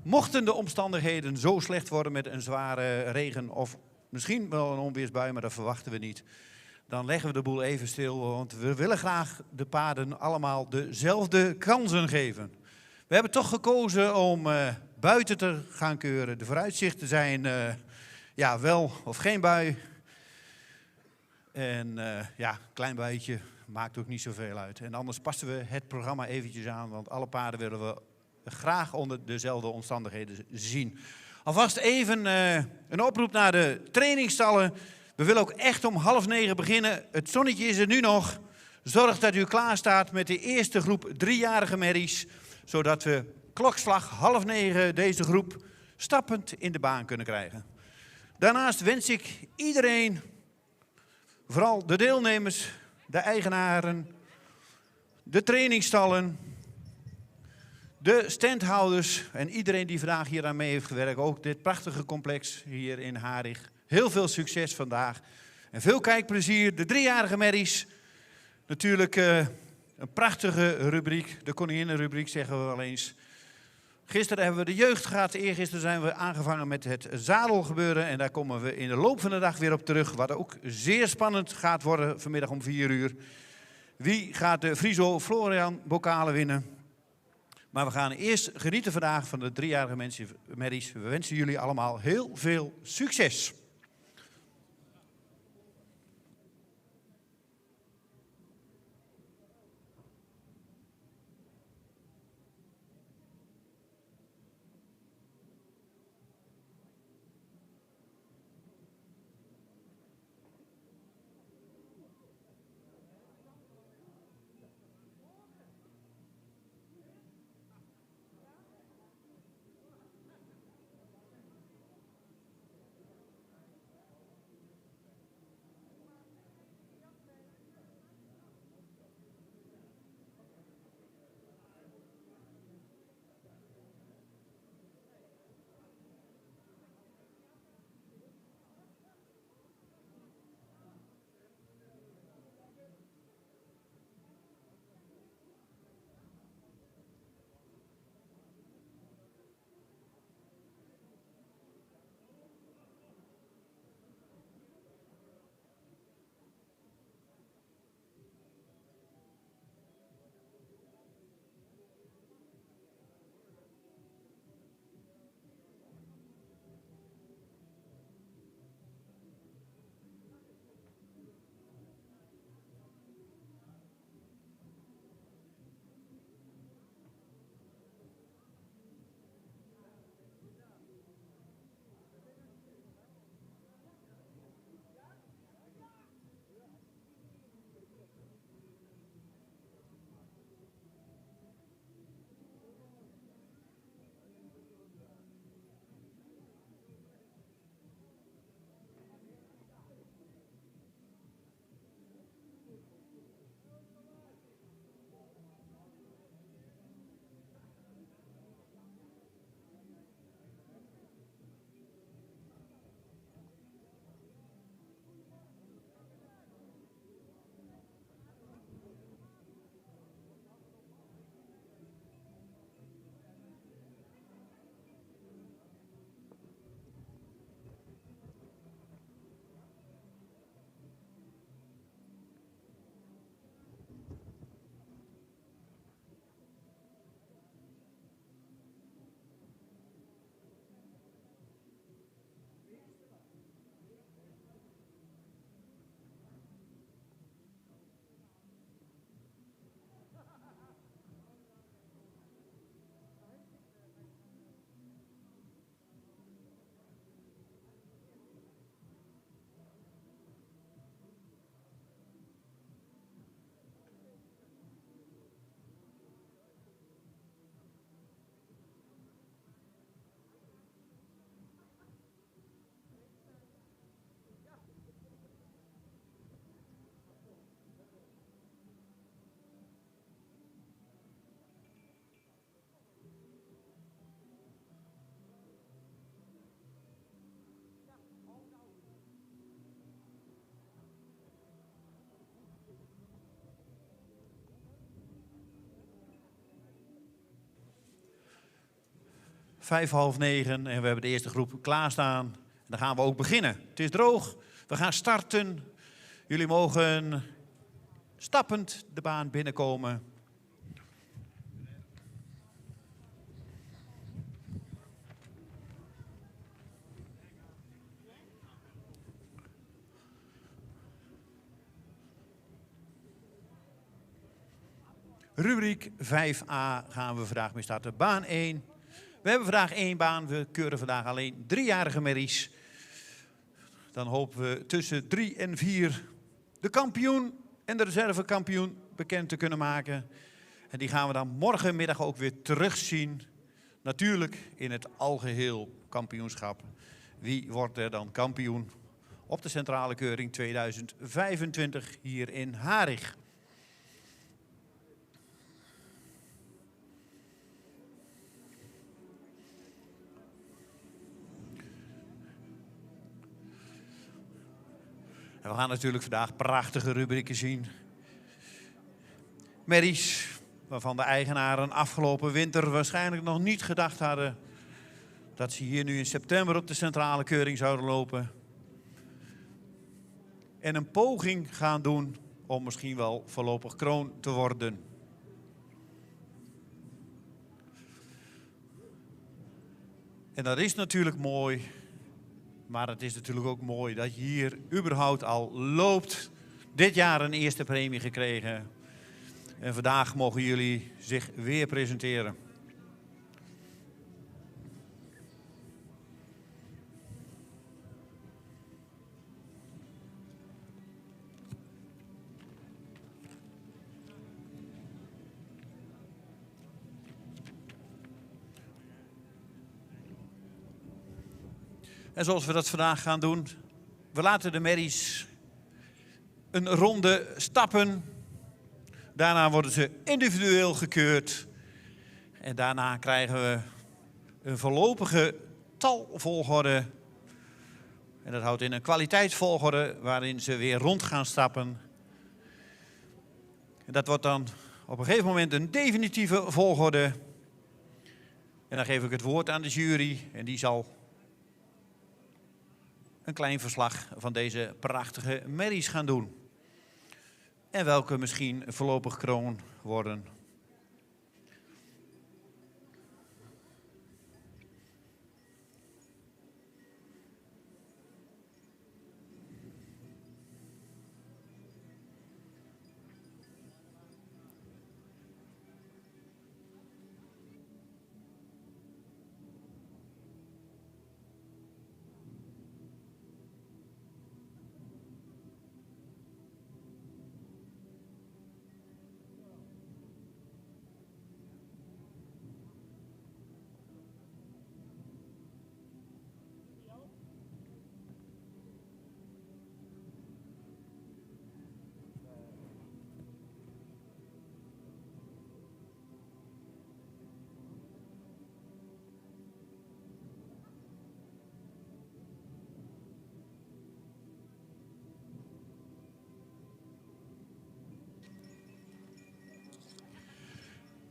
Mochten de omstandigheden zo slecht worden met een zware regen of misschien wel een onweersbui, maar dat verwachten we niet, dan leggen we de boel even stil, want we willen graag de paarden allemaal dezelfde kansen geven. We hebben toch gekozen om buiten te gaan keuren. De vooruitzichten zijn wel of geen bui. En een klein buitje maakt ook niet zoveel uit. En anders passen we het programma eventjes aan, want alle paarden willen we graag onder dezelfde omstandigheden zien. Alvast even een oproep naar de trainingstallen. We willen ook echt om 8:30 beginnen. Het zonnetje is er nu nog. Zorg dat u klaar staat met de eerste groep 3-jarige merries, zodat we klokslag 8:30 deze groep stappend in de baan kunnen krijgen. Daarnaast wens ik iedereen, vooral de deelnemers, de eigenaren, de trainingstallen, de standhouders en iedereen die vandaag hier aan mee heeft gewerkt, ook dit prachtige complex hier in Harig. Heel veel succes vandaag en veel kijkplezier. De 3-jarige merries, natuurlijk een prachtige rubriek, de koninginnenrubriek zeggen we wel eens. Gisteren hebben we de jeugd gehad, eergisteren zijn we aangevangen met het zadelgebeuren en daar komen we in de loop van de dag weer op terug, wat ook zeer spannend gaat worden vanmiddag om 4:00. Wie gaat de Friso Florian bokalen winnen? Maar we gaan eerst genieten vandaag van de 3-jarige merries. We wensen jullie allemaal heel veel succes. 9:05 en we hebben de eerste groep klaarstaan. En dan gaan we ook beginnen. Het is droog, we gaan starten. Jullie mogen stappend de baan binnenkomen. Rubriek 5a gaan we vandaag mee starten. Baan 1. We hebben vandaag 1 baan. We keuren vandaag alleen 3-jarige merries. Dan hopen we tussen 3 en 4 de kampioen en de reservekampioen bekend te kunnen maken. En die gaan we dan morgenmiddag ook weer terugzien. Natuurlijk in het algeheel kampioenschap. Wie wordt er dan kampioen op de centrale keuring 2025 hier in Harig? We gaan natuurlijk vandaag prachtige rubrieken zien. Merries, waarvan de eigenaren afgelopen winter waarschijnlijk nog niet gedacht hadden dat ze hier nu in september op de centrale keuring zouden lopen. En een poging gaan doen om misschien wel voorlopig kroon te worden. En dat is natuurlijk mooi. Maar het is natuurlijk ook mooi dat je hier überhaupt al loopt. Dit jaar een eerste premie gekregen. En vandaag mogen jullie zich weer presenteren. En zoals we dat vandaag gaan doen, we laten de merries een ronde stappen. Daarna worden ze individueel gekeurd. En daarna krijgen we een voorlopige talvolgorde. En dat houdt in een kwaliteitsvolgorde waarin ze weer rond gaan stappen. En dat wordt dan op een gegeven moment een definitieve volgorde. En dan geef ik het woord aan de jury en die zal een klein verslag van deze prachtige merries gaan doen. En welke misschien voorlopig kroon worden.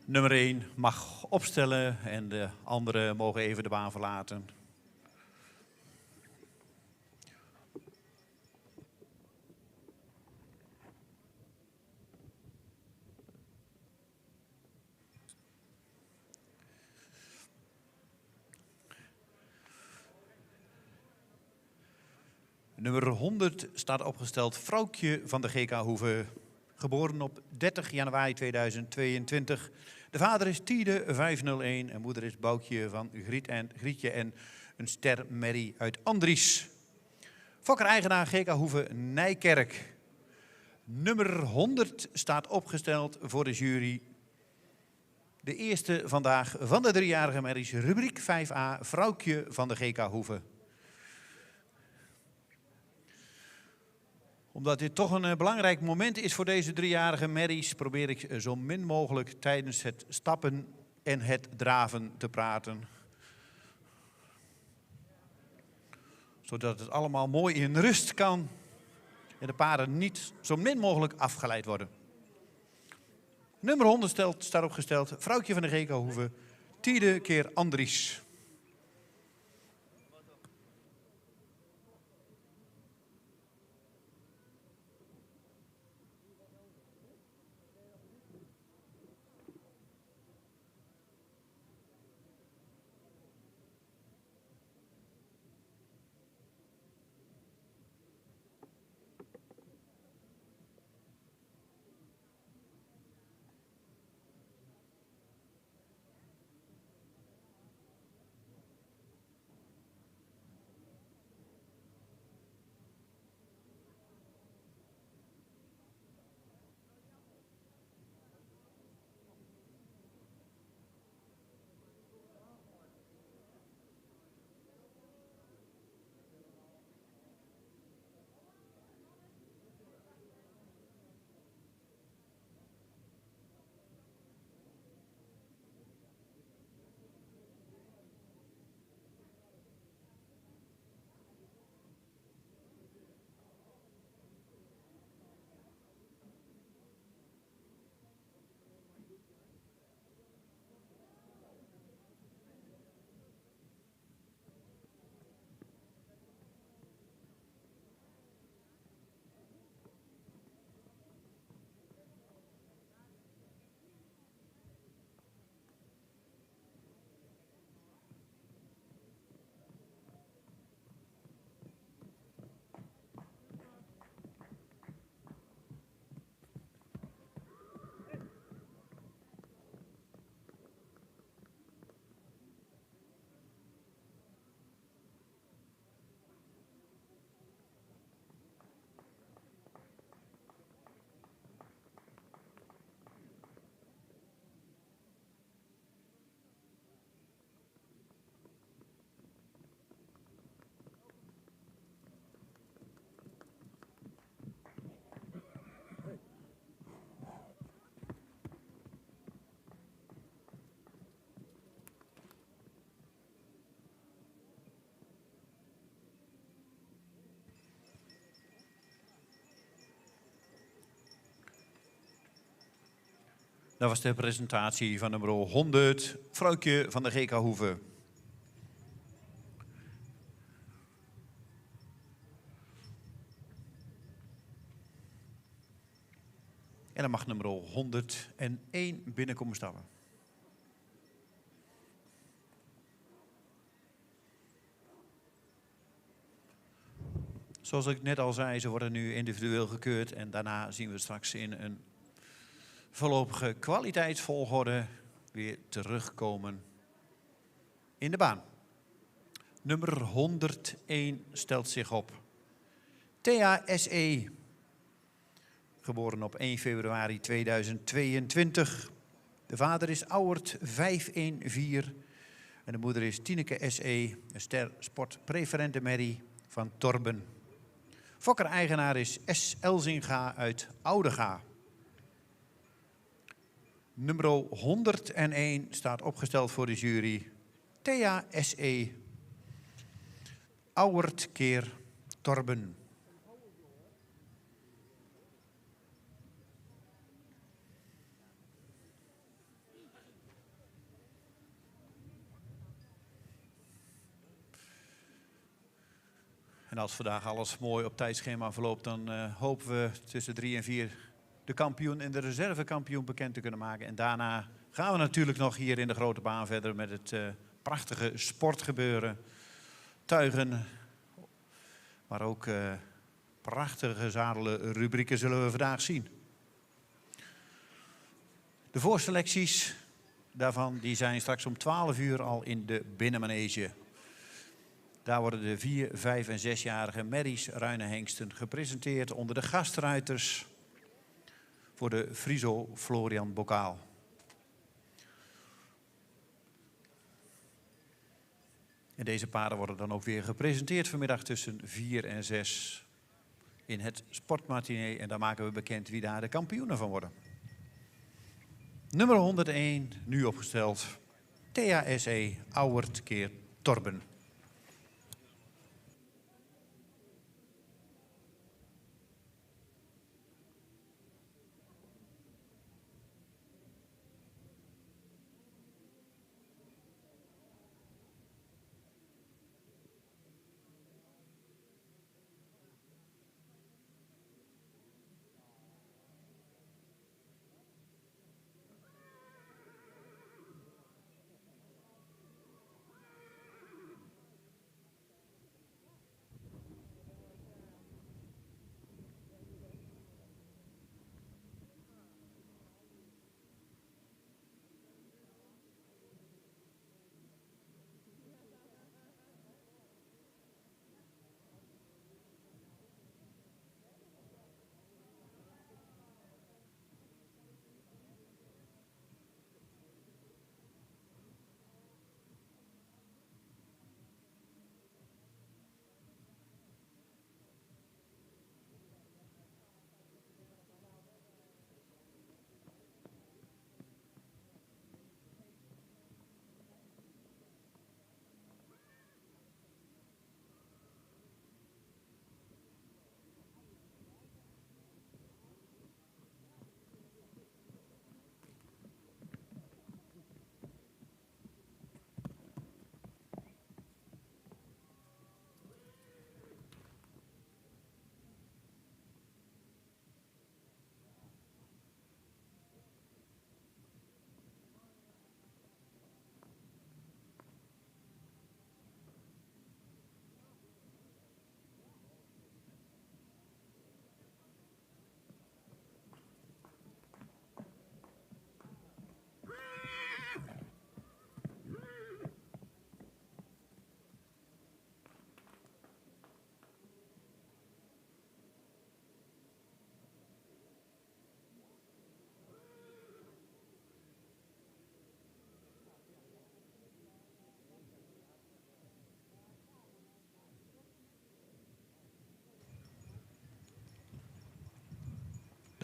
Nummer 1 mag opstellen en de anderen mogen even de baan verlaten. Nummer 100 staat opgesteld Vrouwtje van de GK Hoeve. Geboren op 30 januari 2022. De vader is Tiede 501 en moeder is Boukje van Grietje en een stermerrie uit Andries. Fokker-eigenaar GK Hoeve Nijkerk. Nummer 100 staat opgesteld voor de jury. De eerste vandaag van de 3-jarige merries, rubriek 5a, Vrouwtje van de GK Hoeve. Omdat dit toch een belangrijk moment is voor deze 3-jarige merries, probeer ik zo min mogelijk tijdens het stappen en het draven te praten. Zodat het allemaal mooi in rust kan en de paarden niet zo min mogelijk afgeleid worden. Nummer 100 staat opgesteld, Vrouwtje van de GK Hoeve, Tiede keer Andries. Dat was de presentatie van nummer 100, Vrouwtje van de GK Hoeve. En dan mag nummer 101 binnenkomen stappen. Zoals ik net al zei, ze worden nu individueel gekeurd en daarna zien we straks in een voorlopige kwaliteitsvolgorde weer terugkomen in de baan. Nummer 101 stelt zich op. Thea S.E. Geboren op 1 februari 2022. De vader is Auwert 514 en de moeder is Tineke S.E. Een sportpreferente merrie van Torben. Fokker-eigenaar is S. Elzinga uit Oudega. Nummer 101 staat opgesteld voor de jury. Thea S.E. Auwert keer Torben. En als vandaag alles mooi op tijdschema verloopt, dan hopen we tussen 3 en 4 de kampioen en de reservekampioen bekend te kunnen maken. En daarna gaan we natuurlijk nog hier in de grote baan verder met het prachtige sportgebeuren. Tuigen, maar ook prachtige zadelrubrieken zullen we vandaag zien. De voorselecties daarvan die zijn straks om 12 uur al in de binnenmanege. Daar worden de 4, 5 en 6-jarige merries, ruine hengsten gepresenteerd onder de gastruiters voor de Friso Florian Bokaal. En deze paarden worden dan ook weer gepresenteerd vanmiddag tussen 4 en 6 in het sportmatinee. En daar maken we bekend wie daar de kampioenen van worden. Nummer 101, nu opgesteld. Thea S.E. Auwert keer Torben.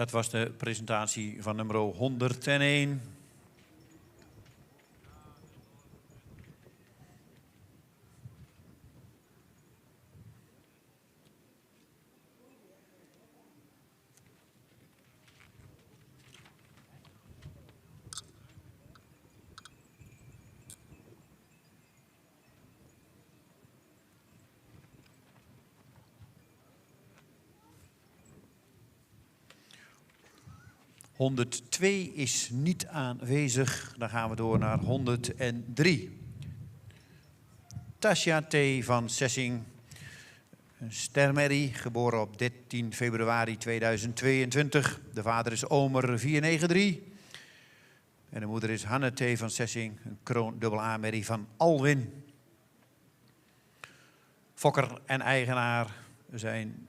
Dat was de presentatie van nummer 101. 102 is niet aanwezig. Dan gaan we door naar 103. Tasja T. van Sessing. Stermerrie, geboren op 13 februari 2022. De vader is Omer 493. En de moeder is Hanne T. van Sessing, een kroon dubbel A-merrie van Alwin. Fokker en eigenaar zijn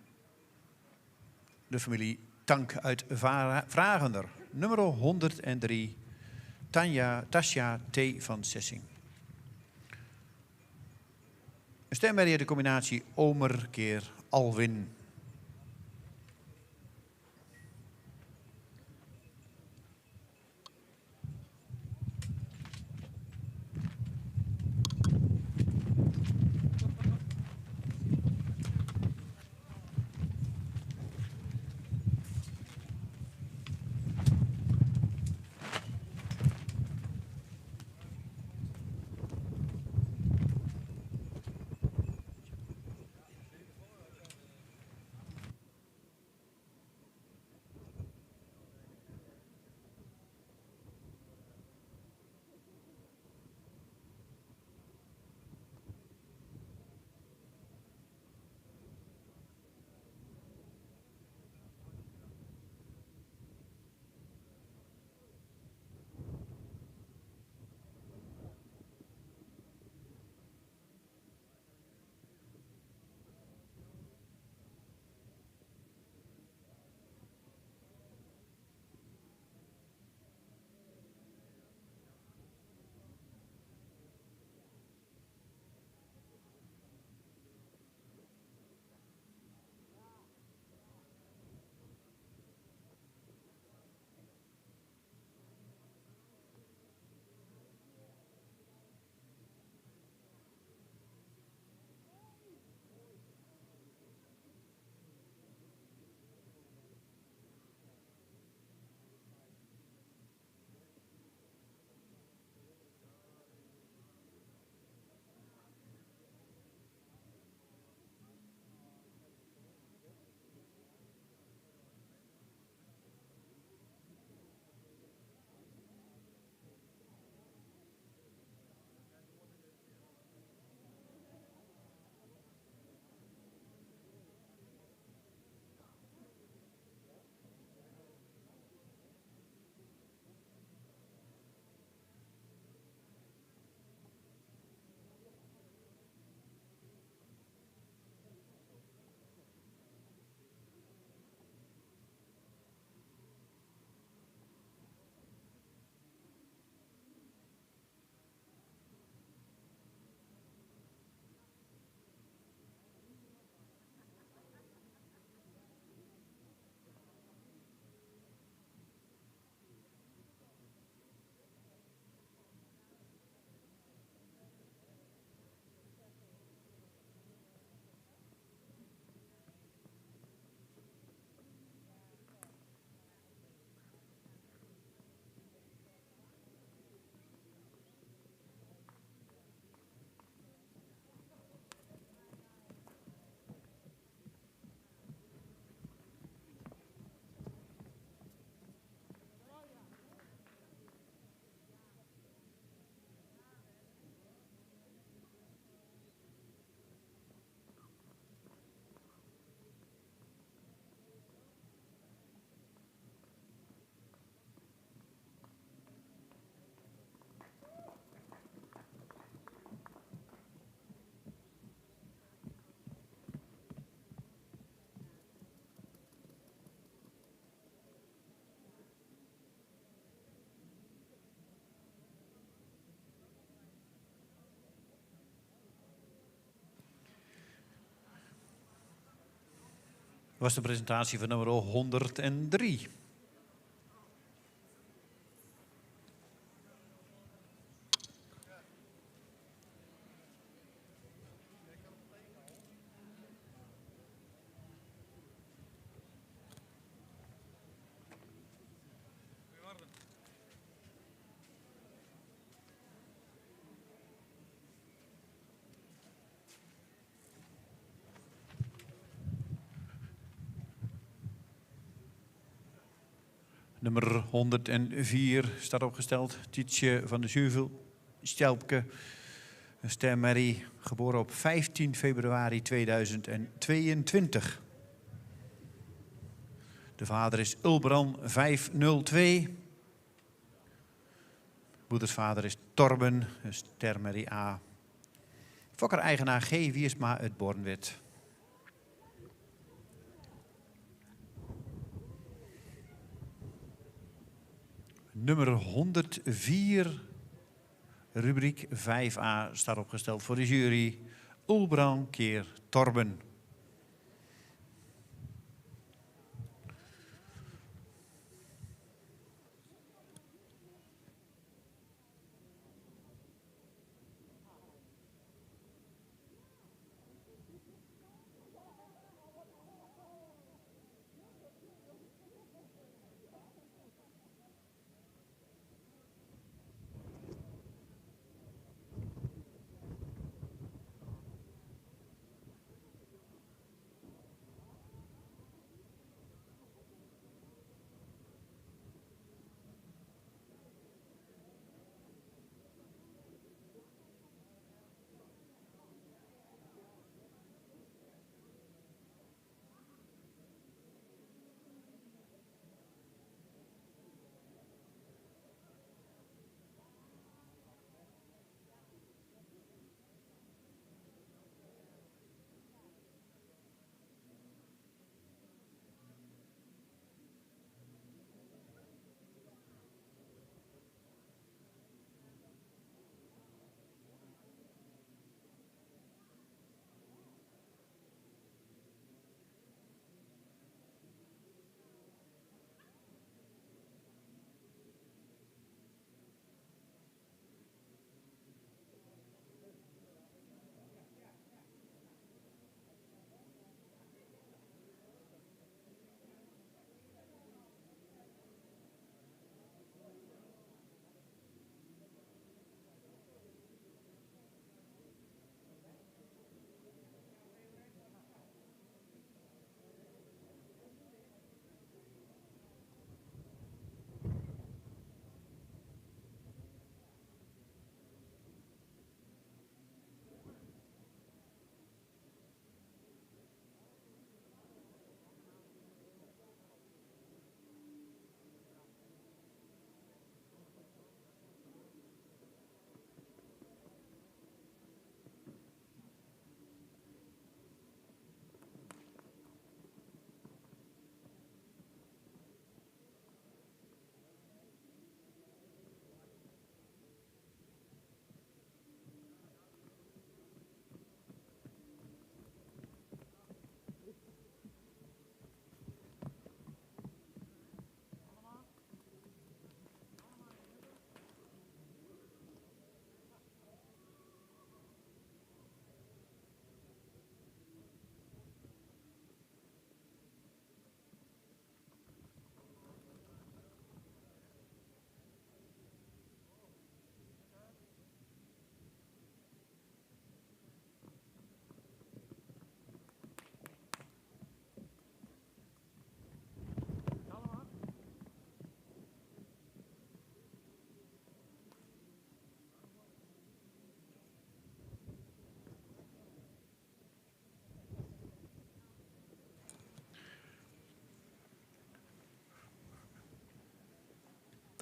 de familie Tank uit Vragender. Nummer 103, Tasja T. van Sessing. Een stemmerrie de combinatie Omer keer Alwin. Was de presentatie van nummer 103. Nummer 104 staat opgesteld. Tietje van de Zuvel, Stelpke. Een stermerrie, geboren op 15 februari 2022. De vader is Ulbran 502. Moedersvader is Torben, een stermerrie A. Fokker-eigenaar G. Wiersma uit Bornwerd. Nummer 104, rubriek 5a, staat opgesteld voor de jury. Ulbran keer Torben.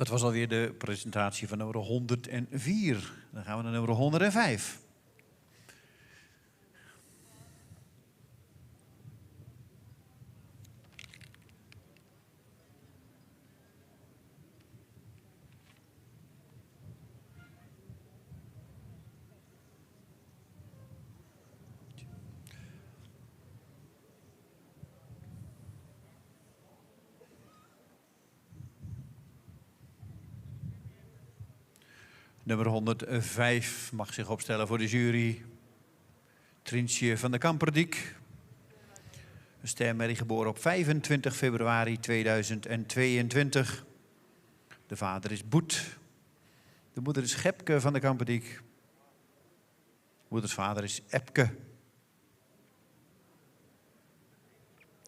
Dat was alweer de presentatie van nummer 104. Dan gaan we naar nummer 105. Nummer 105 mag zich opstellen voor de jury. Trientje van de Kamperdiek. Een stermerrie, geboren op 25 februari 2022. De vader is Boet. De moeder is Gepke van de Kamperdiek. Moeders vader is Epke.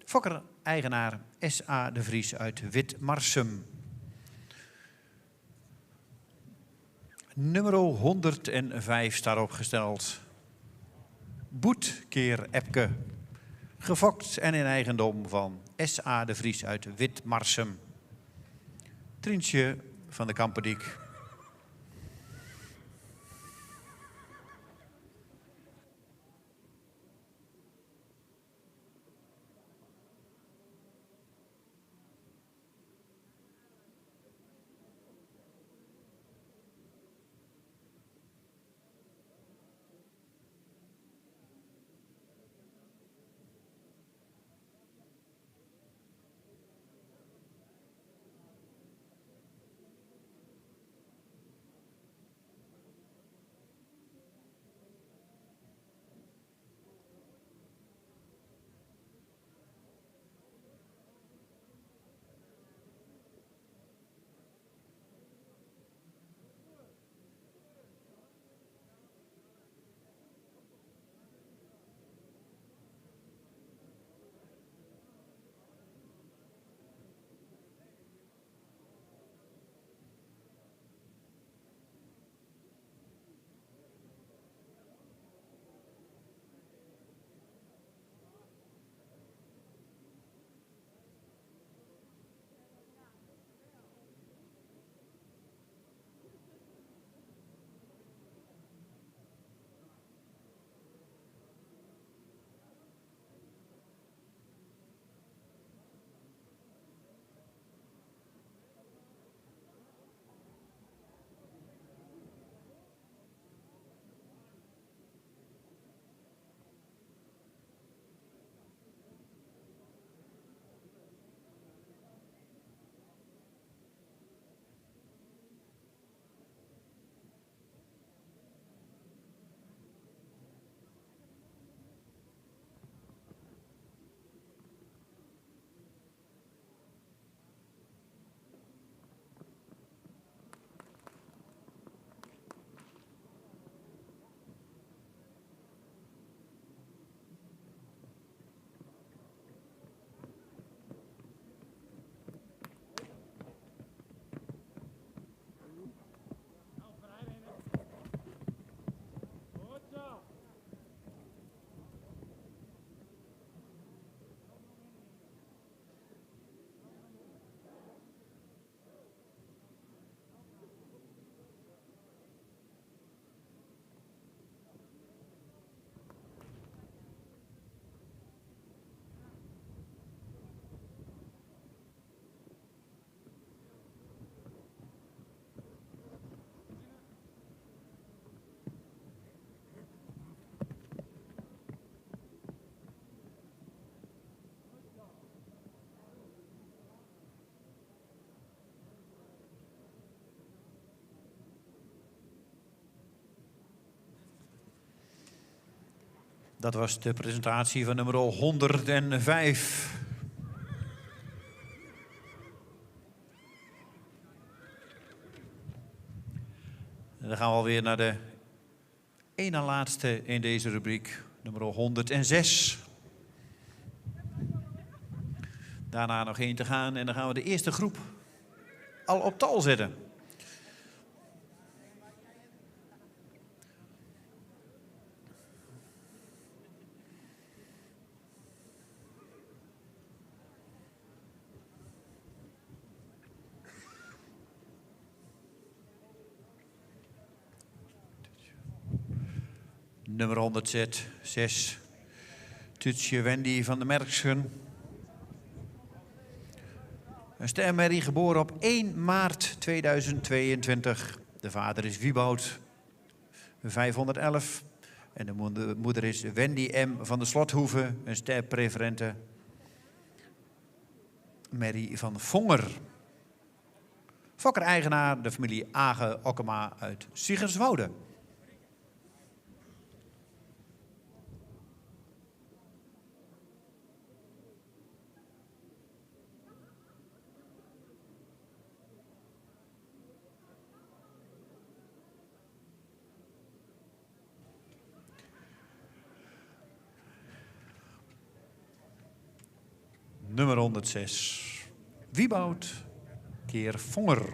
Fokker-eigenaar S.A. de Vries uit Witmarsum. Nummer 105 staat opgesteld. Boet keer Epke. Gefokt en in eigendom van S.A. de Vries uit Witmarsum. Trientje van de Kampendiek. Dat was de presentatie van nummer 105. En dan gaan we alweer naar de ene laatste in deze rubriek, nummer 106. Daarna nog één te gaan en dan gaan we de eerste groep al op tal zetten. Nummer 106, Tutsje Wendy van der Merksen. Een stermerrie geboren op 1 maart 2022. De vader is Wieboud, 511. En de moeder is Wendy M. van de Slothoeve, een sterpreferente. Merrie van Vonger. Fokker-eigenaar, de familie Age-Okkema uit Siggerswoude. Nummer 106. Wieboud keer Vonger.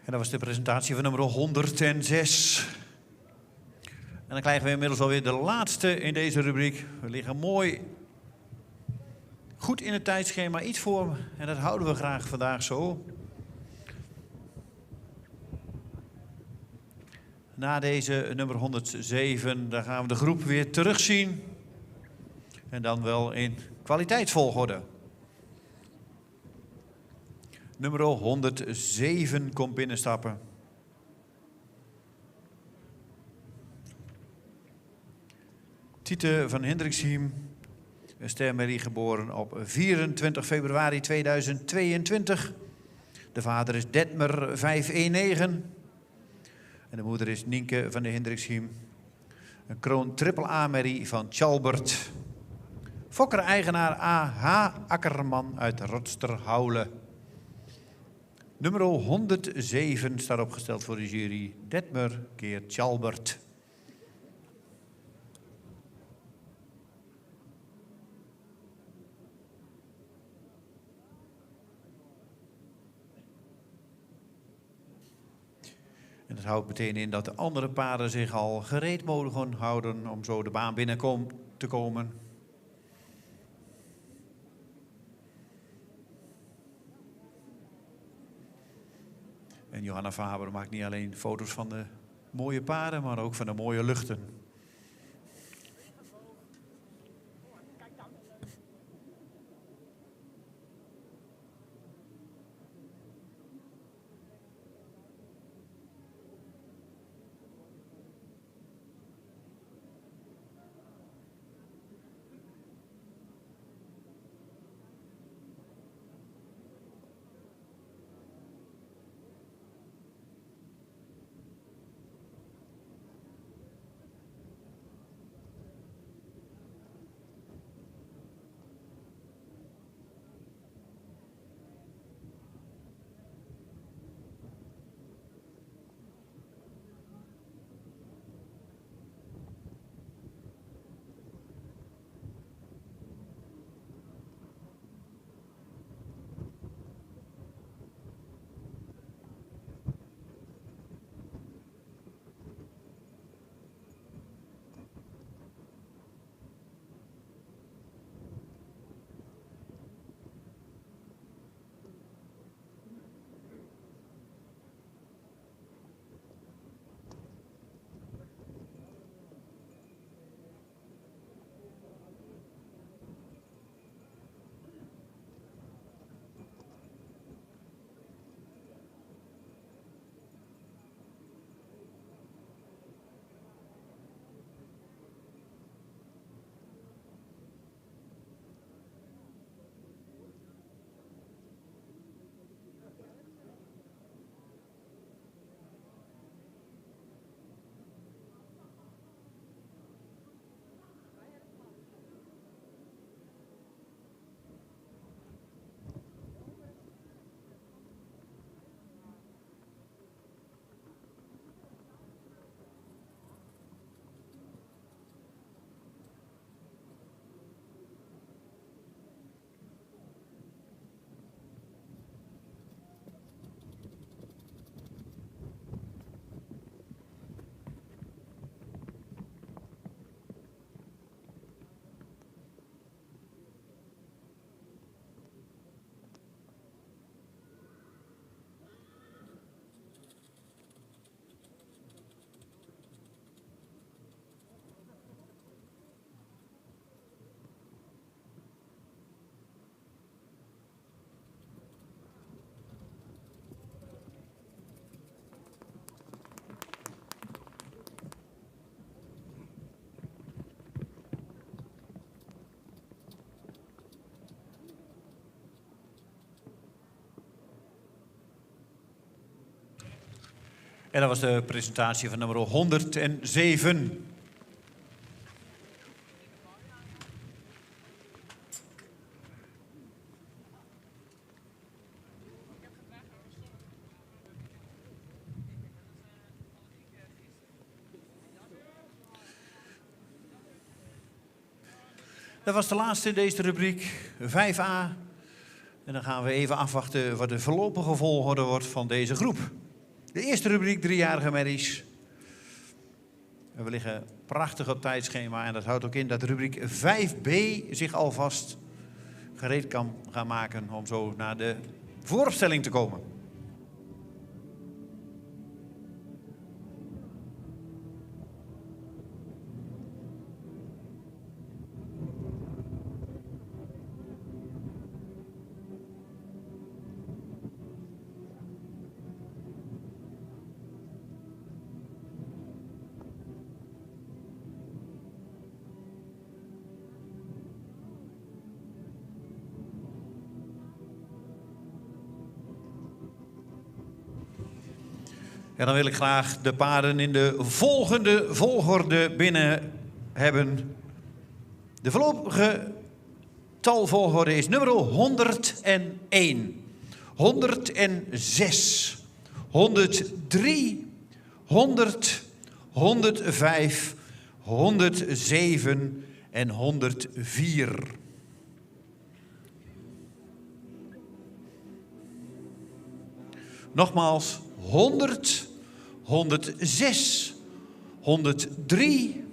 En dat was de presentatie van nummer 106. En dan krijgen we inmiddels alweer de laatste in deze rubriek. We liggen mooi goed in het tijdschema, iets voor. En dat houden we graag vandaag zo. Na deze nummer 107, dan gaan we de groep weer terugzien. En dan wel in kwaliteitsvolgorde. Nummer 107 komt binnenstappen. Tiete van Hendriksheim, Stermarie, geboren op 24 februari 2022. De vader is Detmer 519. En de moeder is Nienke van de Hendriksheim. Een kroon triple A-merrie van Tjalbert. Fokker-eigenaar A.H. Akkerman uit Rotsterhouwelen. Nummer 107 staat opgesteld voor de jury. Detmer keer Tjalbert. En dat houdt meteen in dat de andere paarden zich al gereed mogen houden om zo de baan binnen te komen. En Johanna Faber maakt niet alleen foto's van de mooie paarden, maar ook van de mooie luchten. En dat was de presentatie van nummer 107. Dat was de laatste in deze rubriek, 5A. En dan gaan we even afwachten wat de voorlopige volgorde wordt van deze groep. De eerste rubriek, driejarige merries. We liggen prachtig op tijdschema en dat houdt ook in dat rubriek 5b zich alvast gereed kan gaan maken om zo naar de vooropstelling te komen. En dan wil ik graag de paarden in de volgende volgorde binnen hebben. De voorlopige talvolgorde is nummer 101, 106, 103, 100, 105, 107 en 104. Nogmaals, 100, 106, 103,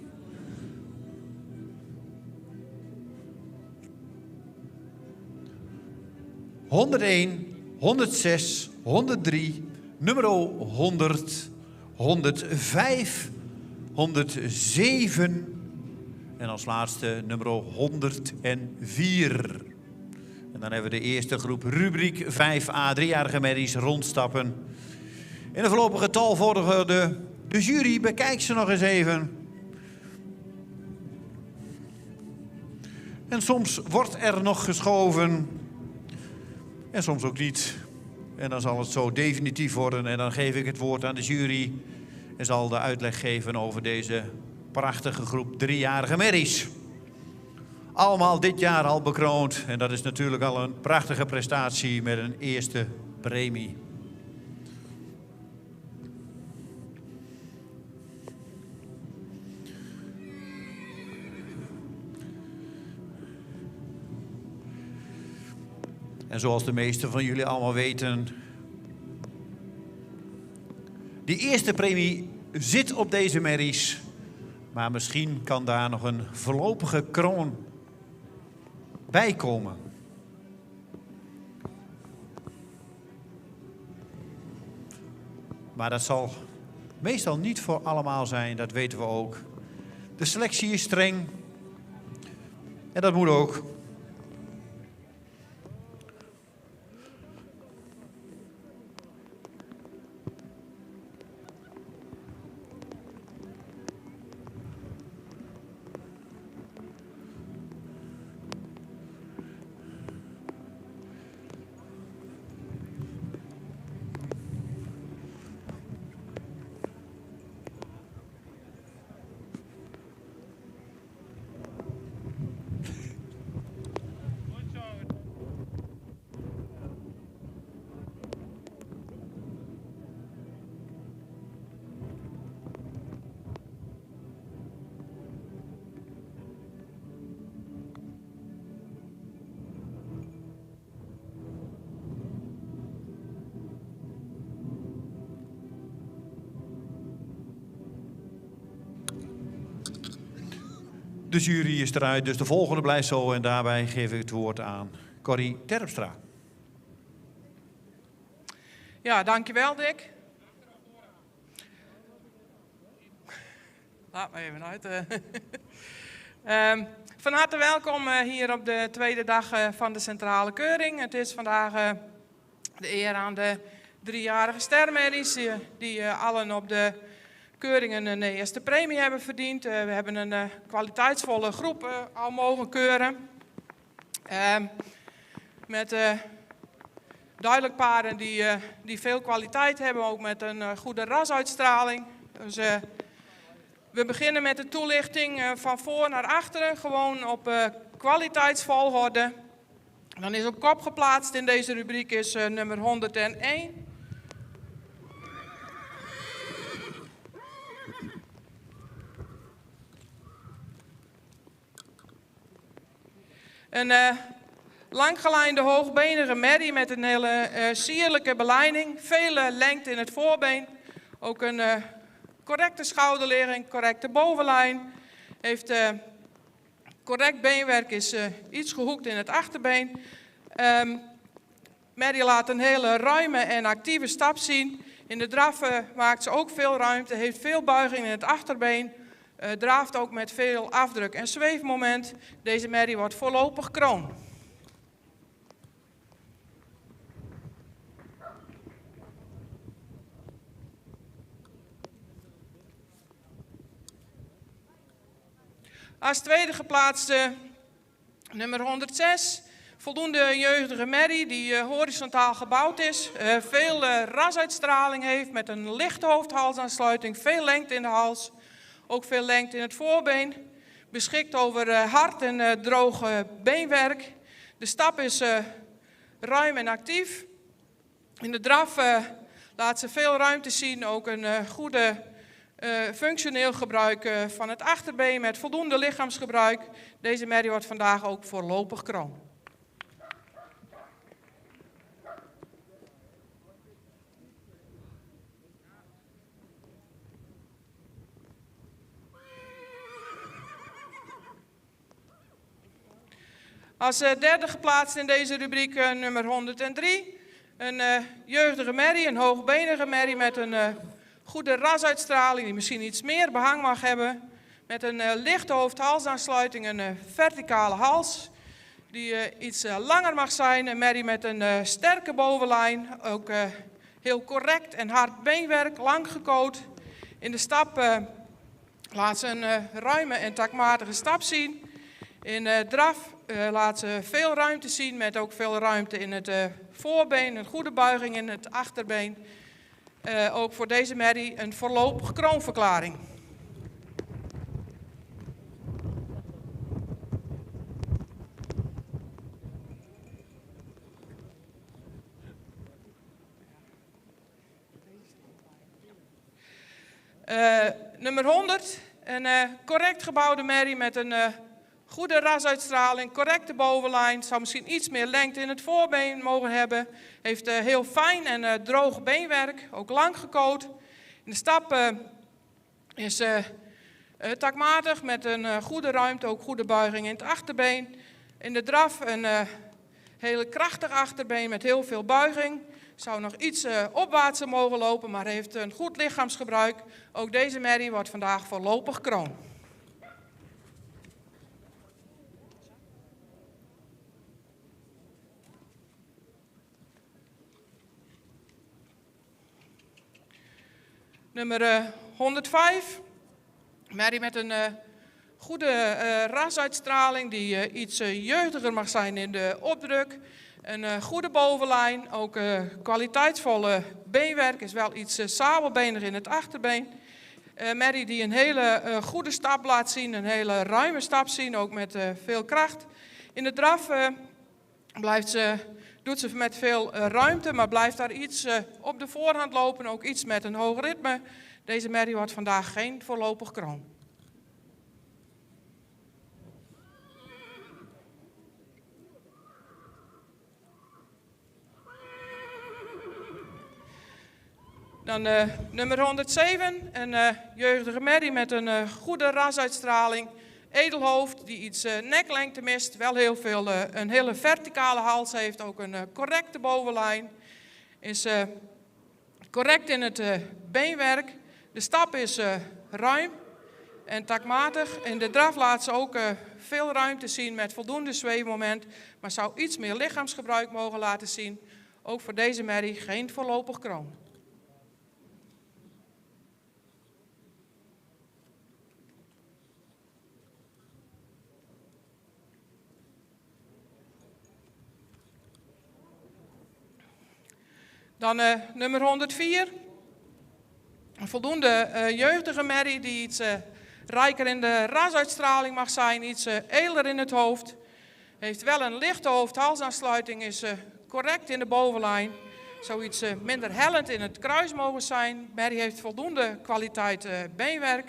101, 106, 103, nummer 100, 105, 107 en als laatste nummer 104. En dan hebben we de eerste groep rubriek 5a, driejarige merries rondstappen. In de voorlopige talvolgorde, de jury bekijkt ze nog eens even. En soms wordt er nog geschoven. En soms ook niet. En dan zal het zo definitief worden. En dan geef ik het woord aan de jury. En zal de uitleg geven over deze prachtige groep driejarige merries. Allemaal dit jaar al bekroond. En dat is natuurlijk al een prachtige prestatie met een eerste premie. En zoals de meesten van jullie allemaal weten, die eerste premie zit op deze merries. Maar misschien kan daar nog een voorlopige kroon bij komen. Maar dat zal meestal niet voor allemaal zijn, dat weten we ook. De selectie is streng. En dat moet ook. De jury is eruit, dus de volgende blijft zo. En daarbij geef ik het woord aan Corrie Terpstra. Ja, dankjewel Dick. Laat me even uit. Van harte welkom hier op de tweede dag van de centrale keuring. Het is vandaag de eer aan de driejarige stermerries die allen op de keuringen een eerste premie hebben verdiend. We hebben een kwaliteitsvolle groep al mogen keuren. Met duidelijk paarden die veel kwaliteit hebben, ook met een goede rasuitstraling. Dus we beginnen met de toelichting van voor naar achteren, gewoon op kwaliteitsvolgorde. Dan is op kop geplaatst in deze rubriek is nummer 101. Een Langgelijnde hoogbenige merrie met een hele sierlijke beleiding. Veel lengte in het voorbeen. Ook een correcte schouderligging, correcte bovenlijn. Heeft correct beenwerk, is iets gehoekt in het achterbeen. Merrie laat een hele ruime en actieve stap zien. In de draf maakt ze ook veel ruimte, heeft veel buiging in het achterbeen. Draaft ook met veel afdruk en zweefmoment. Deze merrie wordt voorlopig kroon. Als tweede geplaatste nummer 106. Voldoende jeugdige merrie die horizontaal gebouwd is. Veel rasuitstraling heeft met een lichte hoofd-halsaansluiting. Veel lengte in de hals. Ook veel lengte in het voorbeen. Beschikt over hard en droog beenwerk. De stap is ruim en actief. In de draf laat ze veel ruimte zien. Ook een goede functioneel gebruik van het achterbeen met voldoende lichaamsgebruik. Deze merrie wordt vandaag ook voorlopig kroon. Als derde geplaatst in deze rubriek nummer 103. Een jeugdige merrie, een hoogbenige merrie met een goede rasuitstraling die misschien iets meer behang mag hebben. Met een lichte hoofd-halsaansluiting, een verticale hals die iets langer mag zijn. Een merrie met een sterke bovenlijn, ook heel correct en hard beenwerk, lang gekoot. In de stap laat ze een ruime en takmatige stap zien. In draf laat ze veel ruimte zien met ook veel ruimte in het voorbeen, een goede buiging in het achterbeen. Ook voor deze merrie een voorlopige kroonverklaring. Nummer 100, een correct gebouwde merrie met een goede rasuitstraling, correcte bovenlijn. Zou misschien iets meer lengte in het voorbeen mogen hebben. Heeft heel fijn en droog beenwerk, ook lang gekoot. In de stap is takmatig met een goede ruimte, ook goede buiging in het achterbeen. In de draf een hele krachtig achterbeen met heel veel buiging. Zou nog iets opwaartser mogen lopen, maar heeft een goed lichaamsgebruik. Ook deze merrie wordt vandaag voorlopig kroon. Nummer 105. Merrie met een goede rasuitstraling die iets jeugdiger mag zijn in de opdruk. Een goede bovenlijn, ook kwaliteitsvolle beenwerk, is wel iets sabelbenig in het achterbeen. Merrie die een hele goede stap laat zien, een hele ruime stap zien, ook met veel kracht. In de draf doet ze met veel ruimte, maar blijft daar iets op de voorhand lopen, ook iets met een hoog ritme. Deze merrie wordt vandaag geen voorlopig kroon. Dan nummer 107, een jeugdige merrie met een goede rasuitstraling. Edelhoofd die iets neklengte mist, wel heel veel, een hele verticale hals heeft, ook een correcte bovenlijn. Is correct in het beenwerk. De stap is ruim en takmatig. In de draf laat ze ook veel ruimte zien met voldoende zweefmoment, maar zou iets meer lichaamsgebruik mogen laten zien. Ook voor deze merrie geen voorlopig kroon. Dan nummer 104. Een voldoende jeugdige merrie die iets rijker in de rasuitstraling mag zijn, iets edeler in het hoofd. Heeft wel een lichte hoofd-halsaansluiting, is correct in de bovenlijn. Zou iets minder hellend in het kruis mogen zijn. Merrie heeft voldoende kwaliteit beenwerk.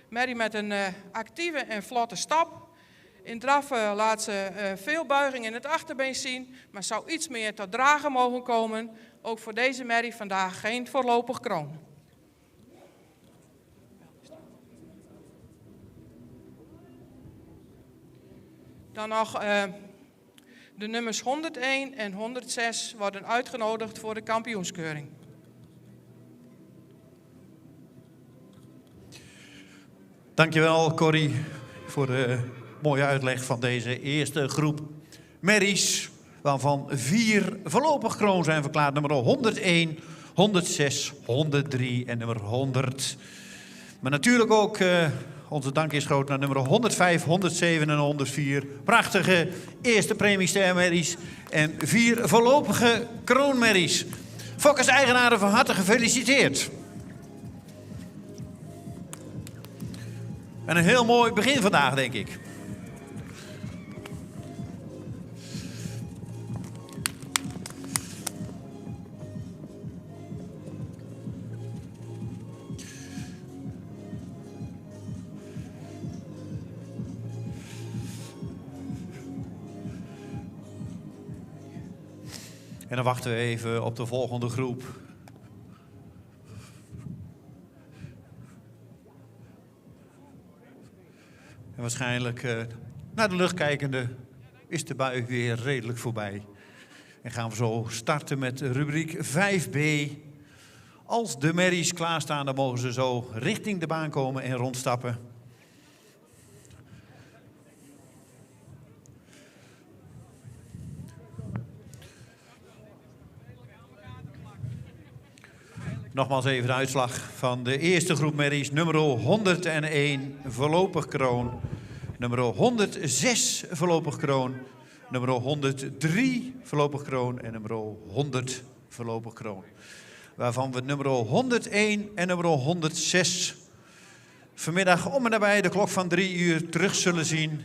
Merrie met een actieve en vlotte stap. In draffen laat ze veel buiging in het achterbeen zien, maar zou iets meer tot dragen mogen komen. Ook voor deze merrie vandaag geen voorlopig kroon. Dan nog de nummers 101 en 106 worden uitgenodigd voor de kampioenskeuring. Dankjewel Corrie voor de mooie uitleg van deze eerste groep merries, waarvan 4 voorlopig kroon zijn verklaard. Nummer 101, 106, 103 en nummer 100. Maar natuurlijk ook onze dank is groot naar nummer 105, 107 en 104. Prachtige eerste premiestermerries en 4 voorlopige kroonmerries. Fokkers-eigenaren van harte gefeliciteerd. En een heel mooi begin vandaag, denk ik. En dan wachten we even op de volgende groep. En waarschijnlijk, naar de lucht kijkende, is de bui weer redelijk voorbij. En gaan we zo starten met rubriek 5b. Als de merries klaarstaan, dan mogen ze zo richting de baan komen en rondstappen. Nogmaals even de uitslag van de eerste groep merries. Nummer 101 voorlopig kroon. Nummer 106 voorlopig kroon. Nummer 103 voorlopig kroon. En nummer 100 voorlopig kroon. Waarvan we nummer 101 en nummer 106 vanmiddag om en nabij de klok van 3 uur terug zullen zien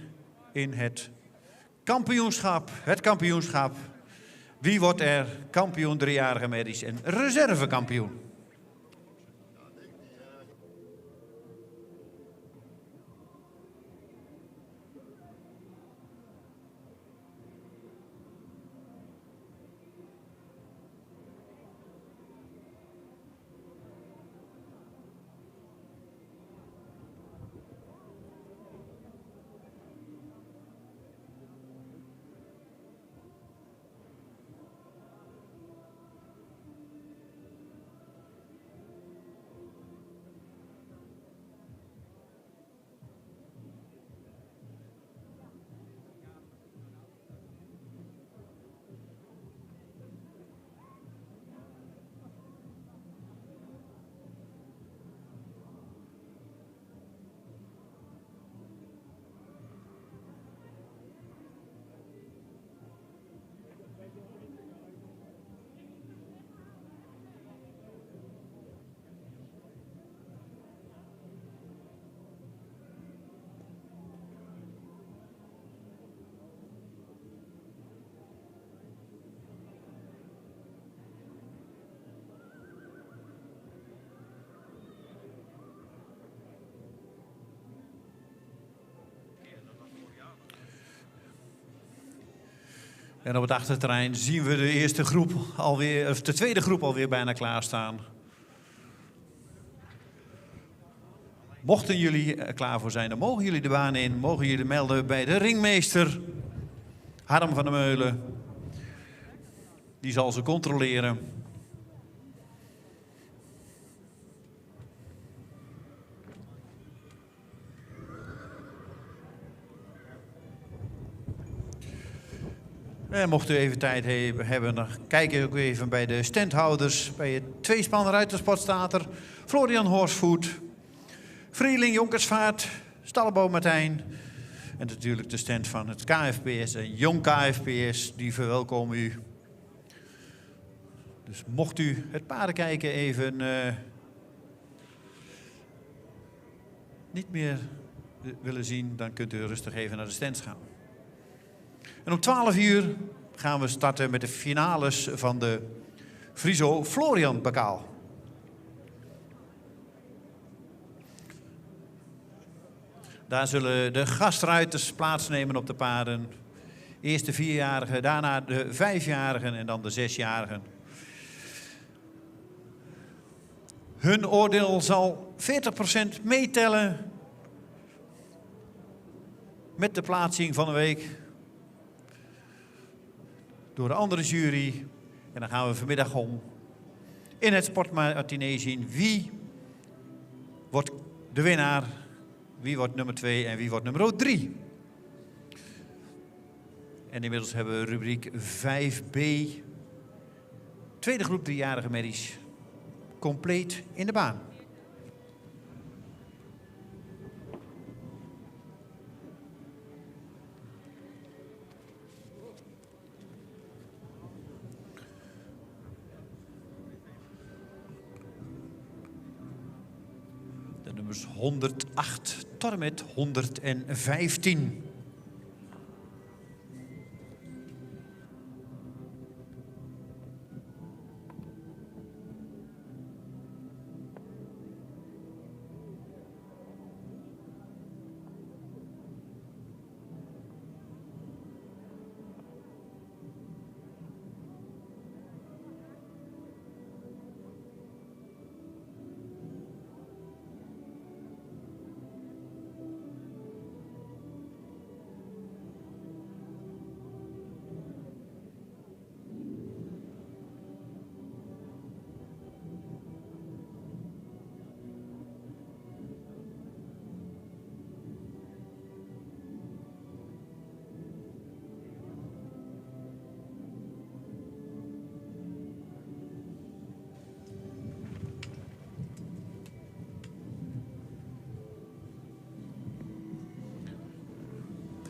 in het kampioenschap. Het kampioenschap. Wie wordt er kampioen 3-jarige merries en reservekampioen? En op het achterterrein zien we de eerste groep alweer, of de tweede groep alweer bijna klaarstaan. Mochten jullie er klaar voor zijn, dan mogen jullie de baan in. Mogen jullie melden bij de ringmeester, Harm van der Meulen. Die zal ze controleren. En mocht u even tijd hebben, dan kijk ik ook even bij de standhouders. Bij het tweespan ruitersport staat er Florian Horsvoet, Vrieling Jonkersvaart, Stallenboom Martijn. En natuurlijk de stand van het KFPS en Jong KFPS, die verwelkomen u. Dus mocht u het paardenkijken even niet meer willen zien, dan kunt u rustig even naar de stands gaan. En om 12 uur gaan we starten met de finales van de Friso Florian Bokaal. Daar zullen de gastruiters plaatsnemen op de paarden. Eerst de 4-jarigen, daarna de 5-jarigen en dan de 6-jarigen. Hun oordeel zal 40% meetellen met de plaatsing van de week door de andere jury. En dan gaan we vanmiddag om in het sportmatinee zien wie wordt de winnaar, wie wordt nummer 2 en wie wordt nummer 3. En inmiddels hebben we rubriek 5b, tweede groep 3-jarige merries, compleet in de baan. De nummers 108 tot en met 115.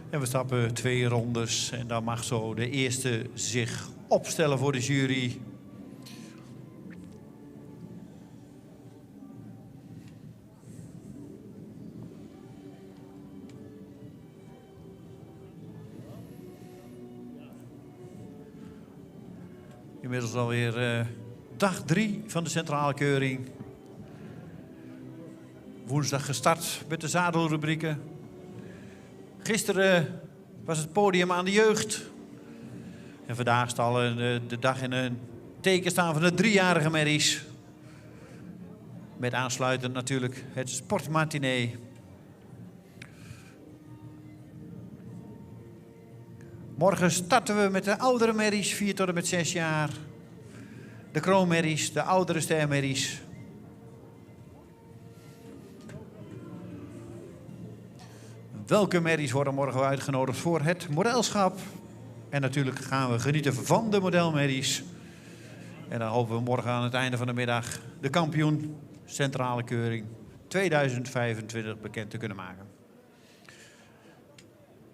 En we stappen 2 rondes en dan mag zo de eerste zich opstellen voor de jury. Inmiddels alweer dag 3 van de centrale keuring. Woensdag gestart met de zadelrubrieken. Gisteren was het podium aan de jeugd. En vandaag zal de dag in een teken staan van de 3-jarige merries. Met aansluitend natuurlijk het sportmatinee. Morgen starten we met de oudere merries, 4 tot en met 6 jaar. De kroonmerries, de oudere stermerries. Welke merries worden morgen uitgenodigd voor het modelschap? En natuurlijk gaan we genieten van de modelmerries. En dan hopen we morgen aan het einde van de middag de kampioen centrale keuring 2025 bekend te kunnen maken.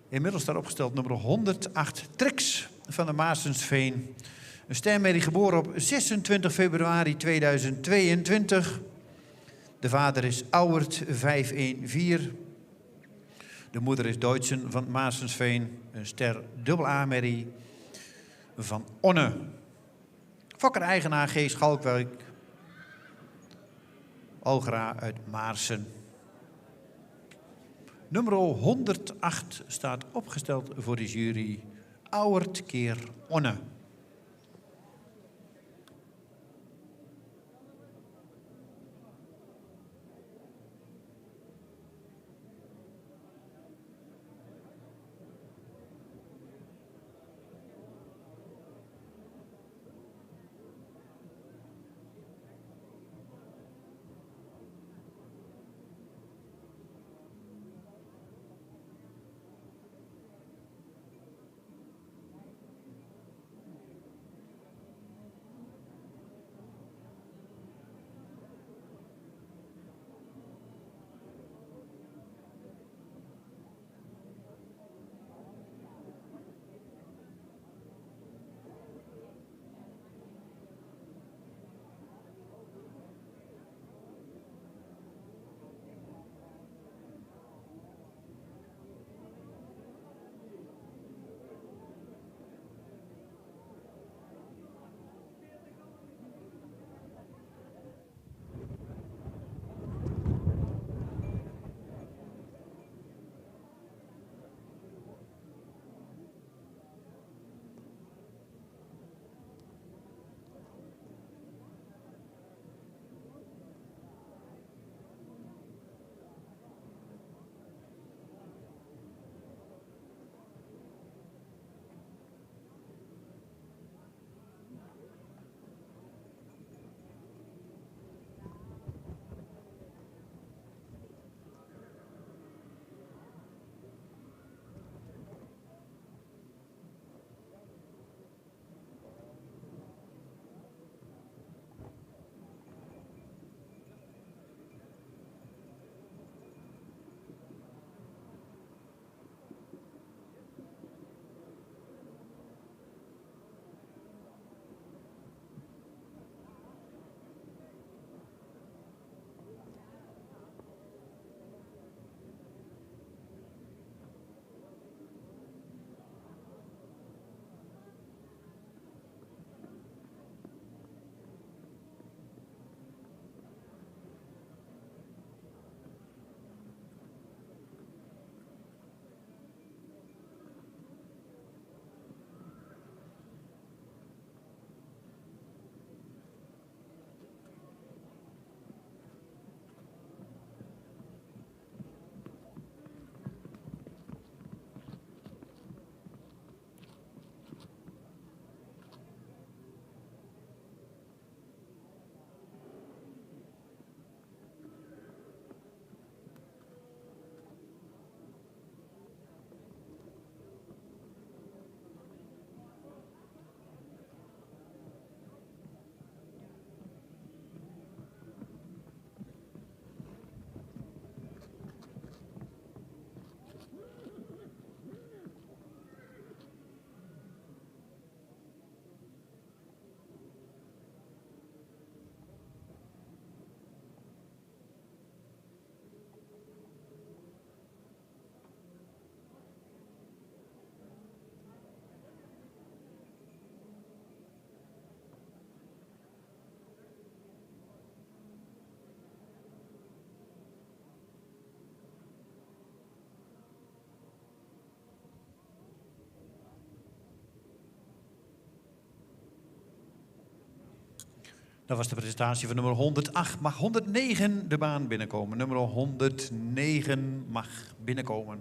Inmiddels staat opgesteld nummer 108 Trix van de Maartensveen. Een stermerrie geboren op 26 februari 2022. De vader is Auwert 514. De moeder is Duitsen van Maartensveen. Een ster AA-merrie van Onne. Fokker-eigenaar G. Schalkwijk. Algra uit Maarsen. Nummer 108 staat opgesteld voor de jury. Auwert keer Onne. Dat was de presentatie van nummer 108. Mag 109 de baan binnenkomen? Nummer 109 mag binnenkomen.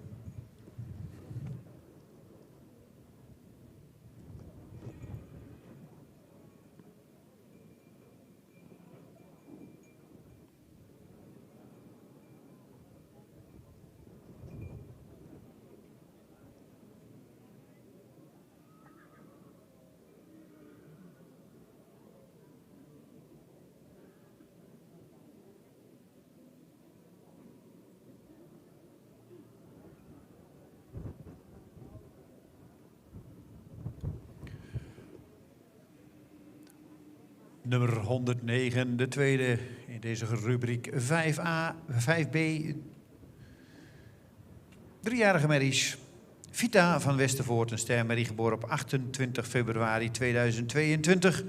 Nummer 109, de tweede in deze rubriek 5A, 5B. Driejarige merries. Vita van Westervoort, een stermerrie, geboren op 28 februari 2022.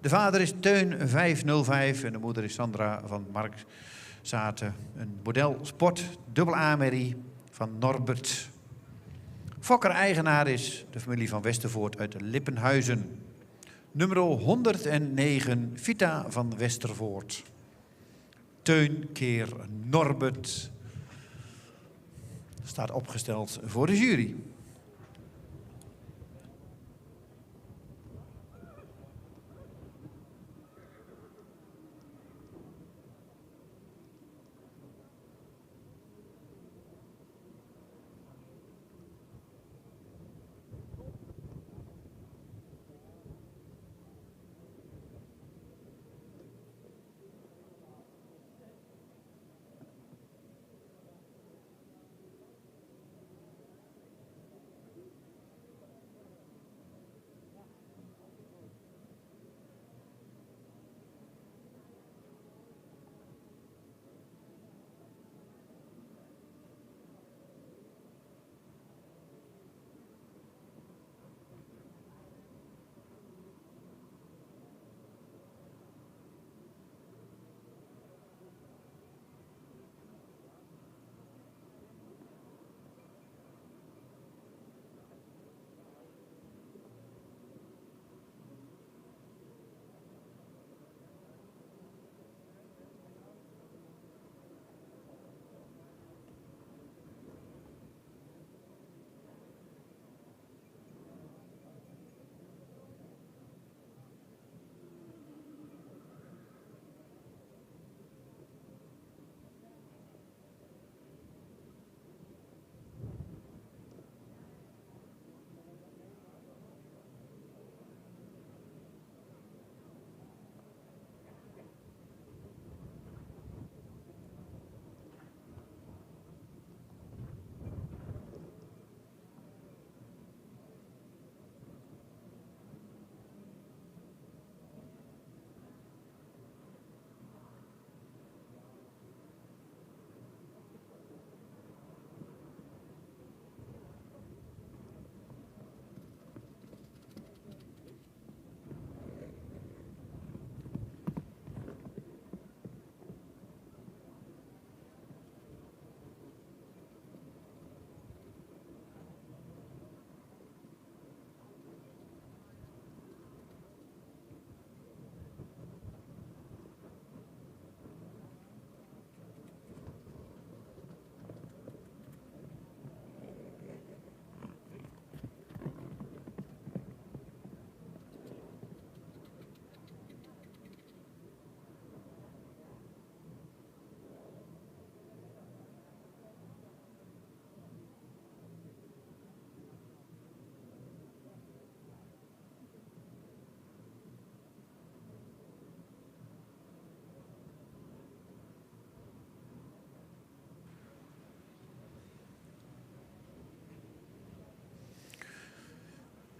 De vader is Teun 505 en de moeder is Sandra van Markzaten. Een model sport, dubbel A-merrie van Norbert. Fokker-eigenaar is de familie van Westervoort uit Lippenhuizen. Nummer 109, Vita van Westervoort. Teun keer Norbert staat opgesteld voor de jury.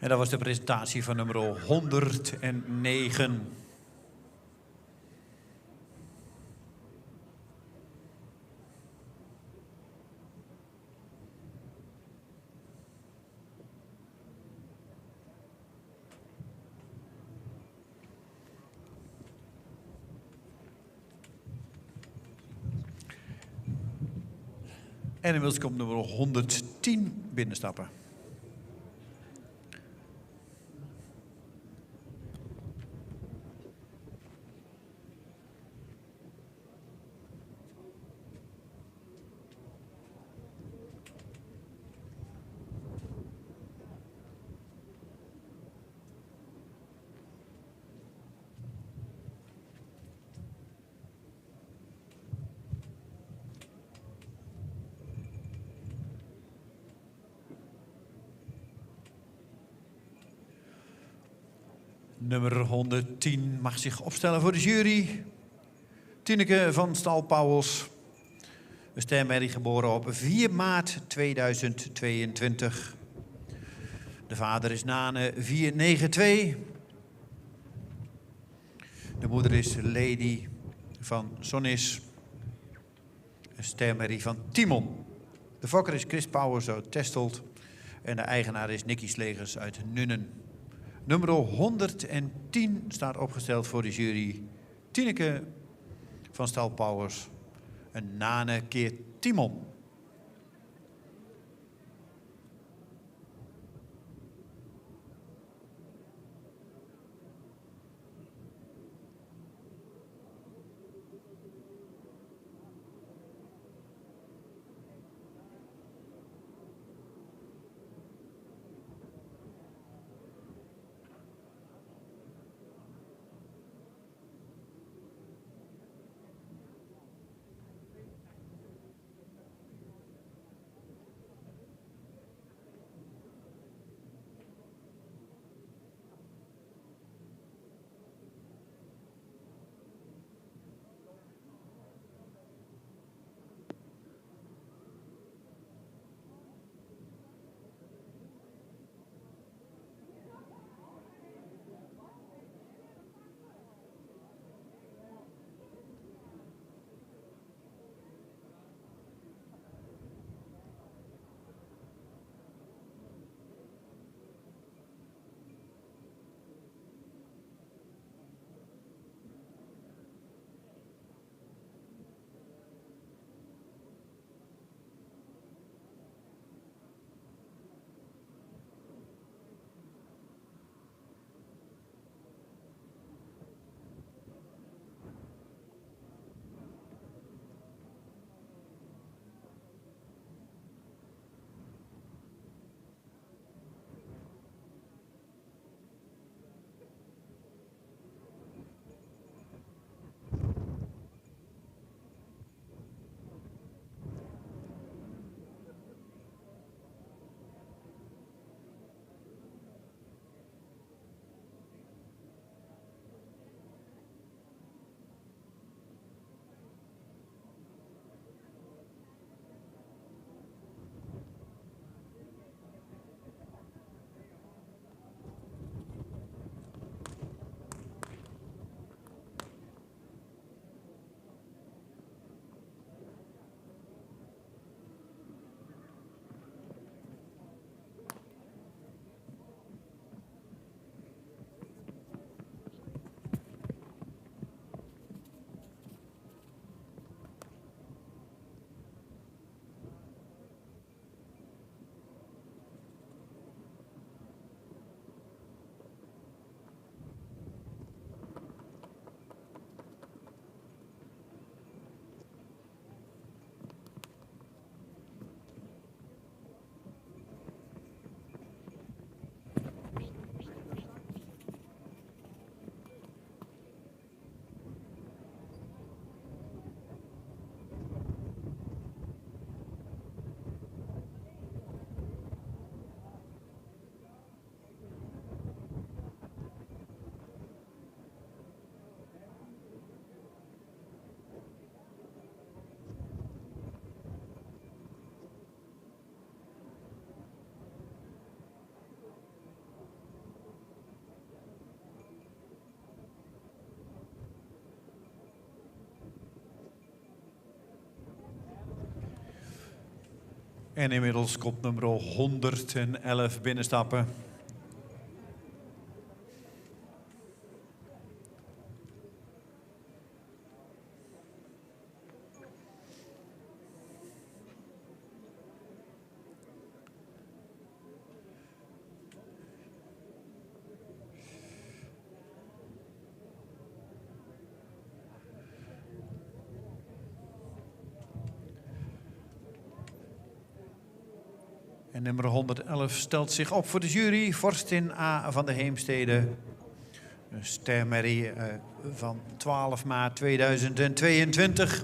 En dat was de presentatie van nummer 109. En inmiddels komt nummer 110 binnenstappen. Nummer 110 mag zich opstellen voor de jury. Tineke van Stal Pauwels. Een stermerrie geboren op 4 maart 2022. De vader is Nane 492. De moeder is Lady van Sonnis. Een stermerrie van Timon. De fokker is Chris Pauwels uit Testelt. En de eigenaar is Nicky Slegers uit Nunnen. Nummer 110 staat opgesteld voor de jury. Tineke van Stal Pauwels. Een Nane keer Timon. En inmiddels komt nummer 111 binnenstappen. En nummer 111 stelt zich op voor de jury. Vorstin A. van de Heemstede. Een stermerrie van 12 maart 2022.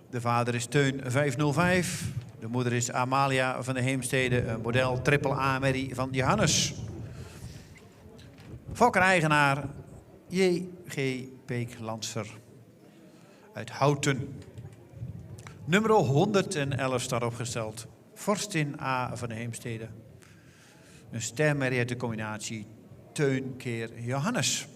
De vader is Teun 505. De moeder is Amalia van de Heemstede. Een model triple A-merrie van Johannes. Fokker-eigenaar J.G. Peek-Lanser uit Houten. Nummer 111 staat opgesteld. Vorstin A. van de Heemstede. Een stermerrie uit de combinatie Teun keer Johannes.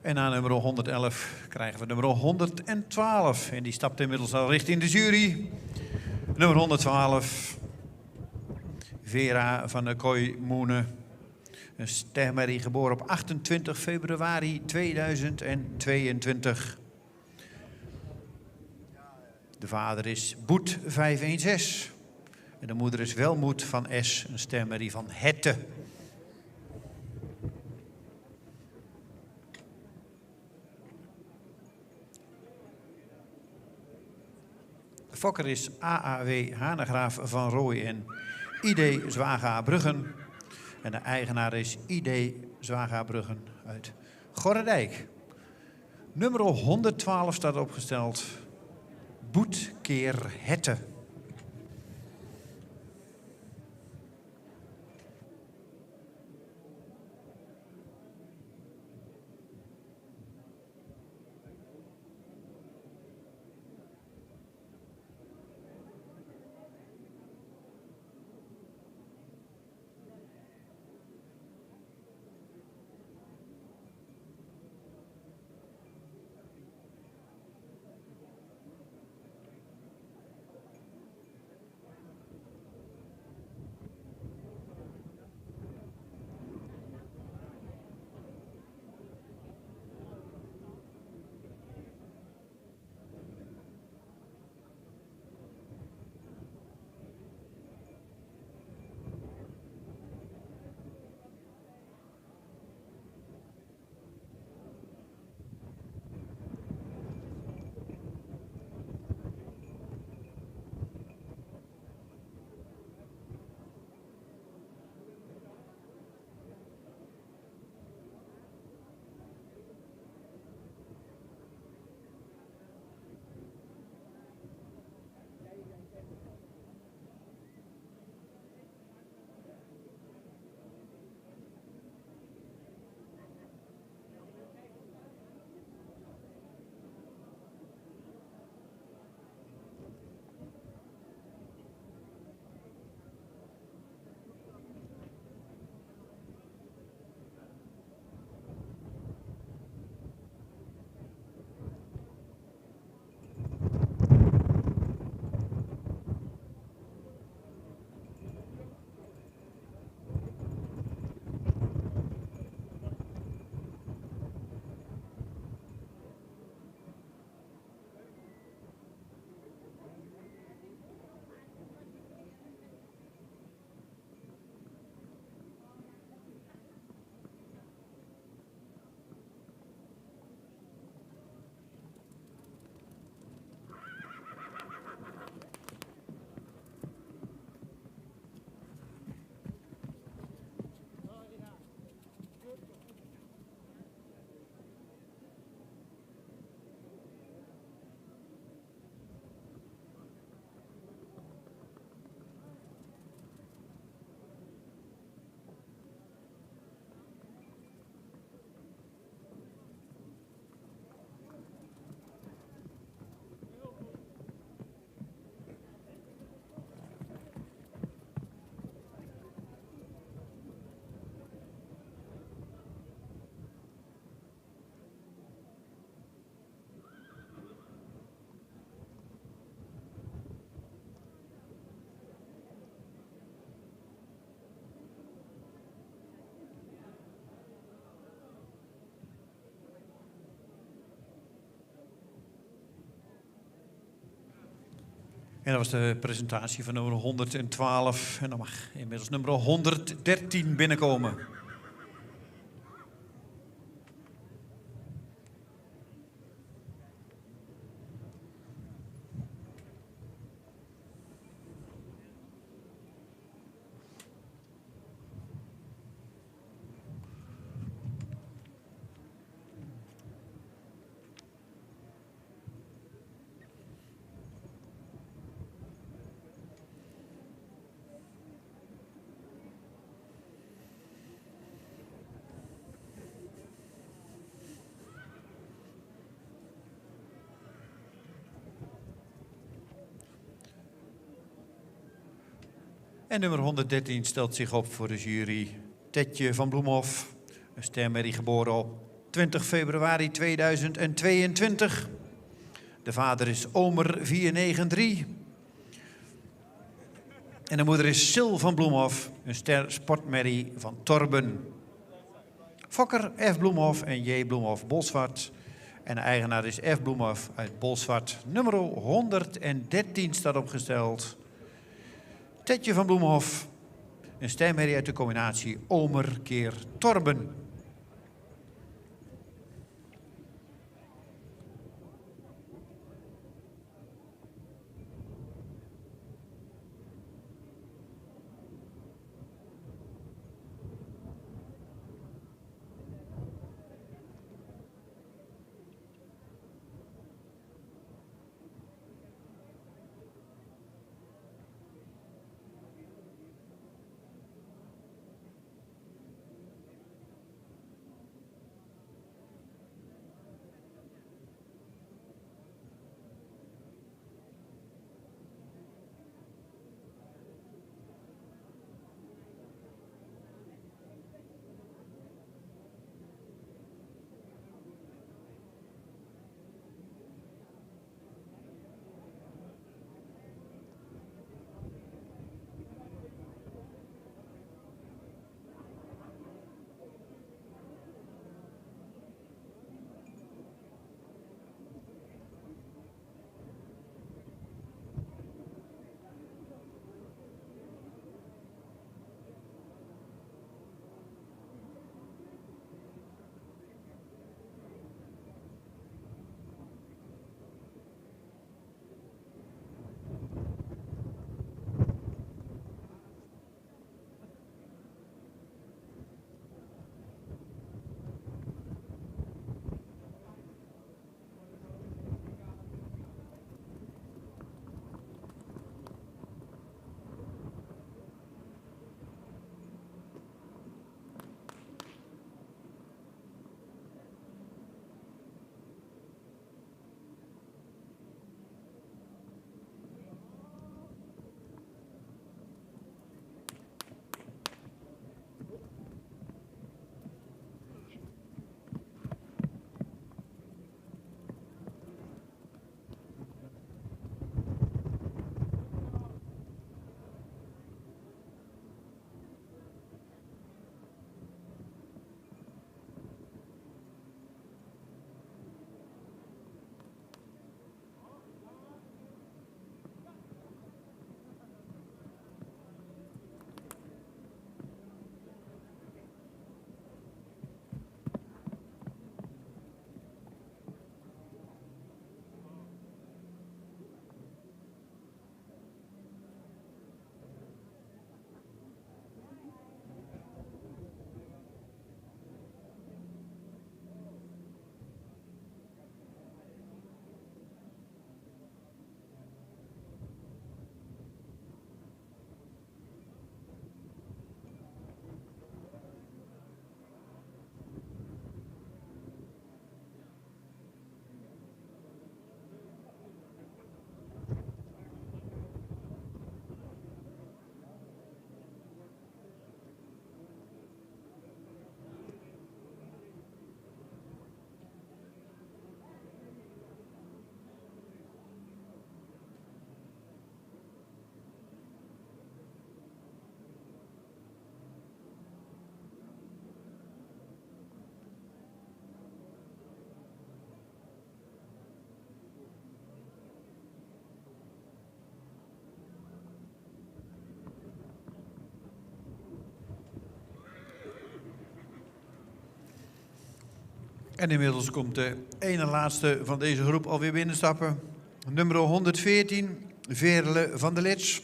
En na nummer 111 krijgen we nummer 112. En die stapt inmiddels al richting de jury. Nummer 112. Vera van der Kooi-Moene. Een stermerrie, geboren op 28 februari 2022. De vader is Boet 516. En de moeder is Welmoed van S, een stermerrie van Hette. De fokker is AAW Hanegraaf van Rooij en ID Zwaga Bruggen. En de eigenaar is ID Zwaga Bruggen uit Gorredijk. Nummer 112 staat opgesteld. Boetkeer Hette. En dat was de presentatie van nummer 112. En dan mag inmiddels nummer 113 binnenkomen. En nummer 113 stelt zich op voor de jury Tetje van Bloemhof. Een stermerrie geboren op 20 februari 2022. De vader is Omer 493. En de moeder is Sil van Bloemhof, een sportmerrie van Torben. Fokker F. Bloemhof en J. Bloemhof Bolsward. En de eigenaar is F. Bloemhof uit Bolsward. Nummer 113 staat opgesteld. Tetje van Bloemhof, een stermerrie uit de combinatie Omer keer Torben. En inmiddels komt de ene laatste van deze groep alweer binnenstappen. Nummer 114, Veerle van der Lits.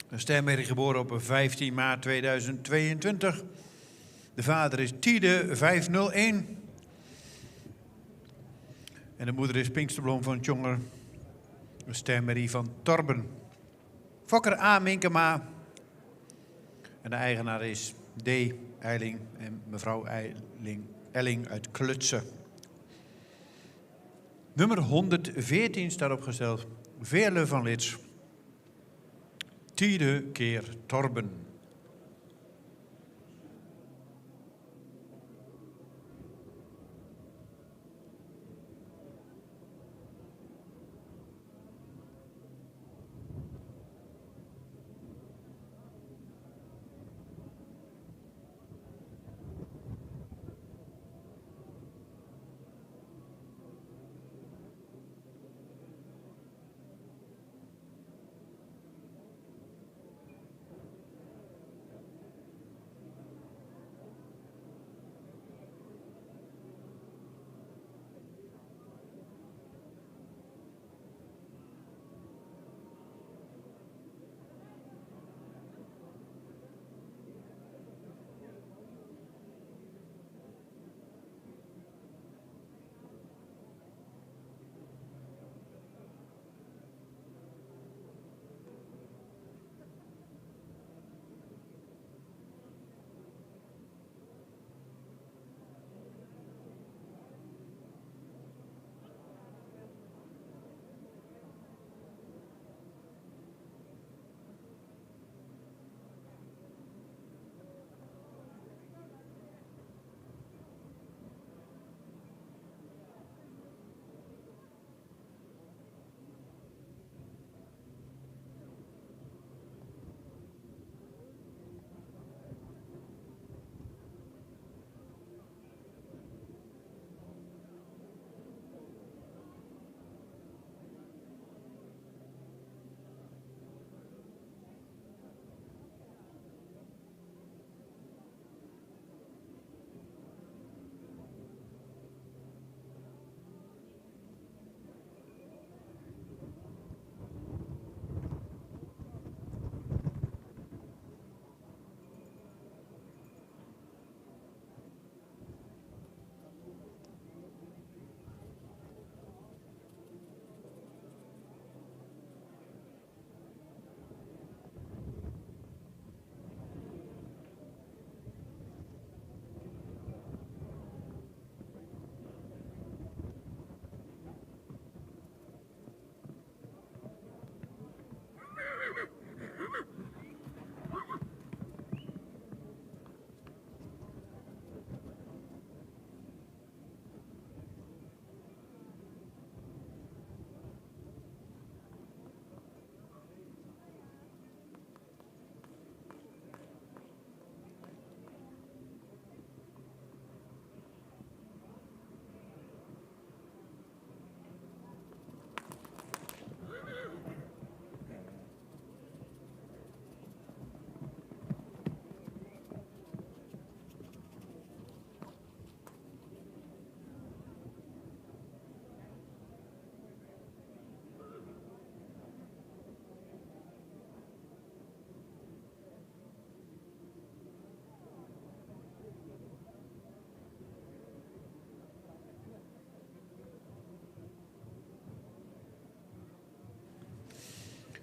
Een Stermerrie, geboren op 15 maart 2022. De vader is Tiede 501. En de moeder is Pinksterbloem van Tjonger. Een Stermerrie van Torben. Fokker A. Minkema. En de eigenaar is D. Eiling en mevrouw Elling uit Klutsen. Nummer 114 staat opgesteld. Veerle van Lits. Tiede keer Torben.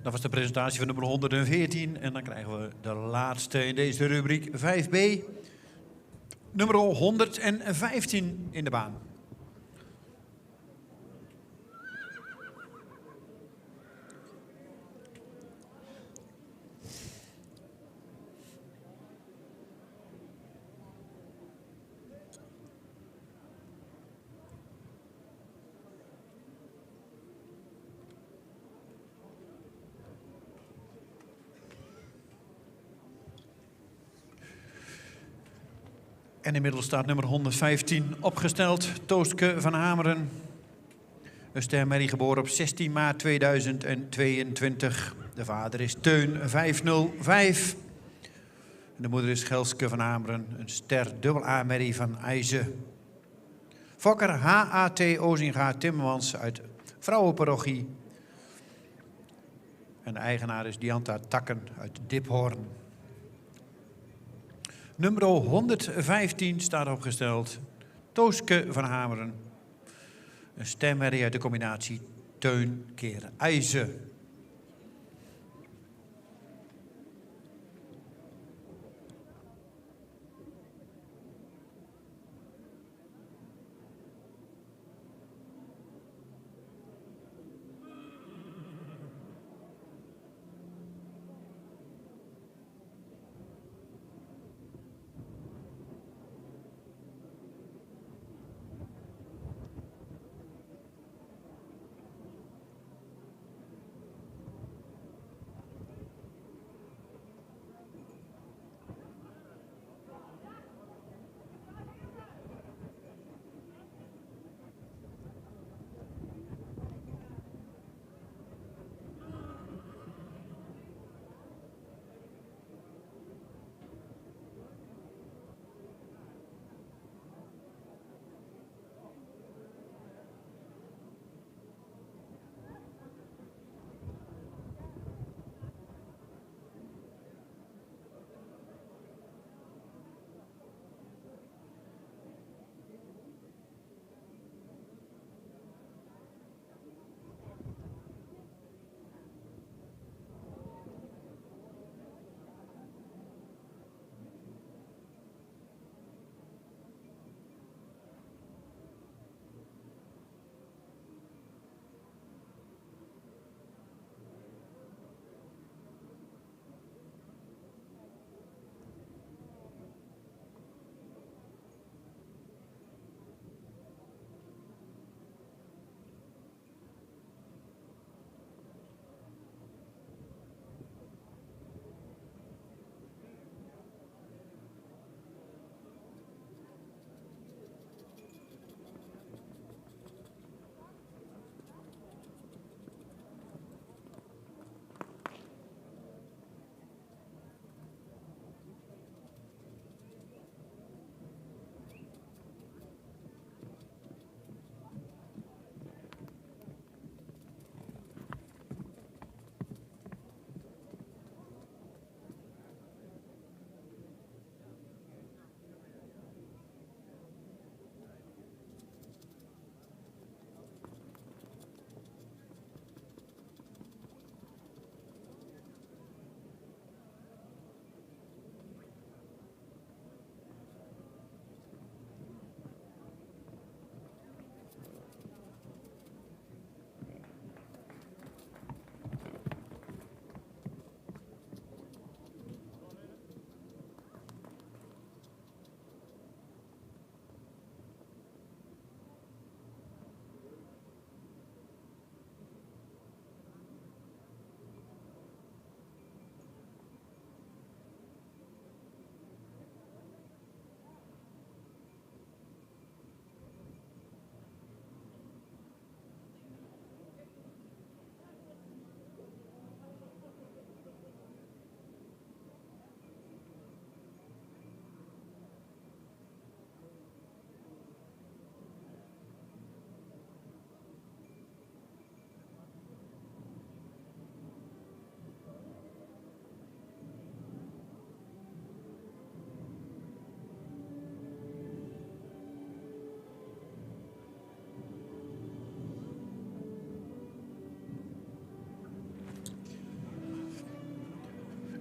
Dat was de presentatie van nummer 114. En dan krijgen we de laatste in deze rubriek 5b. Nummer 115 in de baan. En inmiddels staat nummer 115 opgesteld. Toostke van Hameren. Een Stermerrie, geboren op 16 maart 2022. De vader is Teun 505. En de moeder is Gelske van Hameren. Een Ster dubbel A-merrie van IJzen. Fokker H.A.T. Ozinga Timmermans uit Vrouwenparochie. En de eigenaar is Dianta Takken uit Diphoorn. Nummer 115 staat opgesteld. Tooske van Hameren. Een stemmerrie uit de combinatie Teun keer IJzen.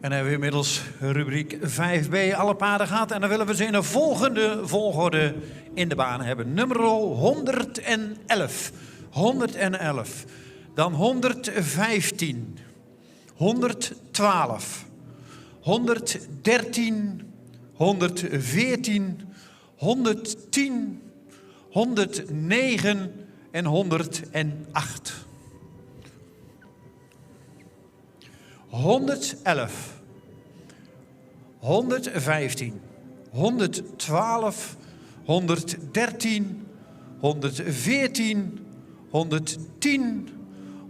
En dan hebben we inmiddels rubriek 5b, alle paarden gehad. En dan willen we ze in de volgende volgorde in de baan hebben. Nummer 111. 111. Dan 115. 112. 113. 114. 110. 109 en 108. 111, 115, 112, 113, 114, 110,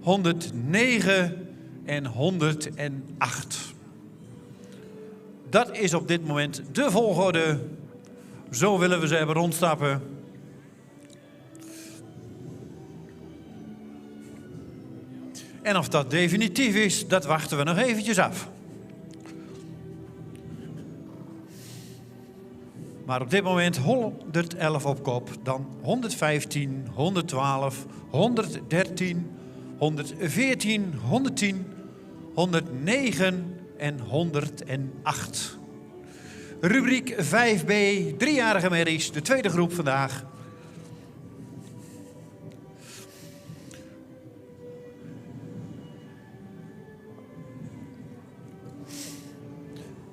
109 en 108. Dat is op dit moment de volgorde. Zo willen we ze hebben rondstappen. En of dat definitief is, dat wachten we nog eventjes af. Maar op dit moment 111 op kop, dan 115, 112, 113, 114, 110, 109 en 108. Rubriek 5b, 3-jarige merries, de tweede groep vandaag.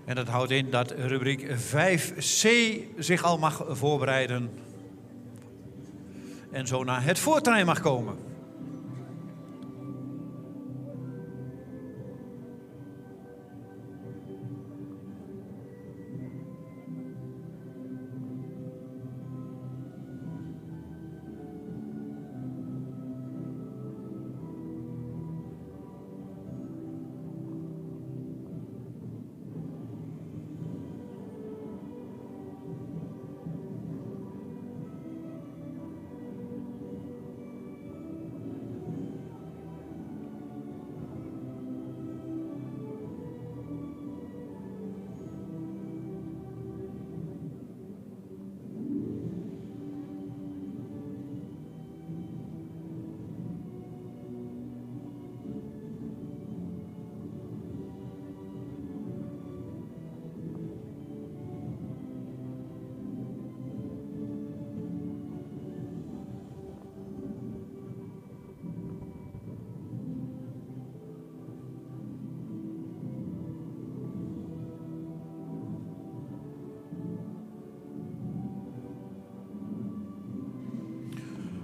En dat houdt in dat rubriek 5c zich al mag voorbereiden. En zo naar het voortrein mag komen.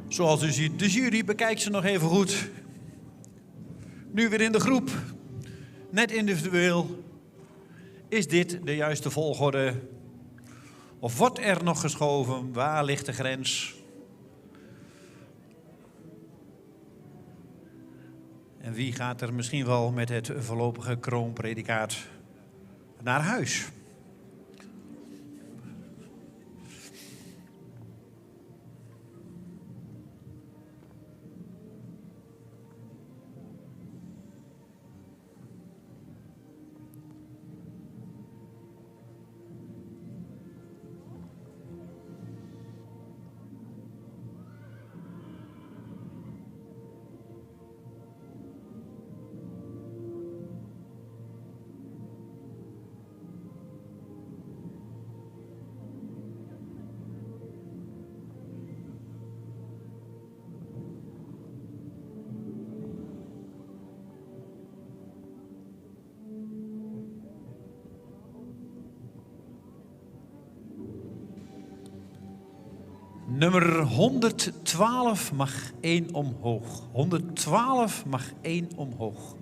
Zoals u ziet, de jury bekijkt ze nog even goed. Nu weer in de groep. Net individueel. Is dit de juiste volgorde? Of wordt er nog geschoven? Waar ligt de grens? En wie gaat er misschien wel met het voorlopige kroonpredicaat naar huis? Nummer 112 mag 1 omhoog. 112 mag 1 omhoog.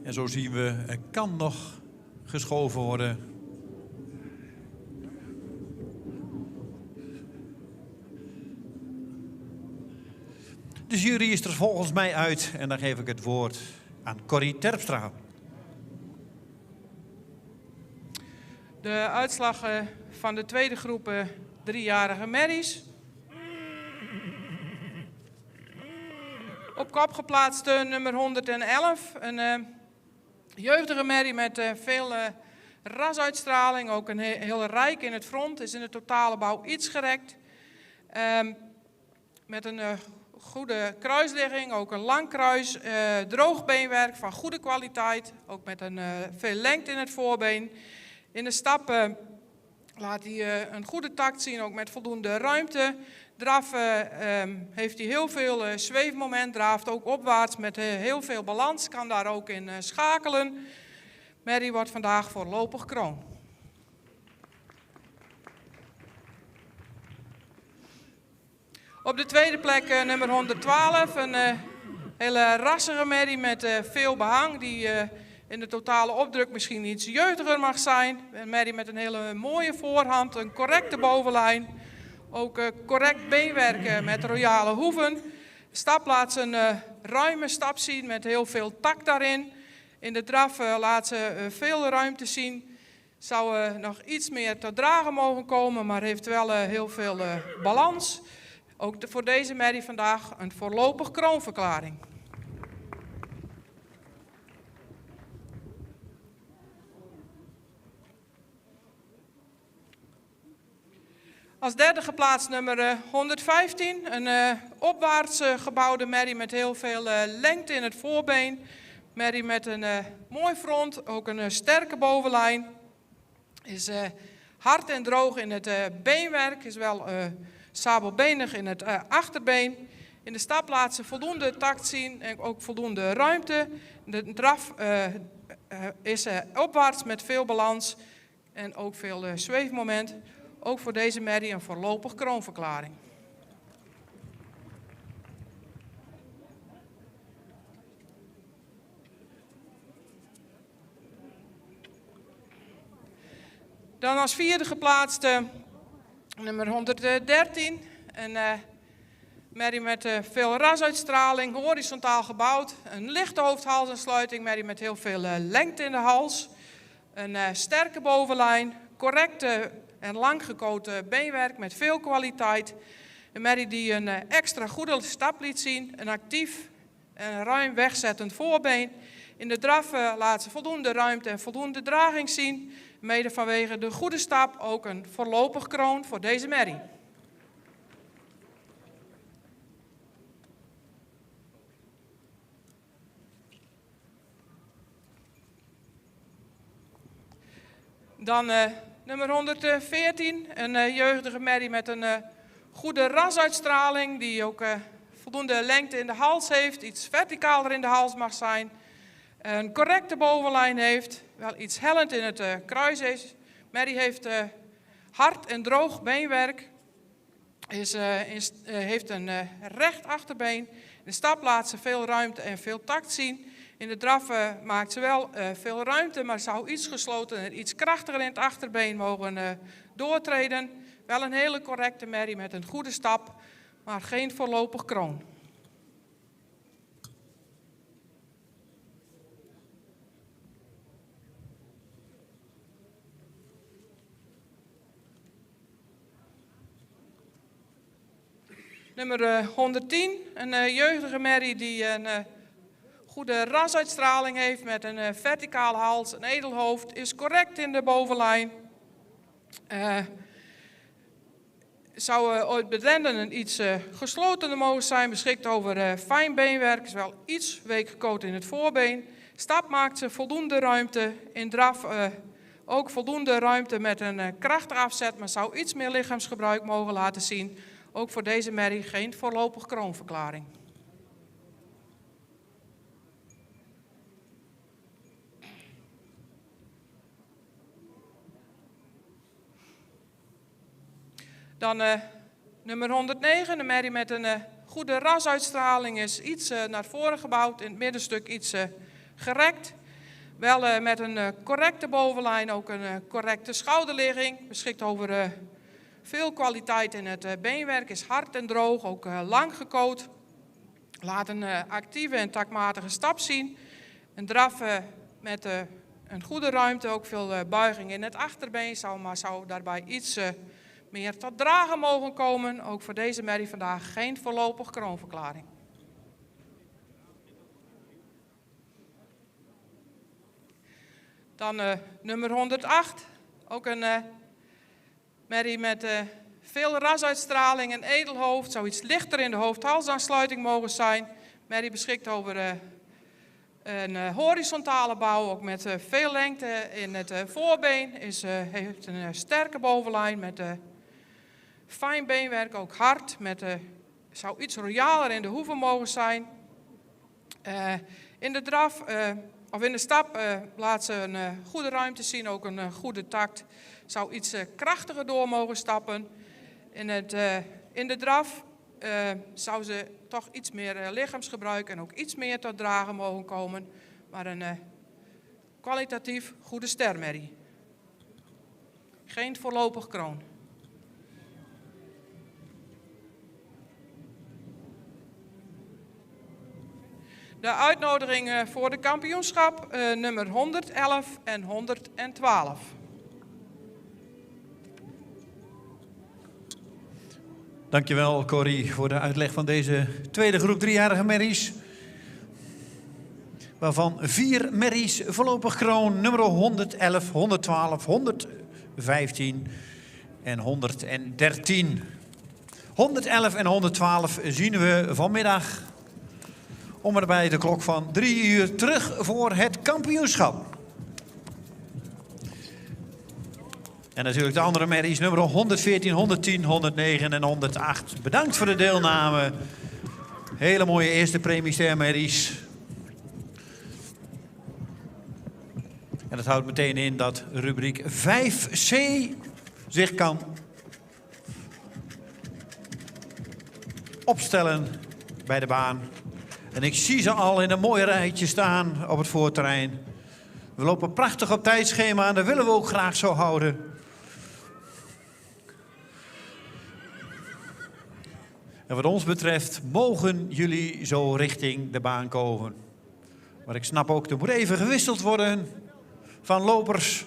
En zo zien we, er kan nog geschoven worden. De jury is er volgens mij uit en dan geef ik het woord aan Corrie Terpstra. De uitslag van de tweede groep 3-jarige merries. Op kop geplaatst nummer 111, een jeugdige merrie met veel rasuitstraling, ook een heel rijk in het front, is in de totale bouw iets gerekt. Met een goede kruisligging, ook een lang kruis, droog beenwerk van goede kwaliteit, ook met een veel lengte in het voorbeen. In de stap laat hij een goede tact zien, ook met voldoende ruimte. Draf heeft hij heel veel zweefmoment, draaft ook opwaarts met heel veel balans, kan daar ook in schakelen. Merrie wordt vandaag voorlopig kroon. Op de tweede plek nummer 112, een hele rassige merrie met veel behang, die in de totale opdruk misschien iets jeugdiger mag zijn. Een merrie met een hele mooie voorhand, een correcte bovenlijn, ook correct beenwerk met royale hoeven. Stap laat ze een ruime stap zien met heel veel tak daarin. In de draf laat ze veel ruimte zien. Zou nog iets meer te dragen mogen komen, maar heeft wel heel veel balans. Ook voor deze merrie vandaag een voorlopig kroonverklaring. Als derde geplaatst nummer 115, een opwaarts gebouwde merrie met heel veel lengte in het voorbeen. Merrie met een mooi front, ook een sterke bovenlijn. Is hard en droog in het beenwerk, is wel sabelbenig in het achterbeen. In de stap laat ze voldoende tact zien en ook voldoende ruimte. De draf is opwaarts met veel balans en ook veel zweefmoment. Ook voor deze merrie een voorlopig kroonverklaring. Dan als vierde geplaatste nummer 113. Een merrie met veel rasuitstraling, horizontaal gebouwd. Een lichte hoofd-halsansluiting, merrie met heel veel lengte in de hals. Een sterke bovenlijn, correcte en lang gekoten beenwerk met veel kwaliteit. Een merrie die een extra goede stap liet zien. Een actief en ruim wegzettend voorbeen. In de draf laat ze voldoende ruimte en voldoende draging zien. Mede vanwege de goede stap ook een voorlopig kroon voor deze merrie. Dan nummer 114, een jeugdige merrie met een goede rasuitstraling, die ook voldoende lengte in de hals heeft, iets verticaler in de hals mag zijn, een correcte bovenlijn heeft, wel iets hellend in het kruis is. Merrie heeft hard en droog beenwerk, heeft een recht achterbeen. In de stap laat ze veel ruimte en veel tact zien. In de draf maakt ze wel veel ruimte, maar zou iets gesloten en iets krachtiger in het achterbeen mogen doortreden. Wel een hele correcte merrie met een goede stap, maar geen voorlopig kroon. Nummer 110, een jeugdige merrie die een goede rasuitstraling heeft met een verticale hals, een edelhoofd, is correct in de bovenlijn. Zou ooit bedrenden een iets geslotener mogen zijn, beschikt over fijn beenwerk, is wel iets week gekoten in het voorbeen. Stap maakt ze voldoende ruimte, in draf ook voldoende ruimte met een krachtig afzet, maar zou iets meer lichaamsgebruik mogen laten zien. Ook voor deze merrie geen voorlopig kroonverklaring. Dan nummer 109, een merrie met een goede rasuitstraling, is iets naar voren gebouwd, in het middenstuk iets gerekt. Wel met een correcte bovenlijn, ook een correcte schouderligging, beschikt over veel kwaliteit in het beenwerk, is hard en droog, ook lang gekoot. Laat een actieve en taktmatige stap zien. Een draf met een goede ruimte, ook veel buiging in het achterbeen, zou daarbij iets meer tot dragen mogen komen. Ook voor deze merrie vandaag geen voorlopig kroonverklaring. Dan nummer 108, ook een merrie met veel rasuitstraling en edelhoofd, zou iets lichter in de hoofd-halsaansluiting mogen zijn. Merrie beschikt over een horizontale bouw, ook met veel lengte in het voorbeen. Heeft een sterke bovenlijn met fijn beenwerk, ook hard. Zou iets royaler in de hoeven mogen zijn. In de draf, of in de stap, laat ze een goede ruimte zien, ook een goede tact. Zou iets krachtiger door mogen stappen. In de draf zou ze toch iets meer lichaamsgebruik en ook iets meer tot dragen mogen komen. Maar een kwalitatief goede stermerrie. Geen voorlopig kroon. De uitnodiging voor de kampioenschap nummer 111 en 112. Dankjewel Corrie voor de uitleg van deze tweede groep 3-jarige merries. Waarvan 4 merries voorlopig kroon, nummer 111, 112, 115 en 113. 111 en 112 zien we vanmiddag om en bij de klok van 3 uur terug voor het kampioenschap. En natuurlijk de andere merries, nummer 114, 110, 109 en 108. Bedankt voor de deelname. Hele mooie eerste premiestermerries. En dat houdt meteen in dat rubriek 5C zich kan opstellen bij de baan. En ik zie ze al in een mooi rijtje staan op het voorterrein. We lopen prachtig op tijdschema en dat willen we ook graag zo houden. En wat ons betreft mogen jullie zo richting de baan komen. Maar ik snap ook, er moet even gewisseld worden van lopers.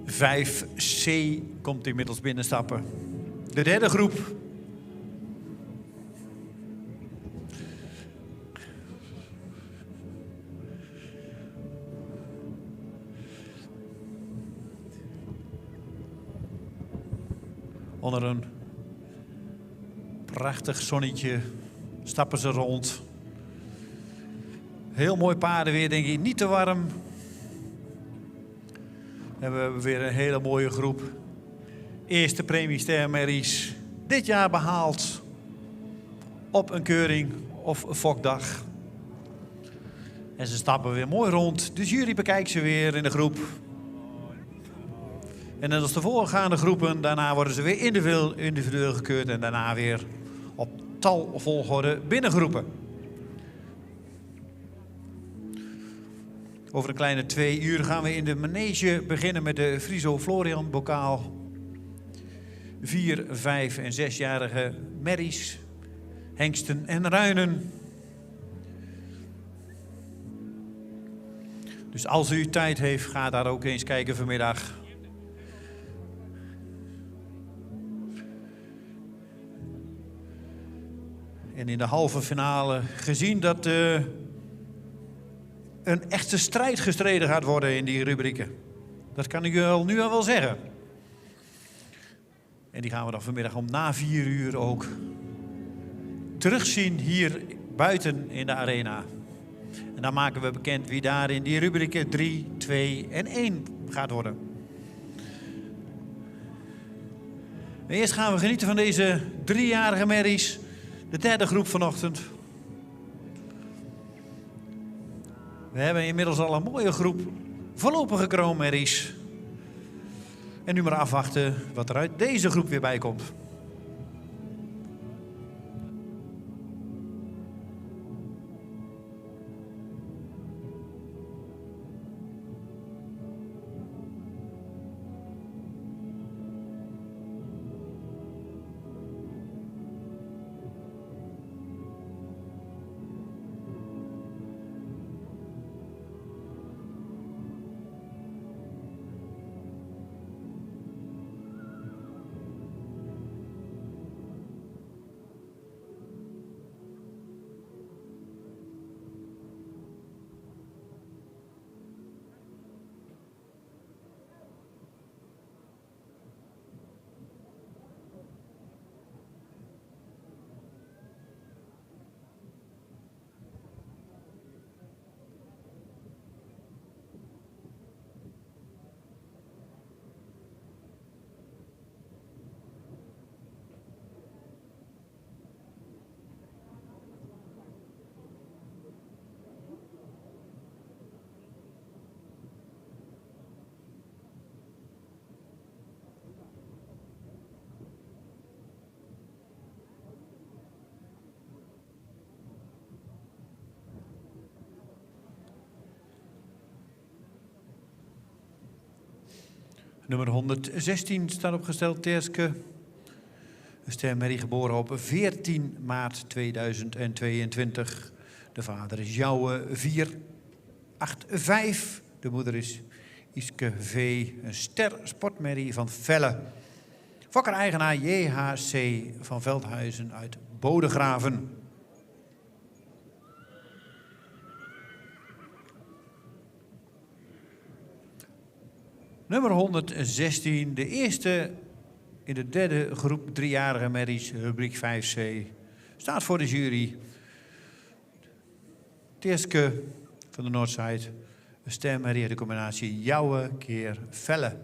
Vijf C komt inmiddels binnenstappen. De derde groep. Onder een prachtig zonnetje stappen ze rond. Heel mooi paardenweer, denk ik, niet te warm. En we hebben weer een hele mooie groep. Eerste premie stermerries dit jaar behaald op een keuring of een fokdag. En ze stappen weer mooi rond. De jury bekijkt ze weer in de groep. En net als de voorgaande groepen, daarna worden ze weer individueel gekeurd en daarna weer op talvolgorde binnengeroepen. Over een kleine 2 uur gaan we in de manege beginnen met de Friso Florian bokaal. 4, 5 en 6-jarige merries, hengsten en ruinen. Dus als u tijd heeft, ga daar ook eens kijken vanmiddag. En in de halve finale gezien dat een echte strijd gestreden gaat worden in die rubrieken. Dat kan ik u nu al wel zeggen. En die gaan we dan vanmiddag om na 4 uur ook terugzien hier buiten in de arena. En dan maken we bekend wie daar in die rubrieken 3, 2 en 1 gaat worden. En eerst gaan we genieten van deze 3-jarige merries. De derde groep vanochtend. We hebben inmiddels al een mooie groep voorlopige kroonmerries. En nu maar afwachten wat er uit deze groep weer bij komt. Nummer 116 staat opgesteld, Teerske. Een stermerrie geboren op 14 maart 2022. De vader is Jouwe 485. De moeder is Iske V. Een ster sportmerrie van Velle. Fokker-eigenaar JHC van Veldhuizen uit Bodegraven. Nummer 116, de eerste in de derde groep 3-jarige merries, rubriek 5C, staat voor de jury. Teerske van de Noordside, een stermerrie, de combinatie Jouwe keer Velle.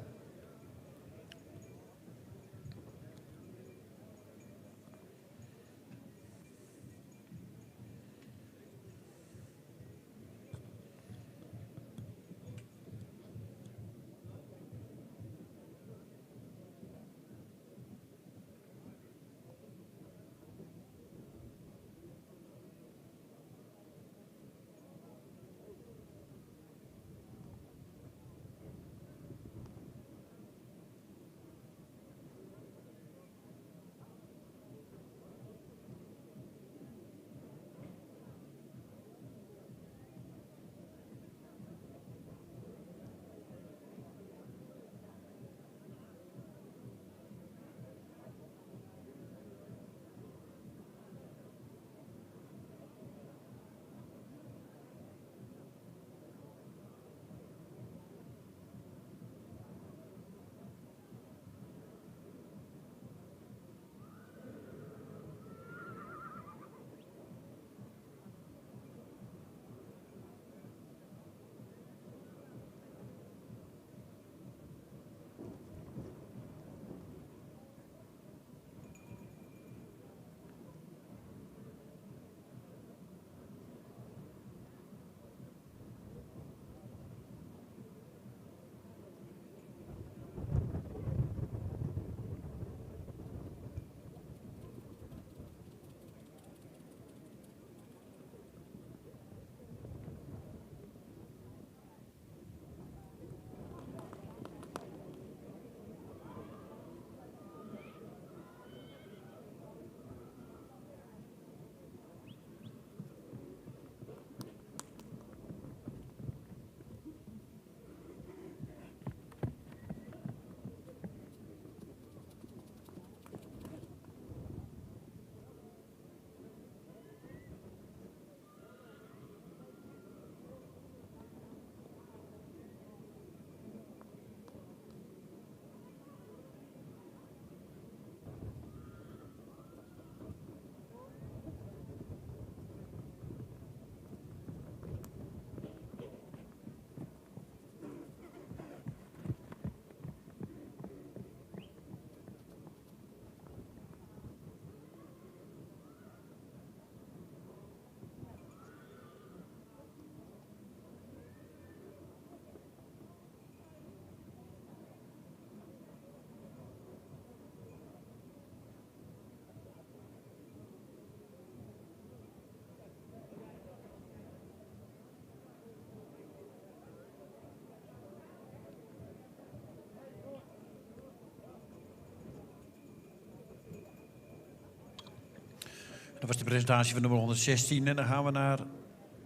Dat was de presentatie van nummer 116 en dan gaan we naar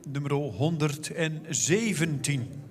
nummer 117.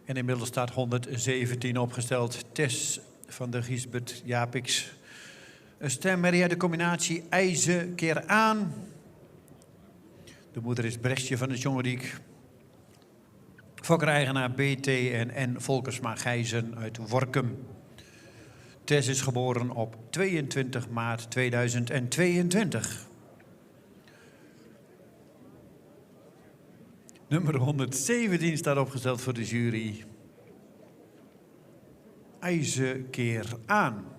En inmiddels staat 117 opgesteld. Tess van der Giesbert Japiks. Een stemmerrie uit de combinatie IJzen keer aan. De moeder is Brechtje van het Jongeriek. Fokker-eigenaar BT en Volkersma Gijzen uit Workum. Tess is geboren op 22 maart 2022. Nummer 117 staat opgesteld voor de jury. IJzen keer aan.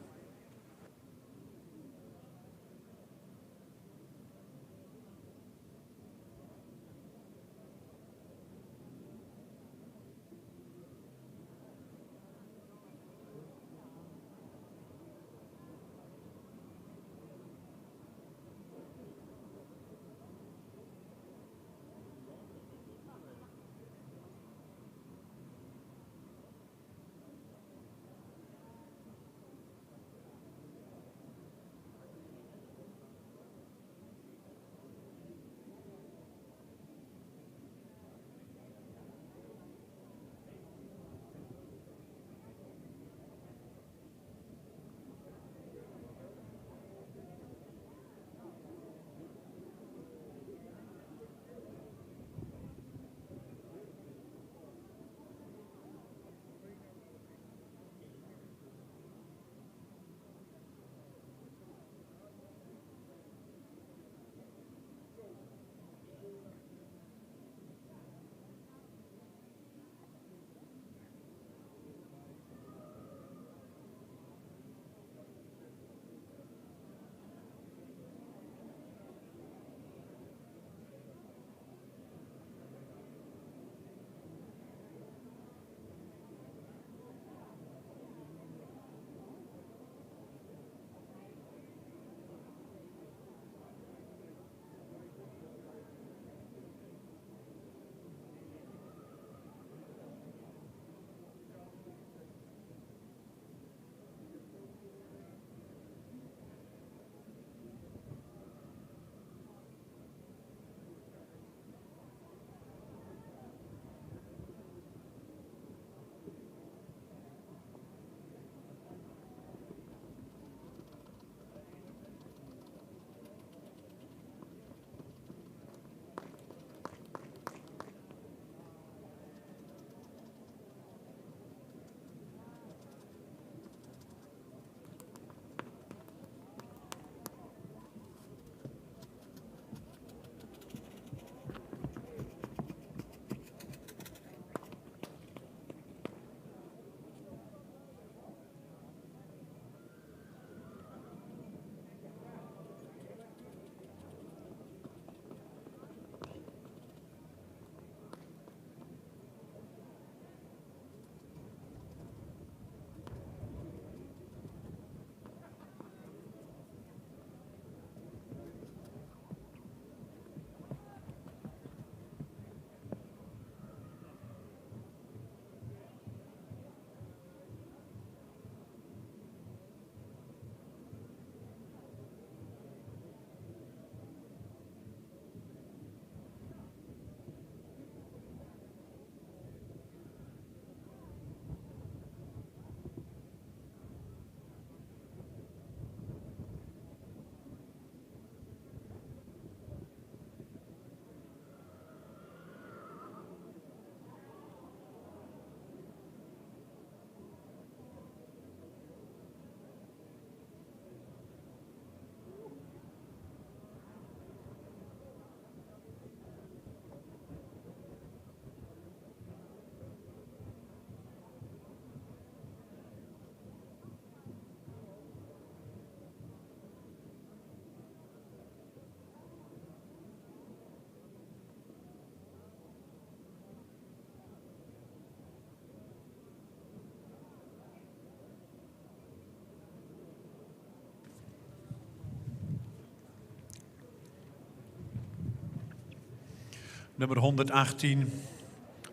Nummer 118,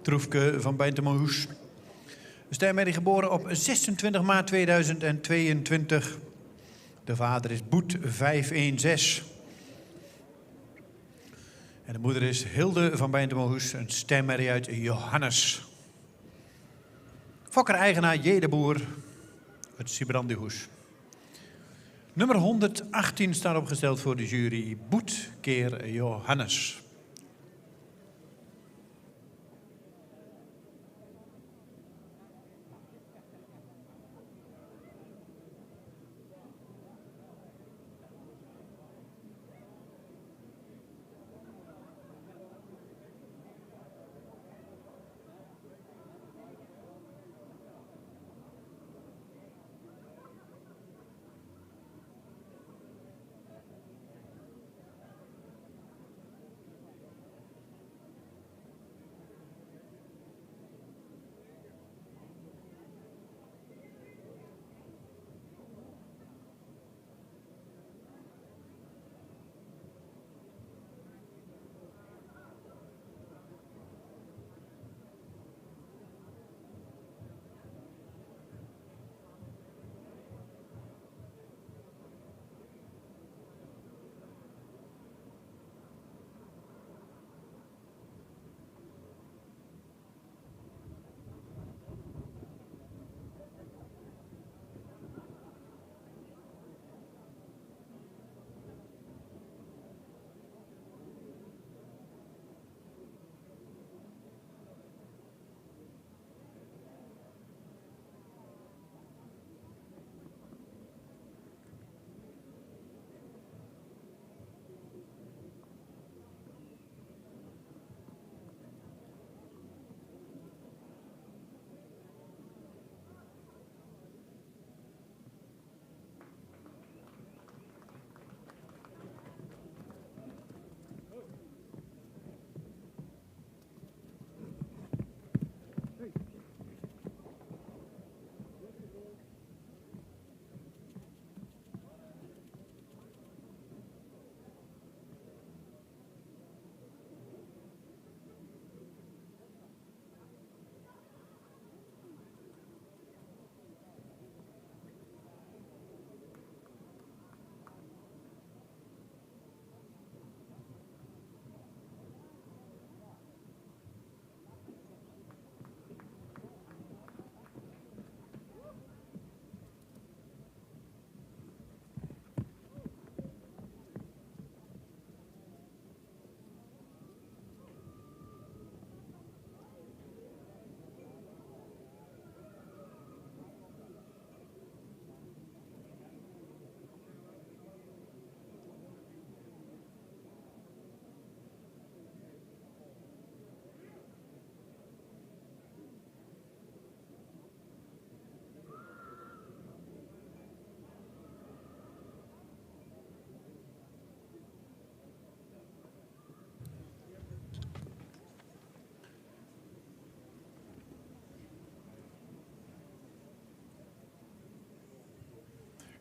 Troefke van Bijntemoes. Stijnberry geboren op 26 maart 2022. De vader is Boet 516. En de moeder is Hilde van Bijntemoes, een Stijnberry uit Johannes. Fokker-eigenaar J. de Boer uit Sibrandihoes. Nummer 118 staat opgesteld voor de jury Boet keer Johannes.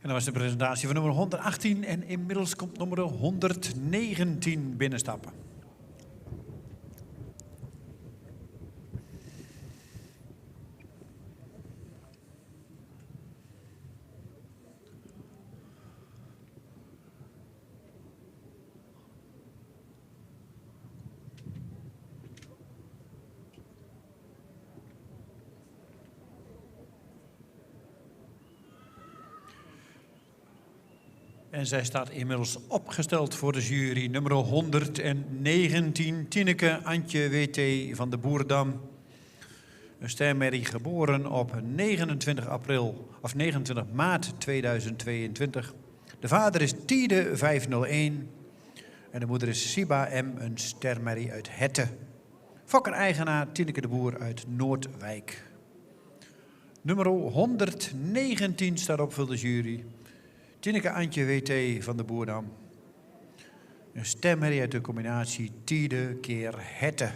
En dat was de presentatie van nummer 118 en inmiddels komt nummer 119 binnenstappen. En zij staat inmiddels opgesteld voor de jury. Nummer 119, Tineke Antje W.T. van de Boerdam. Een Stijnberry geboren op 29 maart 2022. De vader is Tiede 501. En de moeder is Siba M., een Stijnberry uit Hette. Fokker-eigenaar Tineke de Boer uit Noordwijk. Nummer 119 staat op voor de jury. Tineke Antje W.T. van de Boerdam. Een Stijnberry uit de combinatie Tiede keer Hette.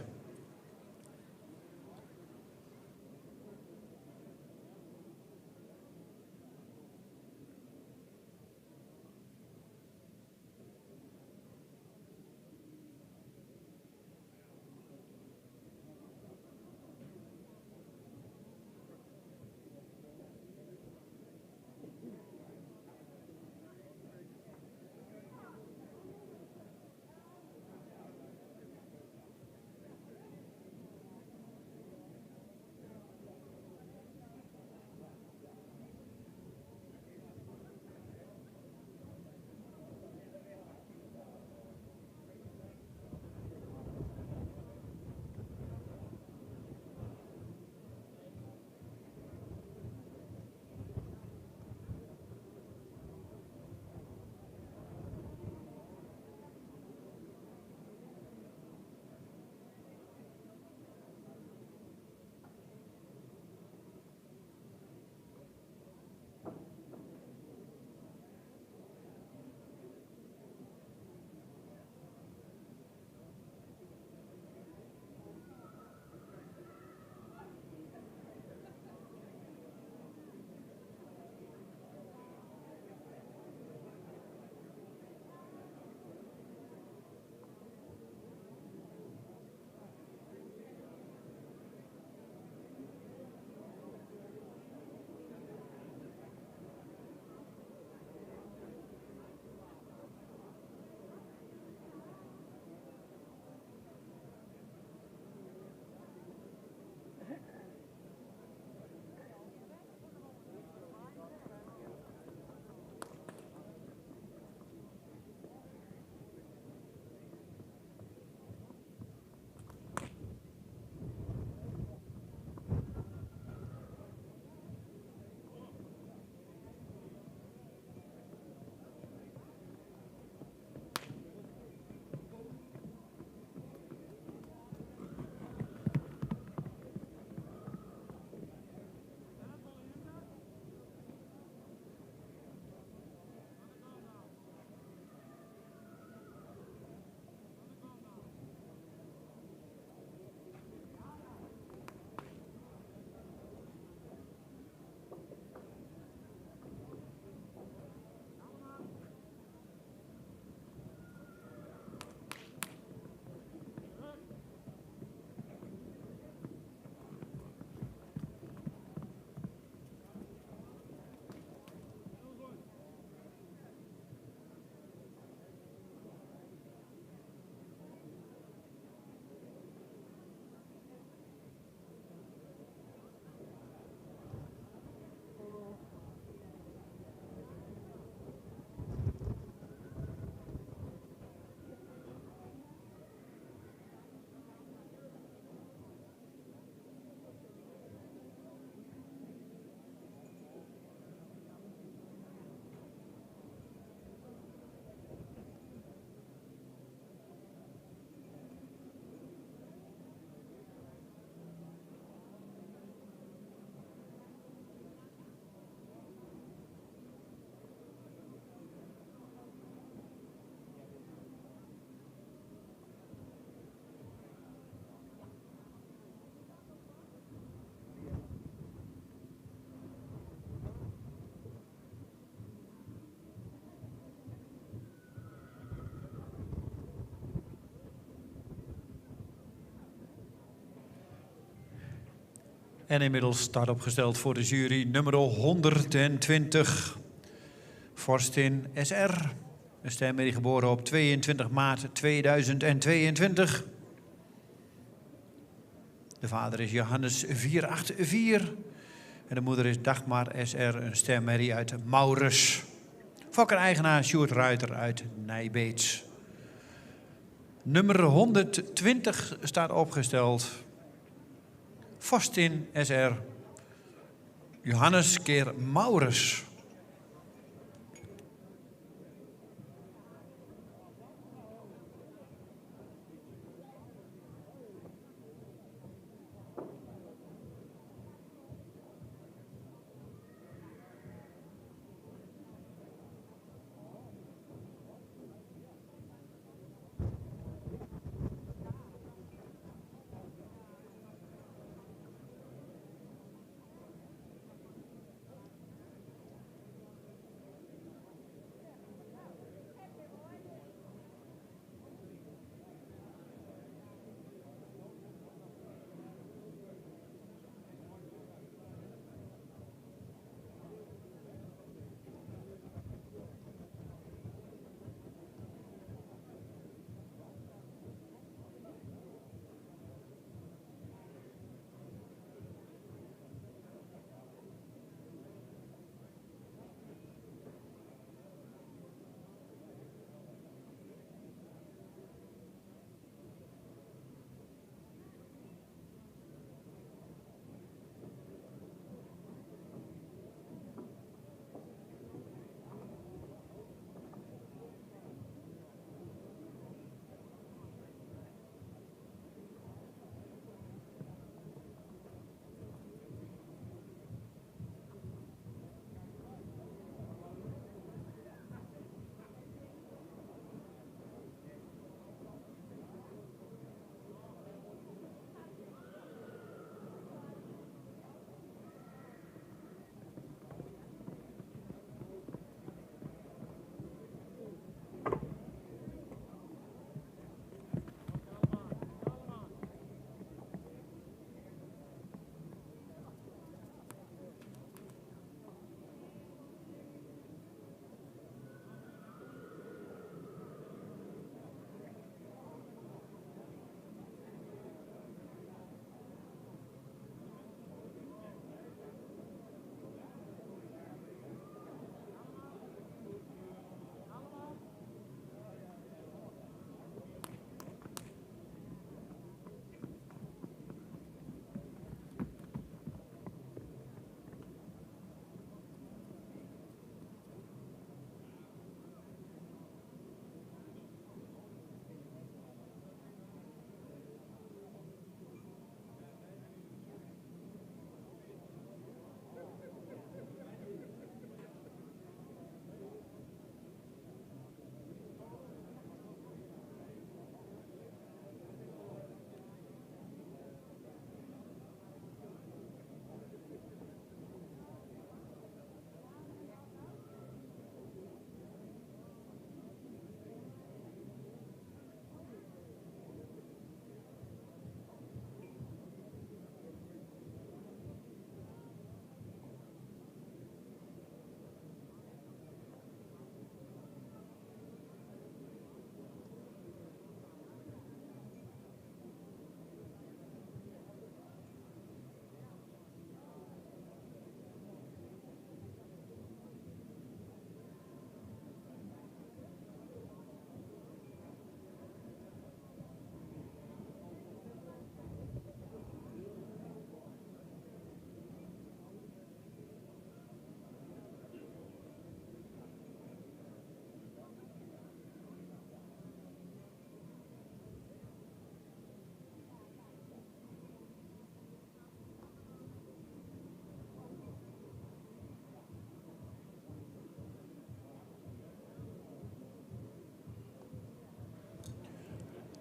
En inmiddels staat opgesteld voor de jury nummer 120. Vorstin SR. Een stemmerie geboren op 22 maart 2022. De vader is Johannes 484. En de moeder is Dagmar SR, een stemmerrie uit Maurus. Fokker-eigenaar Sjoerd Ruiter uit Nijbeets. Nummer 120 staat opgesteld. Vorstin SR. Johannes keer Maurus.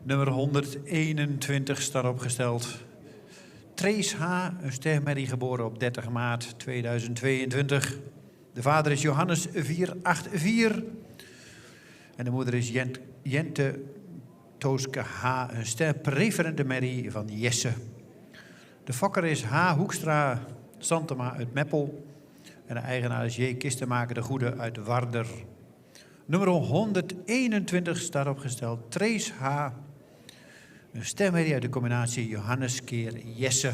Nummer 121 staat opgesteld. Trace H., een stermerrie geboren op 30 maart 2022. De vader is Johannes 484. En de moeder is Jente Tooske H., een sterpreferente merrie van Jesse. De fokker is H. Hoekstra Santema uit Meppel. En de eigenaar is J. Kistenmaker de Goede uit Warder. Nummer 121 staat opgesteld. Trace H. Een stemherrie uit de combinatie Johannes keer Jesse.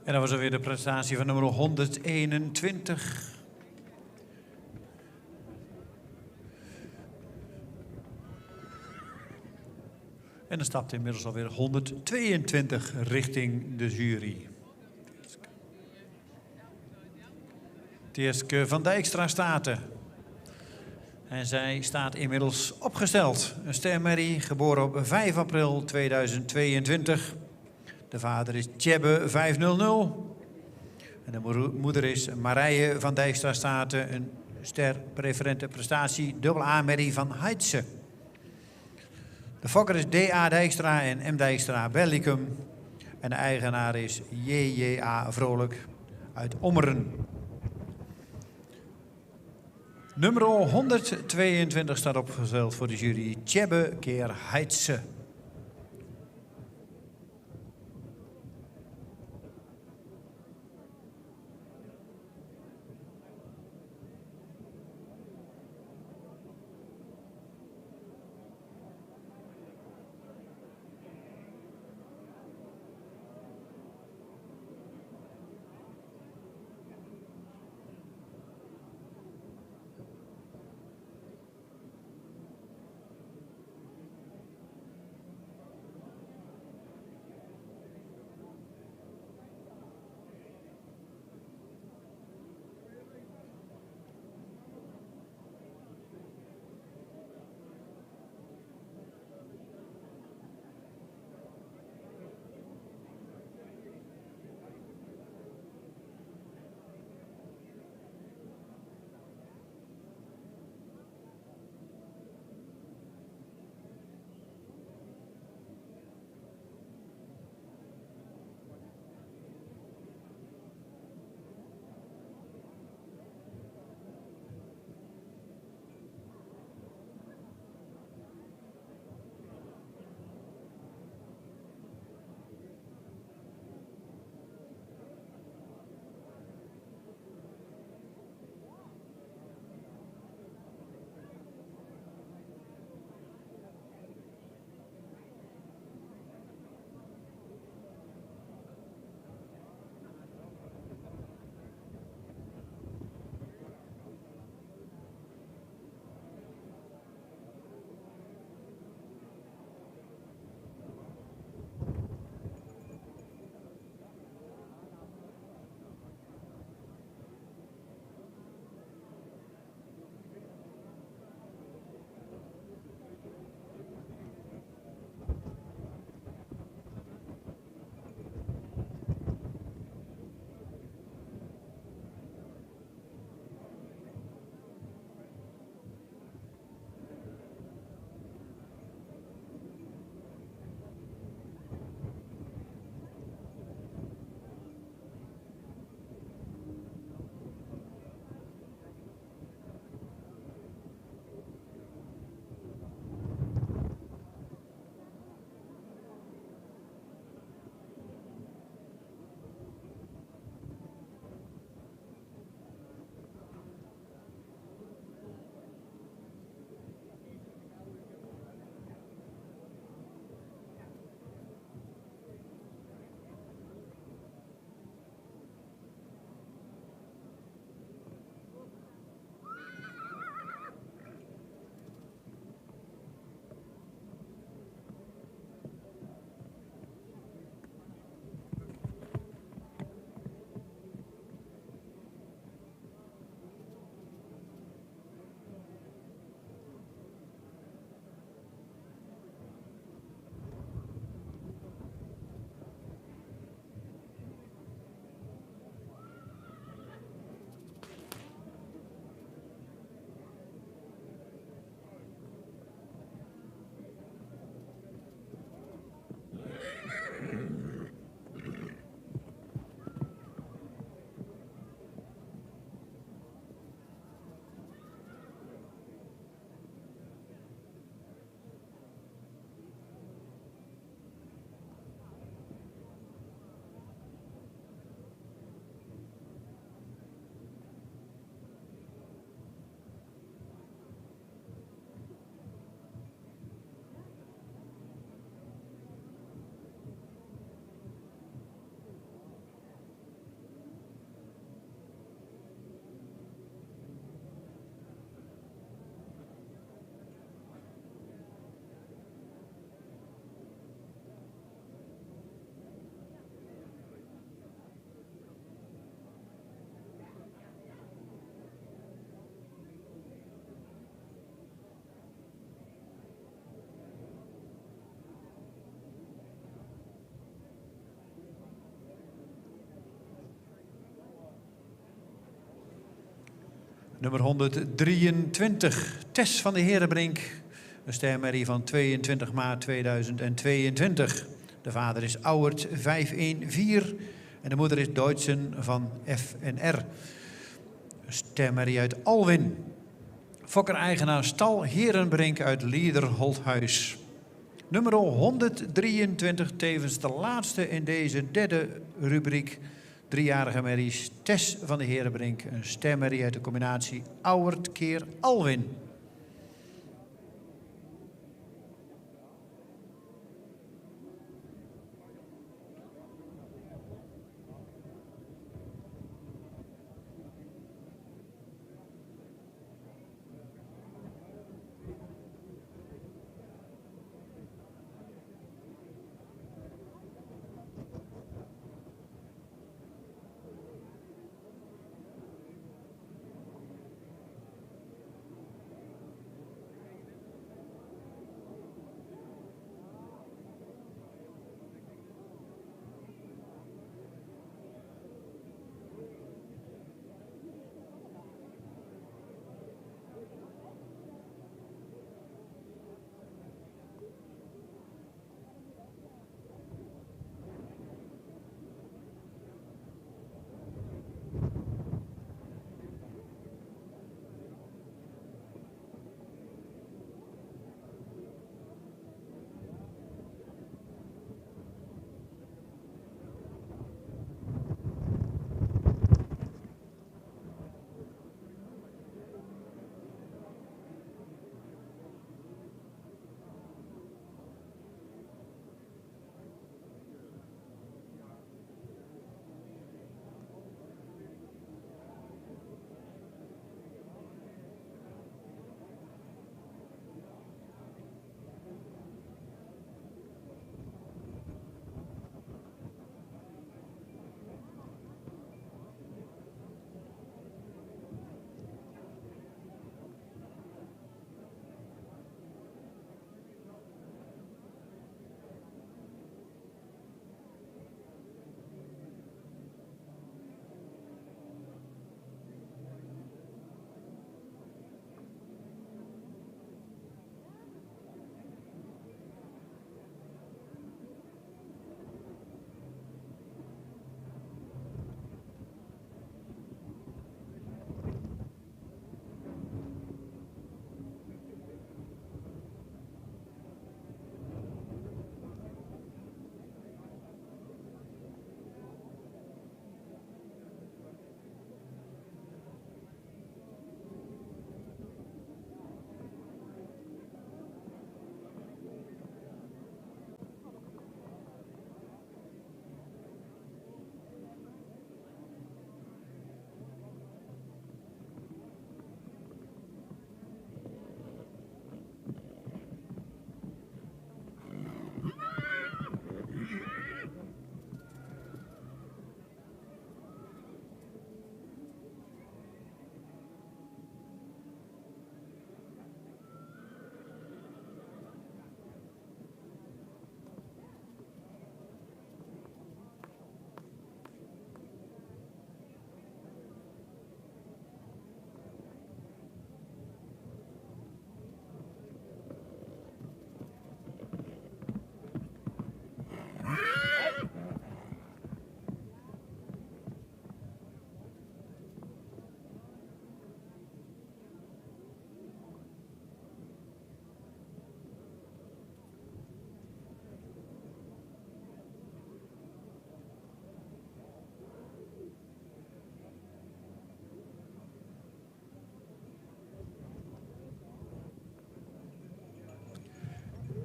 En dat was alweer de presentatie van nummer 121. En dan stapt inmiddels alweer 122 richting de jury. Tjerske van Dijkstra Staten. En zij staat inmiddels opgesteld. Een stemherrie, geboren op 5 april 2022. De vader is Tjebbe 500. En de moeder is Marije van Dijkstra Staten. Een ster preferente prestatie, dubbel A-merrie van Heidse. De fokker is D.A. Dijkstra en M. Dijkstra Bellicum. En de eigenaar is J.J.A. Vrolijk uit Ommeren. Nummer 122 staat opgesteld voor de jury Tjebbe keer Heidse. Nummer 123, Tess van de Herenbrink. Een stermerrie van 22 maart 2022. De vader is Auwert 514 en de moeder is Deutschen van FNR. Een stermerrie uit Alwin. Fokker-eigenaar Stal Herenbrink uit Liederholthuis. Nummer 123, tevens de laatste in deze derde rubriek. Driejarige merries, Tess van de Herenbrink. Een stermerrie uit de combinatie Auwert keer Alwin.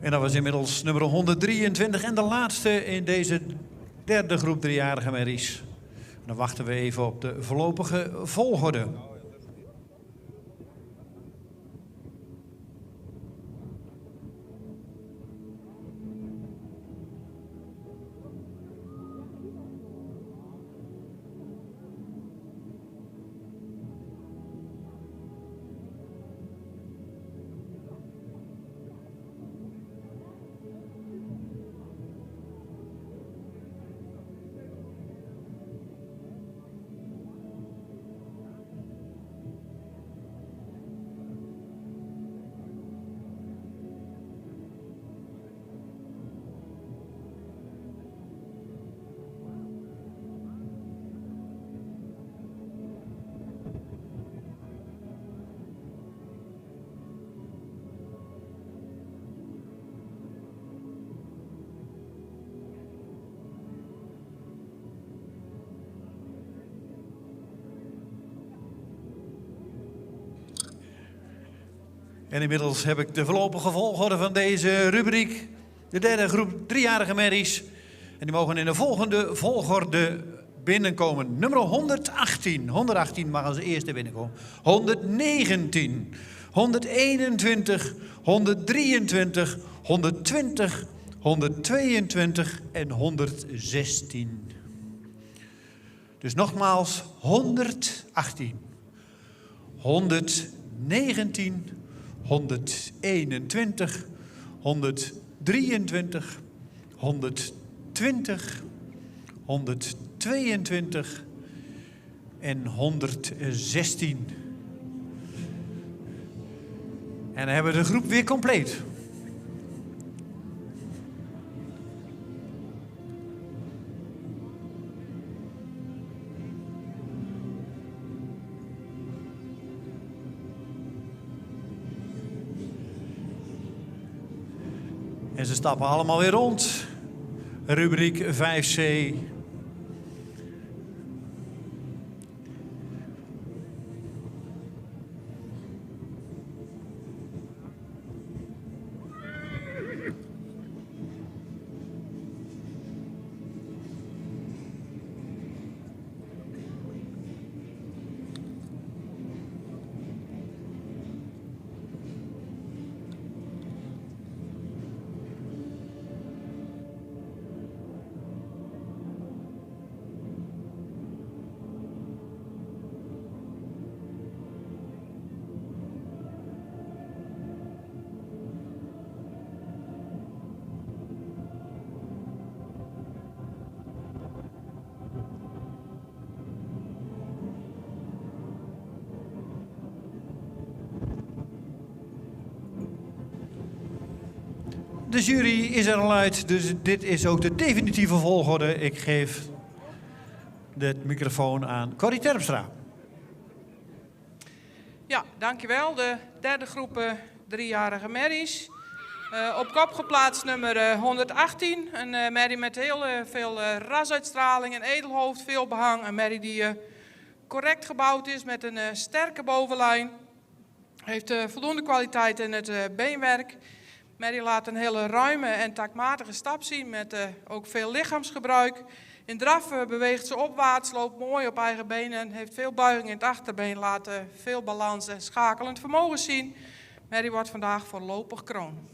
En dat was inmiddels nummer 123 en de laatste in deze derde groep driejarige merries. Dan wachten we even op de voorlopige volgorde. En inmiddels heb ik de voorlopige volgorde van deze rubriek. De derde groep 3-jarige merries. En die mogen in de volgende volgorde binnenkomen. Nummer 118. 118 mag als eerste binnenkomen. 119. 121. 123. 120. 122 en 116. Dus nogmaals 118. 119. 121. 123. 120. 122 en 116. En dan hebben we de groep weer compleet. En ze stappen allemaal weer rond. Rubriek 5C. De jury is er al uit, dus dit is ook de definitieve volgorde. Ik geef de microfoon aan Corrie Terpstra. Ja, dankjewel. De derde groep 3-jarige merries. Op kop geplaatst nummer 118. Een merrie met heel veel rasuitstraling, een edelhoofd, veel behang. Een merrie die correct gebouwd is met een sterke bovenlijn. Heeft voldoende kwaliteit in het beenwerk. Merrie laat een hele ruime en taktmatige stap zien met ook veel lichaamsgebruik. In draf beweegt ze opwaarts, loopt mooi op eigen benen, heeft veel buiging in het achterbeen, laat veel balans en schakelend vermogen zien. Merrie wordt vandaag voorlopig kroon.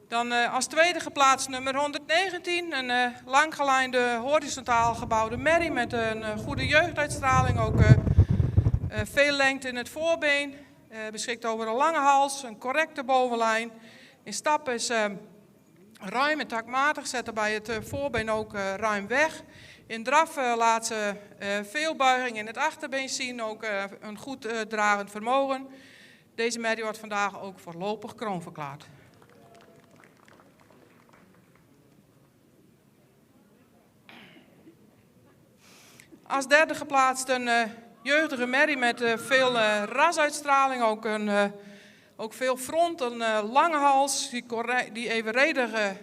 Dan als tweede geplaatst nummer 119, een langgelijnde horizontaal gebouwde merrie met een goede jeugduitstraling. Ook veel lengte in het voorbeen, beschikt over een lange hals, een correcte bovenlijn. In stap is ruim en taktmatig, zet er bij het voorbeen ook ruim weg. In draf laat ze veel buiging in het achterbeen zien, ook een goed dragend vermogen. Deze merrie wordt vandaag ook voorlopig kroon verklaard. Als derde geplaatst een jeugdige merrie met veel rasuitstraling, ook veel front, een lange hals die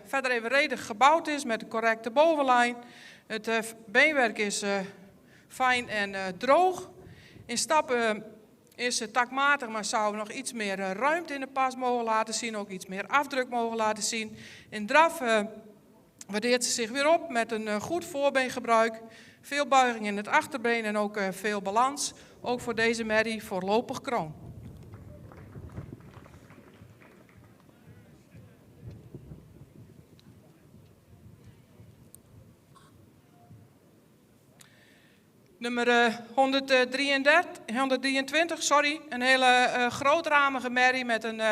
verder evenredig gebouwd is met een correcte bovenlijn. Het beenwerk is fijn en droog. In stappen is het taktmatig, maar zou nog iets meer ruimte in de pas mogen laten zien, ook iets meer afdruk mogen laten zien. In draf waardeert ze zich weer op met een goed voorbeengebruik. Veel buiging in het achterbeen en ook veel balans. Ook voor deze merrie voorlopig kroon. Nummer 123, een hele grootramige merrie met een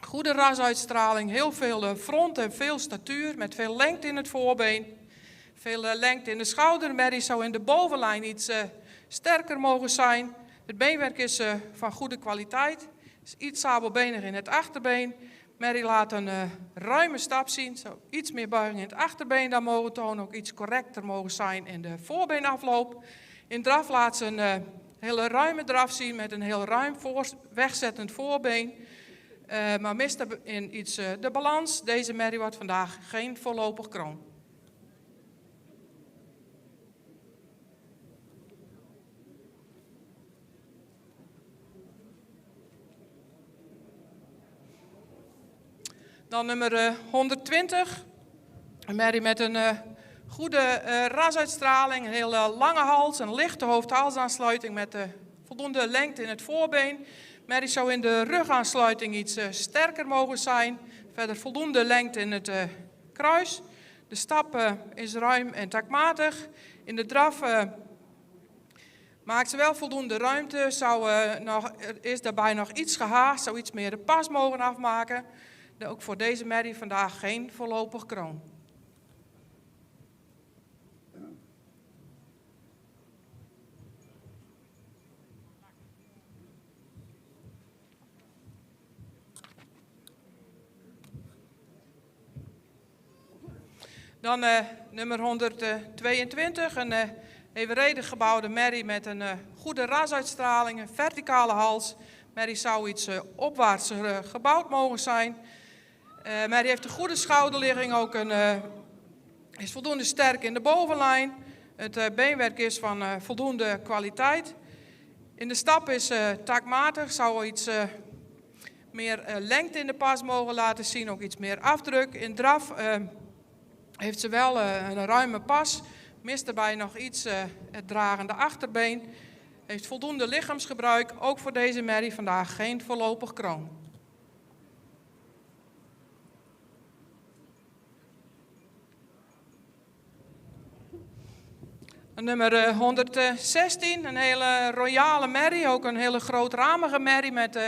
goede rasuitstraling. Heel veel front en veel statuur met veel lengte in het voorbeen. Veel lengte in de schouder. Merrie zou in de bovenlijn iets sterker mogen zijn. Het beenwerk is van goede kwaliteit. Is iets sabelbenig in het achterbeen. Merrie laat een ruime stap zien. Zou iets meer buiging in het achterbeen dan mogen tonen. Ook iets correcter mogen zijn in de voorbeenafloop. In draf laat ze een hele ruime draf zien met een heel ruim wegzettend voorbeen. maar mist in iets de balans. Deze merrie wordt vandaag geen voorlopig kroon. Dan nummer 120. Een merrie met een goede rasuitstraling, een hele lange hals, een lichte hoofd-halsaansluiting met voldoende lengte in het voorbeen. Merrie zou in de rugaansluiting iets sterker mogen zijn. Verder voldoende lengte in het kruis. De stap is ruim en takmatig. In de draf maakt ze wel voldoende ruimte. Is daarbij nog iets gehaast, zou iets meer de pas mogen afmaken. Ook voor deze merrie vandaag geen voorlopig kroon. Dan nummer 122, een evenredig gebouwde merrie met een goede rasuitstraling, een verticale hals. Merrie zou iets opwaarts gebouwd mogen zijn. Merrie heeft een goede schouderligging, ook is voldoende sterk in de bovenlijn. Het beenwerk is van voldoende kwaliteit. In de stap is takmatig, zou iets meer lengte in de pas mogen laten zien, ook iets meer afdruk. In draf heeft ze wel een ruime pas, mist daarbij nog iets het dragende achterbeen. Heeft voldoende lichaamsgebruik, ook voor deze merrie vandaag geen voorlopig kroon. Nummer 116, een hele royale merrie, ook een hele grootramige merrie met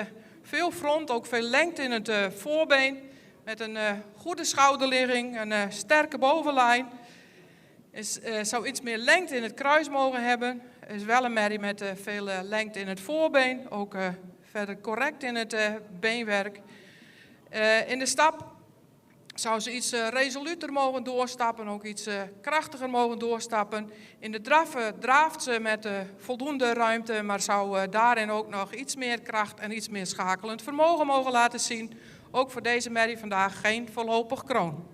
veel front, ook veel lengte in het voorbeen. Met een goede schouderligging, een sterke bovenlijn. Zou iets meer lengte in het kruis mogen hebben. Is wel een merrie met veel lengte in het voorbeen. Ook verder correct in het beenwerk. In de stap zou ze iets resoluter mogen doorstappen. Ook iets krachtiger mogen doorstappen. In de draf draaft ze met voldoende ruimte. Maar zou daarin ook nog iets meer kracht en iets meer schakelend vermogen mogen laten zien. Ook voor deze merrie vandaag geen voorlopig kroon.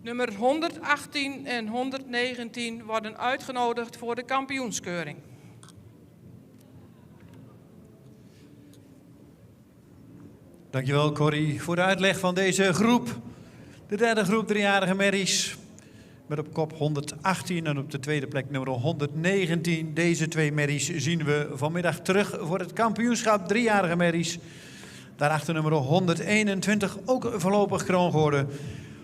Nummer 118 en 119 worden uitgenodigd voor de kampioenskeuring. Dankjewel Corrie voor de uitleg van deze groep. De derde groep driejarige merries. Met op kop 118 en op de tweede plek nummer 119. Deze twee merries zien we vanmiddag terug voor het kampioenschap driejarige merries. Daarachter nummer 121, ook voorlopig kroon geworden.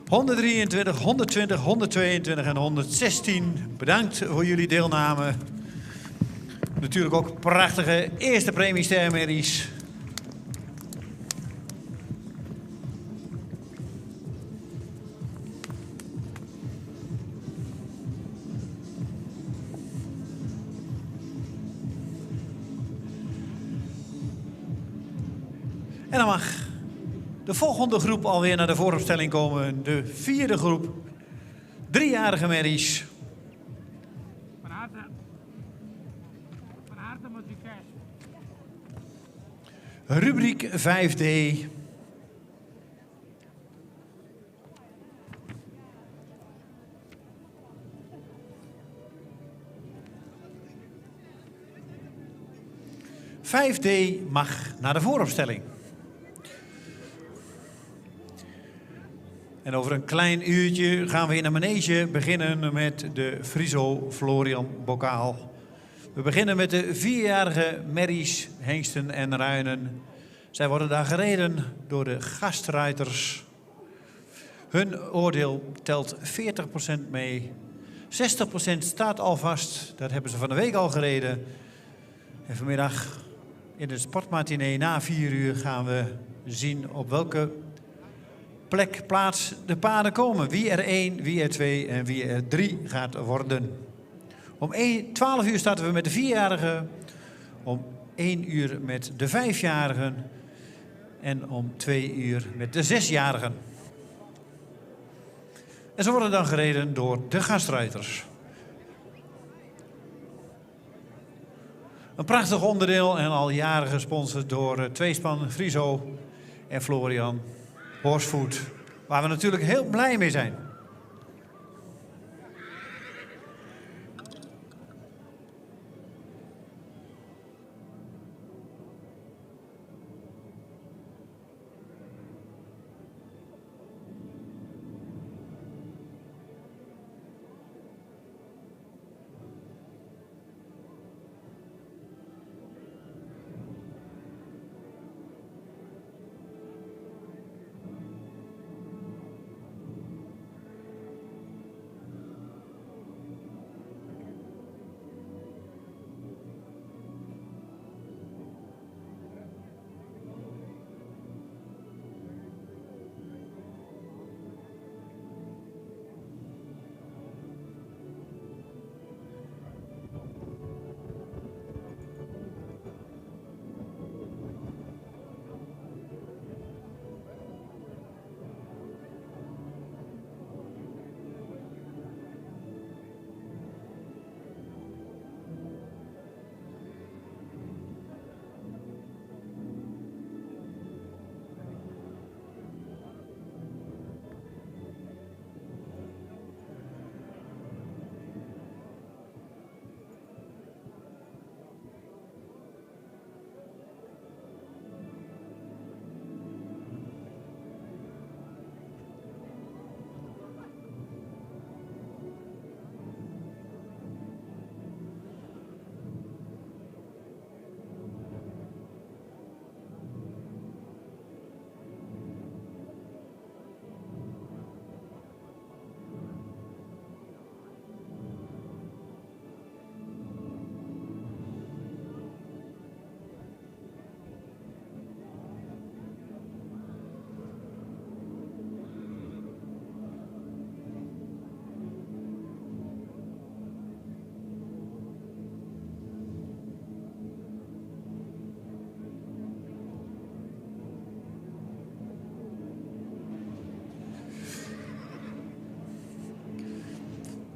123, 120, 122 en 116. Bedankt voor jullie deelname. Natuurlijk ook prachtige eerste premiestermerries. En dan mag de volgende groep alweer naar de vooropstelling komen. De vierde groep. Driejarige merries. Van harte met succes. Rubriek 5D. (5D) mag naar de vooropstelling. En over een klein uurtje gaan we in een manege beginnen met de Friso Florian bokaal. We beginnen met de vierjarige merries, hengsten en ruinen. Zij worden daar gereden door de gastruiters. Hun oordeel telt 40% mee. 60% staat al vast. Dat hebben ze van de week al gereden. En vanmiddag in de sportmatinee na 4 uur gaan we zien op welke plaats de paarden komen. Wie er 1, wie er 2 en wie er 3 gaat worden. Om 12 uur starten we met de 4-jarigen. Om 1 uur met de 5-jarigen. En om 2 uur met de 6-jarigen. En ze worden dan gereden door de gastruiters. Een prachtig onderdeel en al jaren gesponsord door tweespan Friso en Florian Horsvoet. Waar we natuurlijk heel blij mee zijn.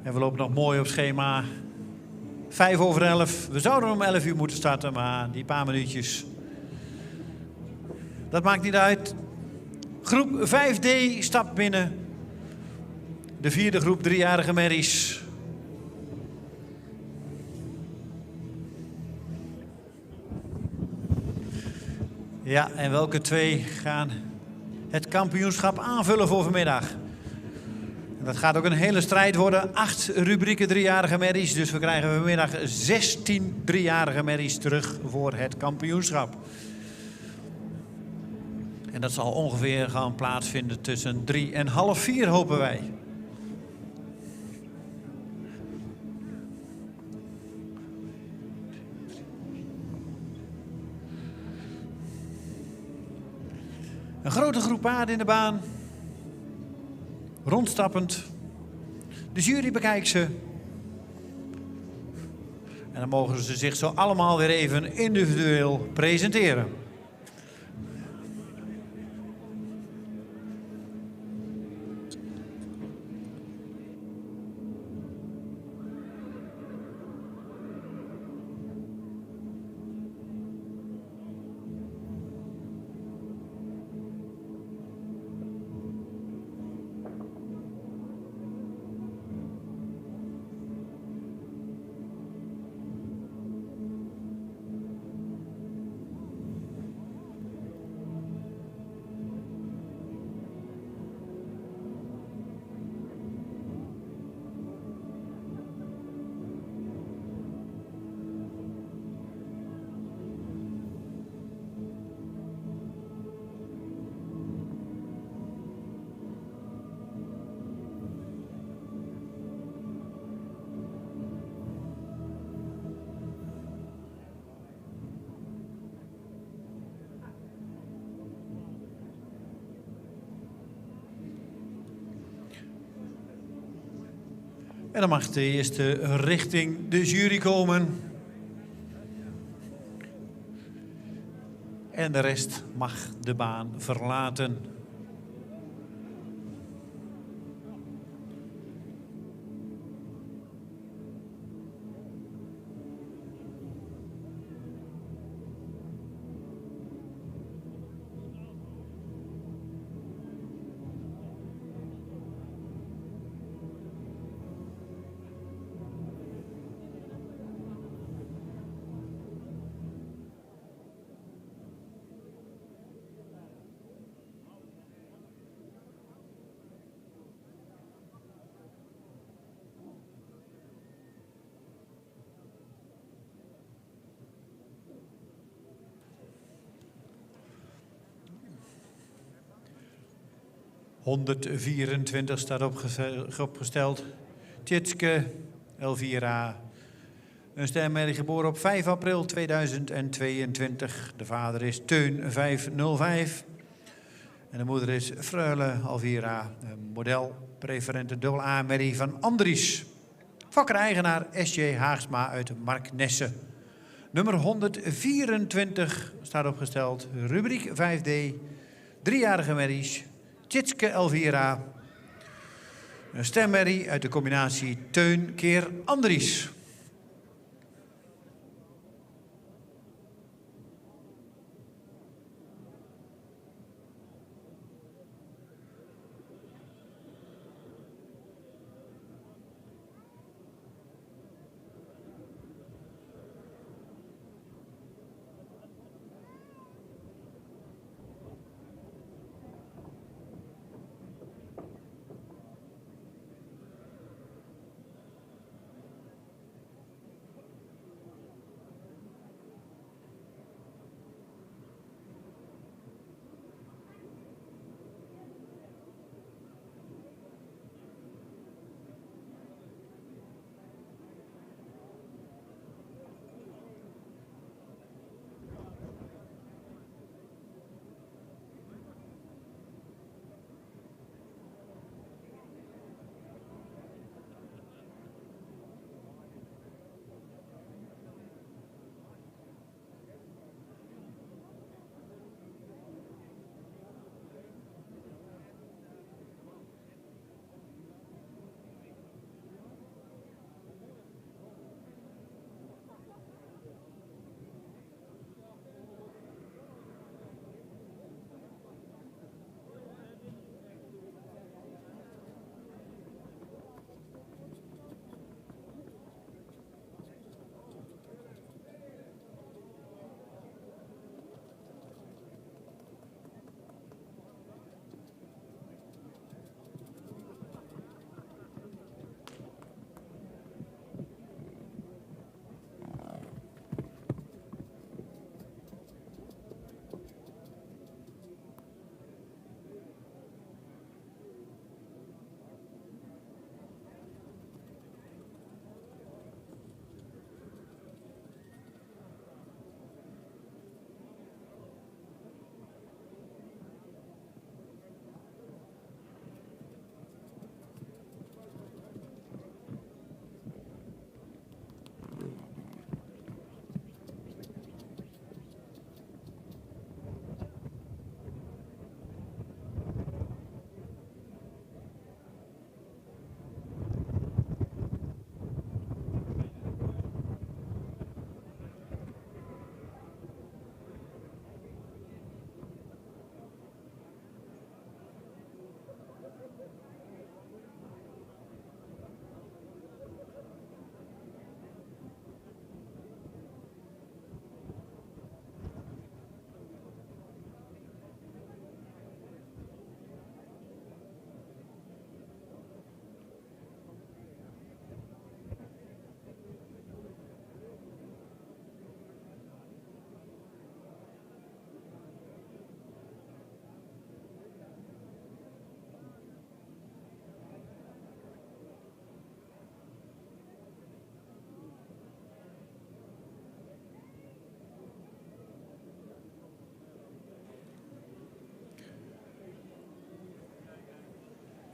En we lopen nog mooi op schema. 11:05. We zouden om 11 uur moeten starten, maar die paar minuutjes. Dat maakt niet uit. Groep 5D stapt binnen. De vierde groep 3-jarige merries. Ja, en welke twee gaan het kampioenschap aanvullen voor vanmiddag? Dat gaat ook een hele strijd worden. 8 rubrieken 3-jarige merries. Dus we krijgen vanmiddag 16 3-jarige merries terug voor het kampioenschap. En dat zal ongeveer gaan plaatsvinden tussen 3 en half 4, hopen wij. Een grote groep paarden in de baan. Rondstappend. De jury bekijkt ze. En dan mogen ze zich zo allemaal weer even individueel presenteren. En dan mag de eerste richting de jury komen. En de rest mag de baan verlaten. 124 staat opgesteld. Tjitske Elvira. Een stemmerrie geboren op 5 april 2022. De vader is Teun 505. En de moeder is Freule Elvira. Model preferente dubbel A-merrie van Andries. Fokker-eigenaar S.J. Haagsma uit Marknesse. Nummer 124 staat opgesteld. Rubriek 5D. 3-jarige merries. Tjitske Elvira. Een stemmerrie uit de combinatie Teun keer Andries.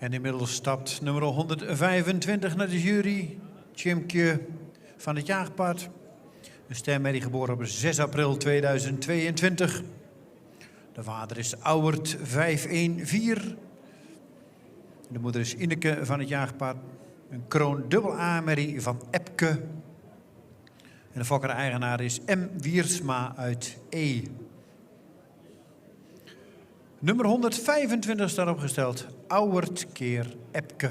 En inmiddels stapt nummer 125 naar de jury. Tjimke van het Jaagpad. Een stemmerrie geboren op 6 april 2022. De vader is Auwert 514. De moeder is Ineke van het Jaagpad. Een kroon dubbel A-merrie van Epke. En de fokker-eigenaar is M. Wiersma uit E. Nummer 125 staat opgesteld. Auwert keer Epke.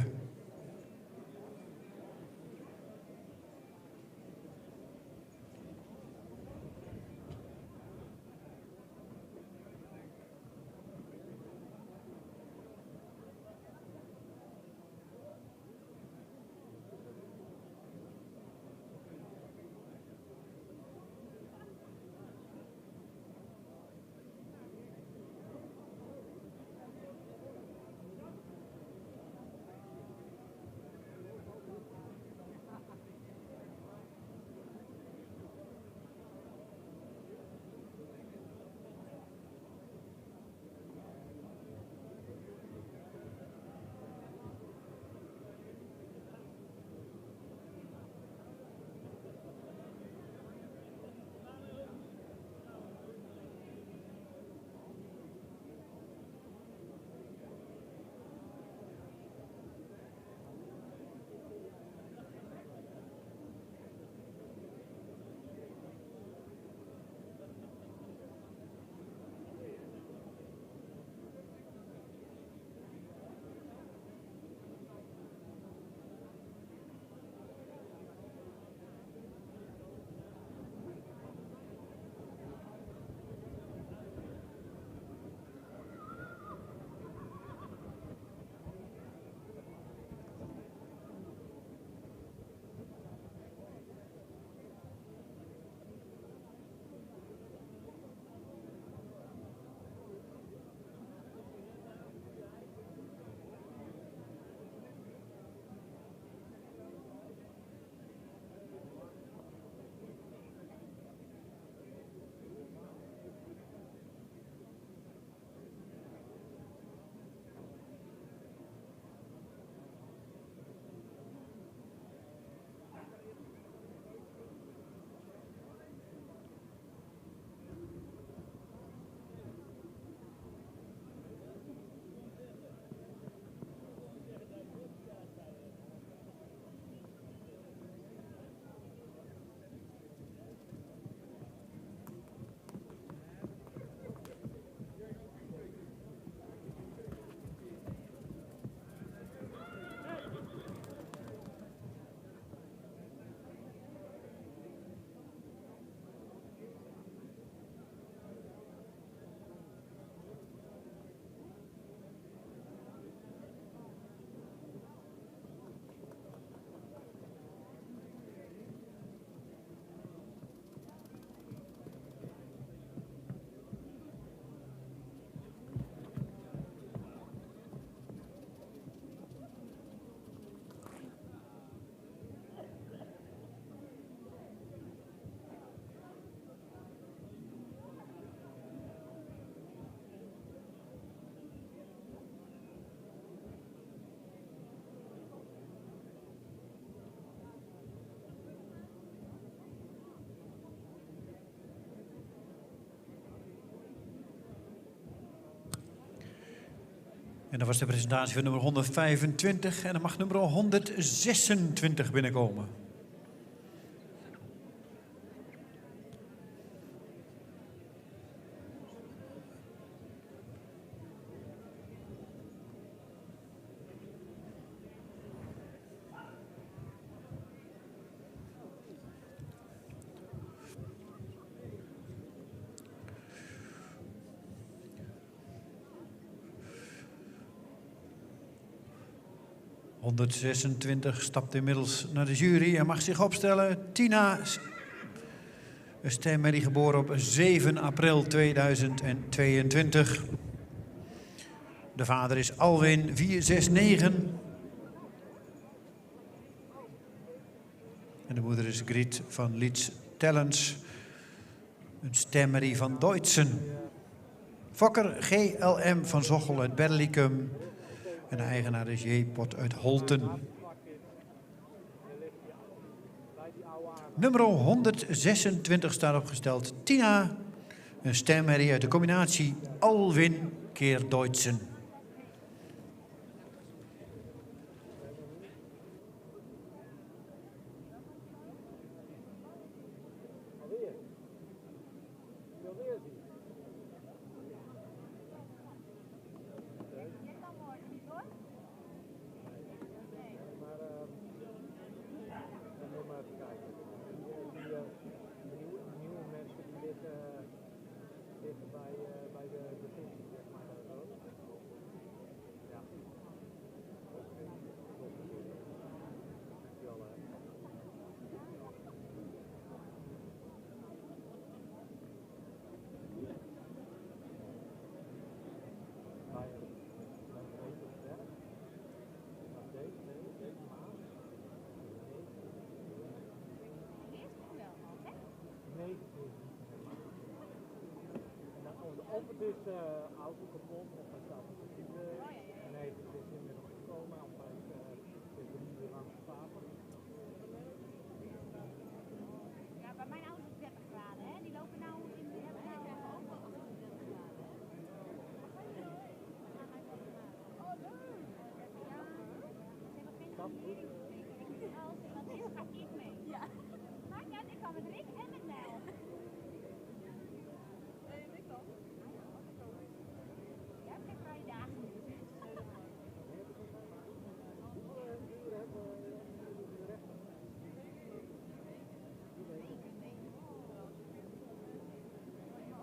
En dat was de presentatie van nummer 125 en dan mag nummer 126 binnenkomen. ...126 stapt inmiddels naar de jury en mag zich opstellen. Tina, een stemmerrie geboren op 7 april 2022. De vader is Alwin 469. En de moeder is Griet van Liets Tellens. Een stemmerrie van Deutsen. Fokker GLM van Zochel uit Berlicum. En de eigenaar is J-Pot uit Holten. Nummer 126 staat opgesteld. Tina, een stemherrie uit de combinatie Alwin keer Deutsen. Of het is auto kapot of hij staat op de nee, het is inmiddels gekomen of hij is er niet weer aan het slapen. Ja, bij mijn auto is 30 graden, hè? Die lopen nou in de ook wel 38 graden. Oh, leuk! Ja, ze hebben geen aflevering. Als het is, ga ik mee. Ja. Maar ja, ik kan met Rick en met Nel. Ja, ik heb vrije dagen.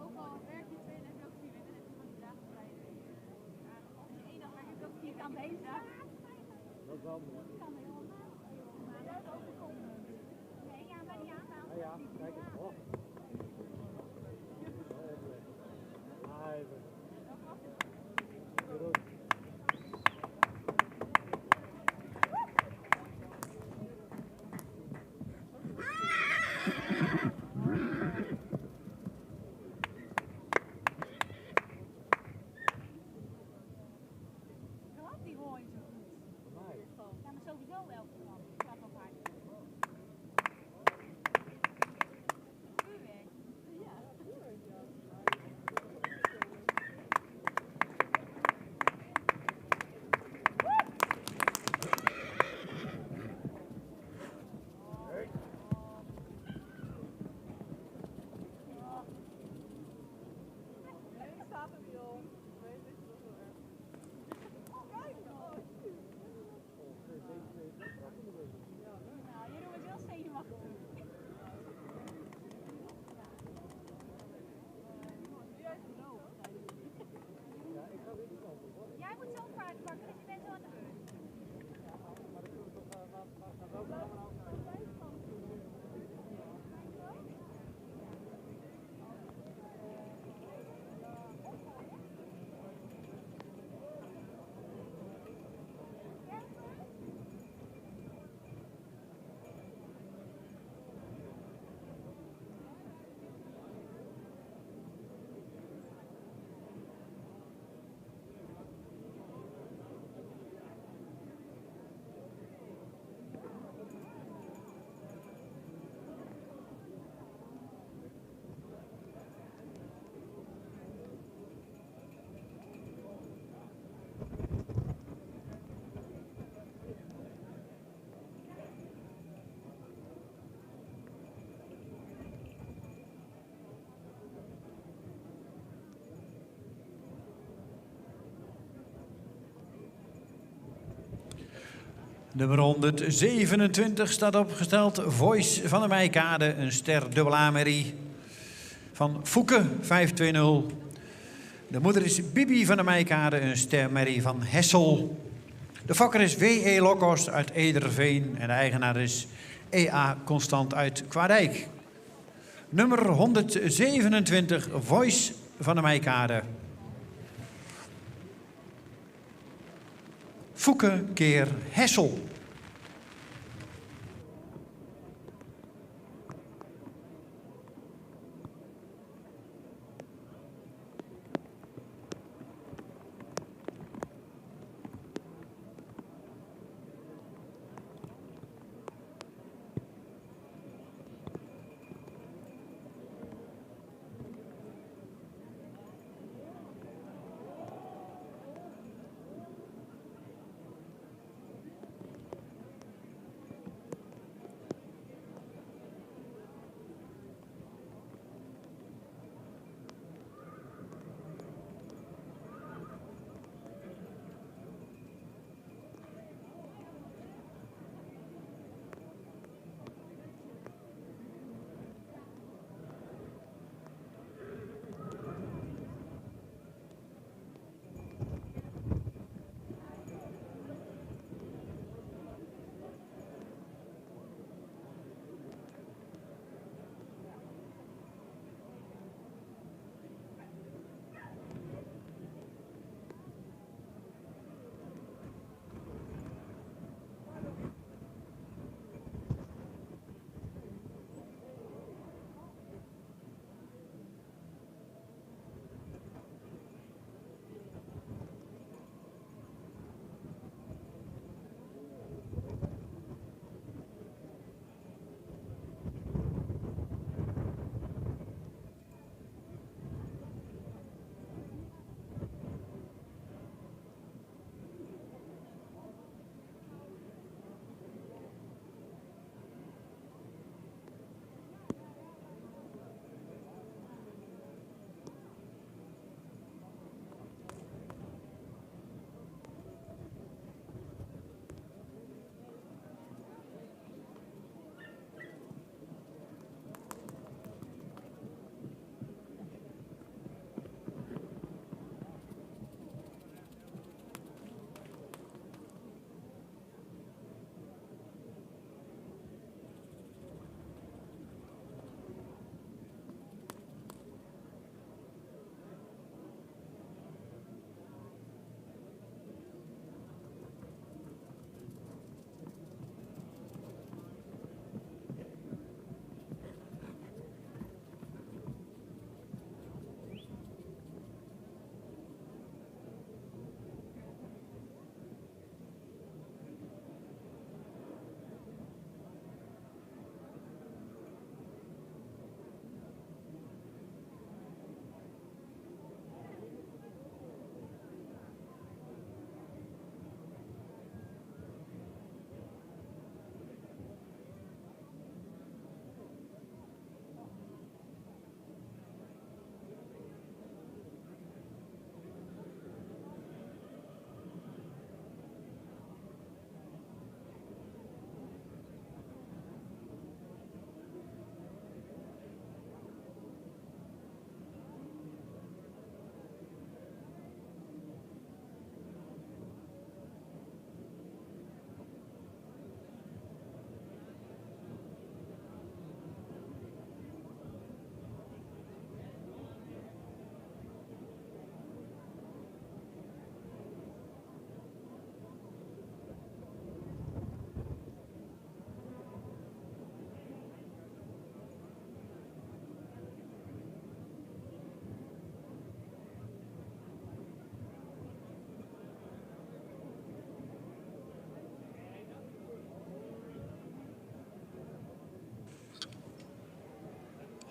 Ook al werk je 2 dagen ook 4 en dan heb je gewoon die dagen vrij. Als je 1 dag werkt, heb je ook 4 dagen bezig. Dat is wel mooi. Kan helemaal. Maar dat is ook een kom. Nee, ja, maar die aanbouw. Ah ja, kijk eens. Oh. Ah, even. Goed. Klopt, die hoor je zo goed. Voor mij. Ja, maar sowieso elke man. Klap op hard. Vuurwerk. Ja. Staat er niet om. Nee, dit is wel heel erg. Kijk nou. Nou, Jeroen is heel zenuwachtig. Jij moet zo'n paard pakken, dus je bent zo aan de beurt. Nummer 127 staat opgesteld. Voice van de Meikade, een ster dubbel A-merrie. Van Fouke, 520. De moeder is Bibi van de Meikade, een stermerrie van Hessel. De fokker is W.E. Lokos uit Ederveen en de eigenaar is E.A. Constant uit Kwaadijk. Nummer 127, Voice van de Meikade. Fouke keer Hessel.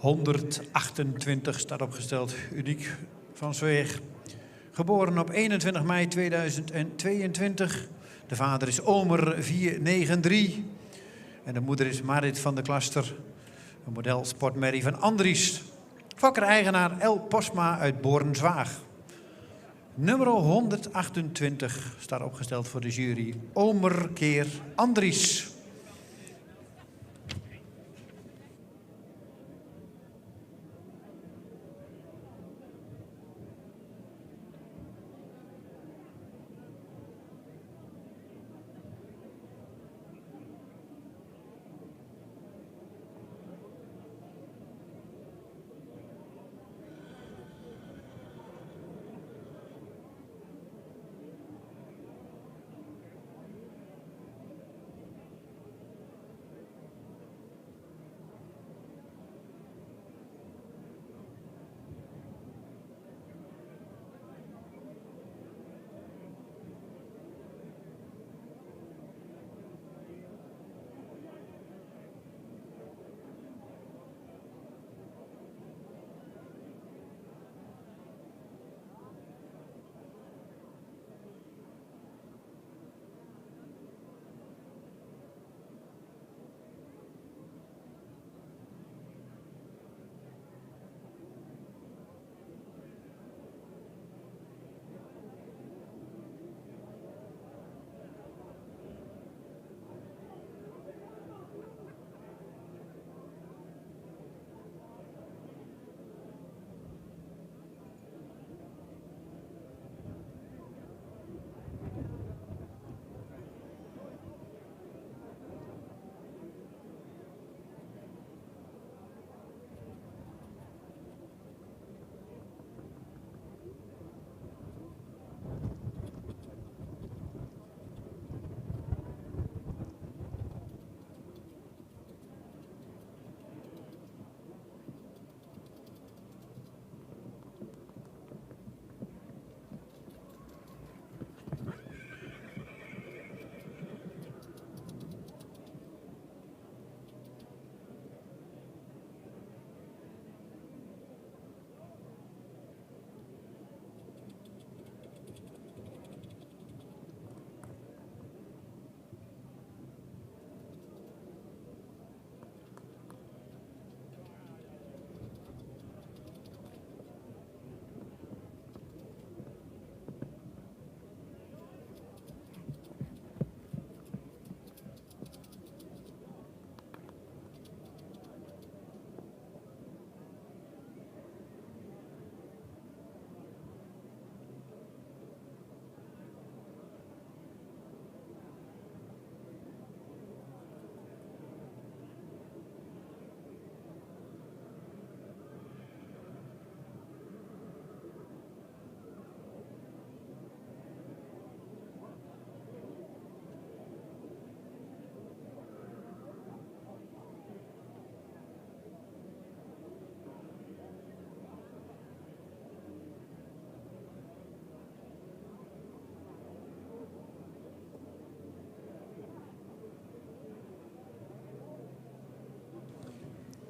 ...128 staat opgesteld, Uniek van Zweeg. Geboren op 21 mei 2022. De vader is Omer 493. En de moeder is Marit van der Klaster. Een model sportmerrie van Andries. Fokker-eigenaar El Posma uit Borenzwaag. Nummer 128 staat opgesteld voor de jury. Omer keer Andries.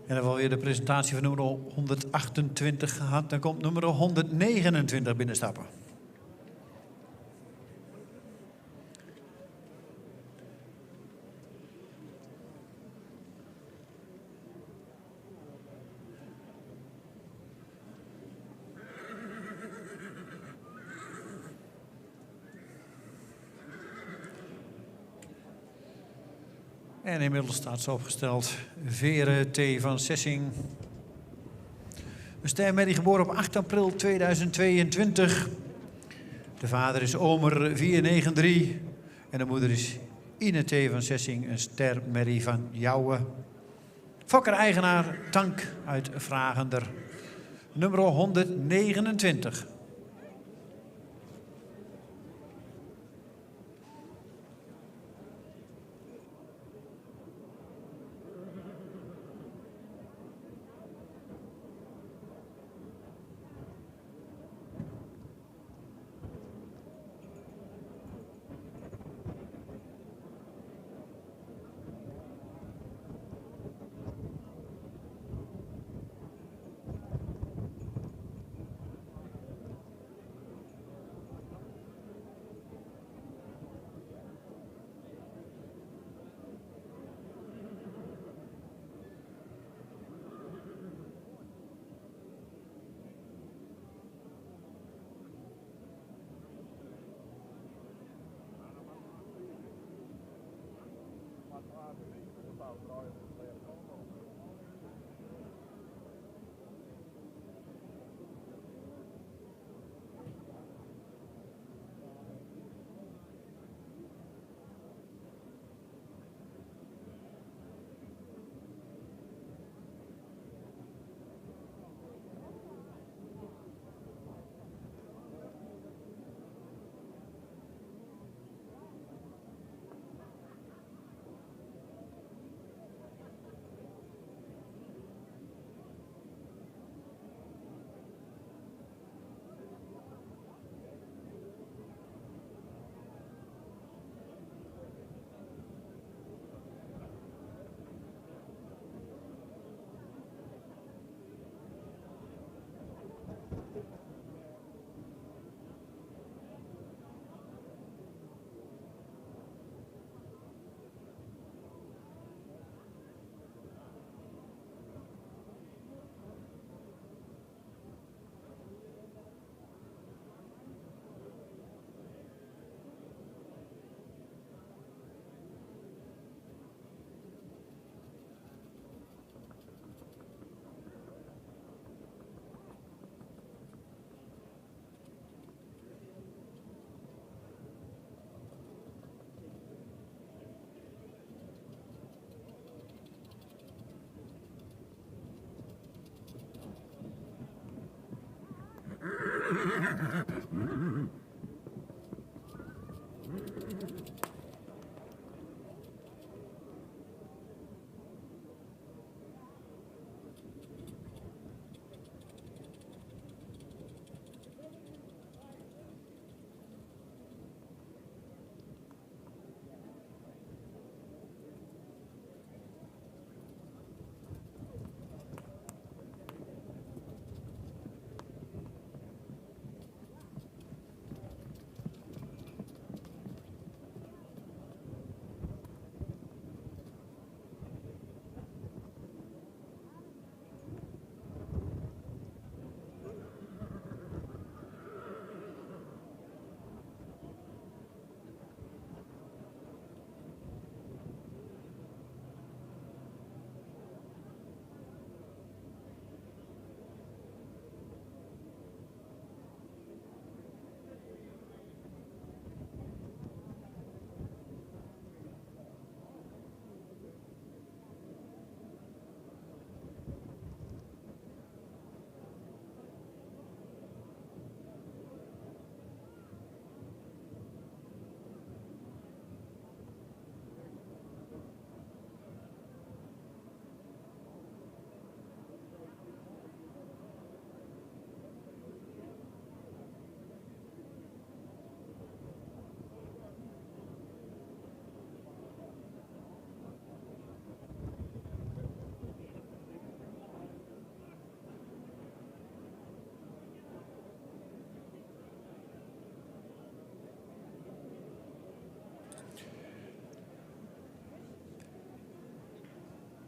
En dan hebben we alweer de presentatie van nummer 128 gehad. Dan komt nummer 129 binnenstappen. En inmiddels staat ze opgesteld. Vere T. van Sessing. Een stermerrie geboren op 8 april 2022. De vader is Omer 493. En de moeder is Ine T. van Sessing, een stermerrie van Jouwe. Fokker-eigenaar Tank uit Vragender. Nummer 129.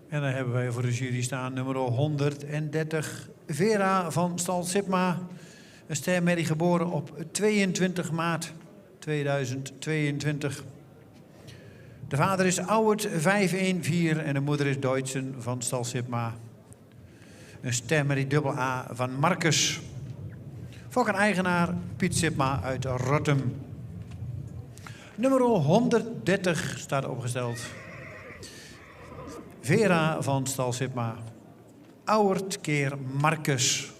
En dan hebben wij voor de jury staan nummer 130, Vera van Stal Sipma. Een stermerrie geboren op 22 maart 2022. De vader is Auwert 514 en de moeder is Deutschen van Stal Sipma. Een stermerrie dubbel A van Marcus. Fokker-eigenaar Piet Sipma uit Rottum. Nummer 130 staat opgesteld. Vera van Stal Sipma. Auwert keer Marcus.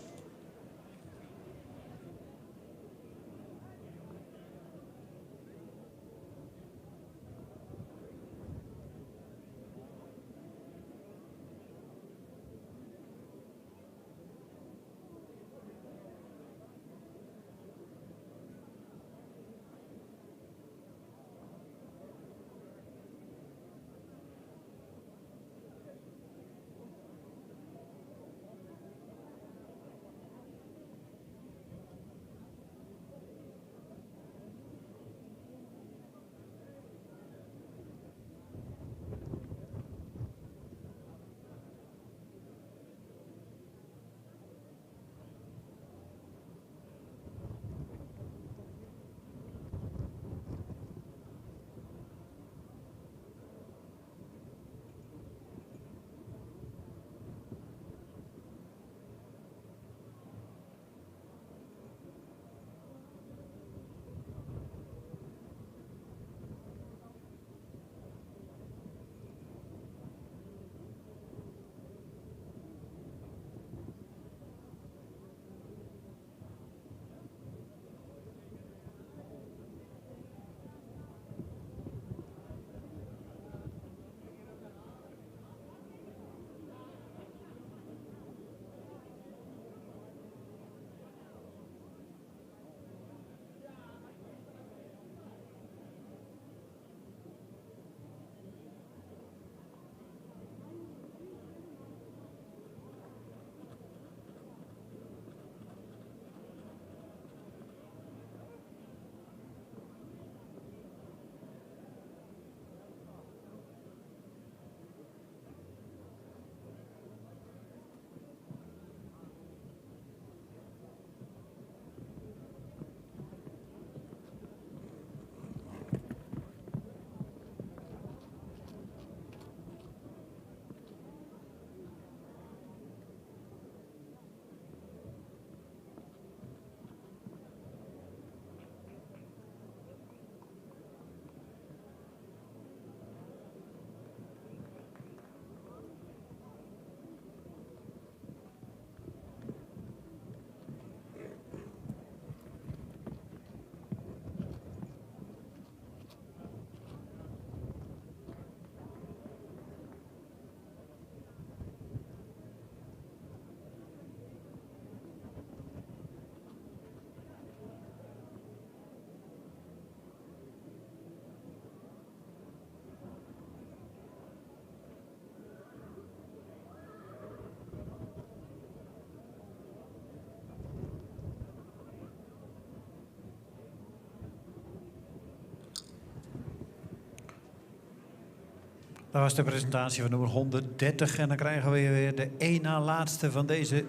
Dat was de presentatie van nummer 130 en dan krijgen we weer de één na laatste van deze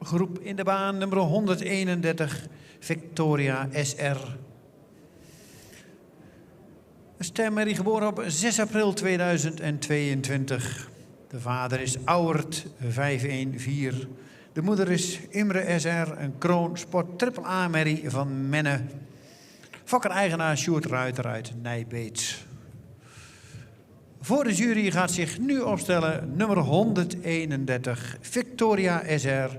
groep in de baan. Nummer 131, Victoria SR. Een stemmerrie geboren op 6 april 2022. De vader is Auwert 514. De moeder is Imre SR, een Kroon Sport AAA-merrie van Menne. Fokker-eigenaar Sjoerd Ruiter uit Nijbeets. Voor de jury gaat zich nu opstellen nummer 131, Victoria SR.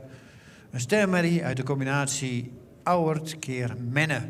Een stemmerrie uit de combinatie Auwert keer Menne.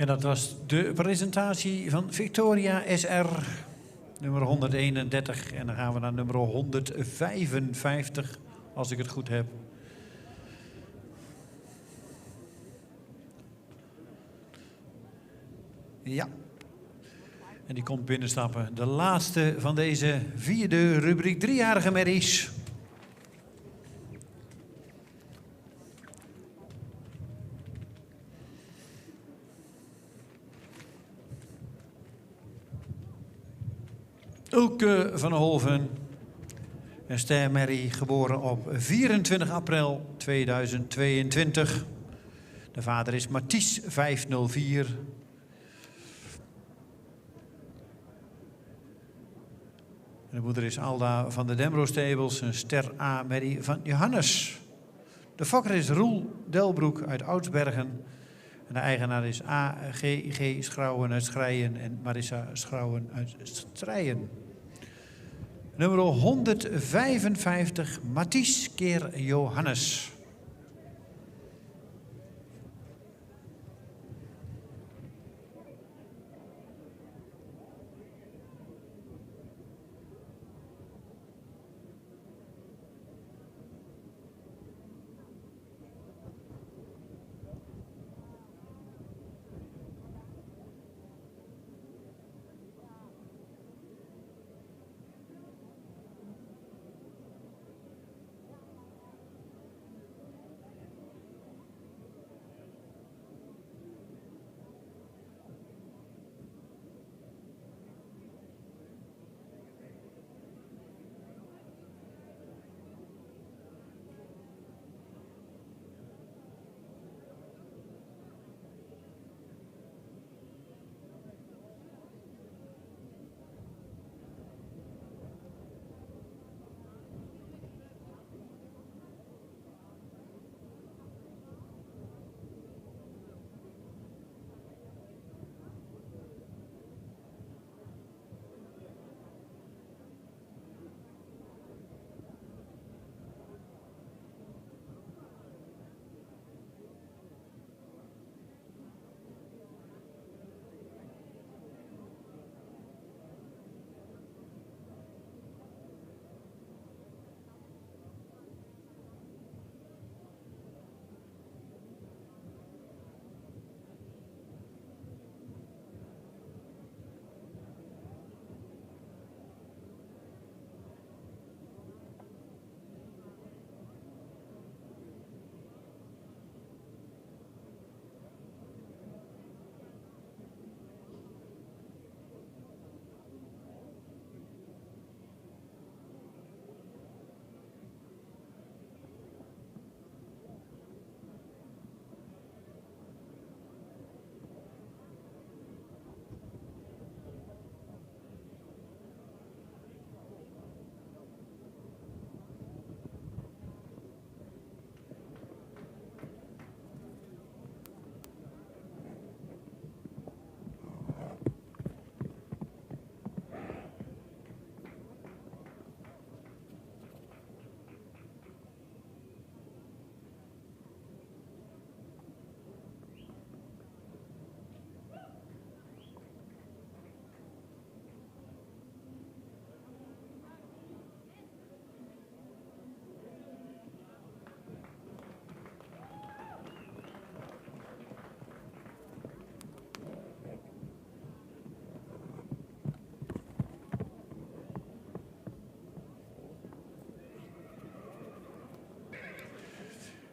En dat was de presentatie van Victoria SR, nummer 131. En dan gaan we naar nummer 155, als ik het goed heb. Ja. En die komt binnenstappen. De laatste van deze vierde rubriek 3-jarige merries. Ulke van Holven. Esther Mary, geboren op 24 april 2022. De vader is Mathies 504. De moeder is Alda van de Dembro-Stables en Ster A. Mary van Johannes. De fokker is Roel Delbroek uit Oudsbergen. En de eigenaar is A.G.G. Schrouwen uit Schrijen en Marissa Schrouwen uit Strijen. Nummer 155, Mathies keer Johannes.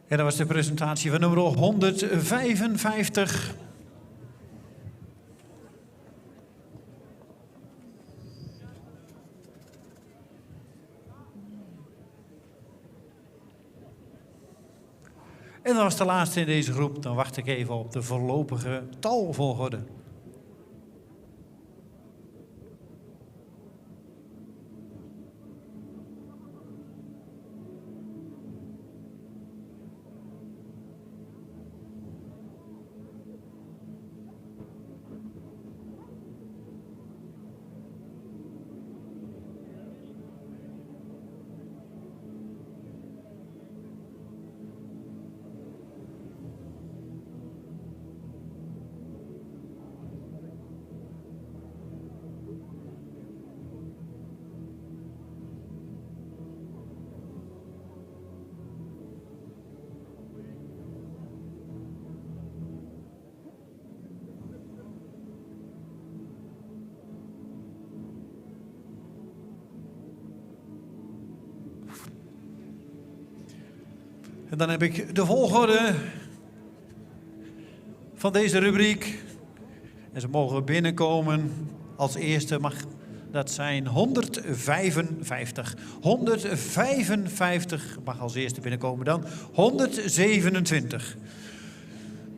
En dat was de presentatie van nummer 155. En dat was de laatste in deze groep. Dan wacht ik even op de voorlopige talvolgorde. En dan heb ik de volgorde van deze rubriek. En ze mogen binnenkomen. Als eerste mag Dat zijn 155. 155 mag als eerste binnenkomen dan. 127.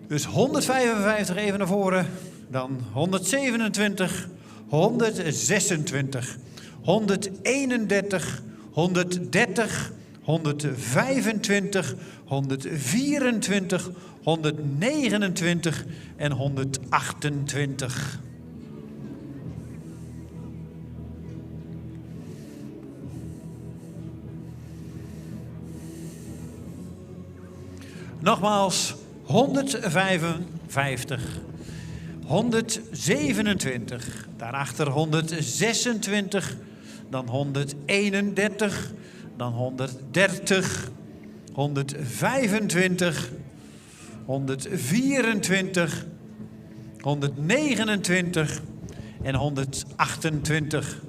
Dus 155 even naar voren. Dan 127. 126. 131. 130. 125. 124. 129 en 128. Nogmaals, 155, 127, daarachter 126, dan 131, dan 130, 125, 124, 129 en 128.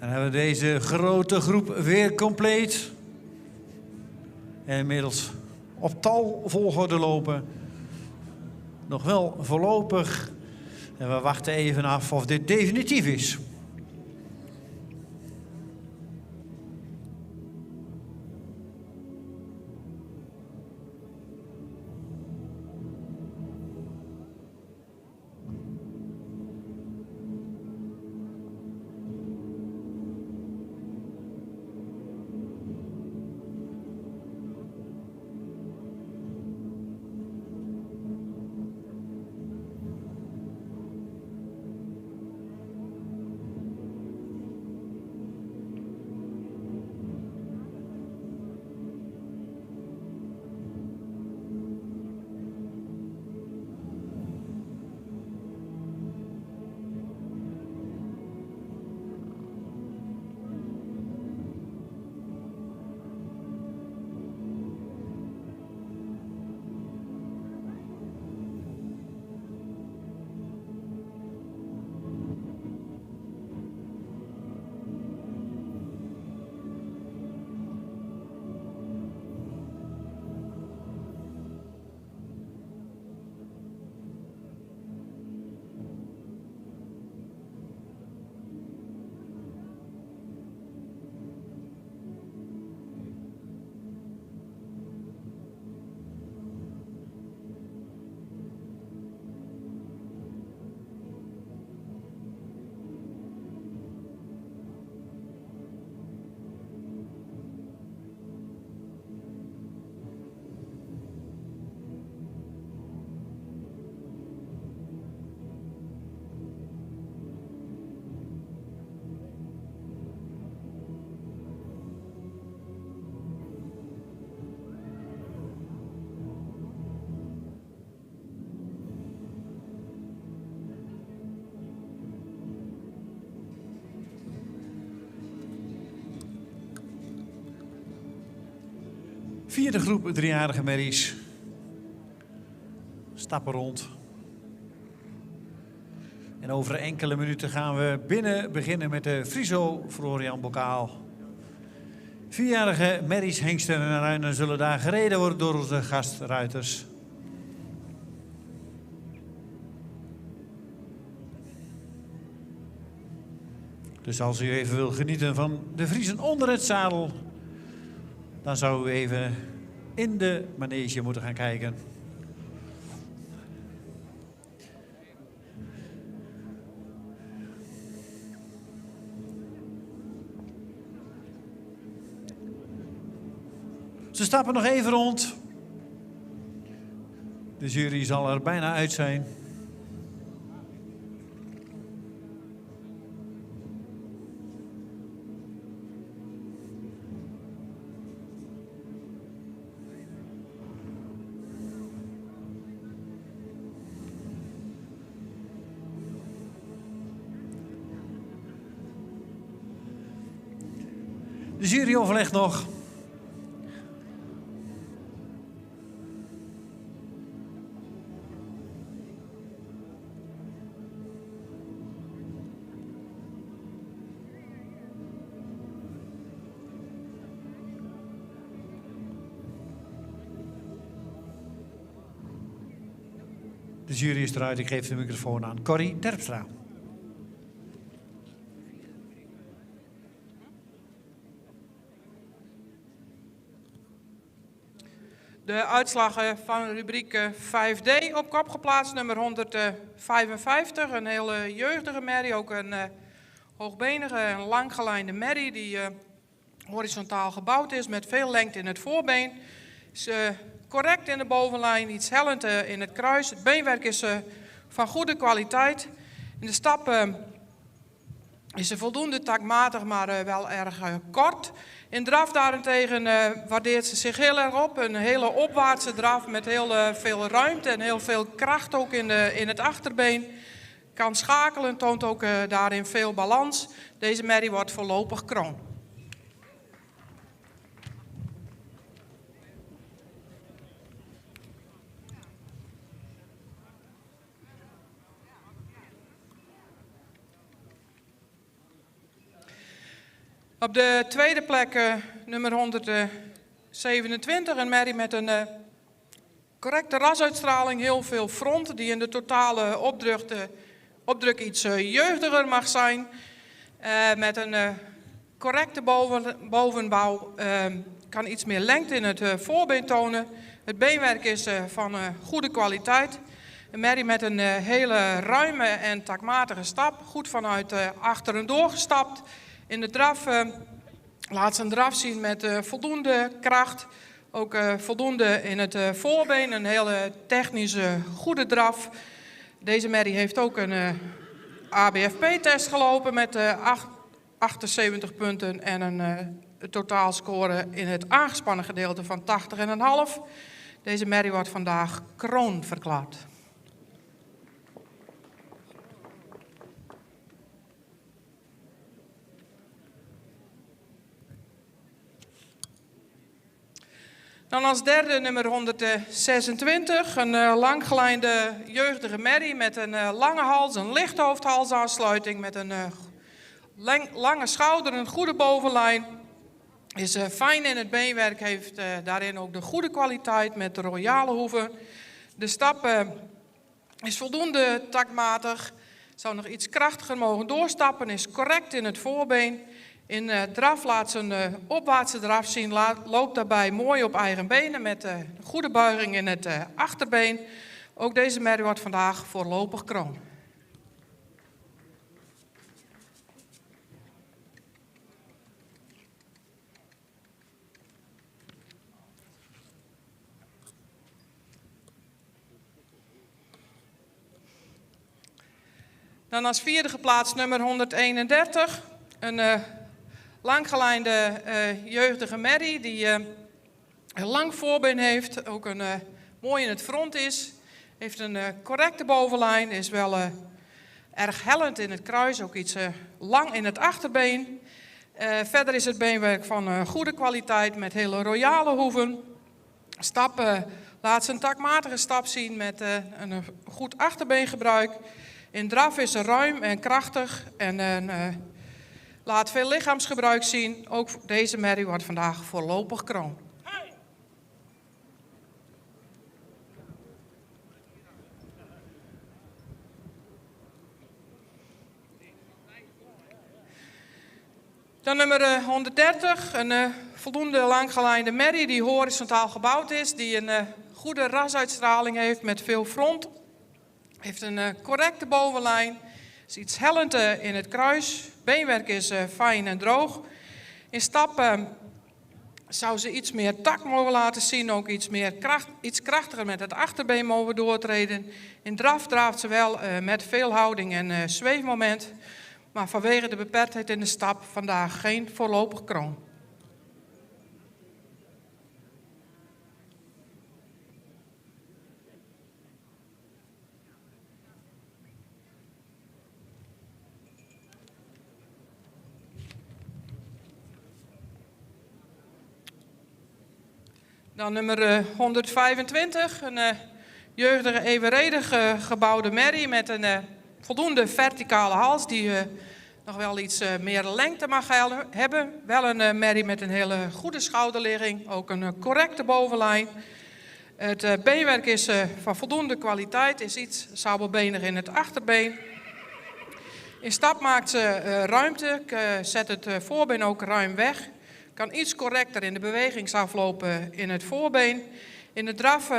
Dan hebben we deze grote groep weer compleet. En inmiddels op talvolgorde lopen. Nog wel voorlopig. En we wachten even af of dit definitief is. Vierde groep driejarige merries. Stappen rond. En over enkele minuten gaan we binnen beginnen met de Friso Florian Bokaal. Vierjarige merries, hengsten en ruinen zullen daar gereden worden door onze gastruiters. Dus als u even wil genieten van de Friezen onder het zadel, dan zou u even in de manege moeten gaan kijken. Ze stappen nog even rond. De jury zal er bijna uit zijn. De jury overlegt nog. De jury is eruit. Ik geef de microfoon aan Corrie Terpstra. De uitslagen van rubriek 5D op kop geplaatst, nummer 155. Een hele jeugdige merrie, ook een hoogbenige en langgelijnde merrie die horizontaal gebouwd is met veel lengte in het voorbeen. Is correct in de bovenlijn, iets hellend in het kruis. Het beenwerk is van goede kwaliteit. In de stap is ze voldoende takmatig, maar wel erg kort. In draf daarentegen waardeert ze zich heel erg op. Een hele opwaartse draf met heel veel ruimte en heel veel kracht ook in het achterbeen. Kan schakelen, toont ook daarin veel balans. Deze merrie wordt voorlopig kroon. Op de tweede plek nummer 127, een merrie met een correcte rasuitstraling, heel veel front, die in de totale opdruk iets jeugdiger mag zijn. Met een correcte bovenbouw, kan iets meer lengte in het voorbeen tonen. Het beenwerk is van goede kwaliteit. Een merrie met een hele ruime en takmatige stap, goed vanuit achteren doorgestapt. In de draf laat ze een draf zien met voldoende kracht. Ook voldoende in het voorbeen. Een hele technische, goede draf. Deze merrie heeft ook een ABFP-test gelopen met 78 punten en een totaalscore in het aangespannen gedeelte van 80,5. Deze merrie wordt vandaag kroon verklaard. Dan als derde nummer 126, een langgelijnde jeugdige merrie met een lange hals, een lichte hoofdhalsaansluiting met een lange schouder, een goede bovenlijn. Is fijn in het beenwerk, heeft daarin ook de goede kwaliteit met de royale hoeven. De stap is voldoende takmatig, zou nog iets krachtiger mogen doorstappen, is correct in het voorbeen. In draf laat ze een opwaartse draf zien, loopt daarbij mooi op eigen benen met een goede buiging in het achterbeen. Ook deze merrie wordt vandaag voorlopig kroon. Dan als vierde geplaatst nummer 131, een langgelijnde jeugdige merrie die een lang voorbeen heeft, ook een mooi in het front is. Heeft een correcte bovenlijn, is wel erg hellend in het kruis, ook iets lang in het achterbeen. Verder is het beenwerk van goede kwaliteit met hele royale hoeven. Stap laat ze een takmatige stap zien met een goed achterbeengebruik. In draf is ze ruim en krachtig en laat veel lichaamsgebruik zien. Ook deze merrie wordt vandaag voorlopig kroon. Dan nummer 130, een voldoende langgelijnde merrie die horizontaal gebouwd is. Die een goede rasuitstraling heeft met veel front. Heeft een correcte bovenlijn. Is iets hellend in het kruis. Beenwerk is fijn en droog. In stap zou ze iets meer tak mogen laten zien. Ook iets krachtiger met het achterbeen mogen doortreden. In draf draaft ze wel met veel houding en zweefmoment. Maar vanwege de beperktheid in de stap vandaag geen voorlopig kroon. Dan nummer 125, een jeugdige evenredig gebouwde merrie met een voldoende verticale hals die nog wel iets meer lengte mag hebben. Wel een merrie met een hele goede schouderligging, ook een correcte bovenlijn. Het beenwerk is van voldoende kwaliteit, is iets sabelbenig in het achterbeen. In stap maakt ze ruimte, zet het voorbeen ook ruim weg. Kan iets correcter in de bewegingsafloop in het voorbeen. In de draf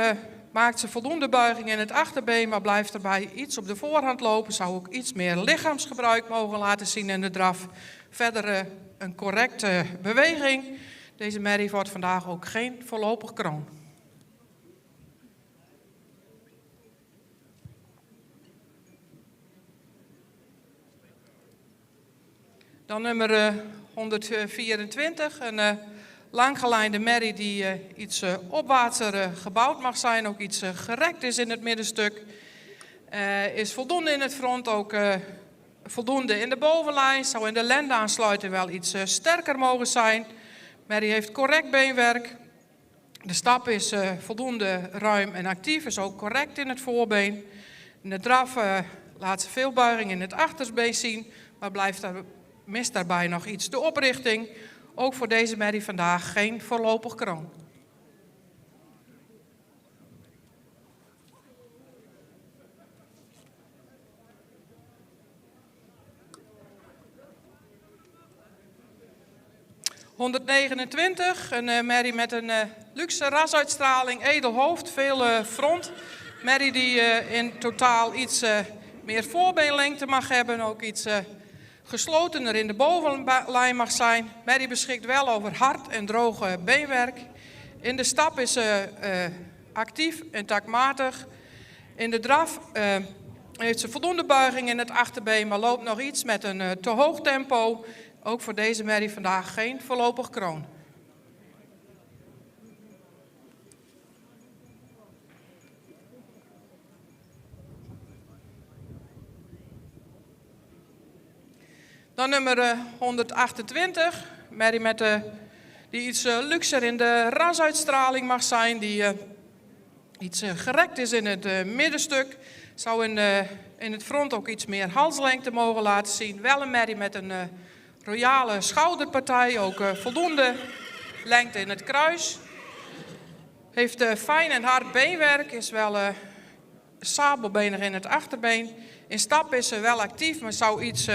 maakt ze voldoende buiging in het achterbeen, maar blijft erbij iets op de voorhand lopen. Zou ook iets meer lichaamsgebruik mogen laten zien in de draf. Verder een correcte beweging. Deze merrie wordt vandaag ook geen voorlopig kroon. Dan nummer 124, een langgelijnde merrie die iets opwaartser gebouwd mag zijn, ook iets gerekt is in het middenstuk. Is voldoende in het front, ook voldoende in de bovenlijn. Zou in de lendaansluiting wel iets sterker mogen zijn. Merrie heeft correct beenwerk. De stap is voldoende ruim en actief, is ook correct in het voorbeen. In de draf laat ze veel buiging in het achterbeen zien, maar mist daarbij nog iets de oprichting. Ook voor deze merrie vandaag geen voorlopig kroon. ...129, een merrie met een luxe rasuitstraling, edel hoofd, veel front. Merrie die in totaal iets meer voorbeenlengte mag hebben, ook iets geslotener in de bovenlijn mag zijn. Merrie beschikt wel over hard en droog beenwerk. In de stap is ze actief en taktmatig. In de draf heeft ze voldoende buiging in het achterbeen, maar loopt nog iets met een te hoog tempo. Ook voor deze merrie vandaag geen voorlopig kroon. Dan nummer 128, merrie die iets luxer in de rasuitstraling mag zijn, die iets gerekt is in het middenstuk. Zou in het front ook iets meer halslengte mogen laten zien. Wel een merrie met een royale schouderpartij, ook voldoende lengte in het kruis. Heeft fijn en hard beenwerk, is wel sabelbenig in het achterbeen. In stap is ze wel actief, maar zou iets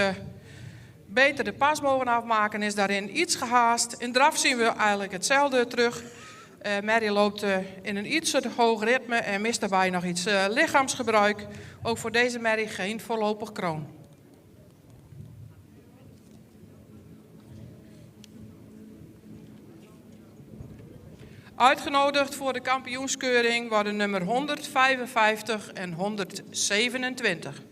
beter de pas mogen afmaken, is daarin iets gehaast. In draf zien we eigenlijk hetzelfde terug. Merrie loopt in een iets te hoog ritme en mist daarbij nog iets lichaamsgebruik. Ook voor deze merrie geen voorlopig kroon. Uitgenodigd voor de kampioenskeuring worden nummer 155 en 127.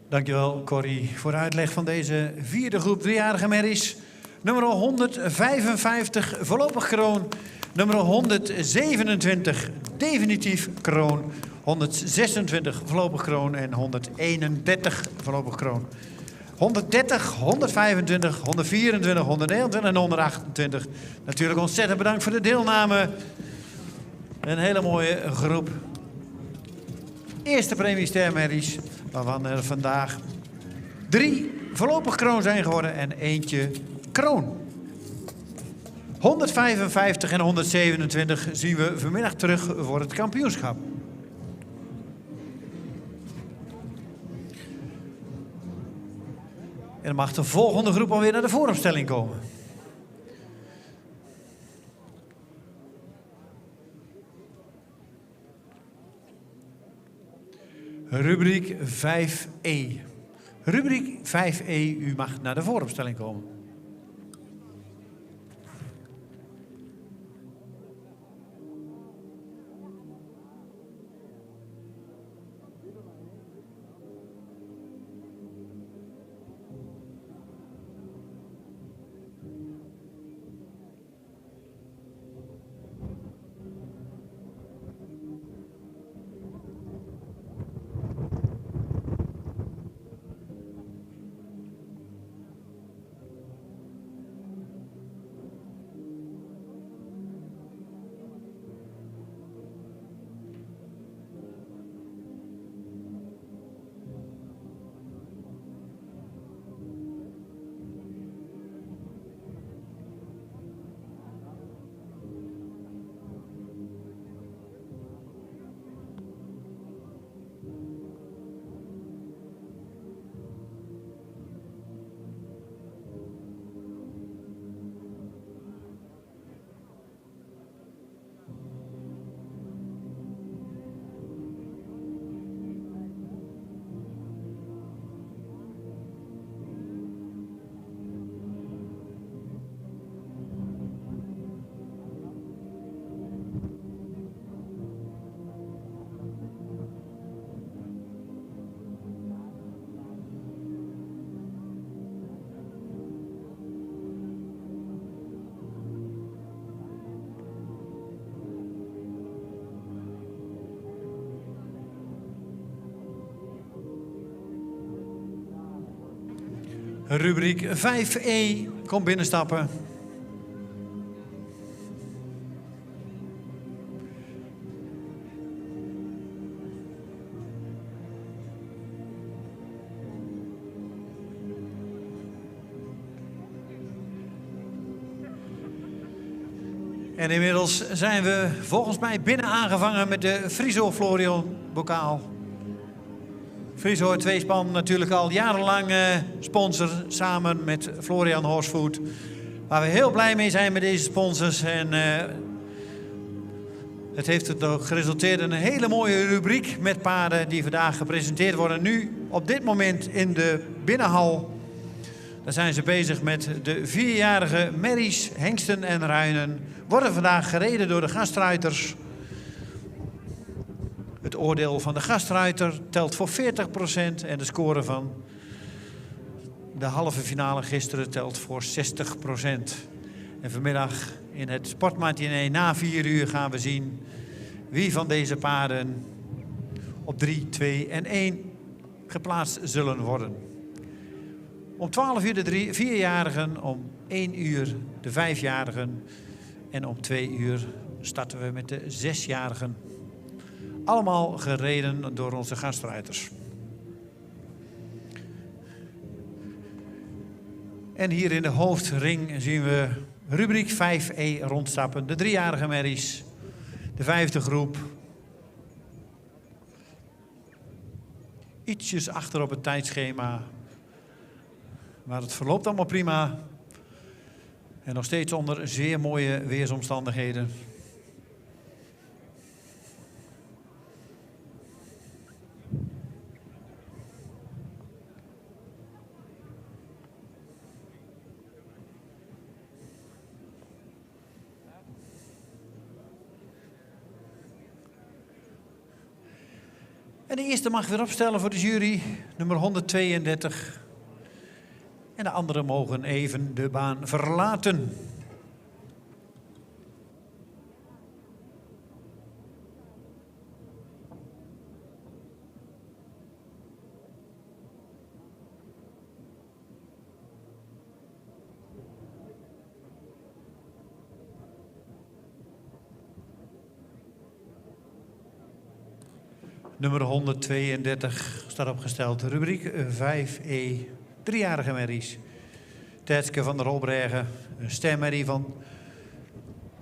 Dankjewel Corrie voor de uitleg van deze vierde groep driejarige merries. Nummer 155 voorlopig kroon. Nummer 127 definitief kroon. 126 voorlopig kroon en 131 voorlopig kroon. 130, 125, 124, 129 en 128. Natuurlijk ontzettend bedankt voor de deelname. Een hele mooie groep. Eerste premie stermerries, waarvan er vandaag 3 voorlopig kroon zijn geworden en eentje kroon. 155 en 127 zien we vanmiddag terug voor het kampioenschap. En dan mag de volgende groep alweer naar de vooropstelling komen. Rubriek 5e. Rubriek 5e, u mag naar de vooropstelling komen. Rubriek 5E, kom binnenstappen. En inmiddels zijn we volgens mij binnen aangevangen met de Friso Florian bokaal. Friso het tweespan natuurlijk al jarenlang sponsor samen met Florian Horsefood. Waar we heel blij mee zijn met deze sponsors. En het heeft het ook geresulteerd in een hele mooie rubriek met paarden die vandaag gepresenteerd worden. Nu op dit moment in de binnenhal. Daar zijn ze bezig met de 4-jarige merries, hengsten en ruinen. Worden vandaag gereden door de gastruiters. Het oordeel van de gastruiter telt voor 40% en de score van de halve finale gisteren telt voor 60%. En vanmiddag in het sportmatinee na 4 uur gaan we zien wie van deze paarden op 3, 2 en 1 geplaatst zullen worden. Om 12 uur de 4-jarigen, om 1 uur de 5-jarigen en om 2 uur starten we met de 6-jarigen. Allemaal gereden door onze gastruiters. En hier in de hoofdring zien we rubriek 5E rondstappen. De 3-jarige merries, de 5e groep. Ietsjes achter op het tijdschema. Maar het verloopt allemaal prima. En nog steeds onder zeer mooie weersomstandigheden. En de eerste mag weer opstellen voor de jury, nummer 132. En de anderen mogen even de baan verlaten. Nummer 132 staat opgesteld. Rubriek 5E. 3-jarige merries. Tetske van der Holbregen. Een stermerrie van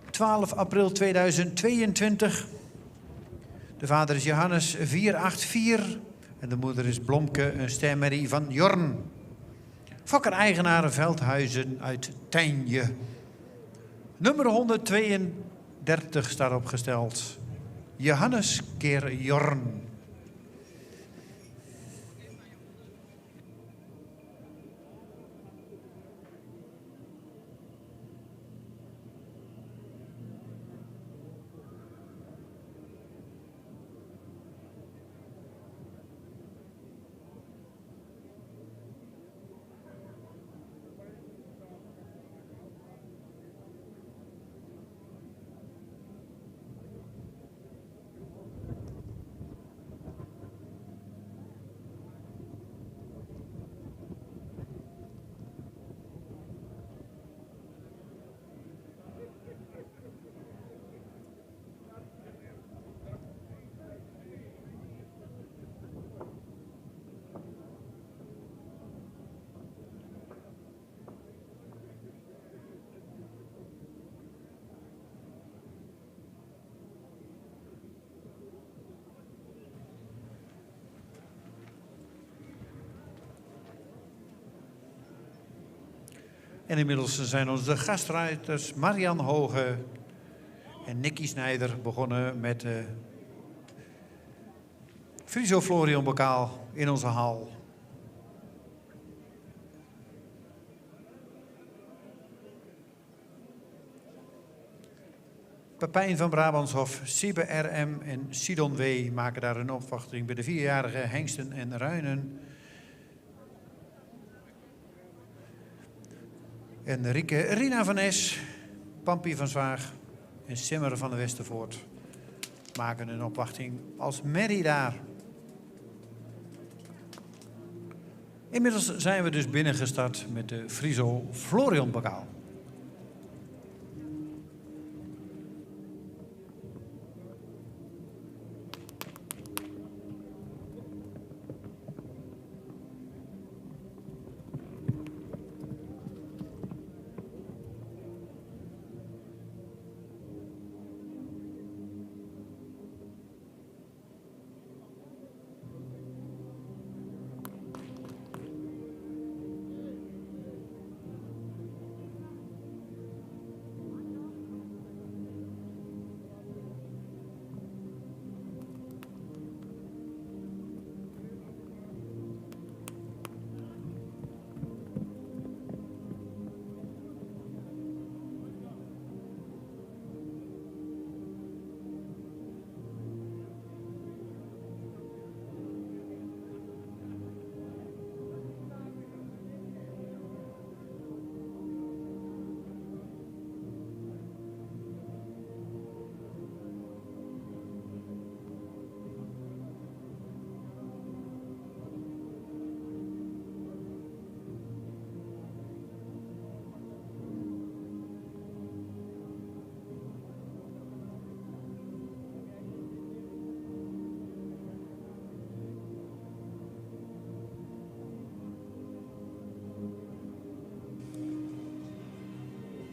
12 april 2022. De vader is Johannes 484. En de moeder is Blomke, een stermerrie van Jorn. Fokker-eigenaar Veldhuizen uit Tijnje. Nummer 132 staat opgesteld. Johannes keer Jorn. En inmiddels zijn onze gastruiters Marian Hoge en Nicky Snijder begonnen met de Friso Florian bokaal in onze hal. Pepijn van Brabantshof, Siebe RM en Sidon W. maken daar een opwachting bij de 4-jarige hengsten en ruinen. En Rina van Es, Pampie van Zwaag en Simmer van de Westervoort maken een opwachting als merrie daar. Inmiddels zijn we dus binnengestart met de Friso Florian bokaal.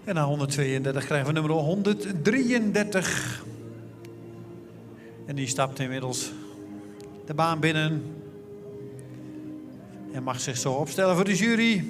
En na 132 krijgen we nummer 133. En die stapt inmiddels de baan binnen. En mag zich zo opstellen voor de jury.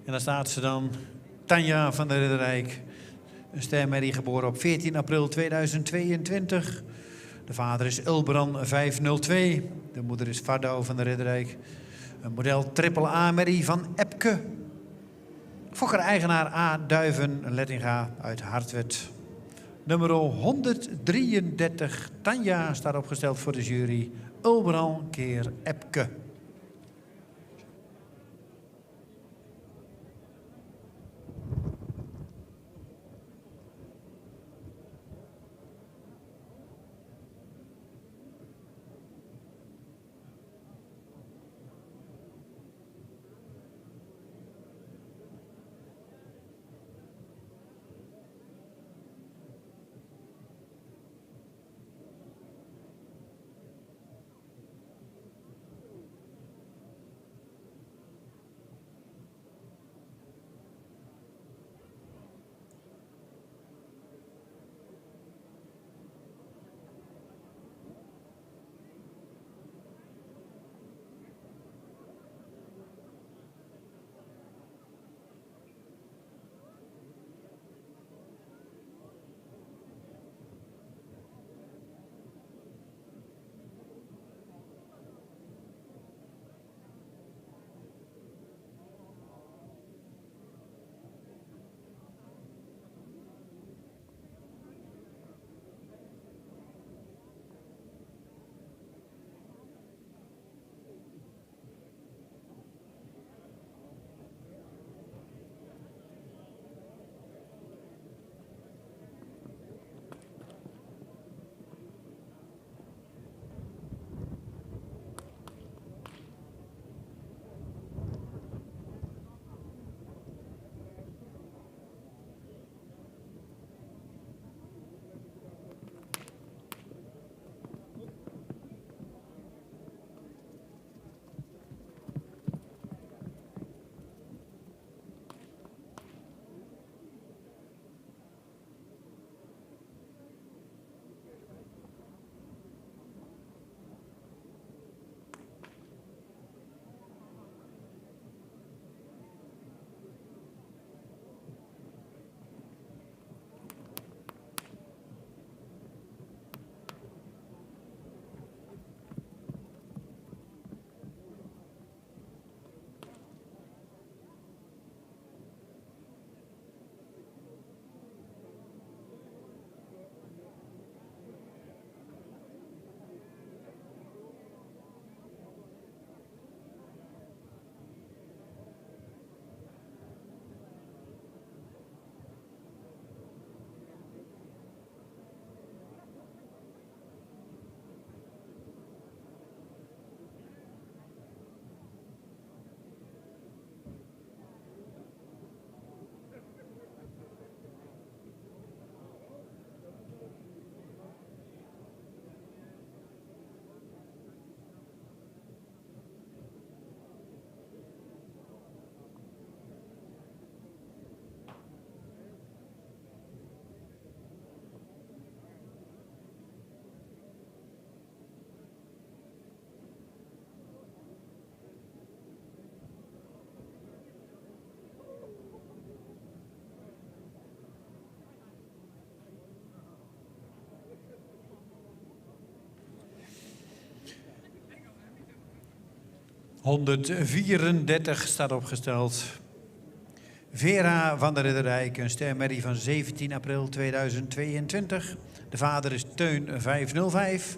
En daar staat ze dan, Tanja van der Ridderrijk. Een stermerrie geboren op 14 april 2022. De vader is Ulbran 502. De moeder is Vardouw van der Ridderrijk. Een model AAA-merrie van Epke. Fokker-eigenaar A. Duiven Lettinga uit Hartwet. Nummer 133, Tanja, staat opgesteld voor de jury. Ulbran keer Epke. 134 staat opgesteld. Vera van der Ridderrijk, een stermerrie van 17 april 2022. De vader is Teun 505.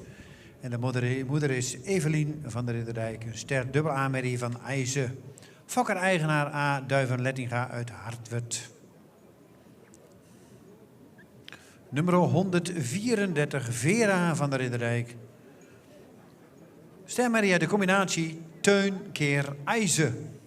En de moeder is Evelien van der Ridderrijk, een ster dubbel A-merrie van IJzen. Fokker-eigenaar A. Duiven-Lettinga uit Hartwerd. Nummer 134, Vera van der Ridderrijk. Stermerrie uit de combinatie Teun keer IJzen.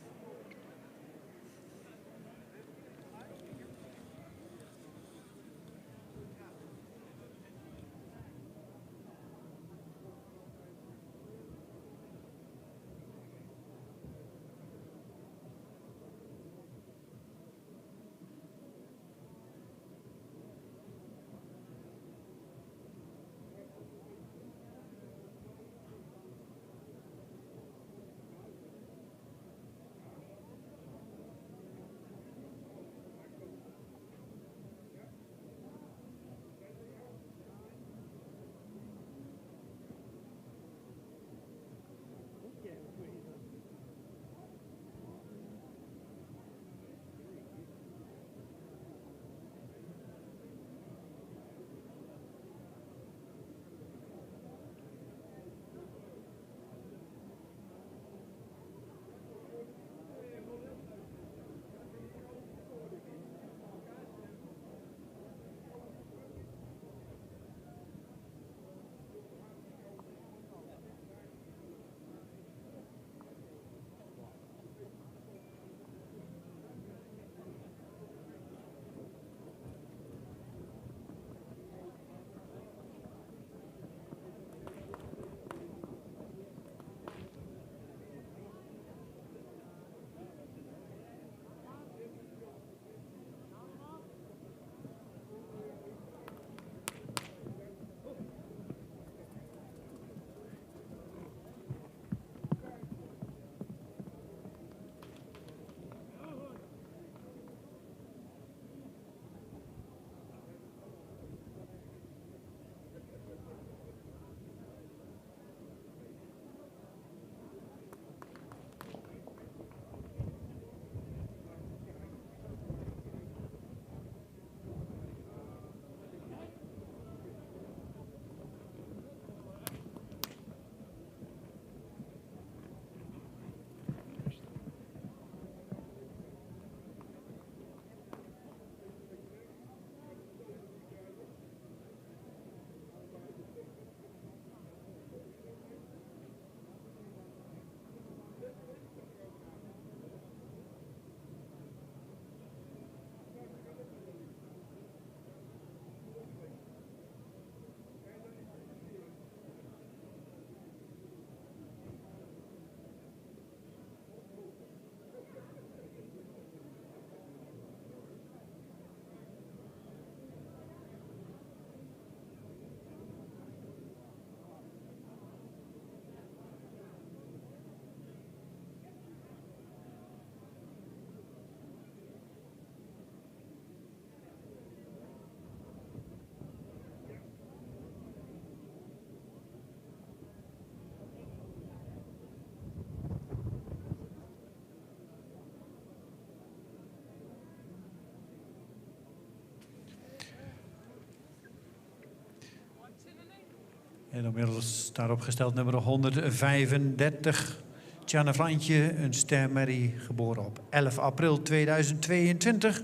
En inmiddels staat opgesteld nummer 135. Tjanne Vlaantje, een stermerrie, geboren op 11 april 2022.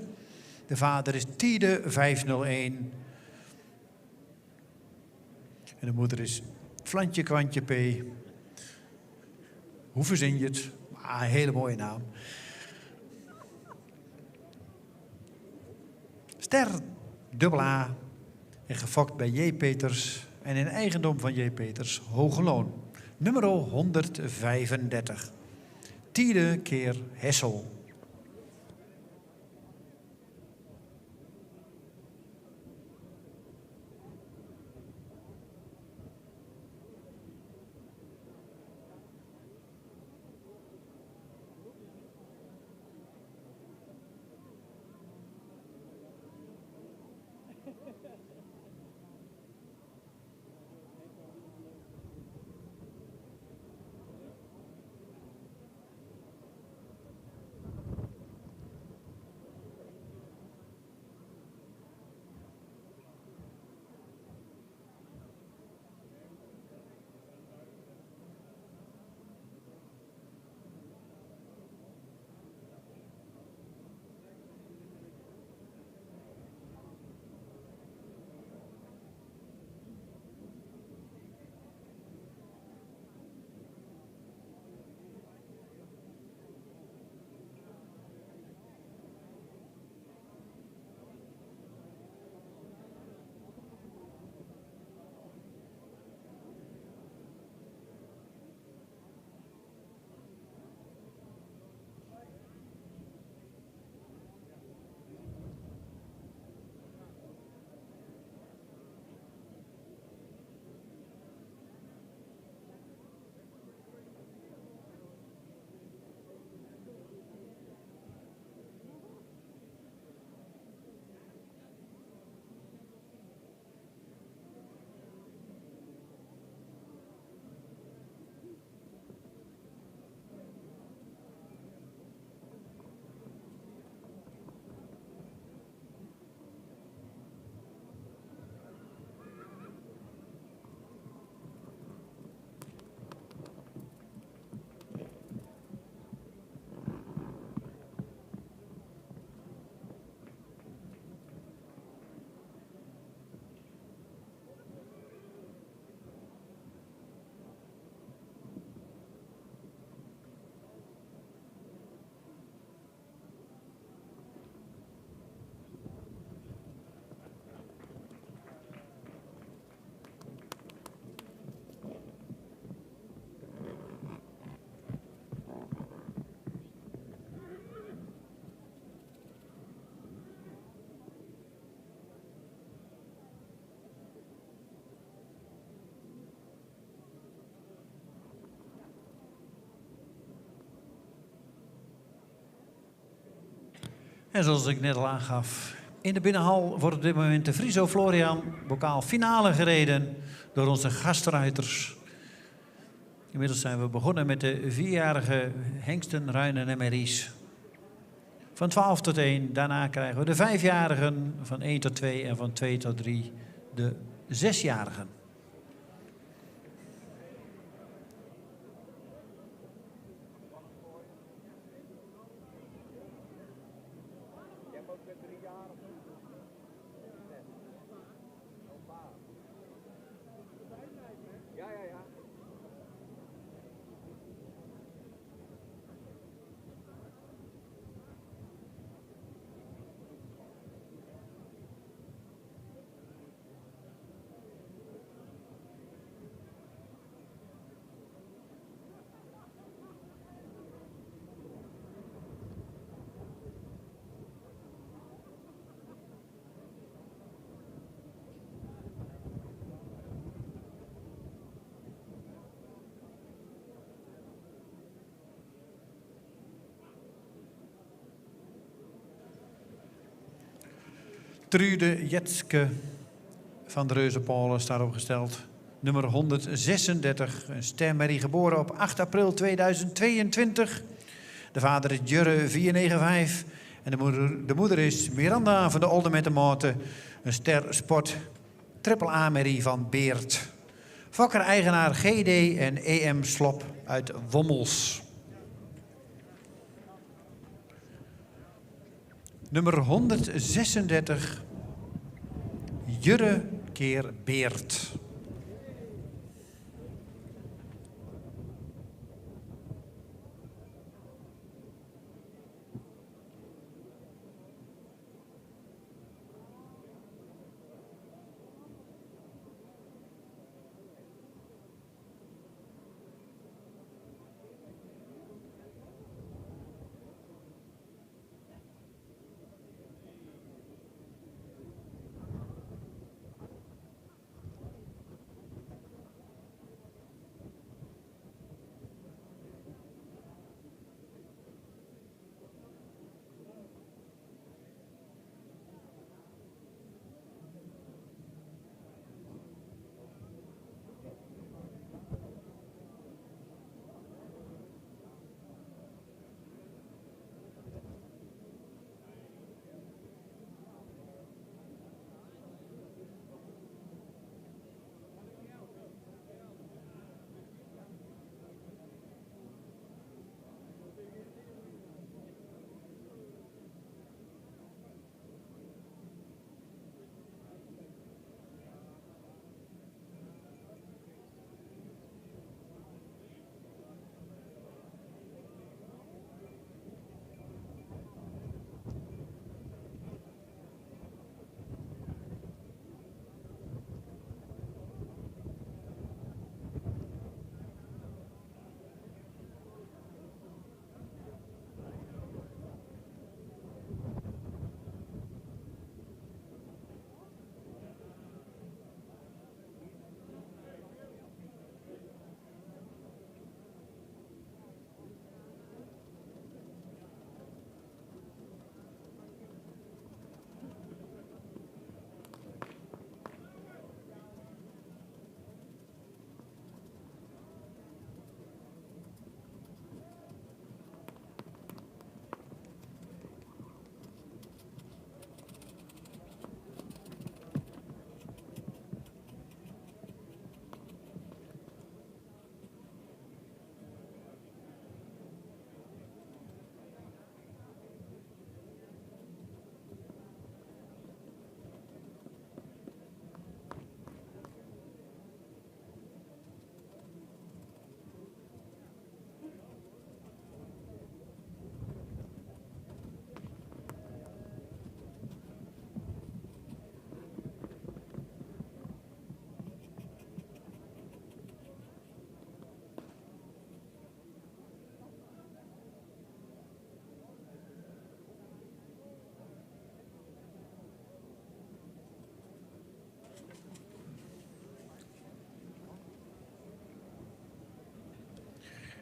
De vader is Tiede 501. En de moeder is Flantje Kwantje P. Hoe verzin je het? Ah, een hele mooie naam. Ster, dubbel A. En gefokt bij J. Peters. En in eigendom van J. Peters, Hogeloon. Nummer 135. Tiede keer Hessel. En zoals ik net al aangaf, in de binnenhal wordt op dit moment de Friso Florian bokaal finale gereden door onze gastruiters. Inmiddels zijn we begonnen met de 4-jarige hengsten, ruinen en merries. Van 12 tot 1. Daarna krijgen we de 5-jarigen van 1 tot 2 en van 2 tot 3 de 6-jarigen. Trude Jetske van de Reuzenpolen staat opgesteld. Nummer 136, een stermerrie geboren op 8 april 2022. De vader is Jurre 495 en de moeder is Miranda van de Olde met de Moten. Een ster-sport triple A-merrie van Beert. Fokker-eigenaar GD en EM Slop uit Wommels. Nummer 136, Jurre keer Beert.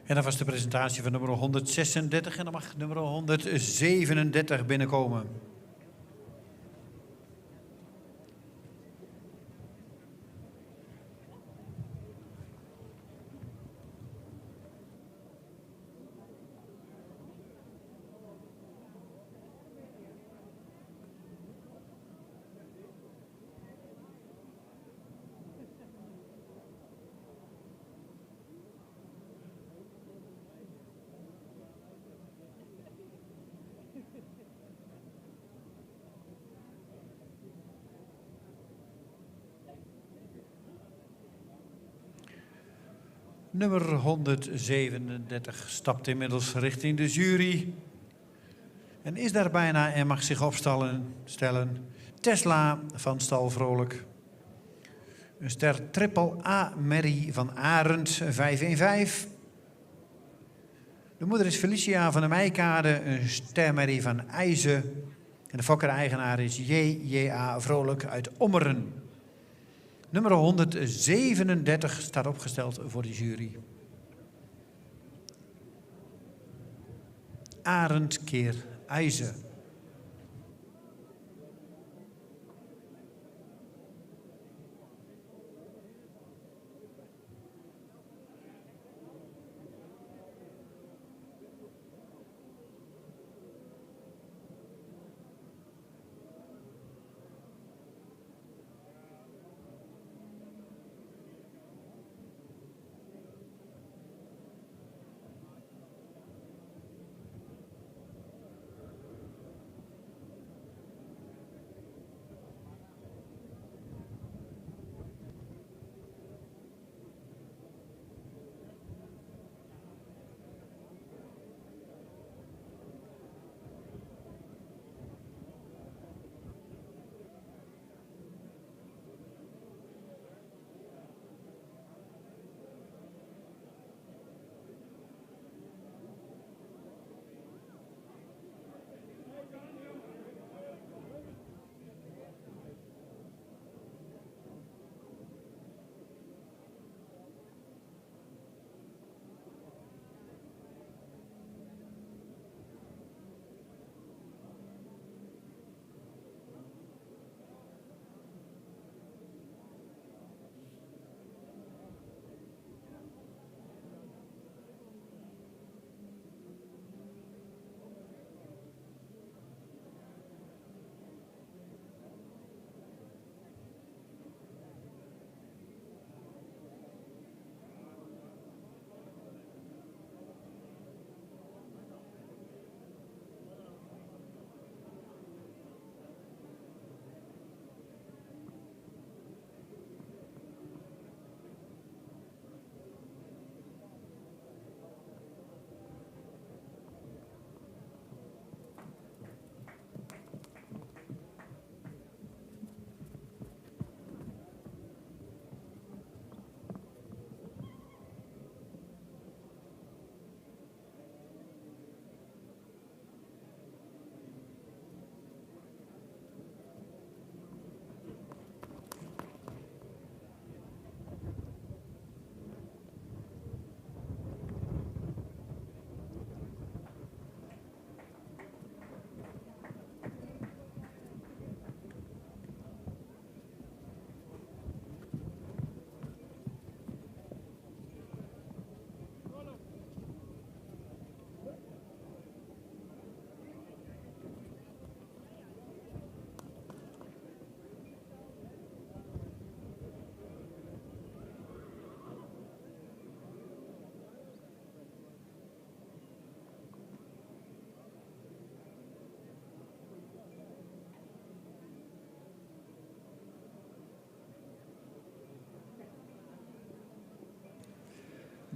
En dat was de presentatie van nummer 136 en dan mag nummer 137 binnenkomen. Nummer 137 stapt inmiddels richting de jury. En is daar bijna en mag zich stellen. Tesla van Stal Vrolijk. Een ster triple A Merrie van Arend 515. De moeder is Felicia van de Meikade, een ster Merrie van IJzen. En de fokker-eigenaar is J.J.A. Vrolijk uit Ommeren. Nummer 137 staat opgesteld voor de jury. Arend keer IJzen.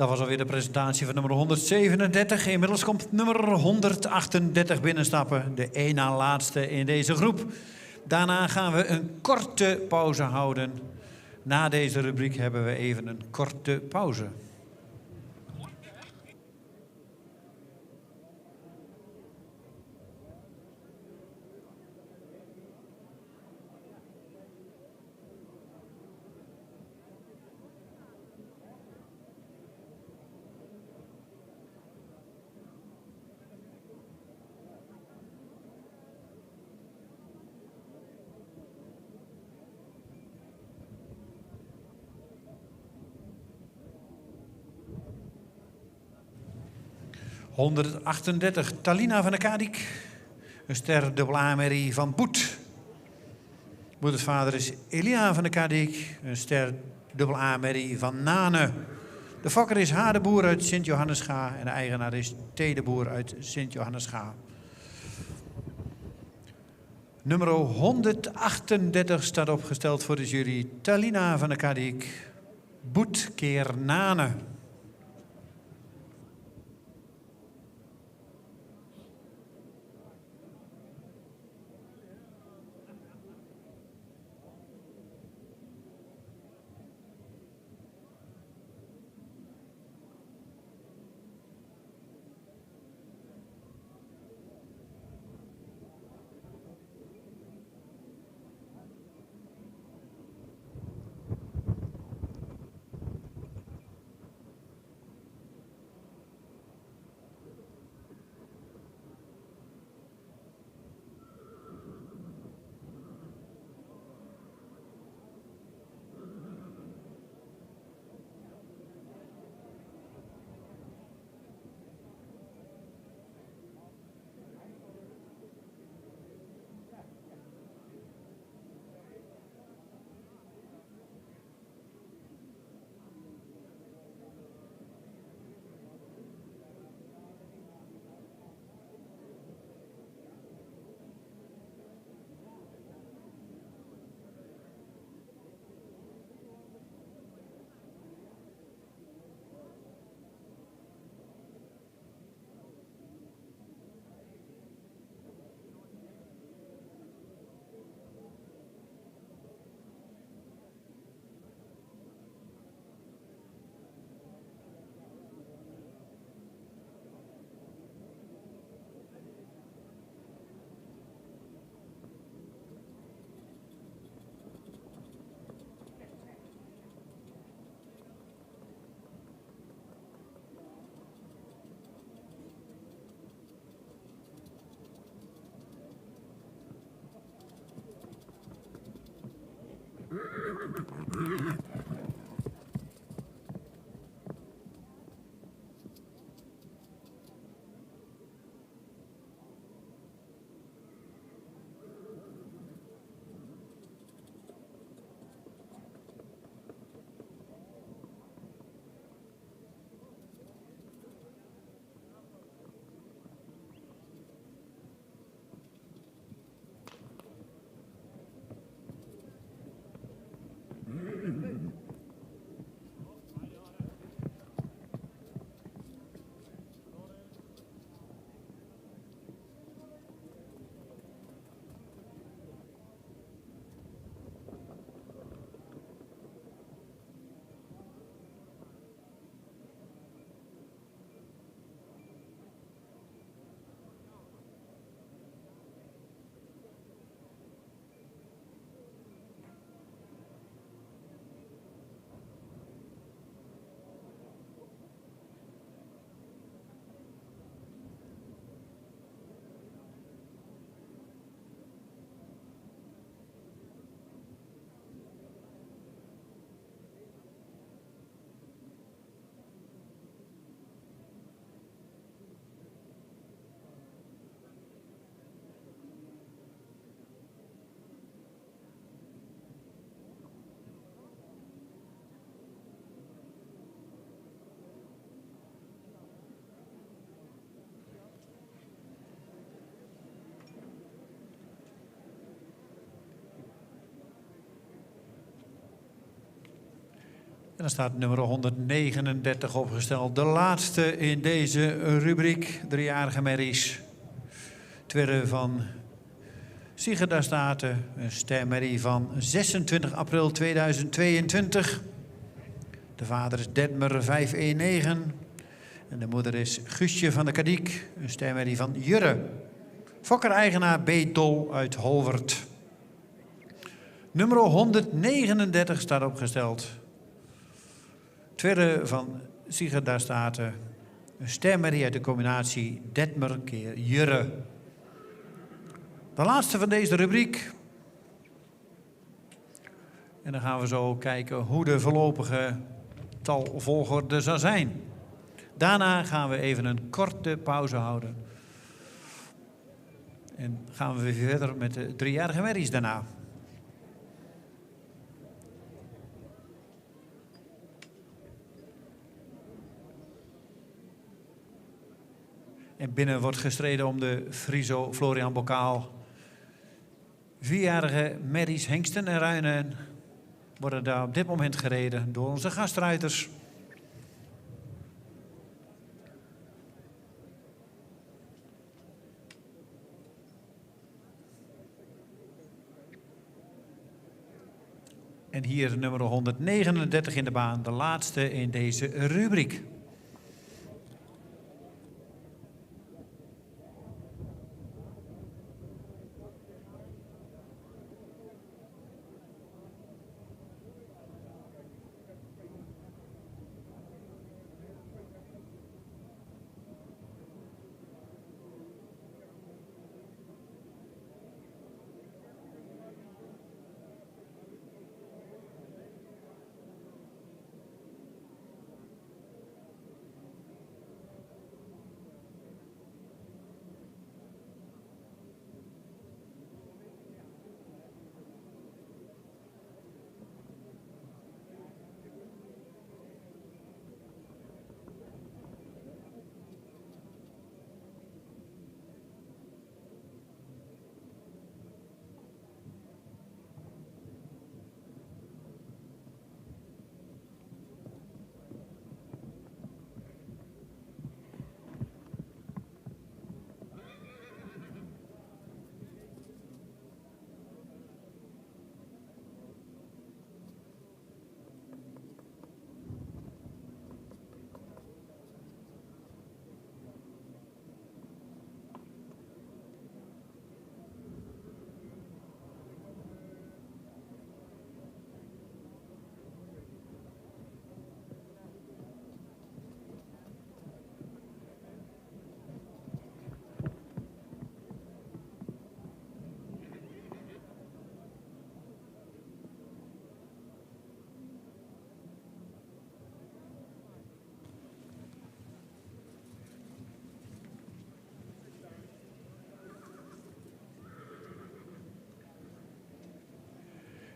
Dat was alweer de presentatie van nummer 137. Inmiddels komt nummer 138 binnenstappen. De één na laatste in deze groep. Daarna gaan we een korte pauze houden. Na deze rubriek hebben we even een korte pauze. 138 Talina van der Kadik. Een ster dubbel A-merrie van Boet. Moedersvader is Elia van der Kadik. Een ster dubbel A-merrie van Nane. De fokker is Hadeboer uit Sint-Johannesga. En de eigenaar is Tedeboer uit Sint-Johannesga. Nummer 138 staat opgesteld voor de jury. Talina van der Kadik. Boet keer Nane. En dan staat nummer 139 opgesteld. De laatste in deze rubriek. Driejarige merries. Tweede van Sigurda Staten. Een stermerrie van 26 april 2022. De vader is Detmer 519. En de moeder is Guusje van der Kadik. Een stermerrie van Jurre. Fokker-eigenaar B. Dol uit Holwert. Nummer 139 staat opgesteld. Tweede van Sigurda Staten. Een stermerrie uit de combinatie Detmer keer Jurre. De laatste van deze rubriek. En dan gaan we zo kijken hoe de voorlopige talvolgorde zal zijn. Daarna gaan we even een korte pauze houden. En gaan we weer verder met de 3-jarige merries daarna. En binnen wordt gestreden om de Friso Florian Bokaal. 4-jarige merries, hengsten en ruinen worden daar op dit moment gereden door onze gastruiters. En hier nummer 139 in de baan, de laatste in deze rubriek.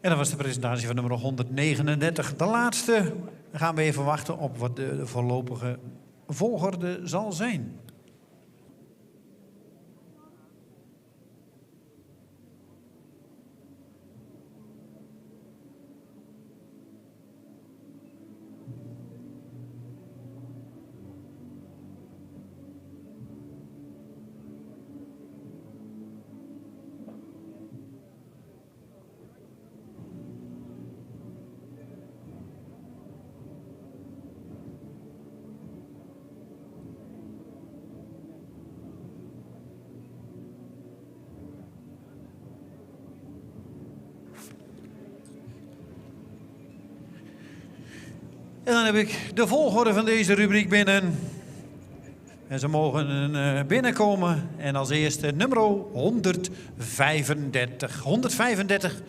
En dat was de presentatie van nummer 139. De laatste. Dan gaan we even wachten op wat de voorlopige volgorde zal zijn. En dan heb ik de volgorde van deze rubriek binnen. En ze mogen binnenkomen. En als eerste nummer 135. 135.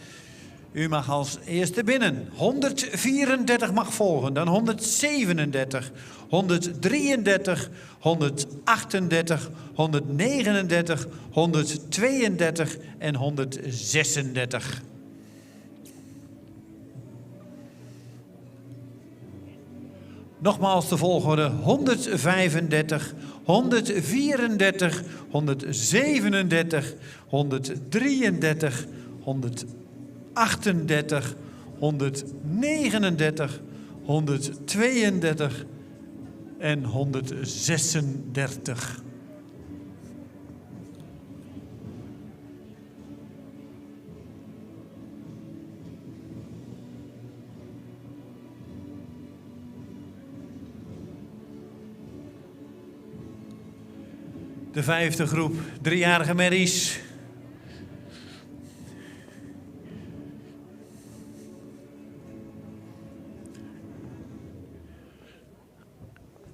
U mag als eerste binnen. 134 mag volgen. Dan 137. 133. 138. 139. 132 en 136. Nogmaals de volgorde 135, 134, 137, 133, 138, 139, 132 en 136. De vijfde groep, 3-jarige merries.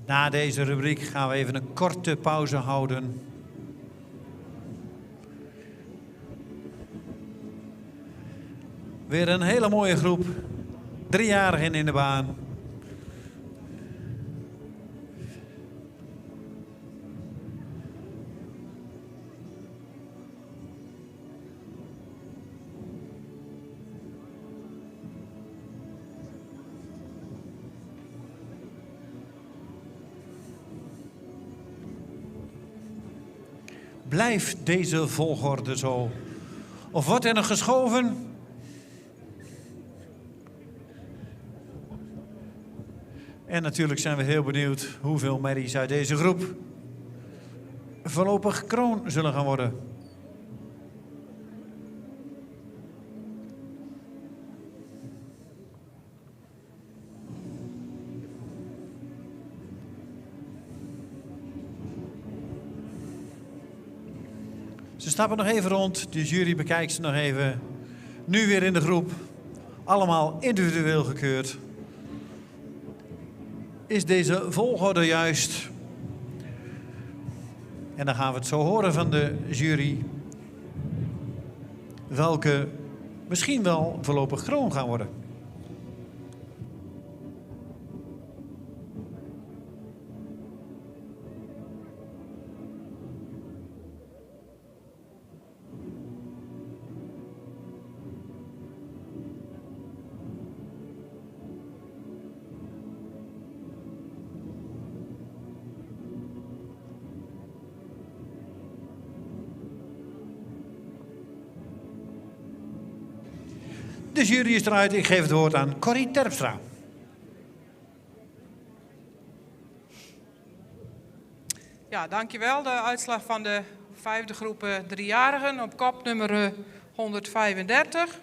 Na deze rubriek gaan we even een korte pauze houden. Weer een hele mooie groep. 3-jarigen in de baan. Blijft deze volgorde zo? Of wordt er nog geschoven? En natuurlijk zijn we heel benieuwd hoeveel merries uit deze groep voorlopig kroon zullen gaan worden. Ze stappen nog even rond, de jury bekijkt ze nog even. Nu weer in de groep, allemaal individueel gekeurd. Is deze volgorde juist? En dan gaan we het zo horen van de jury. Welke misschien wel voorlopig kroon gaan worden. De jury is eruit. Ik geef het woord aan Corrie Terpstra. Ja, dankjewel. De uitslag van de 5e groep driejarigen op kop nummer 135.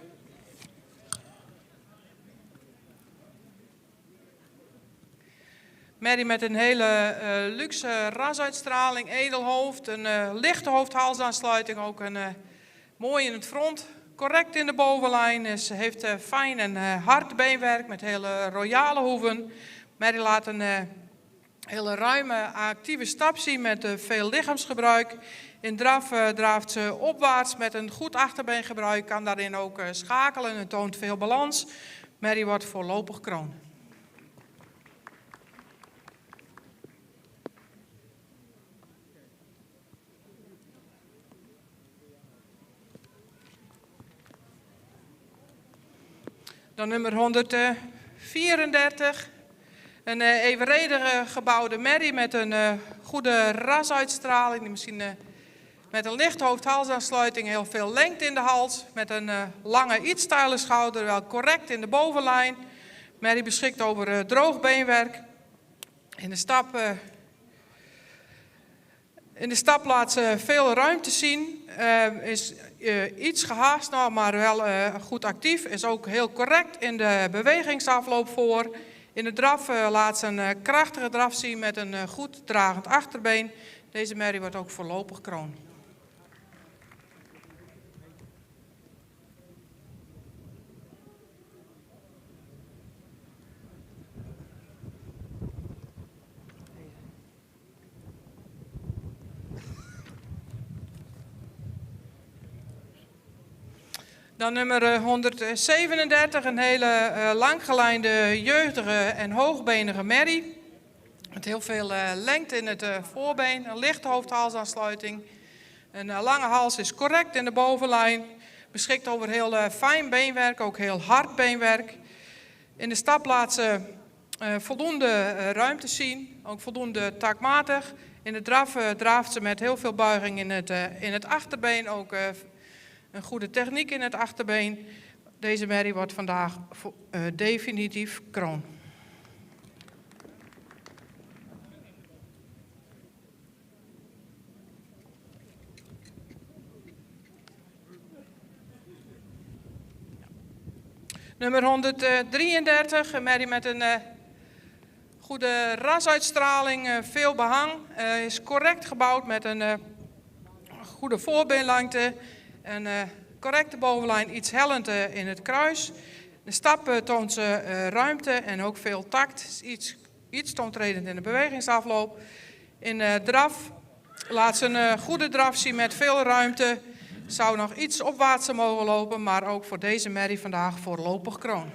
Merrie met een hele luxe rasuitstraling, edelhoofd, een lichte hoofd-halsaansluiting, ook een mooi in het front. Correct in de bovenlijn, ze heeft fijn en hard beenwerk met hele royale hoeven. Merrie laat een hele ruime actieve stap zien met veel lichaamsgebruik. In draf draaft ze opwaarts met een goed achterbeengebruik, kan daarin ook schakelen en toont veel balans. Merrie wordt voorlopig kroon. Dan nummer 134. Een evenredig gebouwde merrie met een goede rasuitstraling. Die misschien met een licht hoofd-halsaansluiting, heel veel lengte in de hals. Met een lange, iets steile schouder, wel correct in de bovenlijn. Merrie beschikt over droog beenwerk. In de stap laat ze veel ruimte zien. Is iets gehaast nog, maar wel goed actief. Is ook heel correct in de bewegingsafloop voor. In de draf laat ze een krachtige draf zien met een goed dragend achterbeen. Deze merrie wordt ook voorlopig kroon. Dan nummer 137, een hele langgelijnde, jeugdige en hoogbenige merrie. Met heel veel lengte in het voorbeen, een lichte hoofd-halsaansluiting. Een lange hals is correct in de bovenlijn. Beschikt over heel fijn beenwerk, ook heel hard beenwerk. In de stap laat ze voldoende ruimte zien, ook voldoende takmatig. In de draf draaft ze met heel veel buiging in het achterbeen, ook een goede techniek in het achterbeen. Deze merrie wordt vandaag definitief kroon. Nummer 133, een merrie met een goede rasuitstraling, veel behang. Is correct gebouwd met een goede voorbeenlengte. Een correcte bovenlijn, iets hellend in het kruis. De stap toont ze ruimte en ook veel tact. Iets toontredend in de bewegingsafloop. In draf laat ze een goede draf zien met veel ruimte. Zou nog iets opwaartser mogen lopen, maar ook voor deze merrie vandaag voorlopig kroon.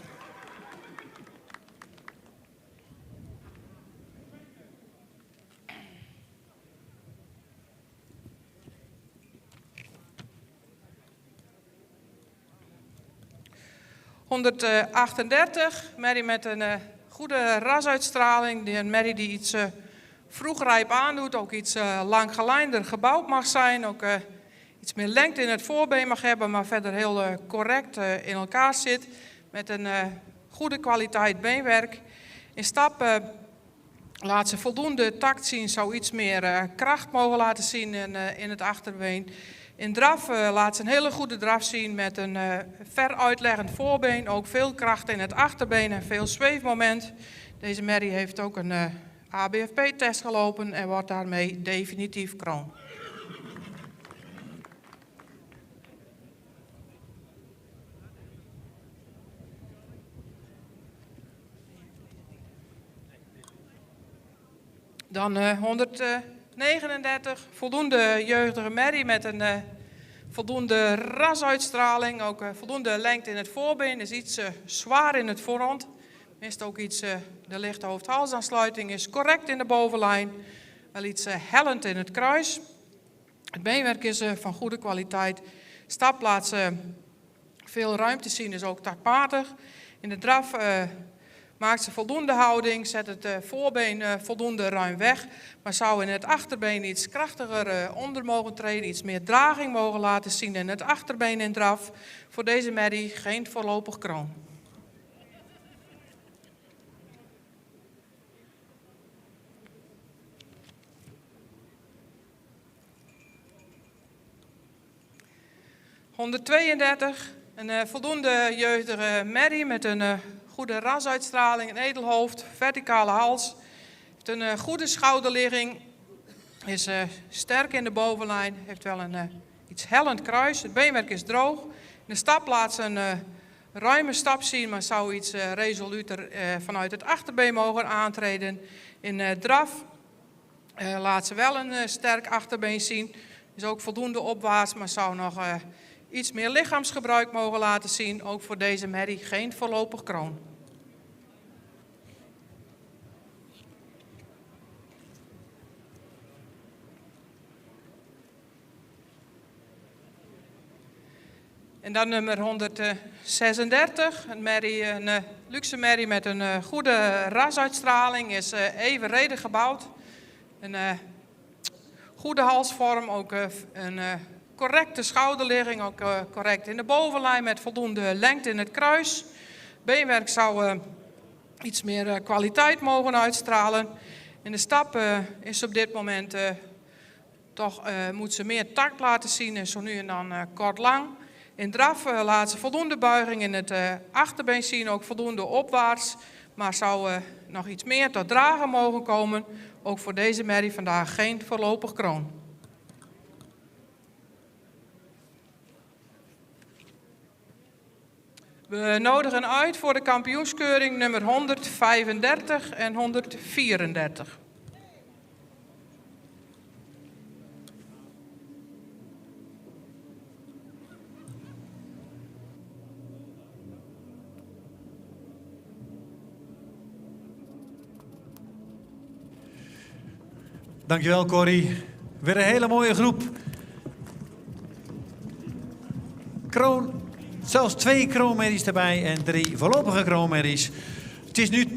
...138, merrie met een goede rasuitstraling. Een merrie die iets vroeg rijp aandoet, ook iets langgelijnder gebouwd mag zijn, ook iets meer lengte in het voorbeen mag hebben, maar verder heel correct in elkaar zit, met een goede kwaliteit beenwerk. In stap laat ze voldoende tact zien, zou iets meer kracht mogen laten zien in het achterbeen. In draf laat ze een hele goede draf zien met een ver uitleggend voorbeen, ook veel kracht in het achterbeen en veel zweefmoment. Deze merrie heeft ook een ABFP-test gelopen en wordt daarmee definitief kroon. Dan 139, voldoende jeugdige merrie met een voldoende rasuitstraling. Ook voldoende lengte in het voorbeen, is iets zwaar in het voorhand. Mist ook iets, de lichte hoofd-halsaansluiting is correct in de bovenlijn. Wel iets hellend in het kruis. Het beenwerk is van goede kwaliteit. Stap laat ze veel ruimte zien, is ook taktmatig. In de draf maakt ze voldoende houding, zet het voorbeen voldoende ruim weg. Maar zou in het achterbeen iets krachtiger onder mogen treden, iets meer draging mogen laten zien in het achterbeen in draf. Voor deze merrie geen voorlopig kroon. (132), een voldoende jeugdige merrie met een goede rasuitstraling, een edel hoofd, verticale hals. Heeft een goede schouderligging, is sterk in de bovenlijn, heeft wel een iets hellend kruis. Het beenwerk is droog. In de stap laat ze een ruime stap zien, maar zou iets resoluter vanuit het achterbeen mogen aantreden. In draf laat ze wel een sterk achterbeen zien. Is ook voldoende opwaarts, maar zou nog iets meer lichaamsgebruik mogen laten zien. Ook voor deze merrie geen voorlopig kroon. En dan nummer 136, een luxe merrie met een goede rasuitstraling, is evenredig gebouwd. Een goede halsvorm, ook een correcte schouderligging, ook correct in de bovenlijn met voldoende lengte in het kruis. Beenwerk zou iets meer kwaliteit mogen uitstralen. In de stap is op dit moment moet ze meer tact laten zien en zo nu en dan kort lang. In draf laat ze voldoende buiging in het achterbeen zien, ook voldoende opwaarts. Maar zou nog iets meer tot dragen mogen komen. Ook voor deze merrie vandaag geen voorlopig kroon. We nodigen uit voor de kampioenskeuring nummer 135 en 134. Dankjewel Corrie. Weer een hele mooie groep. Kroon, zelfs 2 kroonmerries erbij en 3 voorlopige kroonmerries. Het is nu 1:10.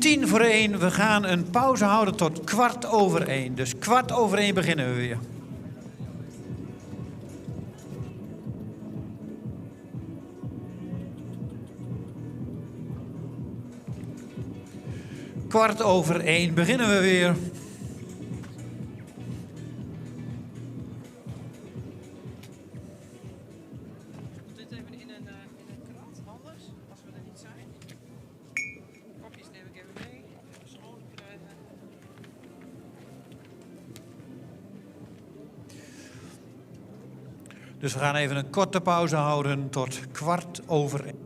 We gaan een pauze houden tot 1:15. Dus 1:15 beginnen we weer. Kwart over 1 beginnen we weer. Dus we gaan even een korte pauze houden tot 1:15.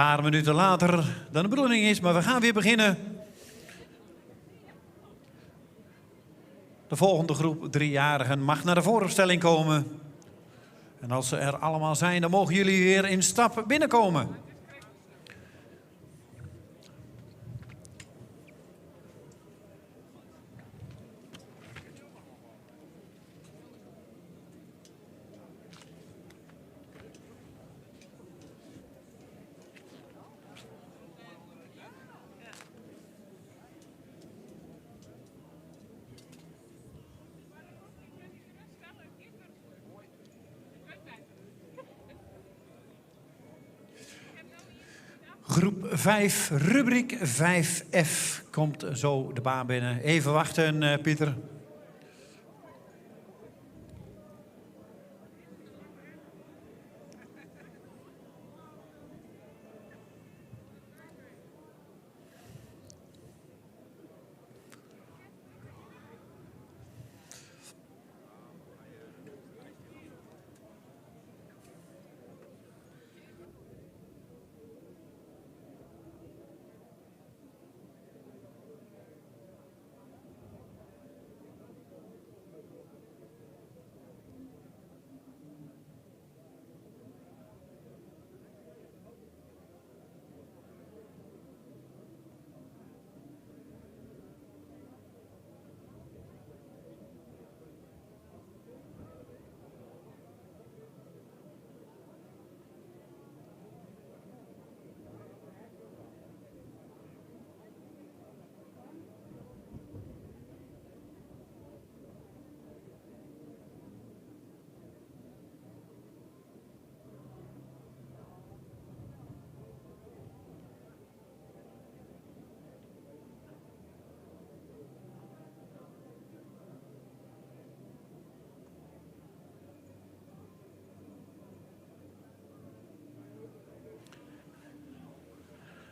paar minuten later dan de bedoeling is, maar we gaan weer beginnen. De volgende groep 3-jarigen mag naar de vooropstelling komen. En als ze er allemaal zijn, dan mogen jullie weer in stap binnenkomen. Groep 5, rubriek 5F, komt zo de baan binnen. Even wachten, Pieter.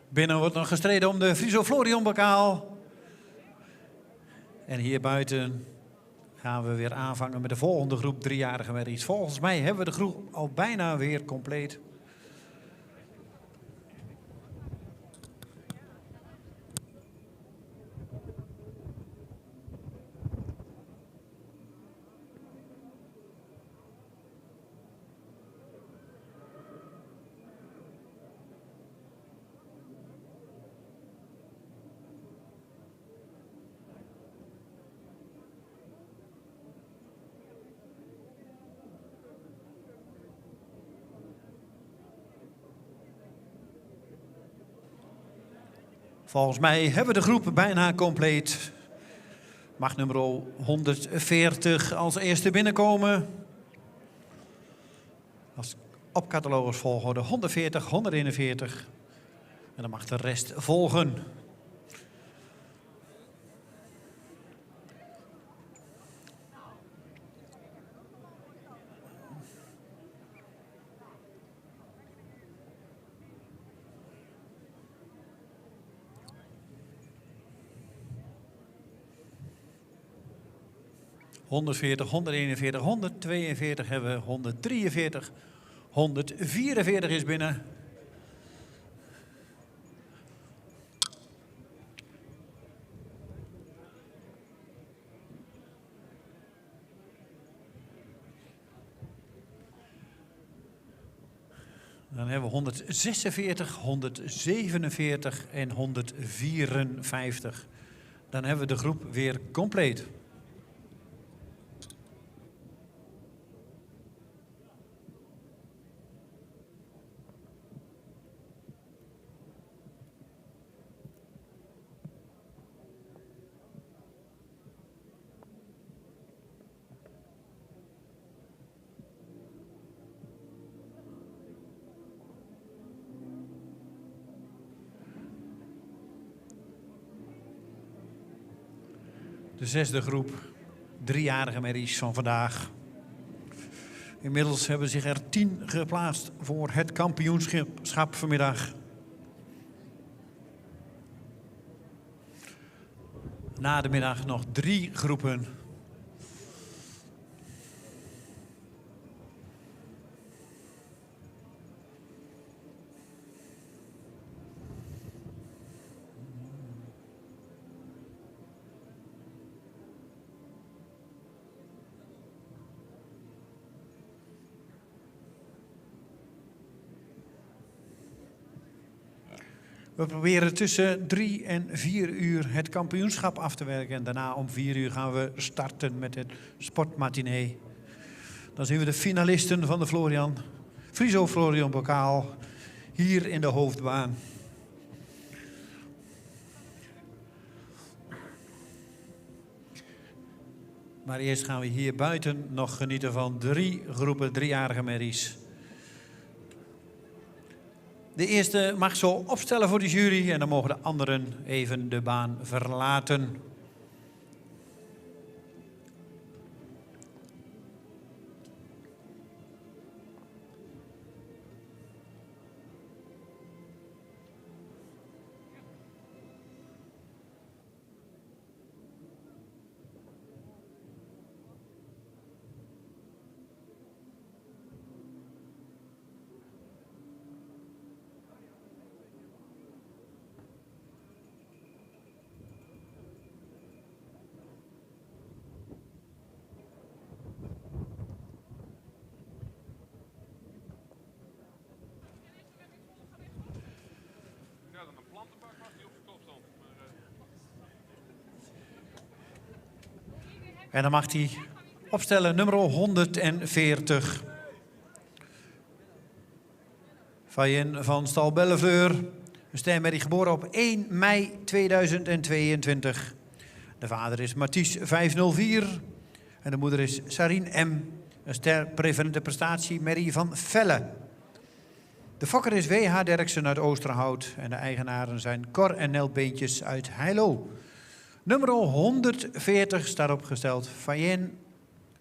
Binnen wordt nog gestreden om de Friso Florion bokaal. En hier buiten gaan we weer aanvangen met de volgende groep 3-jarige merries. Volgens mij hebben we de groep al bijna weer compleet. Volgens mij hebben we de groep bijna compleet. Mag nummer 140 als eerste binnenkomen. Als op catalogus volgorde 140, 141. En dan mag de rest volgen. ...140, 141, 142 hebben we, 143, 144 is binnen. Dan hebben we 146, 147 en 154. Dan hebben we de groep weer compleet. De zesde groep 3-jarige merries van vandaag. Inmiddels hebben zich er 10 geplaatst voor het kampioenschap vanmiddag. Na de middag nog 3 groepen. We proberen tussen 3 en 4 uur het kampioenschap af te werken. En daarna om 4 uur gaan we starten met het sportmatinee. Dan zien we de finalisten van de Friso Florian Bokaal hier in de hoofdbaan. Maar eerst gaan we hier buiten nog genieten van 3 groepen 3-jarige merries. De eerste mag zo opstellen voor de jury en dan mogen de anderen even de baan verlaten. En dan mag hij opstellen nummer 140. Fayen van Stal Belleveur. Een stermerrie geboren op 1 mei 2022. De vader is Mathies 504. En de moeder is Sarine M. Een ster preferente prestatie merrie van Velle. De fokker is W.H. Derksen uit Oosterhout. En de eigenaren zijn Cor en Nel Beentjes uit Heilo. Nummer 140 staat opgesteld. Fayen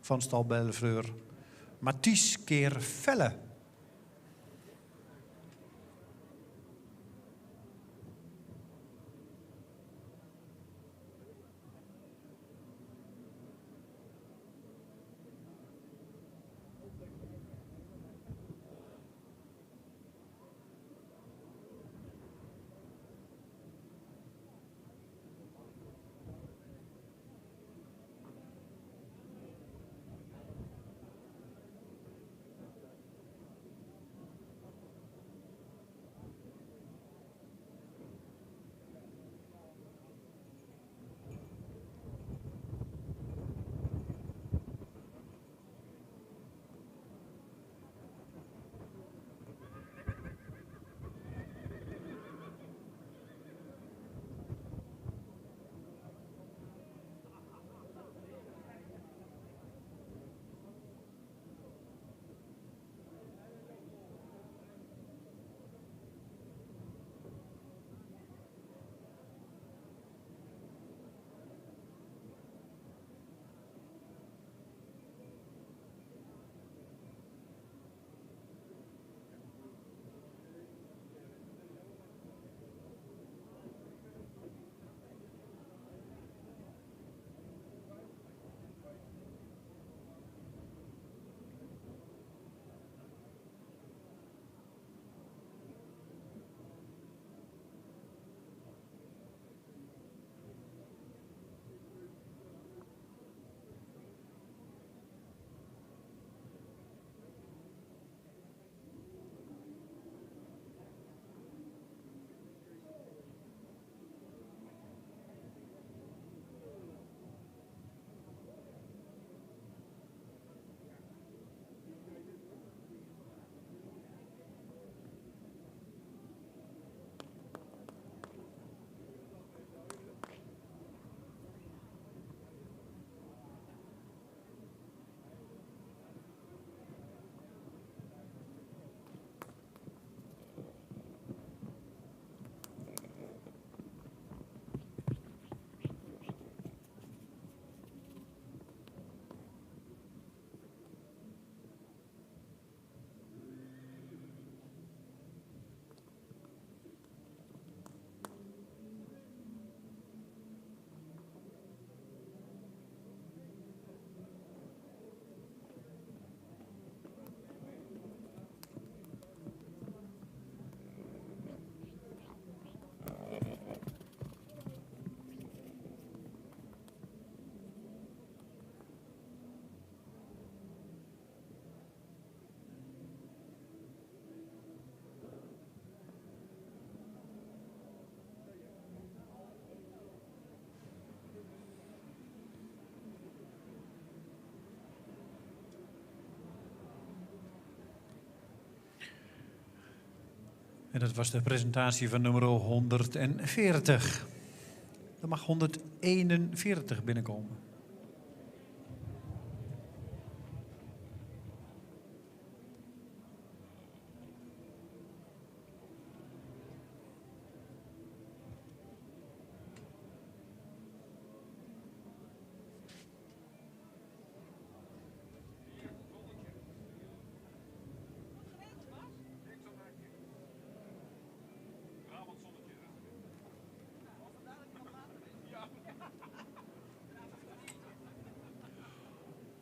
van Stal Belleveur. Mathies keer Velle. En dat was de presentatie van nummer 140. Er mag 141 binnenkomen.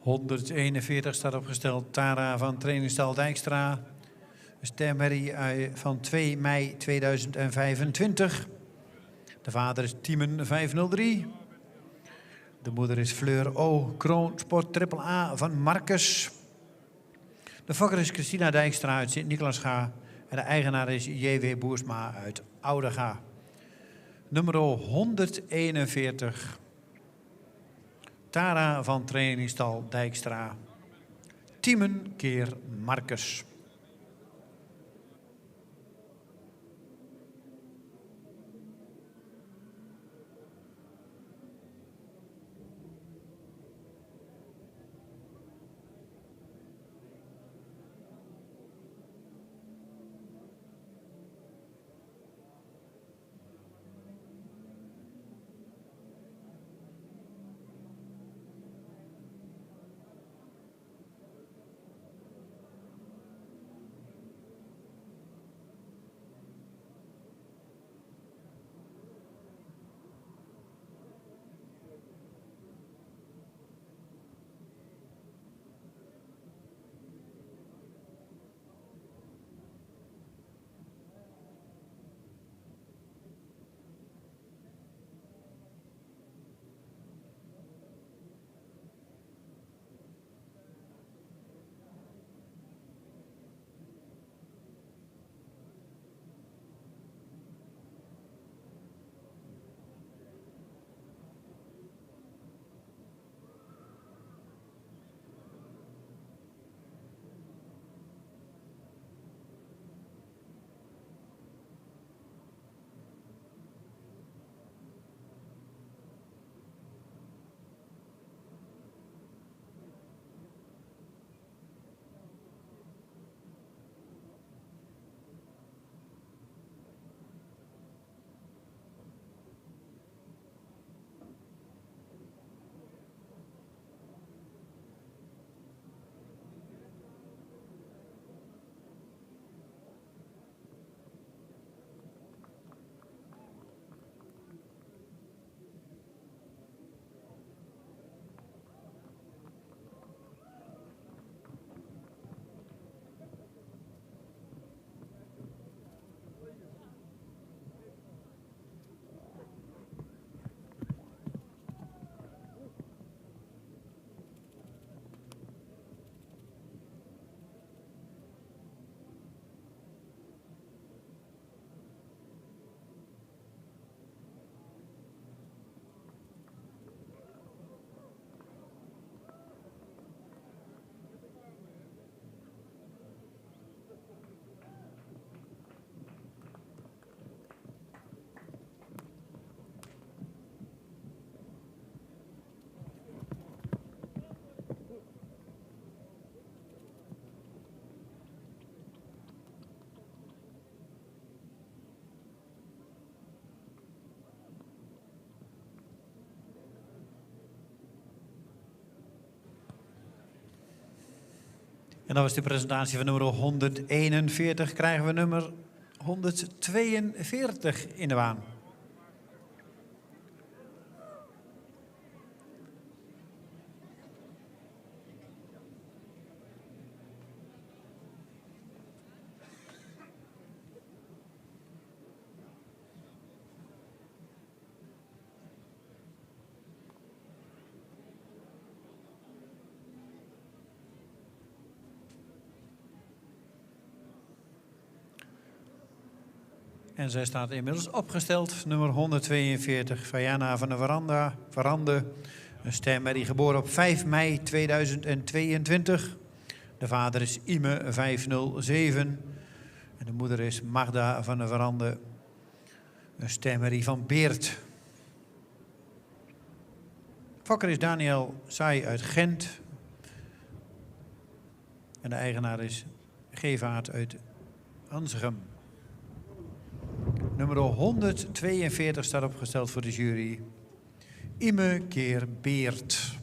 ...141 staat opgesteld. Tara van trainingstal Dijkstra. Een stemmerrie van 2 mei 2025. De vader is Tiemen 503. De moeder is Fleur O. Kroon Sport Triple A van Marcus. De fokker is Christina Dijkstra uit Sint-Nicolasga. En de eigenaar is J.W. Boersma uit Oudega. Nummer 141... Tara van trainingstal Dijkstra. Tiemen keer Marcus. En dat was de presentatie van nummer 141. Krijgen we nummer 142 in de waan. En zij staat inmiddels opgesteld. Nummer 142, Vajana van de Verande. Een stemmerrie geboren op 5 mei 2022. De vader is Ime 507. En de moeder is Magda van der Verande. Een stemmerie van Beert. Fokker is Daniel Saai uit Gent. En de eigenaar is Gevaert uit Ansegem. Nummer 142 staat opgesteld voor de jury. Ime keer Beert.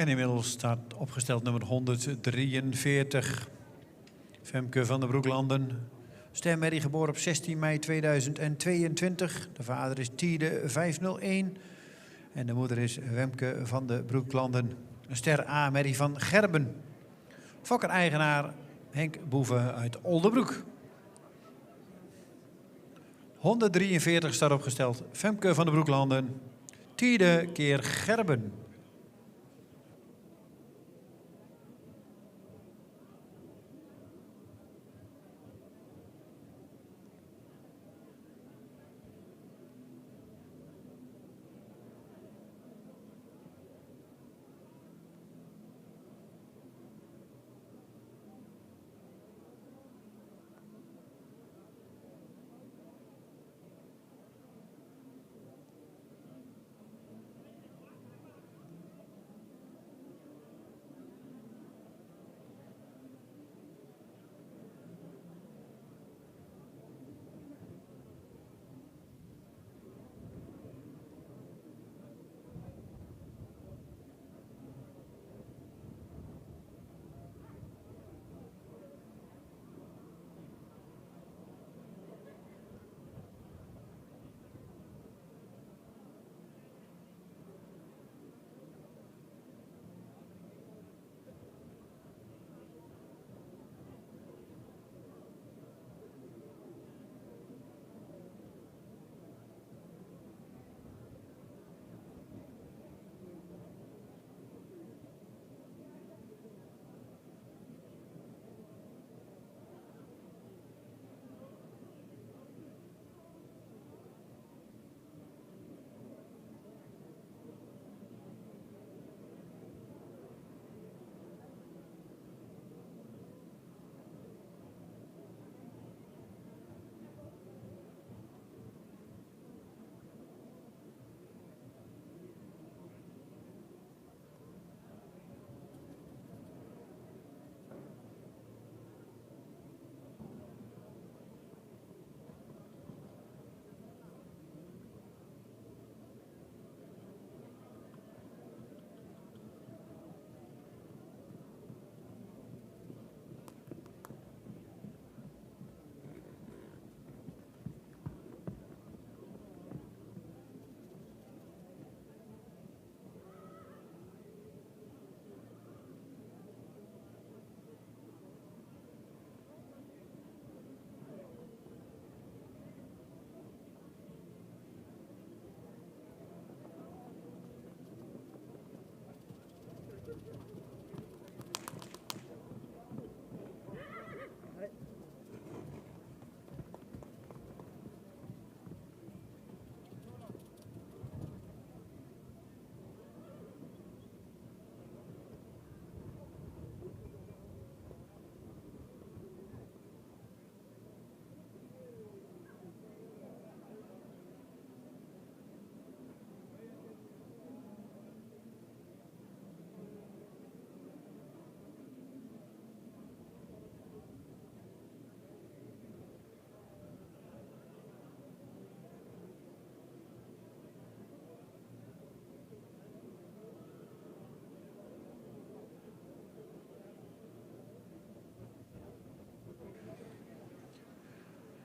En inmiddels staat opgesteld nummer 143. Femke van der Broeklanden. Stemmerrie geboren op 16 mei 2022. De vader is Tiede 501. En de moeder is Wemke van der Broeklanden. Een ster A-merrie van Gerben. Fokker-eigenaar Henk Boeven uit Oldebroek. 143 staat opgesteld. Femke van der Broeklanden. Tiede keer Gerben.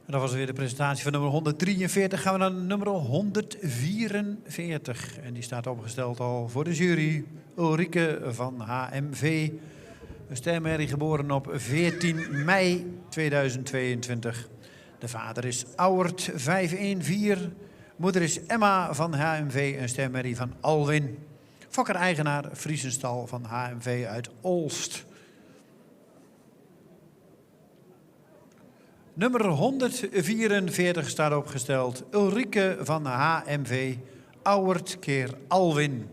En dat was weer de presentatie van nummer 143. Gaan we naar nummer 144. En die staat opgesteld al voor de jury. Ulrike van HMV. Een stermerrie geboren op 14 mei 2022. De vader is Auwert 514. Moeder is Emma van HMV. Een stermerrie van Alwin. Fokker-eigenaar Friesenstal van HMV uit Olst. Nummer 144 staat opgesteld. Ulrike van HMV. Auwert keer Alwin.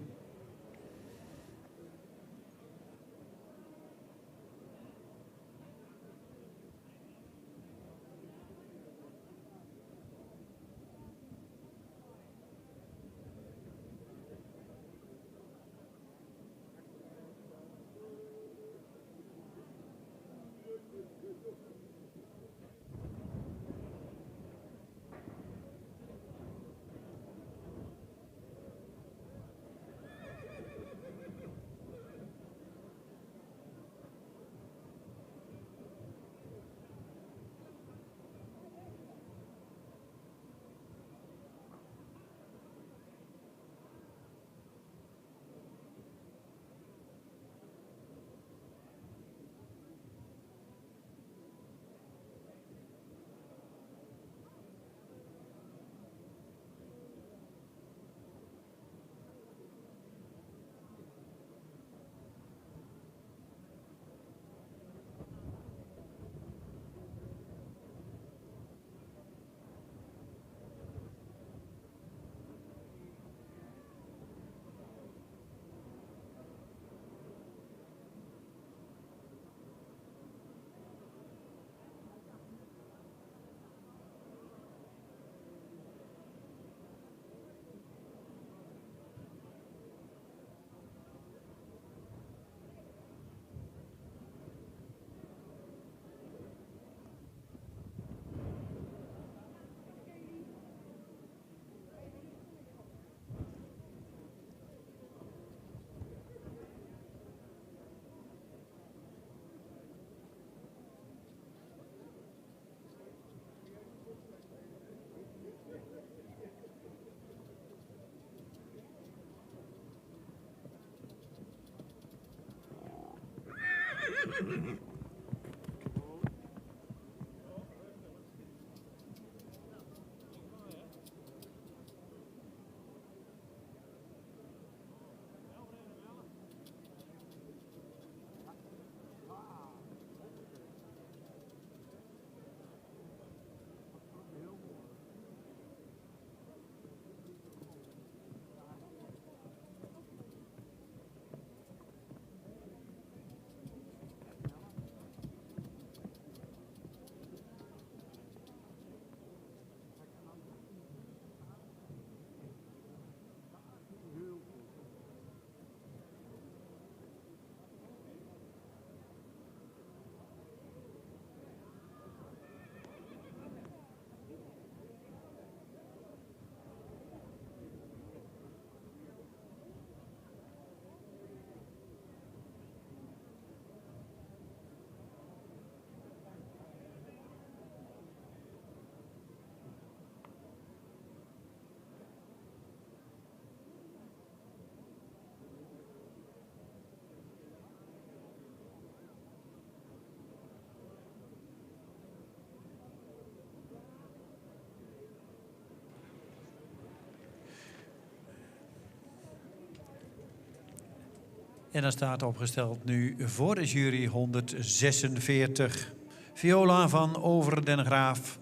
En dan staat opgesteld nu voor de jury 146. Viola van Over den Graaf.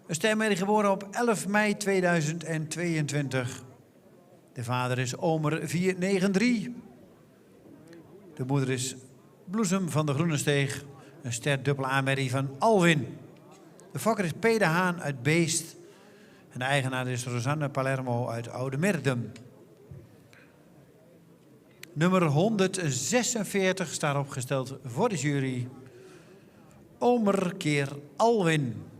Een stermerrie geboren op 11 mei 2022. De vader is Omer 493. De moeder is Bloesem van de Groenesteeg. Een sterdubbele aanmerrie van Alwin. De fokker is Peter Haan uit Beest. En de eigenaar is Rosanne Palermo uit Oude Merdum. Nummer 146 staat opgesteld voor de jury. Omer keer Alwin.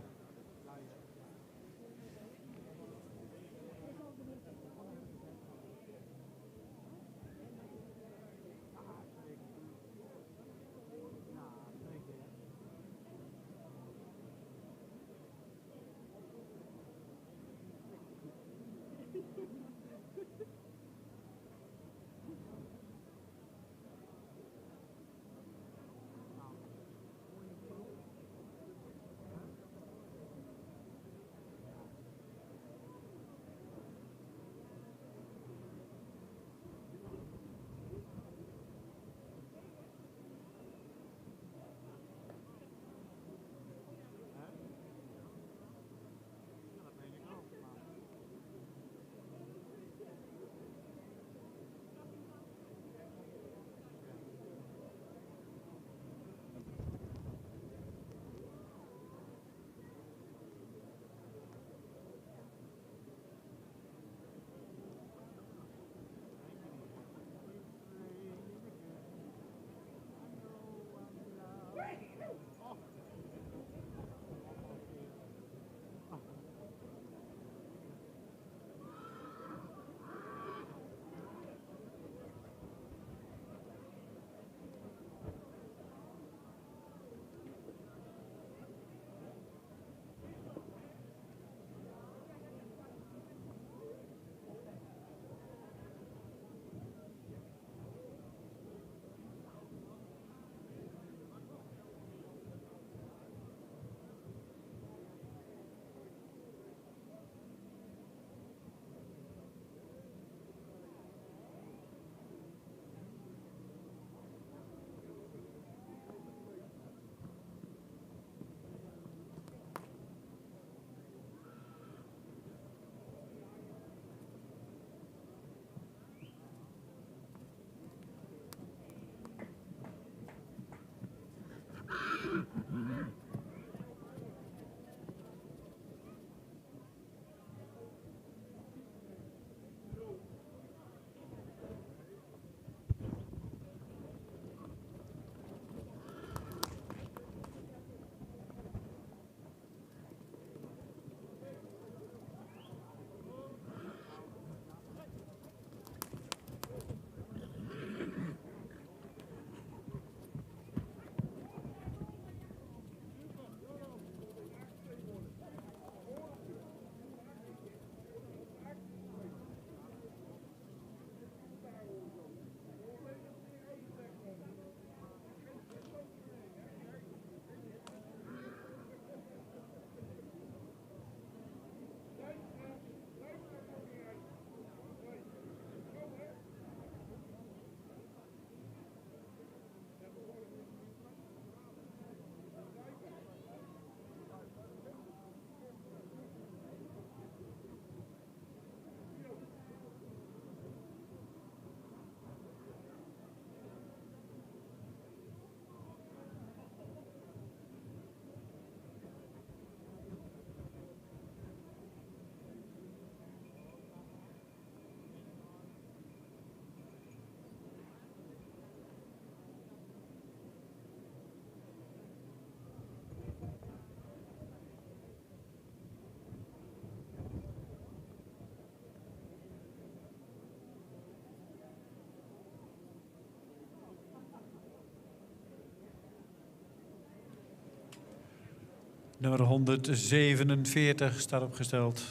Nummer 147 staat opgesteld.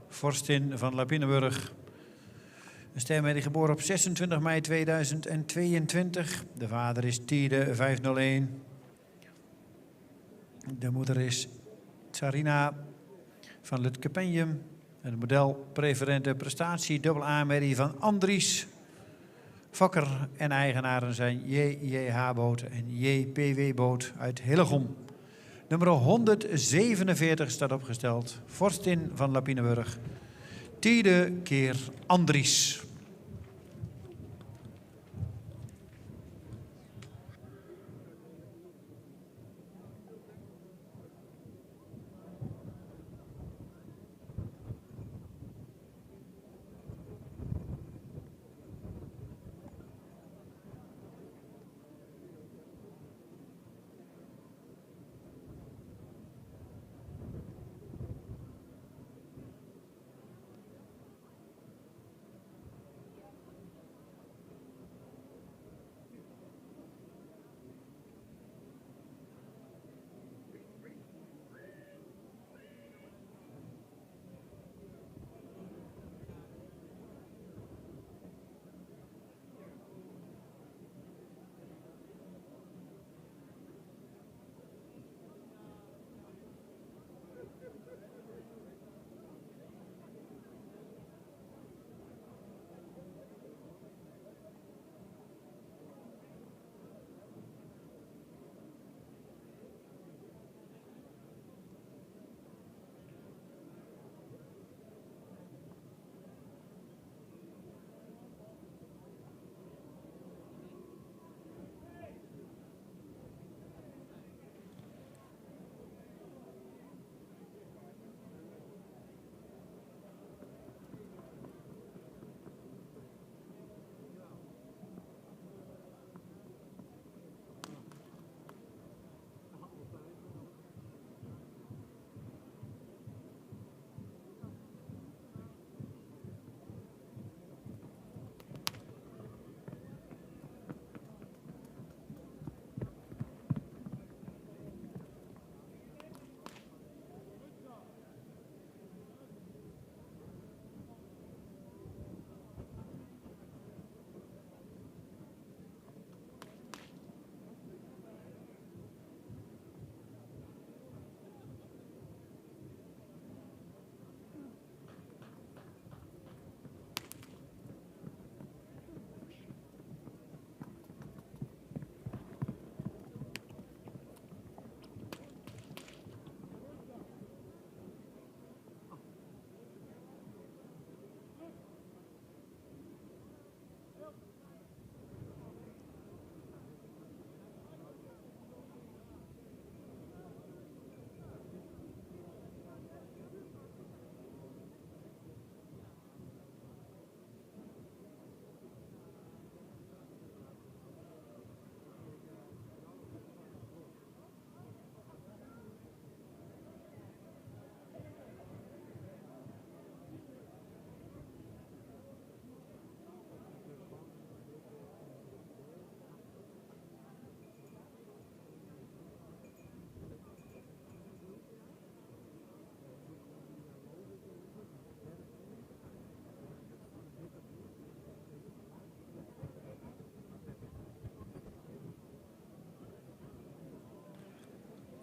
Vorstin van Lapinenburg. Een stermedie geboren op 26 mei 2022. De vader is Tiede 501. De moeder is Tsarina van Lutkepenjem. En het model preferente prestatie dubbel A-merrie van Andries. Fokker en eigenaren zijn JJH Boot en JPW Boot uit Hillegom. Nummer 147 staat opgesteld. Vorstin van Lapinenburg. Tiede keer Andries.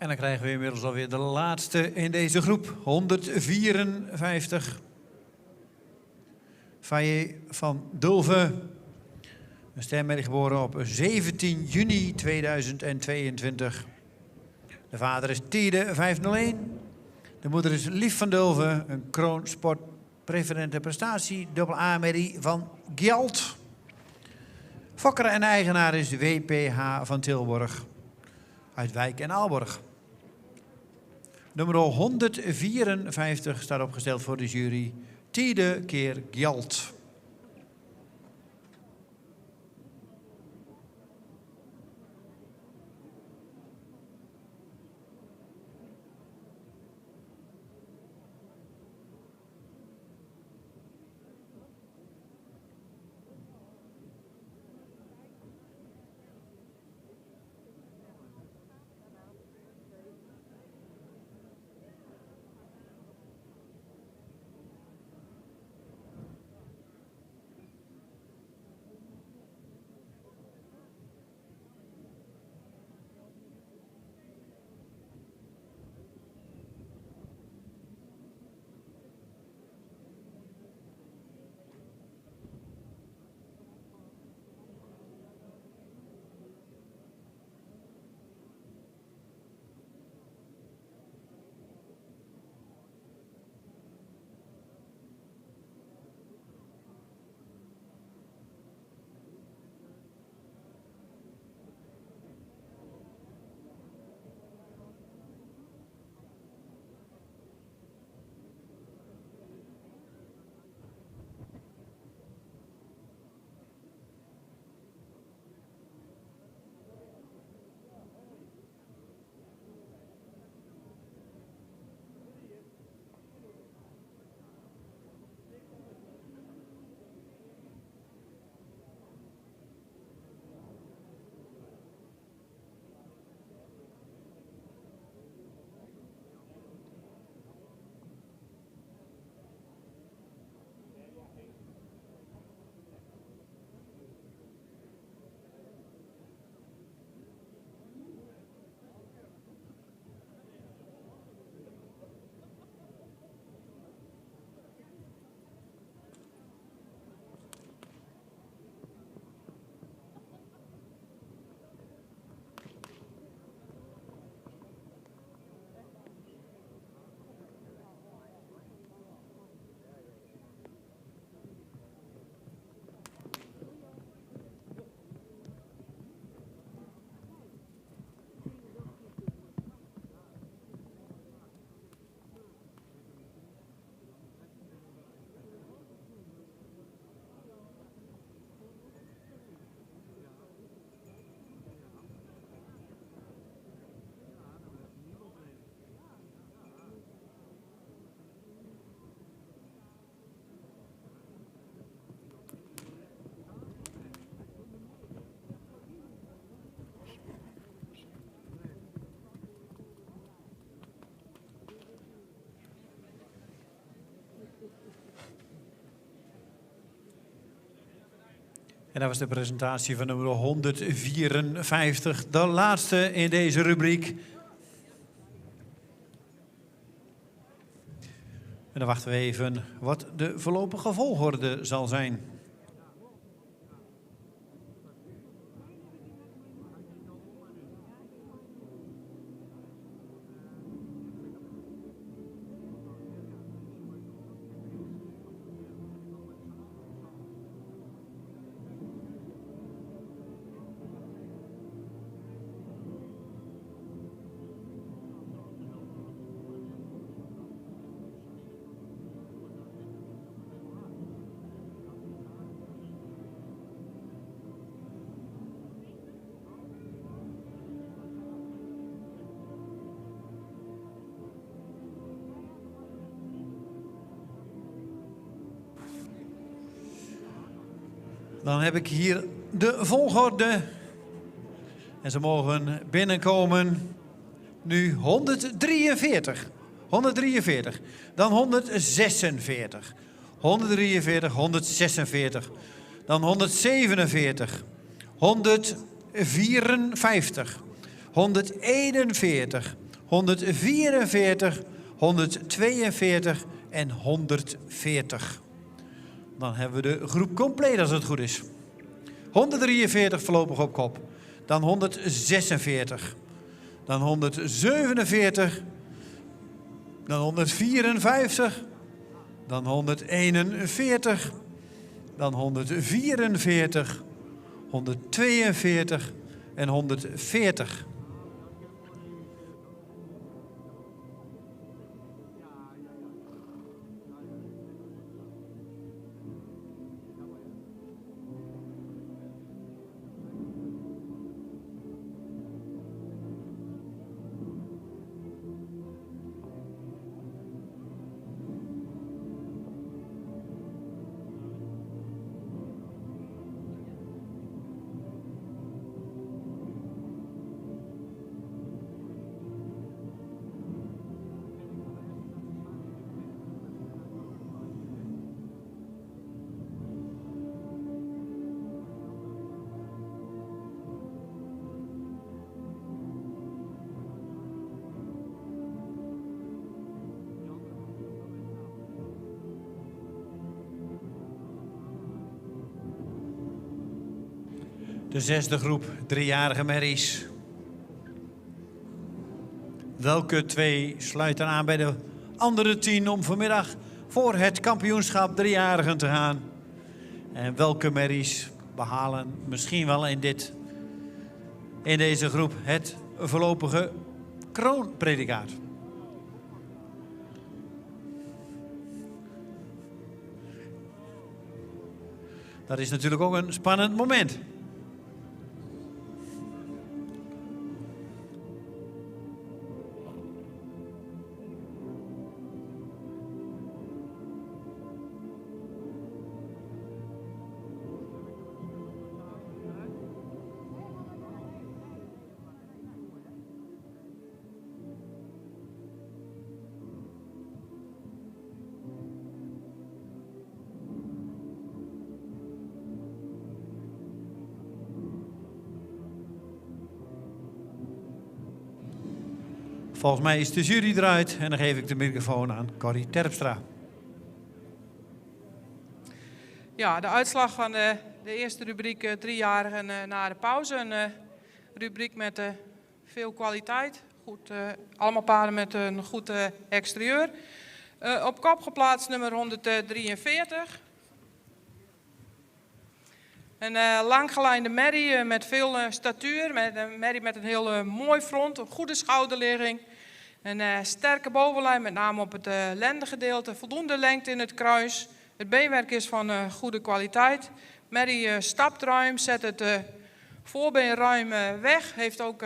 En dan krijgen we inmiddels alweer de laatste in deze groep. 154. Faye van Dulven. Een stermedie geboren op 17 juni 2022. De vader is Tiede 501. De moeder is Lief van Dulven. Een kroonsport preferente prestatie. Dubbel A-merrie van Gjalt. Fokker en eigenaar is WPH van Tilburg. Uit Wijk en Aalborg. Nummer 154 staat opgesteld voor de jury. Tiede keer Gjalt. En dat was de presentatie van nummer 154, de laatste in deze rubriek. En dan wachten we even wat de voorlopige volgorde zal zijn. Dan heb ik hier de volgorde. En ze mogen binnenkomen. Nu 143. 143. Dan 146. 143, 146. Dan 147. 154. 141. 144. 142 en 140. Dan hebben we de groep compleet als het goed is. 143 voorlopig op kop. Dan 146. Dan 147. Dan 154. Dan 141. Dan 144. 142 en 140. De zesde groep, driejarige merries. Welke twee sluiten aan bij de andere 10 om vanmiddag voor het kampioenschap driejarigen te gaan? En welke merries behalen misschien wel in deze groep het voorlopige kroonpredicaat? Dat is natuurlijk ook een spannend moment. Volgens mij is de jury eruit en dan geef ik de microfoon aan Corrie Terpstra. Ja, de uitslag van de eerste rubriek driejarigen na de pauze. Een rubriek met veel kwaliteit. Goed, allemaal paarden met een goed exterieur. Op kop geplaatst nummer 143. Een langgelijnde merrie met veel statuur. Een merrie met een heel mooi front, een goede schouderligging. Een sterke bovenlijn, met name op het lendengedeelte. Voldoende lengte in het kruis. Het beenwerk is van goede kwaliteit. Merrie stapt ruim, zet het voorbeen ruim weg. Heeft ook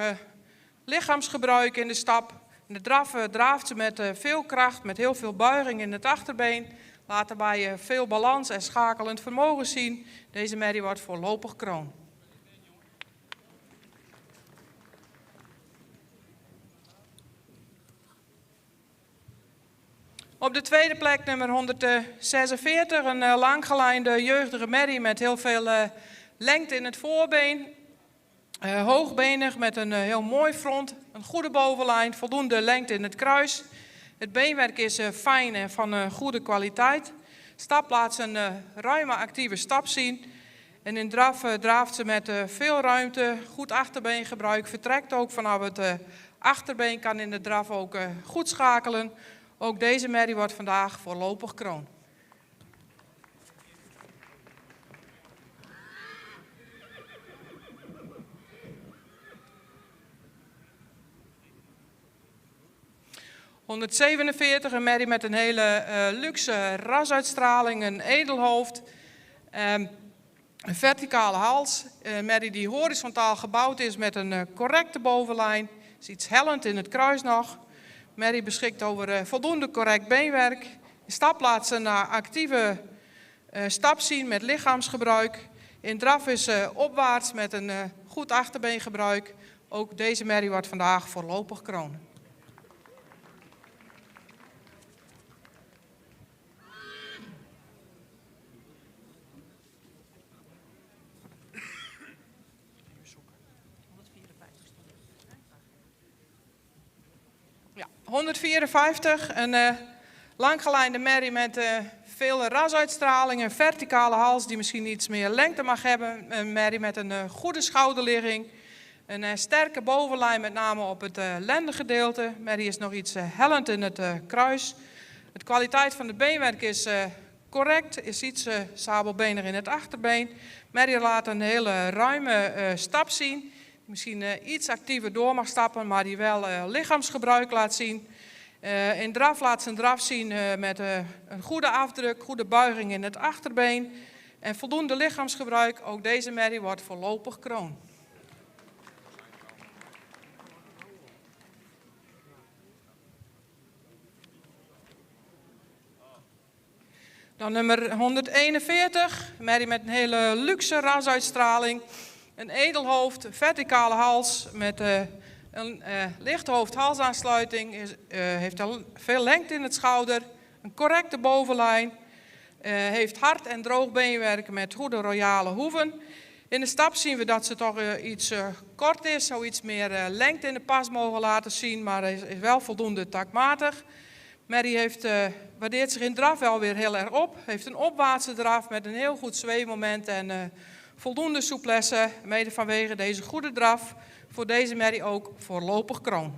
lichaamsgebruik in de stap. In de draf draaft ze met veel kracht, met heel veel buiging in het achterbeen. Laat daarbij veel balans en schakelend vermogen zien. Deze merrie wordt voorlopig kroon. Op de tweede plek nummer 146, een langgelijnde jeugdige merrie met heel veel lengte in het voorbeen, hoogbenig met een heel mooi front, een goede bovenlijn, voldoende lengte in het kruis. Het beenwerk is fijn en van goede kwaliteit. Stap laat ze een ruime actieve stap zien. En in draf draaft ze met veel ruimte, goed achterbeengebruik, vertrekt ook vanaf het achterbeen, kan in de draf ook goed schakelen. Ook deze merrie wordt vandaag voorlopig kroon. ...147, een merrie met een hele luxe rasuitstraling, een edelhoofd, een verticale hals. Een merrie die horizontaal gebouwd is met een correcte bovenlijn, is iets hellend in het kruis nog. Merrie beschikt over voldoende correct beenwerk. In stap laat ze een actieve stap zien met lichaamsgebruik. In draf is opwaarts met een goed achterbeengebruik. Ook deze merrie wordt vandaag voorlopig kroon. Ja, 154, een langgelijnde merrie met veel rasuitstraling, een verticale hals die misschien iets meer lengte mag hebben. Een merrie met een goede schouderligging, een sterke bovenlijn met name op het lendengedeelte. Merrie is nog iets hellend in het kruis. De kwaliteit van het beenwerk is correct, is iets sabelbenig in het achterbeen. Merrie laat een hele ruime stap zien. Misschien iets actiever door mag stappen, maar die wel lichaamsgebruik laat zien. In draf laat ze een draf zien met een goede afdruk, goede buiging in het achterbeen. En voldoende lichaamsgebruik. Ook deze merrie wordt voorlopig kroon. Dan nummer 141, een merrie met een hele luxe rasuitstraling. Een edelhoofd, verticale hals met een lichte hoofd-halsaansluiting. Heeft veel lengte in het schouder. Een correcte bovenlijn. Heeft hard en droog beenwerk met goede royale hoeven. In de stap zien we dat ze toch iets kort is. Zou iets meer lengte in de pas mogen laten zien. Maar is wel voldoende takmatig. Merrie waardeert zich in draf wel weer heel erg op. Heeft een opwaartse draf met een heel goed zweefmoment en voldoende souplesse. Mede vanwege deze goede draf. Voor deze merrie ook voorlopig kroon.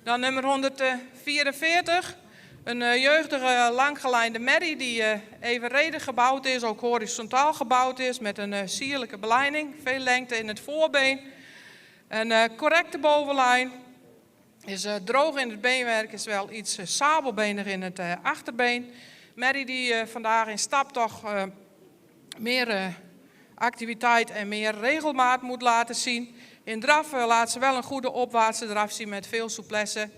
Dan nummer 144. Een jeugdige langgelijnde merrie die evenredig gebouwd is, ook horizontaal gebouwd is met een sierlijke belijning. Veel lengte in het voorbeen. Een correcte bovenlijn. Is droog in het beenwerk, is wel iets sabelbenig in het achterbeen. Merrie die vandaag in stap toch meer activiteit en meer regelmaat moet laten zien. In draf laat ze wel een goede opwaartse draf zien met veel souplesse.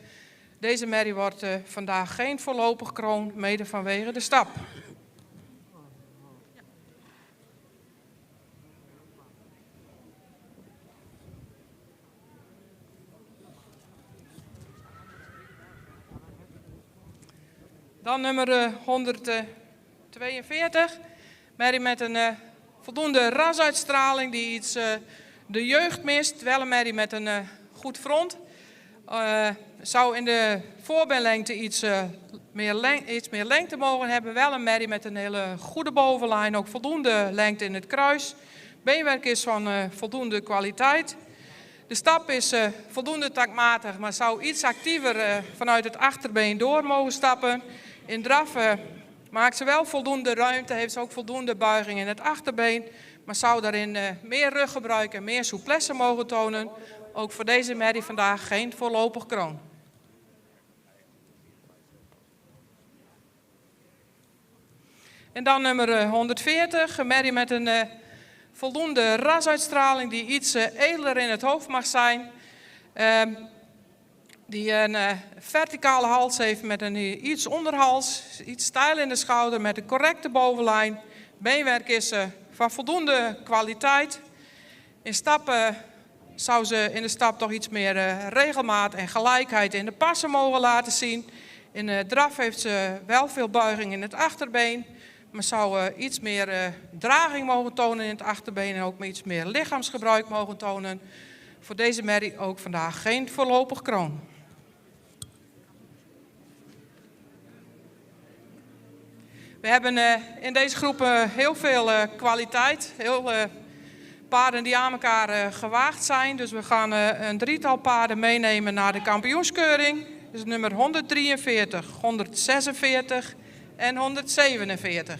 Deze merrie wordt vandaag geen voorlopig kroon, mede vanwege de stap. Dan nummer 142. Merrie met een voldoende rasuitstraling die iets de jeugd mist. Wel een merrie met een goed front. Zou in de voorbeenlengte iets meer lengte mogen hebben. Wel een merrie met een hele goede bovenlijn. Ook voldoende lengte in het kruis. Beenwerk is van voldoende kwaliteit. De stap is voldoende takmatig, maar zou iets actiever vanuit het achterbeen door mogen stappen. In draf maakt ze wel voldoende ruimte, heeft ze ook voldoende buiging in het achterbeen. Maar zou daarin meer ruggebruik en meer souplesse mogen tonen. Ook voor deze merrie vandaag geen voorlopig kroon. En dan nummer 140, een merrie met een voldoende rasuitstraling die iets edeler in het hoofd mag zijn. Die een verticale hals heeft met een iets onderhals, iets stijl in de schouder met een correcte bovenlijn. Beenwerk is van voldoende kwaliteit. In stappen zou ze in de stap toch iets meer regelmaat en gelijkheid in de passen mogen laten zien. In de draf heeft ze wel veel buiging in het achterbeen, maar zou iets meer draging mogen tonen in het achterbeen en ook iets meer lichaamsgebruik mogen tonen. Voor deze merrie ook vandaag geen voorlopig kroon. We hebben in deze groep heel veel kwaliteit, heel paarden die aan elkaar gewaagd zijn. Dus we gaan een drietal paarden meenemen naar de kampioenskeuring. Dus nummer 143, 146 en 147.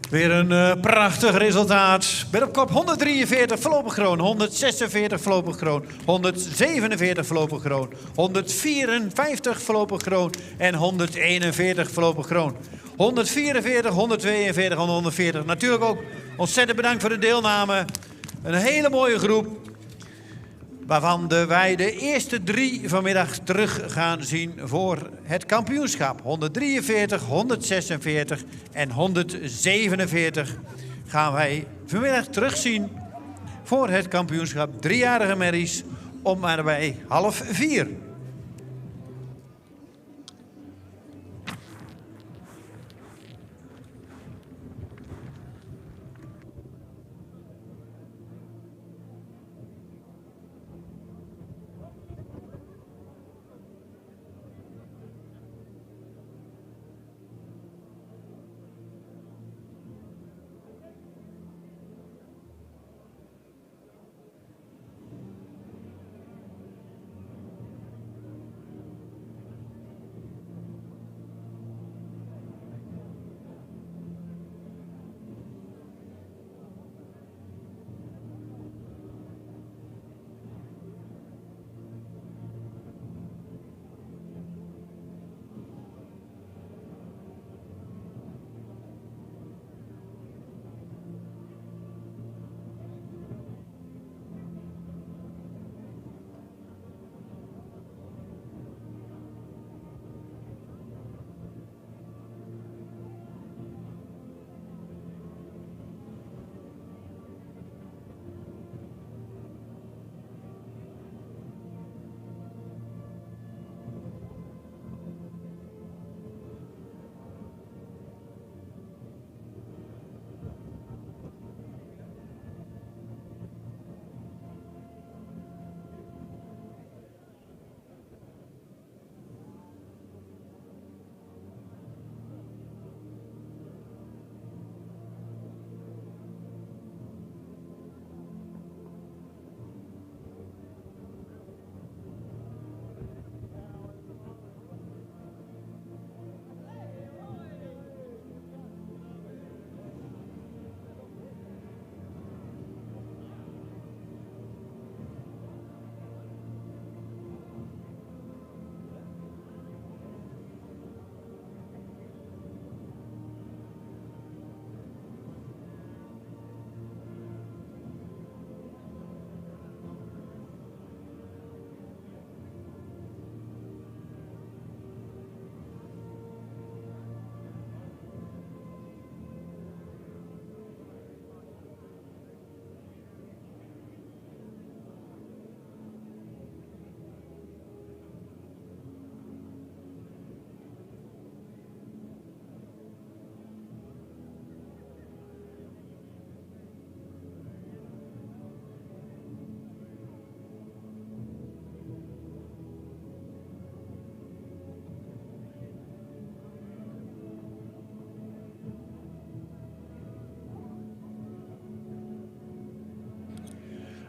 Weer een prachtig resultaat. Met op kop 143 voorlopig kroon, 146 voorlopig kroon, 147 voorlopig kroon, 154 voorlopig kroon en 141 voorlopig kroon. 144, 142 en 140. Natuurlijk ook ontzettend bedankt voor de deelname. Een hele mooie groep. Waarvan wij de eerste 3 vanmiddag terug gaan zien voor het kampioenschap. 143, 146 en 147 gaan wij vanmiddag terugzien voor het kampioenschap 3-jarige merries om en bij 3:30.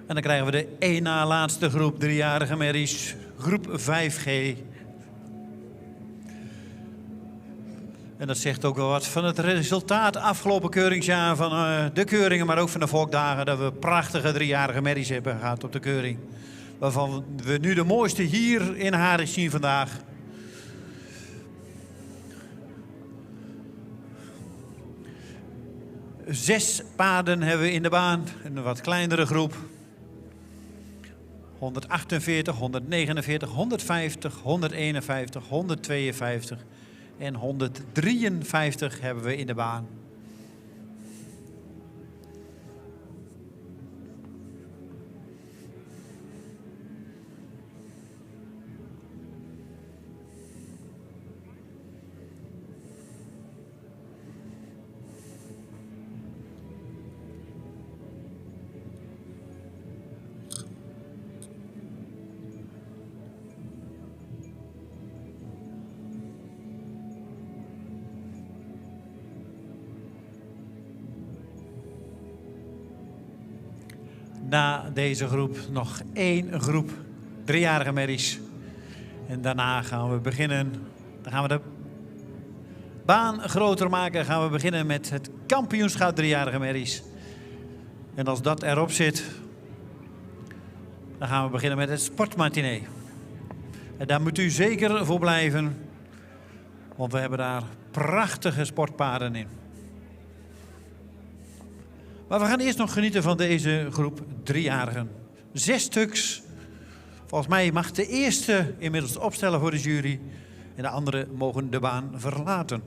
En dan krijgen we de één na laatste groep 3-jarige merries, groep 5G. En dat zegt ook wel wat van het resultaat afgelopen keuringsjaar van de keuringen, maar ook van de volkdagen, dat we prachtige 3-jarige merries hebben gehad op de keuring. Waarvan we nu de mooiste hier in Haring zien vandaag. 6 paarden hebben we in de baan. Een wat kleinere groep. 148, 149, 150, 151, 152 en 153 hebben we in de baan. Na deze groep nog 1 groep 3-jarige merries. En daarna gaan we beginnen. Dan gaan we de baan groter maken. Gaan we beginnen met het kampioenschap 3-jarige merries. En als dat erop zit, dan gaan we beginnen met het sportmatinee. En daar moet u zeker voor blijven. Want we hebben daar prachtige sportpaarden in. Maar we gaan eerst nog genieten van deze groep 3-jarigen. 6 stuks. Volgens mij mag de eerste inmiddels opstellen voor de jury. En de anderen mogen de baan verlaten.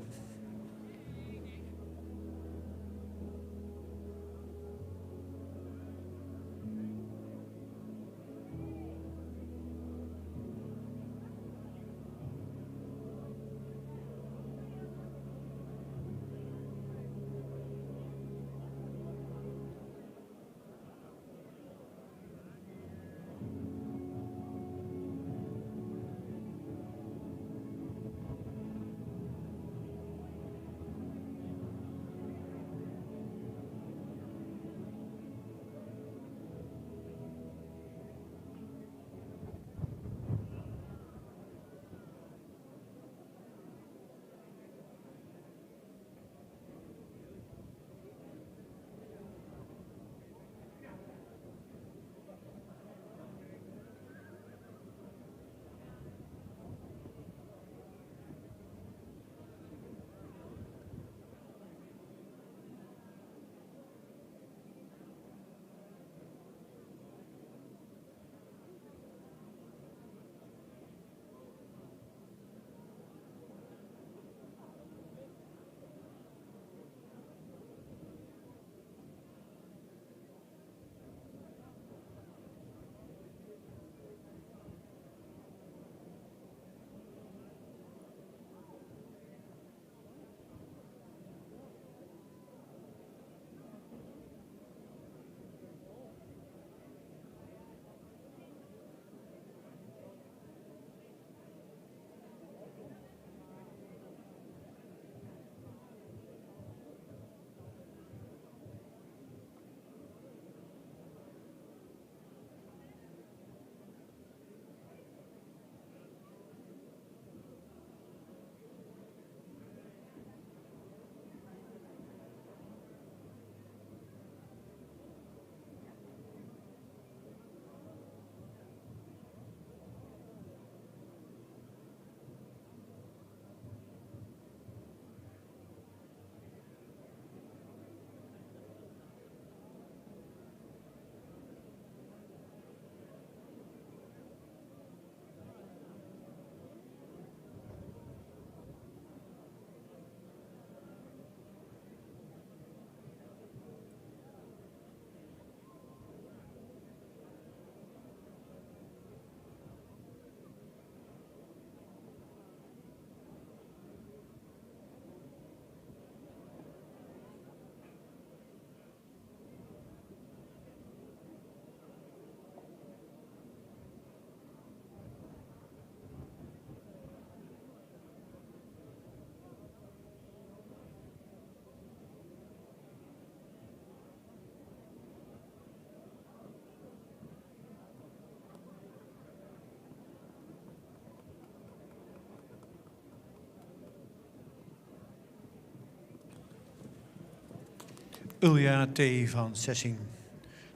Ulja T. van Sessing.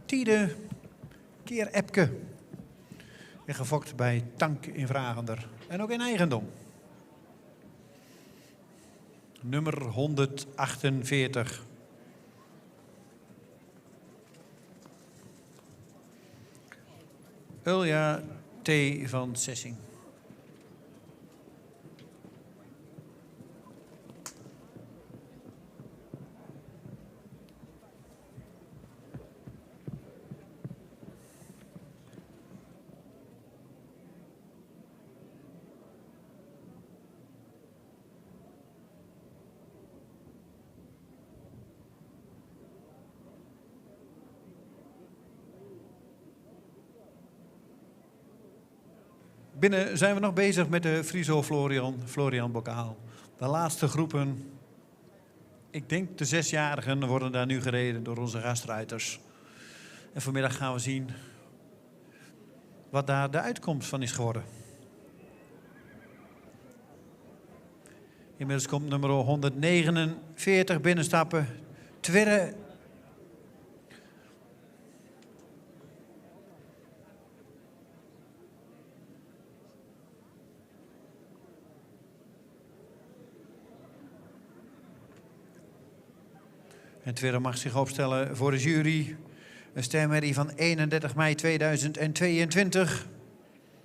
Tiede keer Epke. En gefokt bij Tank in Vragender. En ook in eigendom. Nummer 148. Ulja T. van Sessing. Binnen zijn we nog bezig met de Friso Florian bokaal. De laatste groepen, ik denk de 6-jarigen, worden daar nu gereden door onze gastruiters. En vanmiddag gaan we zien wat daar de uitkomst van is geworden. Inmiddels komt nummer 149 binnenstappen. Twerre. En Twerre mag zich opstellen voor de jury. Een stemherrie van 31 mei 2022.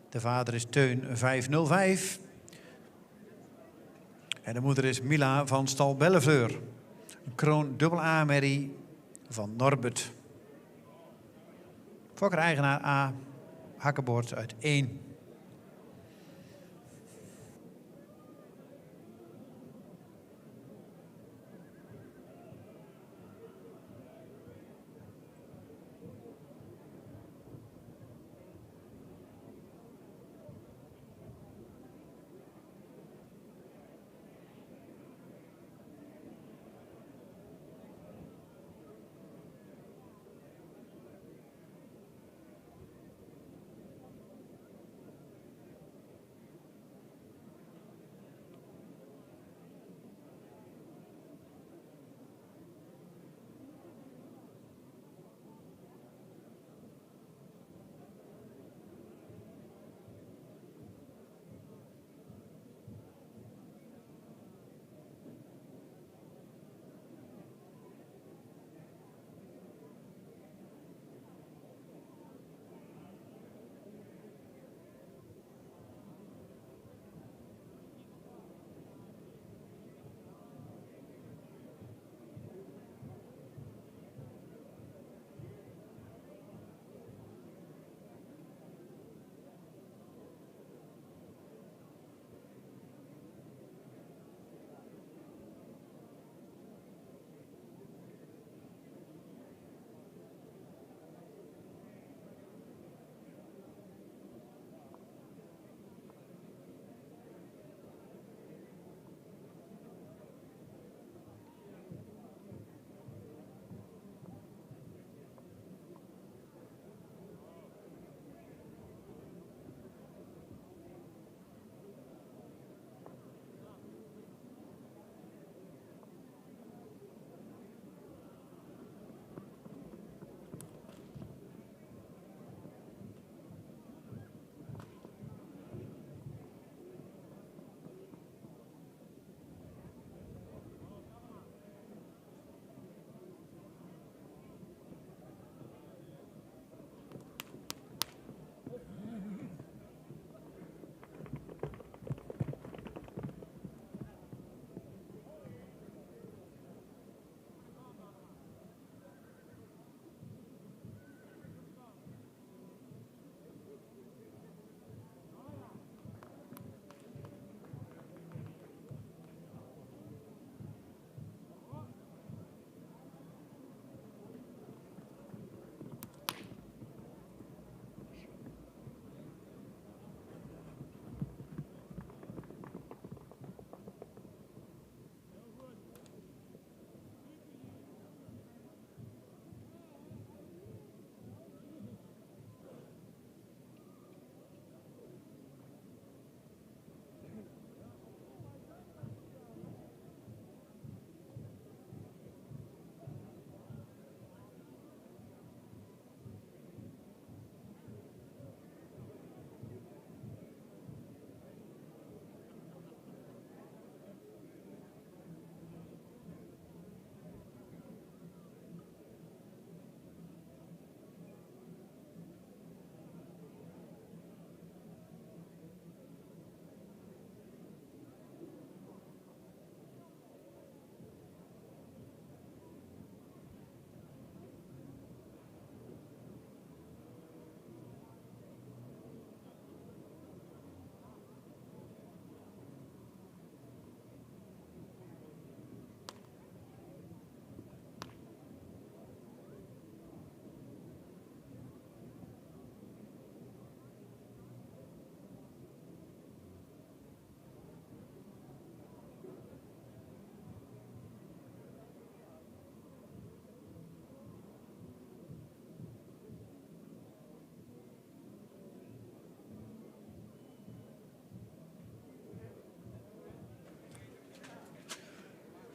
De vader is Teun 505. En de moeder is Mila van Stal Belleveur. Een kroon AA-merrie van Norbert. Fokker-eigenaar A. Hakkebord uit 1.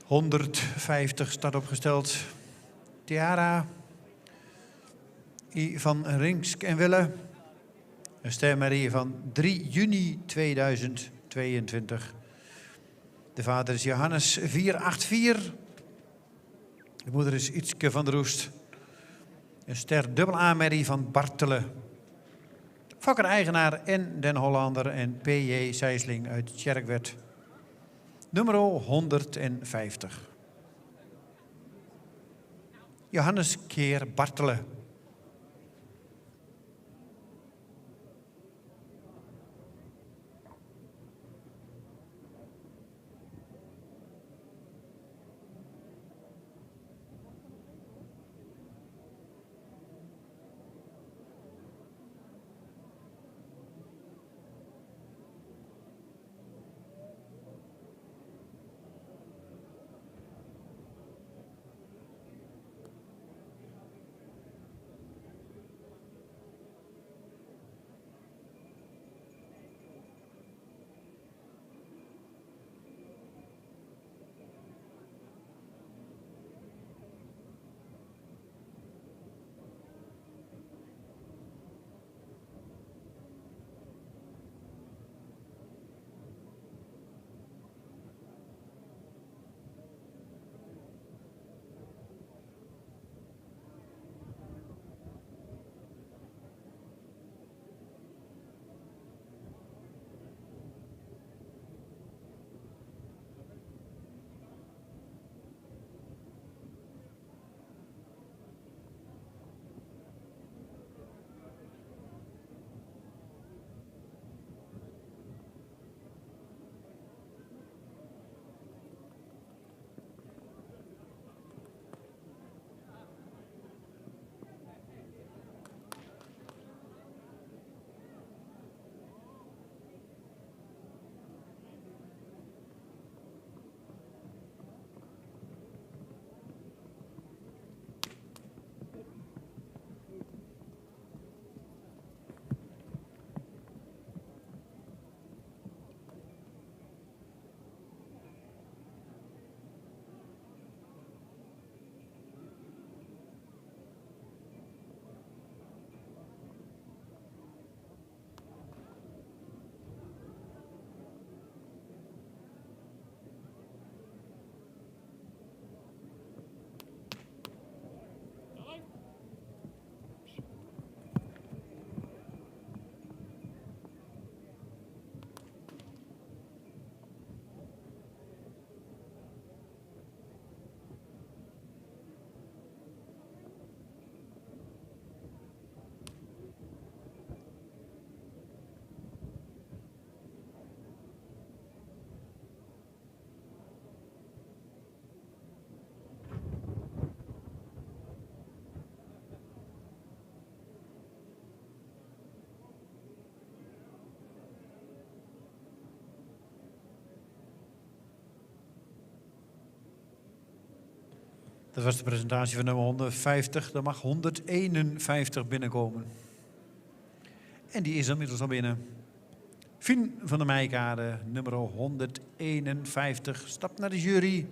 150 staat opgesteld. Tiara, I. van Ringsk en Wille. Een stermerrie van 3 juni 2022. De vader is Johannes 484. De moeder is Ietske van der Roest. Een ster dubbel A-merrie van Bartele. Fokker-eigenaar en Den Hollander en P.J. Sijsling uit Tjerkwerd. Nummer 150. Johannes Keer Bartele. Dat was de presentatie van nummer 150. Er mag 151 binnenkomen. En die is inmiddels al binnen. Fien van der Meijkade, nummer 151, stapt naar de jury.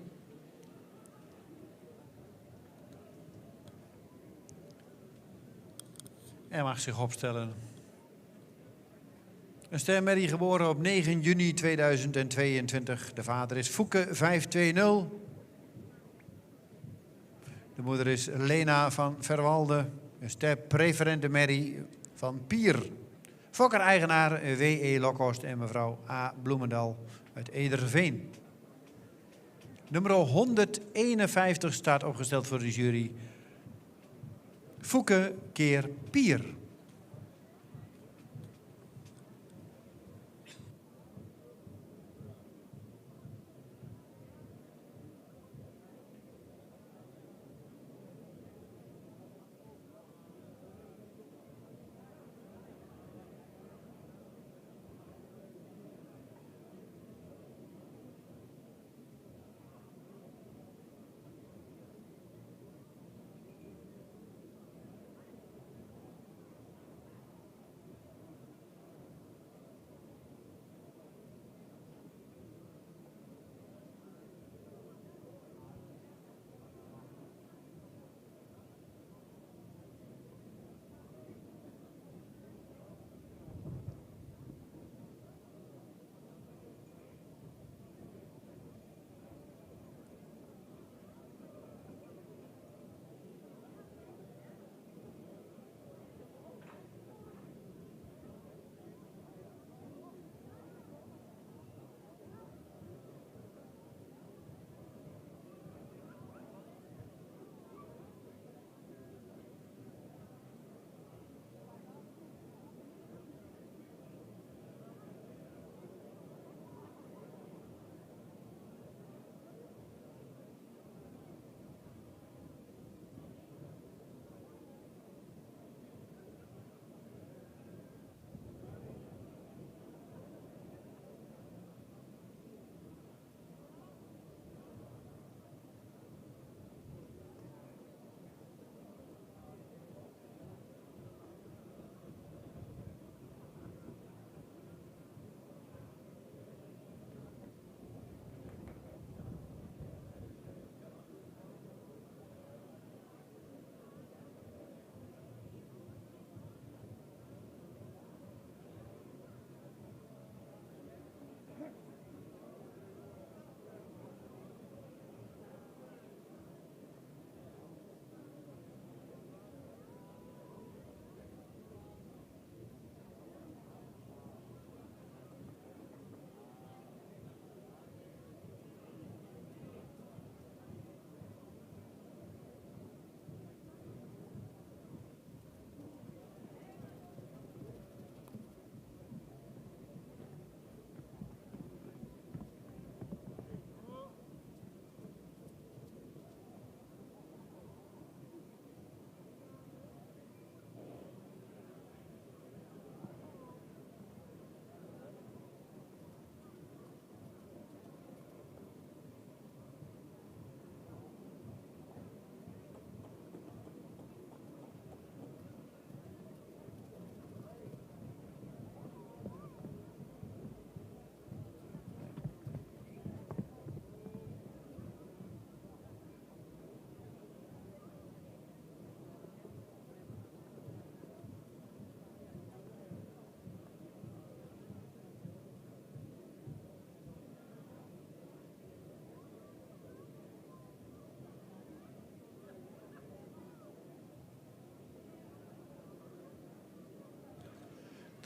En mag zich opstellen. Een stermerrie geboren op 9 juni 2022. De vader is Fouke 520. De moeder is Lena van Verwalde. Een sterpreferente merrie van Pier. Fokker-eigenaar W.E. Lokhorst en mevrouw A. Bloemendal uit Ederveen. Nummer 151 staat opgesteld voor de jury. Fouke keer Pier.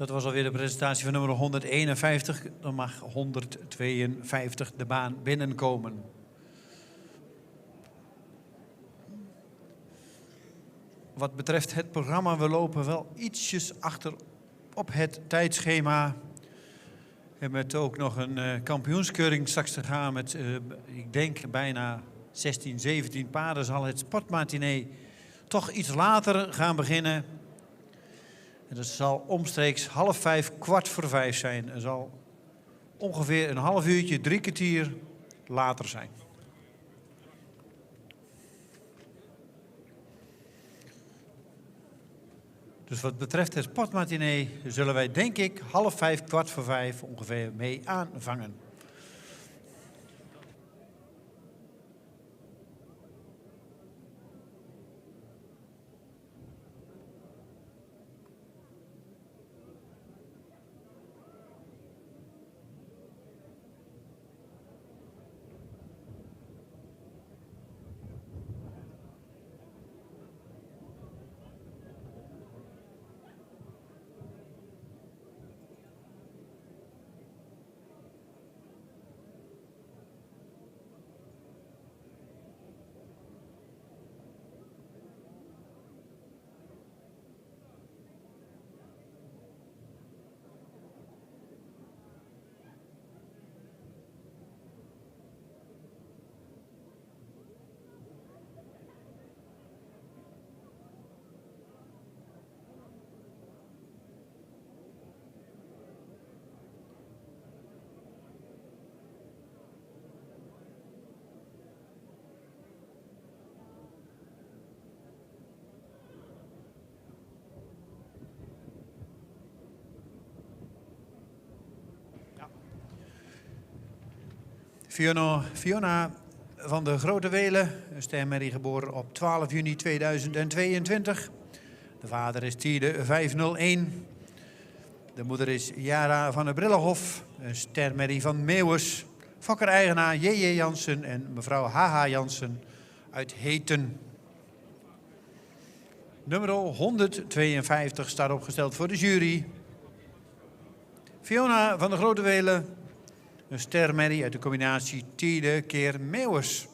Dat was alweer de presentatie van nummer 151. Dan mag 152 de baan binnenkomen. Wat betreft het programma, we lopen wel ietsjes achter op het tijdschema. We hebben ook nog een kampioenskeuring straks te gaan met, ik denk, bijna 16, 17 paarden. Zal het sportmatinee toch iets later gaan beginnen. En dat zal omstreeks 4:30, 4:45 zijn. Het zal ongeveer een half uurtje, 3 kwartier later zijn. Dus wat betreft het sportmatinee zullen wij, denk ik, 4:30, 4:45 ongeveer mee aanvangen. Fiona van de Grote Welen, een stermerrie geboren op 12 juni 2022. De vader is Tiede 501. De moeder is Jara van der Brillenhof, een stermerrie van Meeuwers. Fokker-eigenaar J.J. Jansen en mevrouw H.H. Jansen uit Heten. Nummer 152 staat opgesteld voor de jury. Fiona van de Grote Welen, een stermerrie uit de combinatie Tiede keer Meeuwers.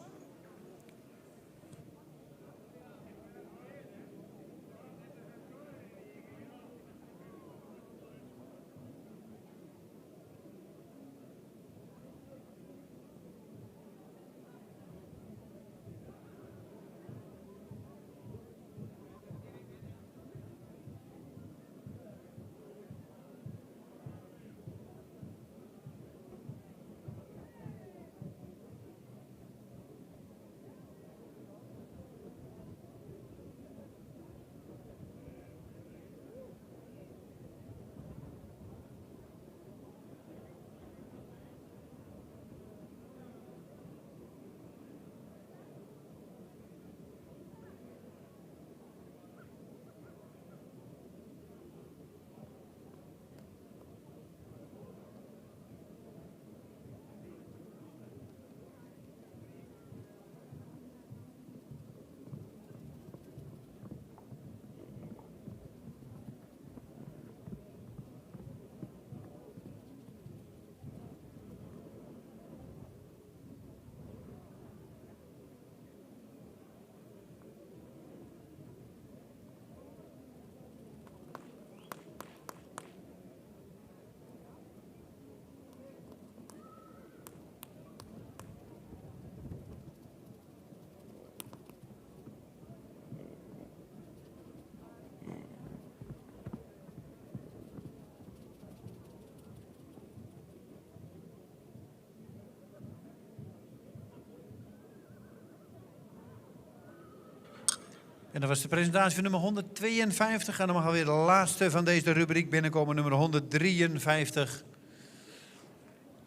En dat was de presentatie van nummer 152. En dan mag alweer de laatste van deze rubriek binnenkomen, nummer 153.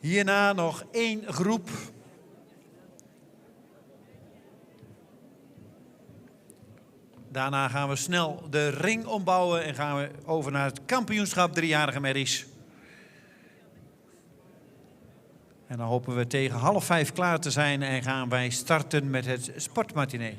Hierna nog 1 groep. Daarna gaan we snel de ring ombouwen en gaan we over naar het kampioenschap driejarige merries. En dan hopen we tegen 4:30 klaar te zijn en gaan wij starten met het sportmatinee.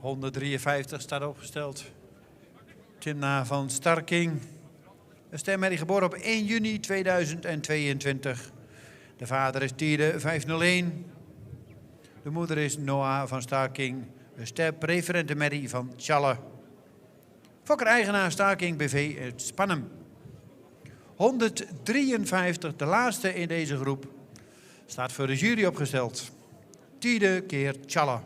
153 staat opgesteld. Timna van Starking. Een stemmerrie geboren op 1 juni 2022. De vader is Tiede 501. De moeder is Noah van Starking. Een sterpreferente merrie van Tjalle. Fokker-eigenaar Starking BV uit Spannem. 153, de laatste in deze groep, staat voor de jury opgesteld. Tiede keer Tjalle.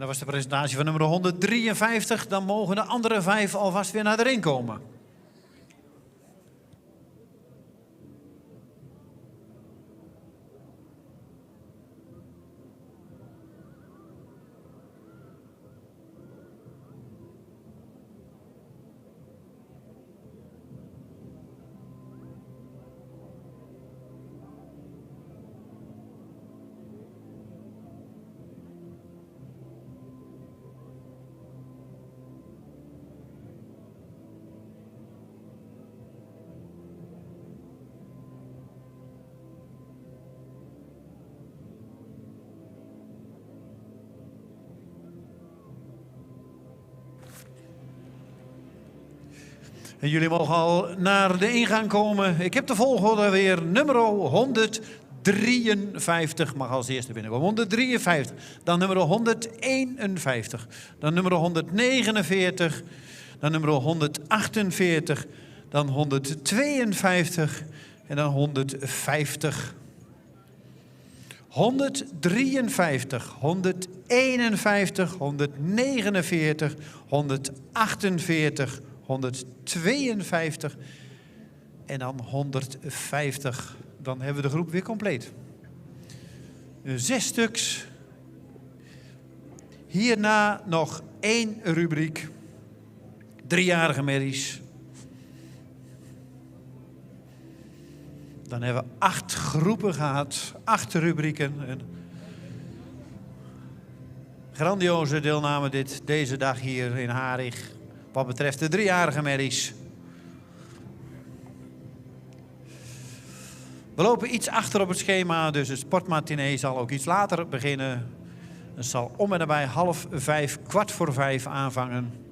Dat was de presentatie van nummer 153. Dan mogen de andere 5 alvast weer naar de ring komen. En jullie mogen al naar de ingang komen. Ik heb de volgorde weer. Nummer 153 mag als eerste binnenkomen. 153. Dan nummer 151. Dan nummer 149. Dan nummer 148. Dan 152. En dan 150. 153, 151, 149, 148, 152 en dan 150. Dan hebben we de groep weer compleet. 6 stuks. Hierna nog 1 rubriek. 3-jarige merries. Dan hebben we 8 groepen gehad, 8 rubrieken. grandioze deelname deze dag hier in Harig. Wat betreft de 3-jarige merries. We lopen iets achter op het schema, dus het sportmatinee zal ook iets later beginnen. Het zal om en nabij 4:30, 4:15 aanvangen.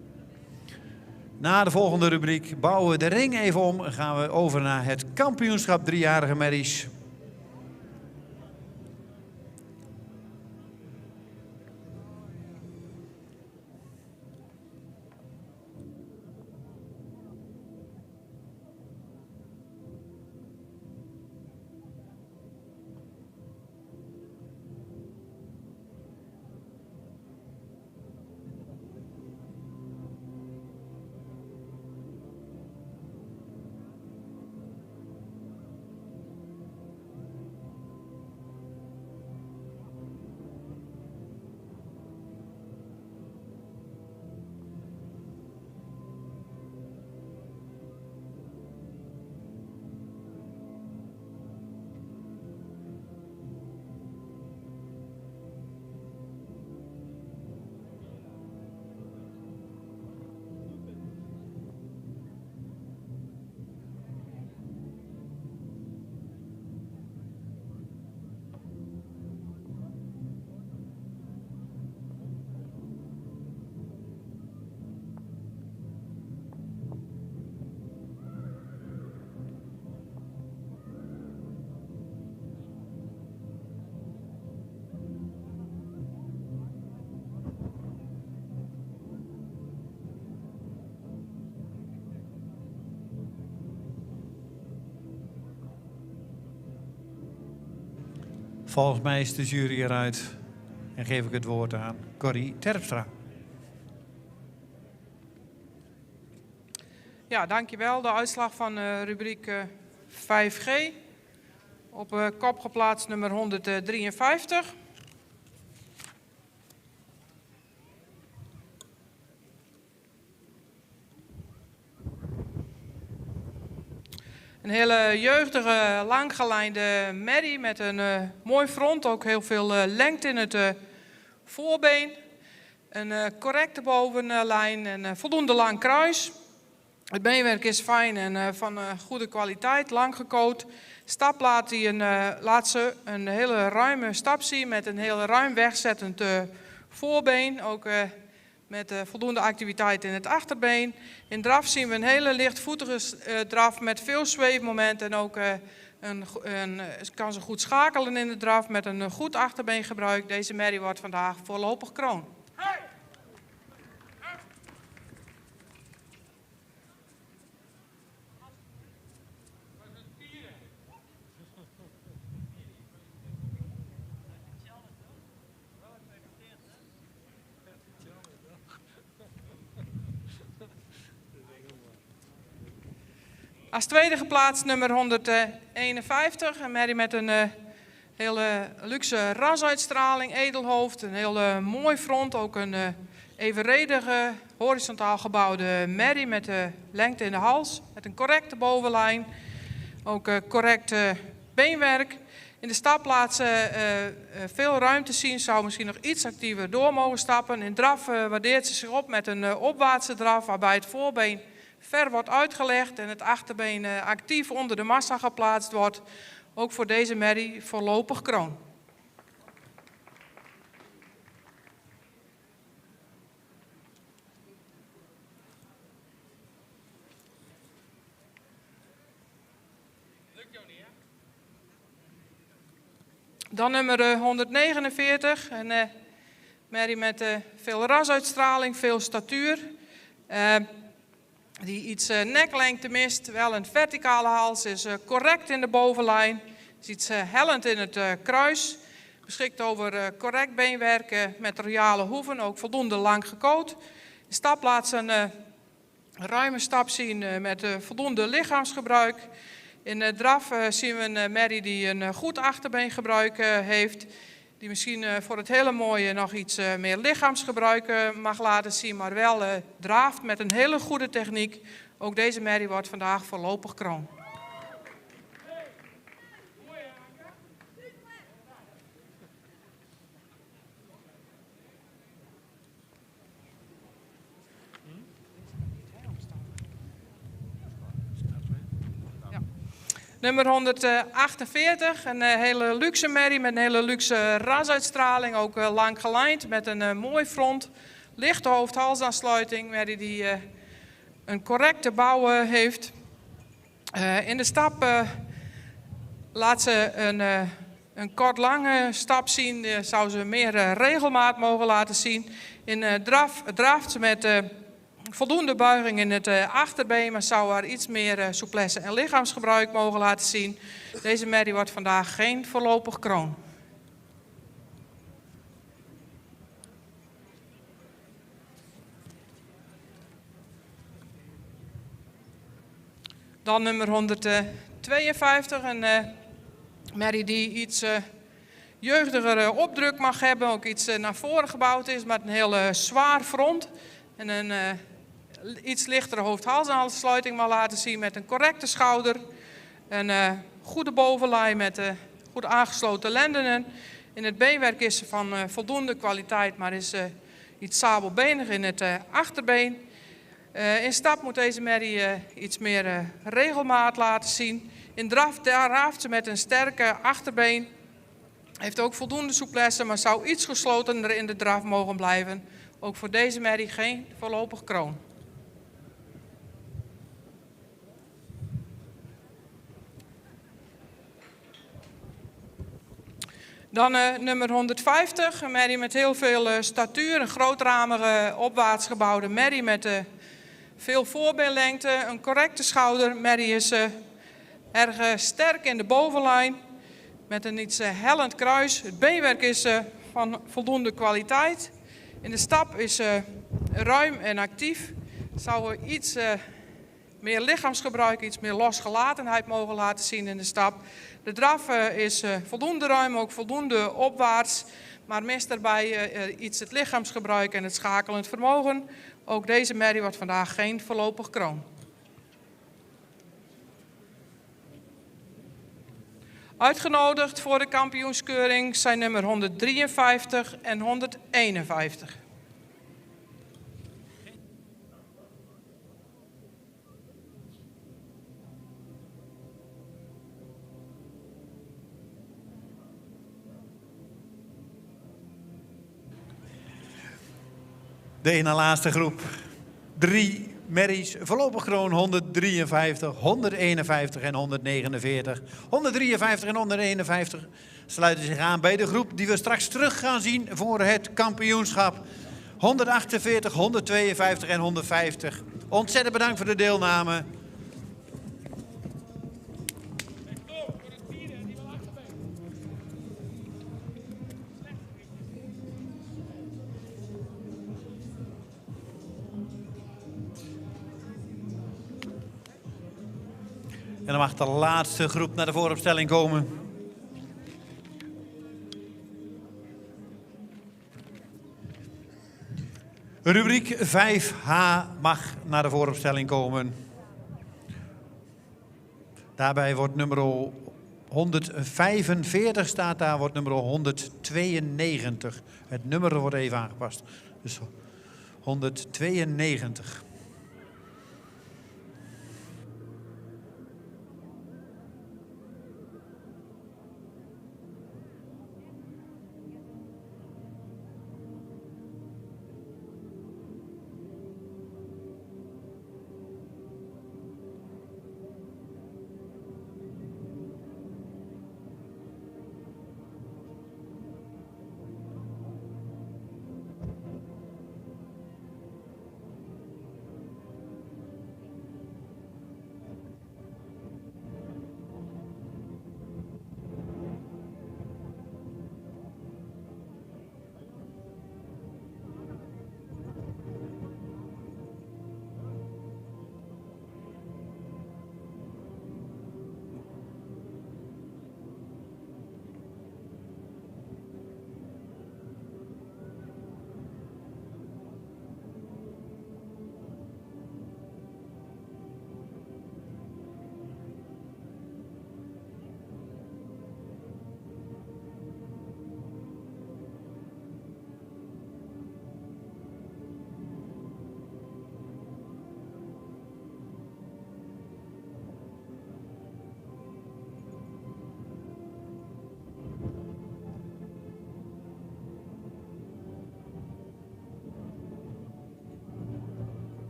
Na de volgende rubriek bouwen we de ring even om en gaan we over naar het kampioenschap 3-jarige merries. Volgens mij is de jury eruit en geef ik het woord aan Corrie Terpstra. Ja, dankjewel. De uitslag van rubriek 5G. Op kop geplaatst nummer 153. Een hele jeugdige, langgelijnde merrie met een mooi front. Ook heel veel lengte in het voorbeen. Een correcte bovenlijn en voldoende lang kruis. Het beenwerk is fijn en van goede kwaliteit, lang gecoat. Stap laat ze een hele ruime stap zien met een heel ruim wegzettend voorbeen. Ook met voldoende activiteit in het achterbeen. In draf zien we een hele lichtvoetige draf met veel zweefmomenten. En ook kan ze goed schakelen in de draf met een goed achterbeengebruik. Deze merrie wordt vandaag voorlopig kroon. Als tweede geplaatst nummer 151. Een merrie met een hele luxe rasuitstraling, edelhoofd, een heel mooi front. Ook een evenredige, horizontaal gebouwde merrie met lengte in de hals. Met een correcte bovenlijn, ook correct beenwerk. In de stapplaatsen veel ruimte zien, zou misschien nog iets actiever door mogen stappen. In draf waardeert ze zich op met een opwaartse draf waarbij het voorbeen ver wordt uitgelegd en het achterbeen actief onder de massa geplaatst wordt. Ook voor deze merrie voorlopig kroon. Dan nummer 149, een merrie met veel rasuitstraling, veel statuur. Die iets neklengte mist, wel een verticale hals, is correct in de bovenlijn. Is iets hellend in het kruis. Beschikt over correct beenwerk met royale hoeven, ook voldoende lang gecoat. De stapplaats een ruime stap zien met voldoende lichaamsgebruik. In de draf zien we een merrie die een goed achterbeengebruik heeft. Die misschien voor het hele mooie nog iets meer lichaamsgebruik mag laten zien. Maar wel draaft met een hele goede techniek. Ook deze merrie wordt vandaag voorlopig kroon. Nummer 148, een hele luxe merrie met een hele luxe rasuitstraling. Ook lang gelijnd met een mooi front. Lichte hoofd-halsaansluiting, merrie die een correcte bouw heeft. In de stap laat ze een kort-lange stap zien. Zou ze meer regelmaat mogen laten zien. In draaft ze met voldoende buiging in het achterbeen, maar zou haar iets meer souplesse en lichaamsgebruik mogen laten zien. Deze merrie wordt vandaag geen voorlopig kroon. Dan nummer 152, een merrie die iets jeugdigere opdruk mag hebben. Ook iets naar voren gebouwd is met een heel zwaar front. En een iets lichtere hoofd-halsaansluiting mag laten zien met een correcte schouder. Een goede bovenlijn met goed aangesloten lendenen. In het beenwerk is ze van voldoende kwaliteit, maar is iets sabelbenig in het achterbeen. In stap moet deze merrie iets meer regelmaat laten zien. In draf raaft ze met een sterke achterbeen. Heeft ook voldoende souplesse, maar zou iets geslotener in de draf mogen blijven. Ook voor deze merrie geen voorlopig kroon. Dan nummer 150, een merrie met heel veel statuur. Een grootramige opwaarts gebouwde merrie met veel voorbeenlengte. Een correcte schouder. Merrie is erg sterk in de bovenlijn. Met een iets hellend kruis. Het beenwerk is van voldoende kwaliteit. In de stap is ruim en actief. Zou iets meer lichaamsgebruik, iets meer losgelatenheid mogen laten zien in de stap. De draf is voldoende ruim, ook voldoende opwaarts. Maar mist daarbij iets het lichaamsgebruik en het schakelend vermogen. Ook deze merrie wordt vandaag geen voorlopig kroon. Uitgenodigd voor de kampioenskeuring zijn nummer 153 en 151. De ene laatste groep. 3 merries, voorlopig kroon 153, 151 en 149. 153 en 151 sluiten zich aan bij de groep die we straks terug gaan zien voor het kampioenschap. 148, 152 en 150. Ontzettend bedankt voor de deelname. En dan mag de laatste groep naar de vooropstelling komen. Rubriek 5H mag naar de vooropstelling komen. Daarbij wordt nummer 145 staat daar, wordt nummer 192. Het nummer wordt even aangepast. Dus 192.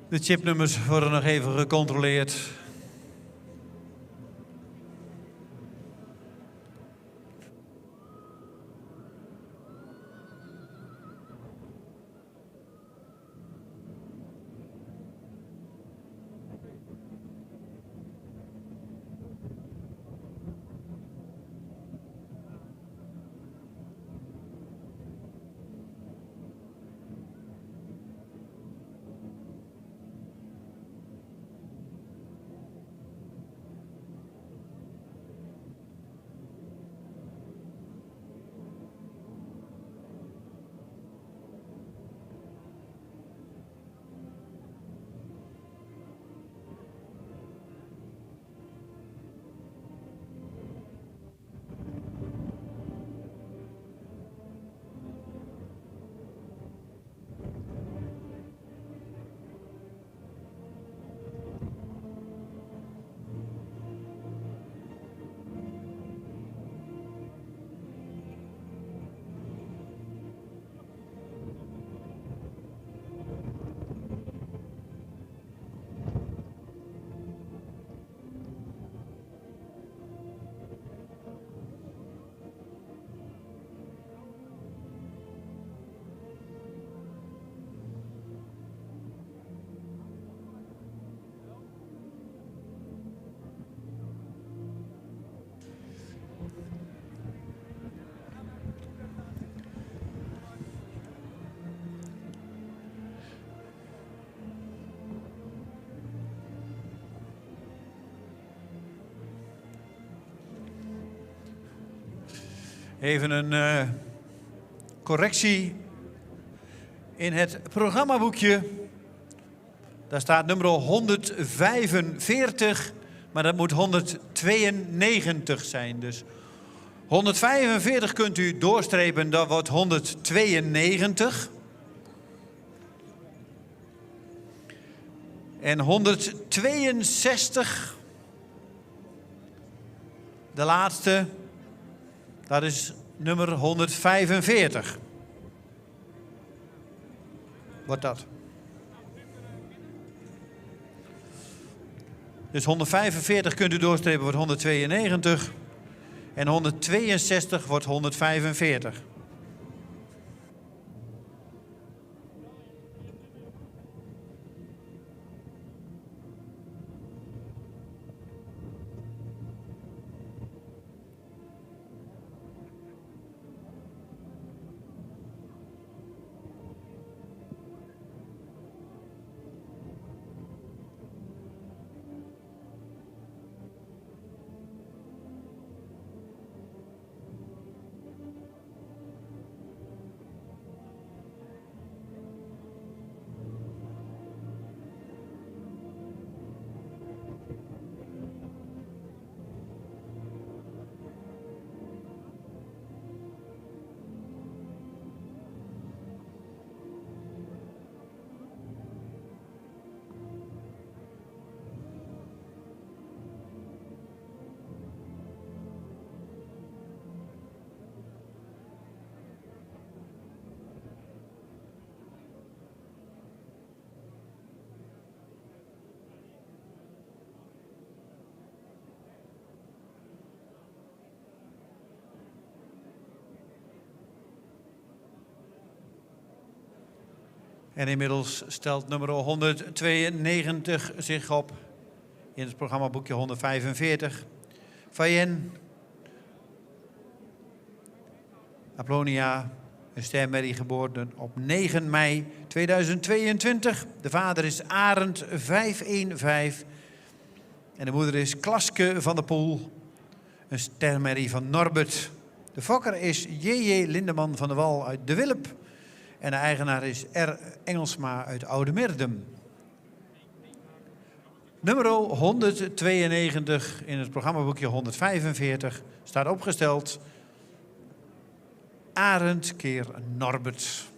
De chipnummers worden nog even gecontroleerd. Even een correctie in het programmaboekje. Daar staat nummer 145, maar dat moet 192 zijn. Dus 145 kunt u doorstrepen, dat wordt 192. En 162, de laatste, dat is nummer 145. Wordt dat. Dus 145 kunt u doorstrepen, wordt 192. En 162 wordt 145. En inmiddels stelt nummer 192 zich op in het programmaboekje 145. Fayen, Aplonia, een stermerrie geboren op 9 mei 2022. De vader is Arend 515 en de moeder is Klaske van der Poel, een stermerrie van Norbert. De fokker is J.J. Lindeman van der Wal uit De Wilp. En de eigenaar is R. Engelsma uit Oudemerdum. Nummer 192 in het programmaboekje 145 staat opgesteld. Arend keer Norbert.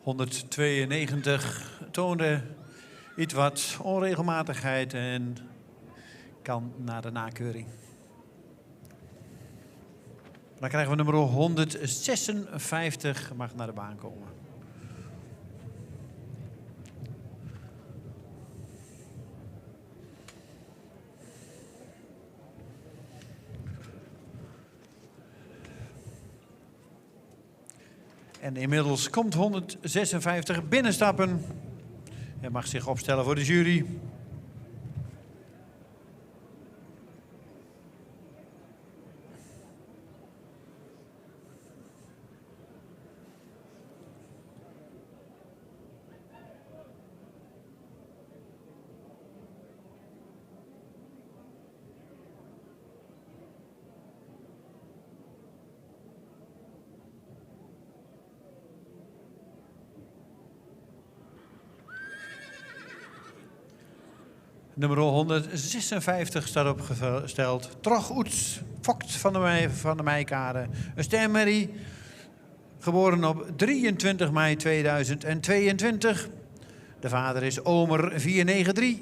192 toonde iets wat onregelmatigheid en kan naar de nakeuring. Dan krijgen we nummer 156, mag naar de baan komen. En inmiddels komt 156 binnenstappen. Hij mag zich opstellen voor de jury. Nummer 156 staat opgesteld. Trog Oets, Vogt van de Meijkade. Een stermerrie, geboren op 23 mei 2022. De vader is Omer 493.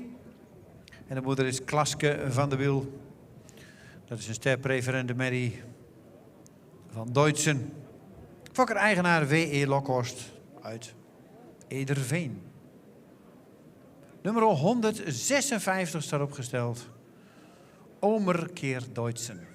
En de moeder is Klaske van de Wiel. Dat is een sterpreferente merrie van Deutschen. Fokker-eigenaar W.E. Lokhorst uit Ederveen. Nummer 156 staat opgesteld. Omer keer Deutschen.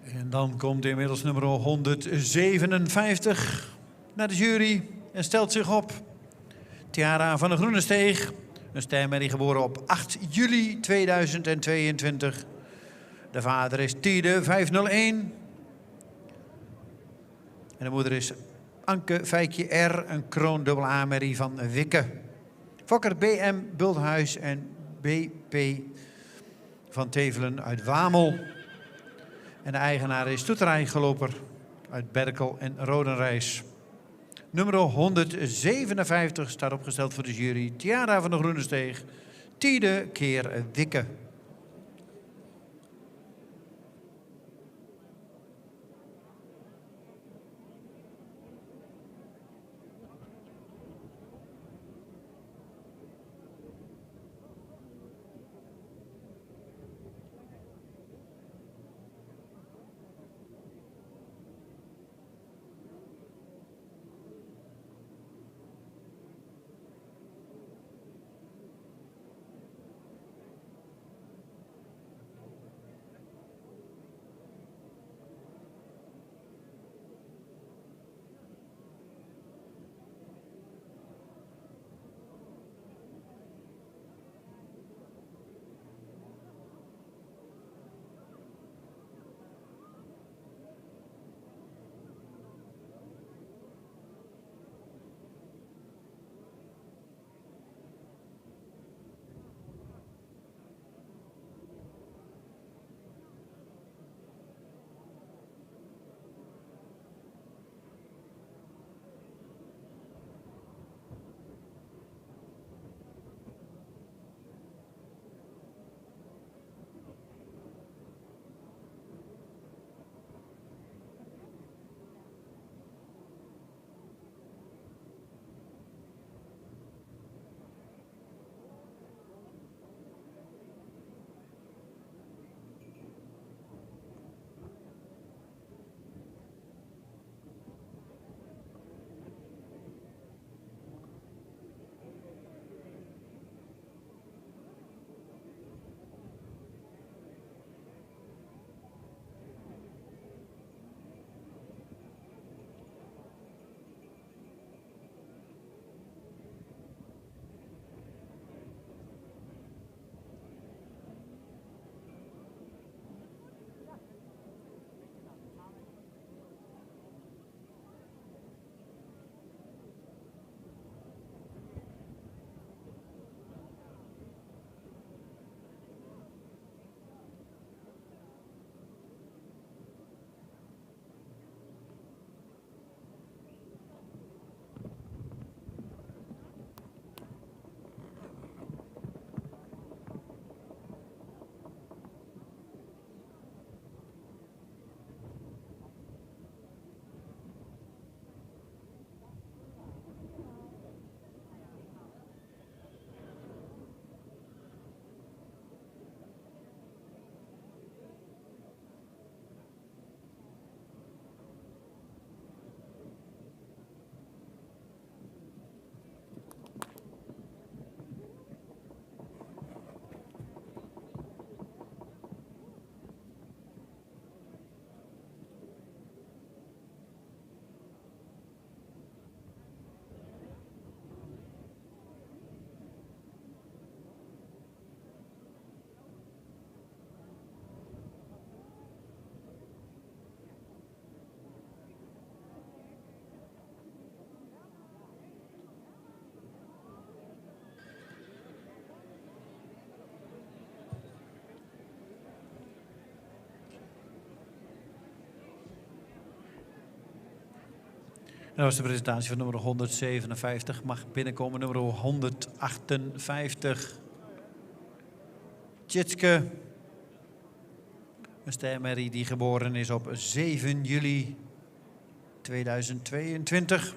En dan komt inmiddels nummer 157 naar de jury en stelt zich op. Tiara van de Groenesteeg, een stermerrie geboren op 8 juli 2022. De vader is Tiede 501. En de moeder is Anke Fijkje R, een kroon AA-merrie van Wikke. Fokker BM Bulthuis en BP van Tevelen uit Wamel. En de eigenaar is Toeterijgeloper uit Berkel en Rodenrijs. Nummer 157 staat opgesteld voor de jury. Tiara van de Groenesteeg, Tiede keer Wikke. Dat was de presentatie van nummer 157. Mag binnenkomen nummer 158. Tjitske. Een stermerrie die geboren is op 7 juli 2022.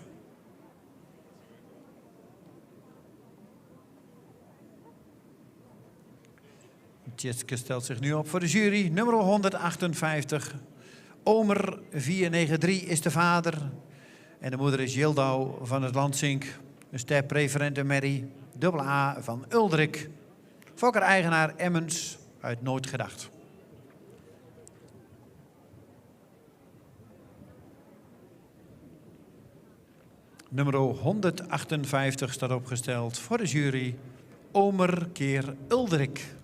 Tjitske stelt zich nu op voor de jury. Nummer 158. Omer 493 is de vader. En de moeder is Jildau van het Landsink. Een sterpreferente merrie. AA van Uldrik. Fokker-eigenaar Emmens uit Nooit Gedacht. Nummer 158 staat opgesteld voor de jury. Omer keer Uldrik.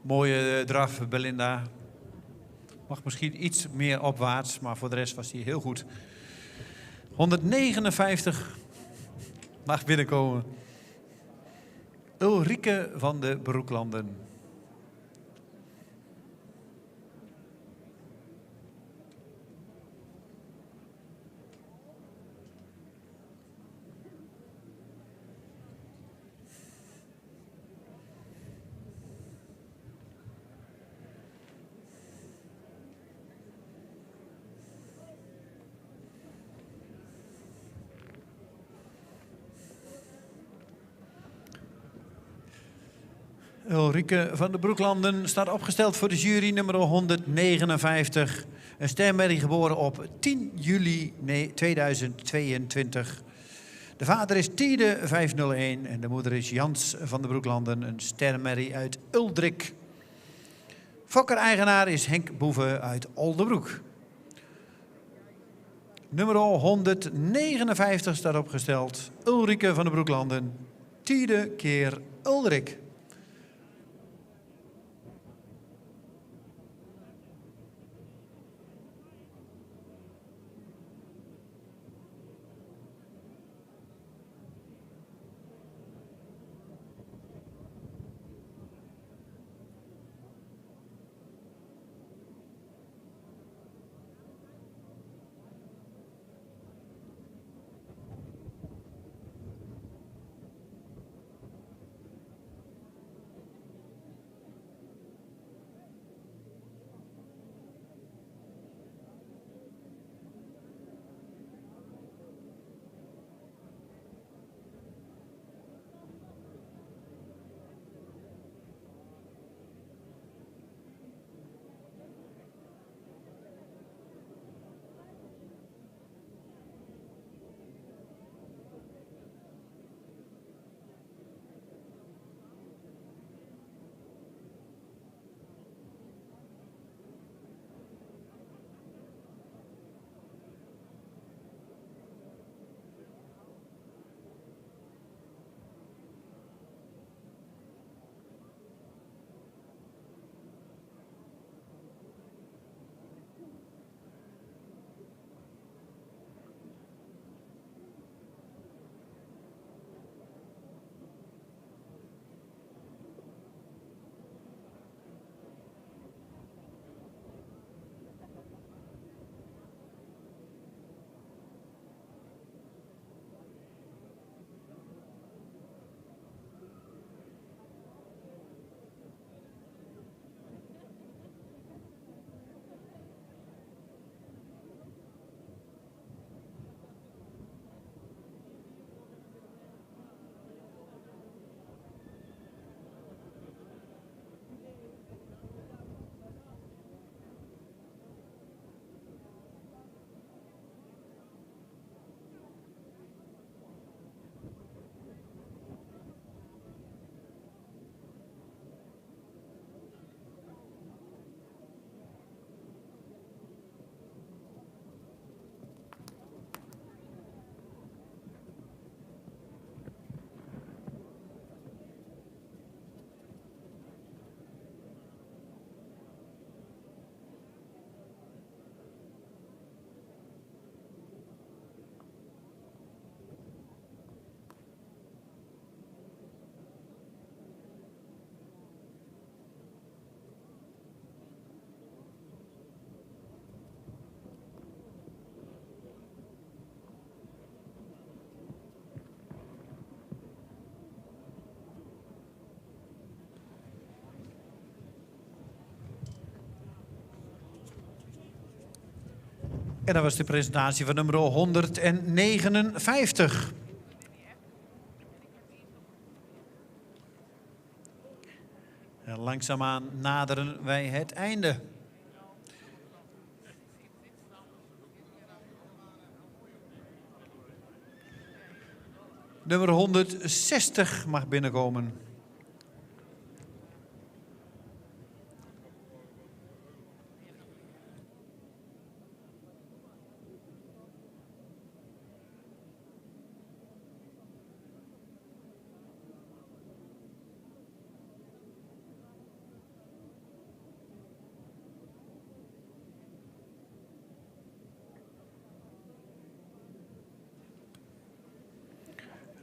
Mooie draf, Belinda. Mag misschien iets meer opwaarts, maar voor de rest was hij heel goed. 159 mag binnenkomen. Ulrike van de Broeklanden. Ulrike van de Broeklanden staat opgesteld voor de jury nummer 159. Een stermerrie geboren op 10 juli 2022. De vader is Tiede 501 en de moeder is Jans van de Broeklanden, een stermerrie uit Uldrik. Fokker-eigenaar is Henk Boeve uit Oldebroek. Nummer 159 staat opgesteld. Ulrike van de Broeklanden, Tiede keer Uldrik. En dat was de presentatie van nummer 159. En langzaamaan naderen wij het einde. Nummer 160 mag binnenkomen.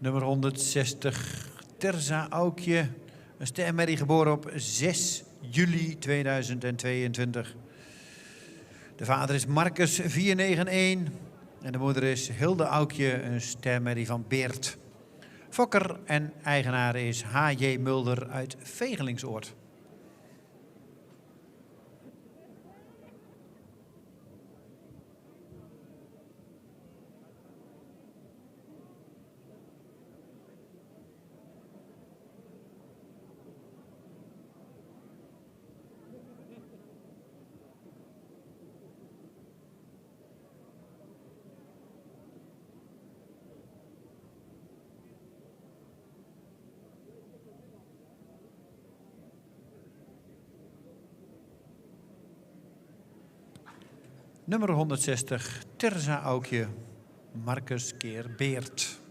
Nummer 160, Terza Aukje. Een stermerrie geboren op 6 juli 2022. De vader is Marcus 491 en de moeder is Hilde Aukje, een stermerrie van Beert. Fokker en eigenaar is H.J. Mulder uit Vegelingsoord. Nummer 160, Terza Aukje, Marcus keer Beert.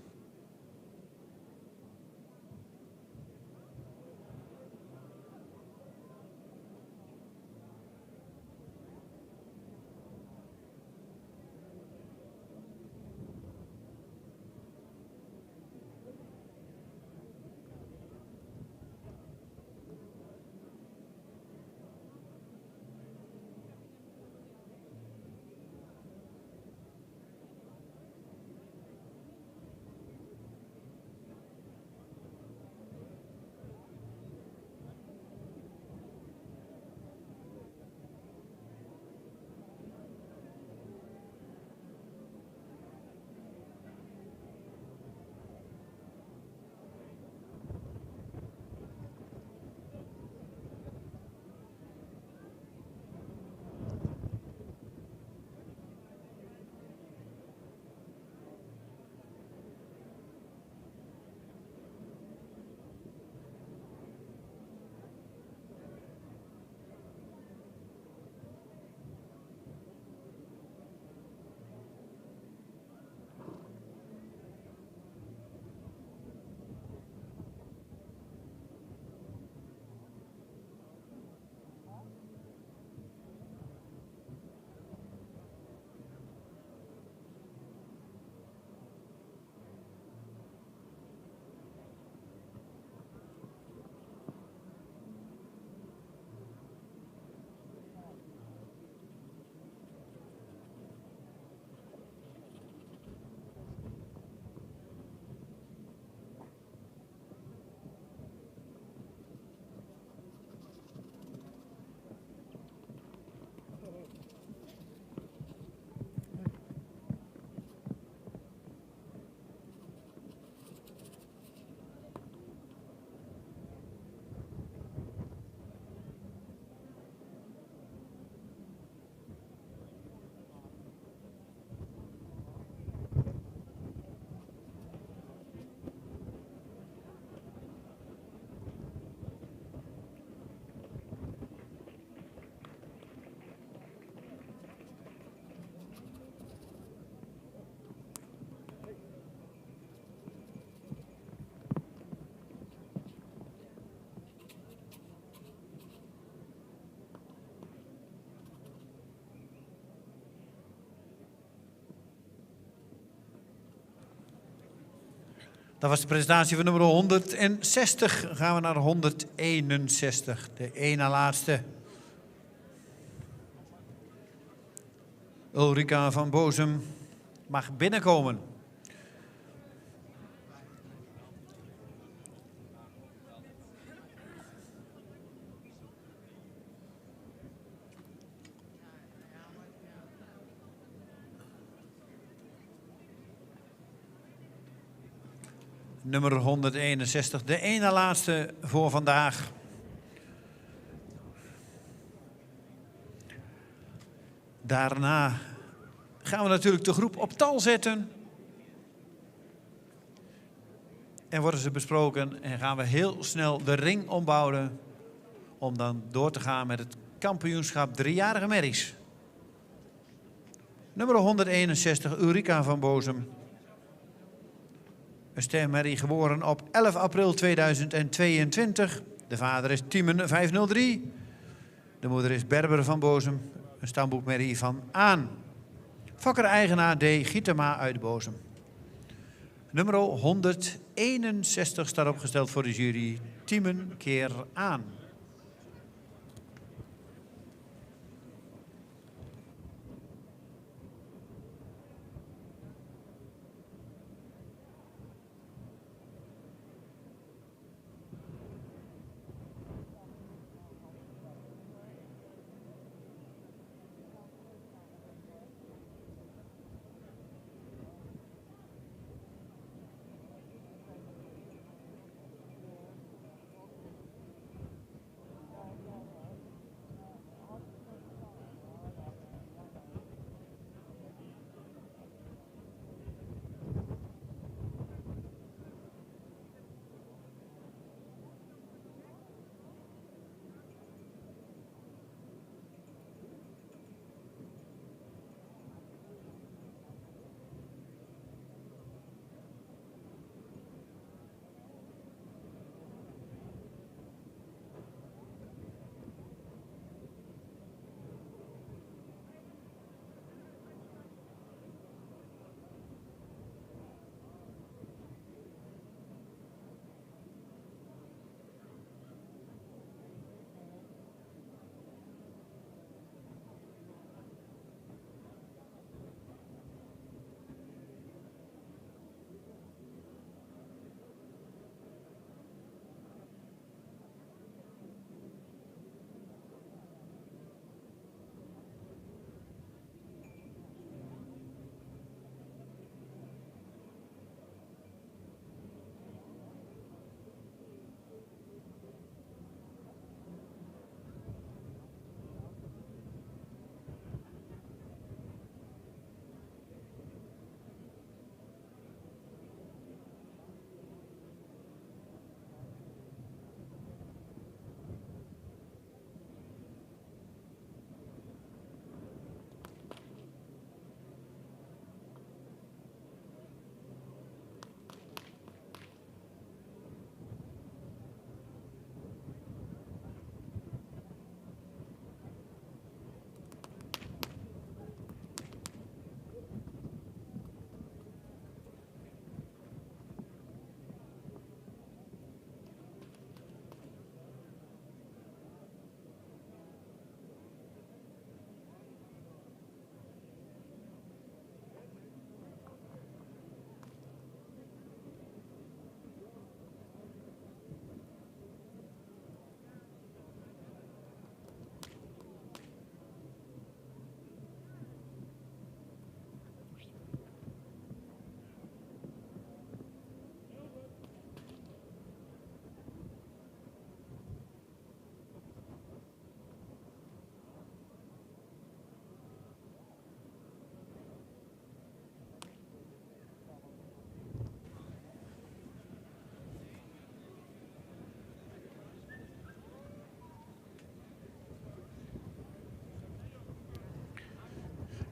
Dat was de presentatie van nummer 160. Dan gaan we naar 161. De één na laatste. Ulrika van Bozem mag binnenkomen. nummer 161. De ene laatste voor vandaag. Daarna gaan we natuurlijk de groep op tal zetten. En worden ze besproken en gaan we heel snel de ring ombouwen. Om dan door te gaan met het kampioenschap driejarige merries. Nummer 161, Ulrika van Bozem. Een stermerrie geboren op 11 april 2022. De vader is Tiemen 503. De moeder is Berber van Bozem. Een stamboekmerrie van Aan. Fokker-eigenaar D. Gietema uit Bozem. Nummer 161 staat opgesteld voor de jury. Tiemen keer Aan.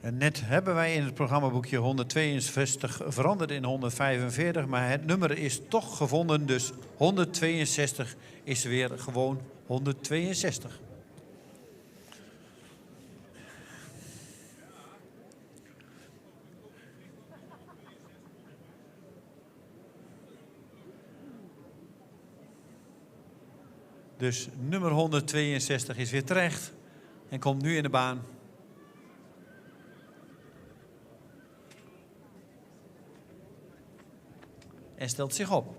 En net hebben wij in het programmaboekje 162 veranderd in 145, maar het nummer is toch gevonden, dus 162 is weer gewoon 162. Dus nummer 162 is weer terecht en komt nu in de baan. En stelt zich op.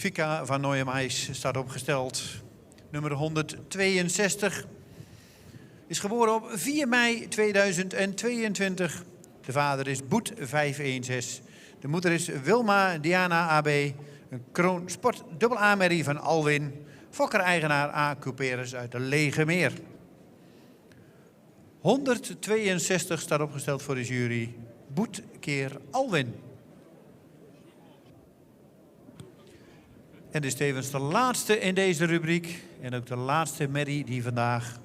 Fika van Nooijemeis staat opgesteld. Nummer 162 is geboren op 4 mei 2022. De vader is Boet 516. De moeder is Wilma Diana AB. Een Kroon Sport dubbel A-merrie van Alwin. Fokker-eigenaar A. Couperus uit de Lege Meer. 162 staat opgesteld voor de jury. Boet keer Alwin. En dit is tevens de laatste in deze rubriek. En ook de laatste merrie die vandaag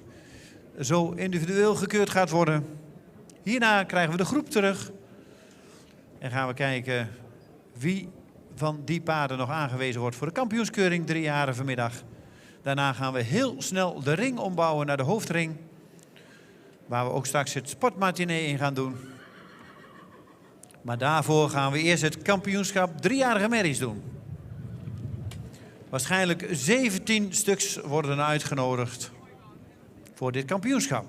zo individueel gekeurd gaat worden. Hierna krijgen we de groep terug. En gaan we kijken wie van die paarden nog aangewezen wordt voor de kampioenskeuring 3 jaren vanmiddag. Daarna gaan we heel snel de ring ombouwen naar de hoofdring. Waar we ook straks het sportmatinee in gaan doen. Maar daarvoor gaan we eerst het kampioenschap 3-jarige merries doen. Waarschijnlijk 17 stuks worden uitgenodigd voor dit kampioenschap.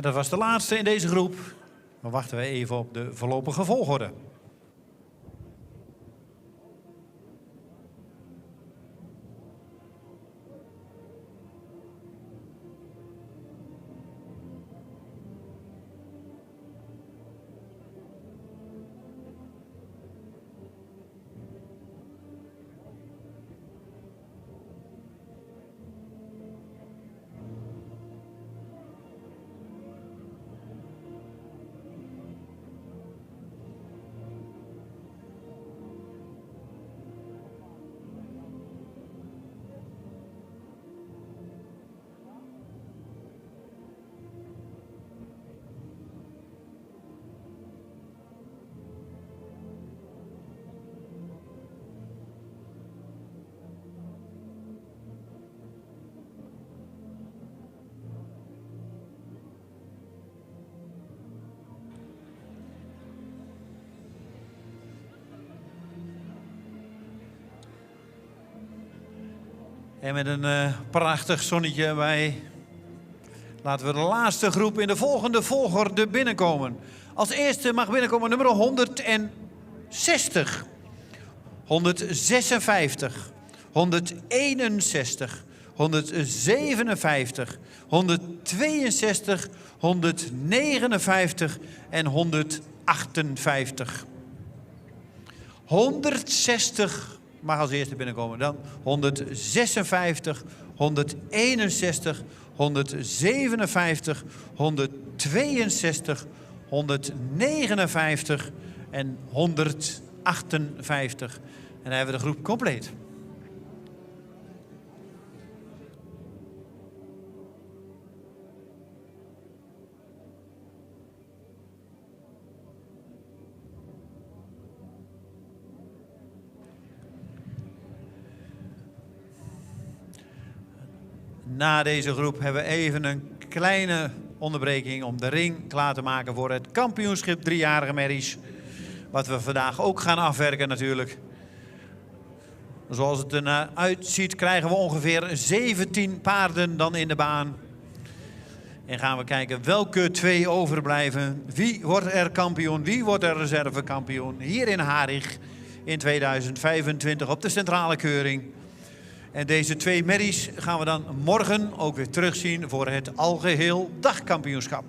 En dat was de laatste in deze groep. Dan wachten we even op de voorlopige volgorde. En met een prachtig zonnetje erbij laten we de laatste groep in de volgende volgorde binnenkomen. Als eerste mag binnenkomen nummer 160, 156, 161, 157, 162, 159 en 158. 160 mag als eerste binnenkomen. Dan 156, 161, 157, 162, 159 en 158. En dan hebben we de groep compleet. Na deze groep hebben we even een kleine onderbreking om de ring klaar te maken voor het kampioenschap driejarige merries. Wat we vandaag ook gaan afwerken natuurlijk. Zoals het er uitziet krijgen we ongeveer 17 paarden dan in de baan. En gaan we kijken welke 2 overblijven. Wie wordt er kampioen? Wie wordt er reservekampioen? Hier in Harig in 2025 op de centrale keuring. En deze 2 merries gaan we dan morgen ook weer terugzien voor het algeheel dagkampioenschap.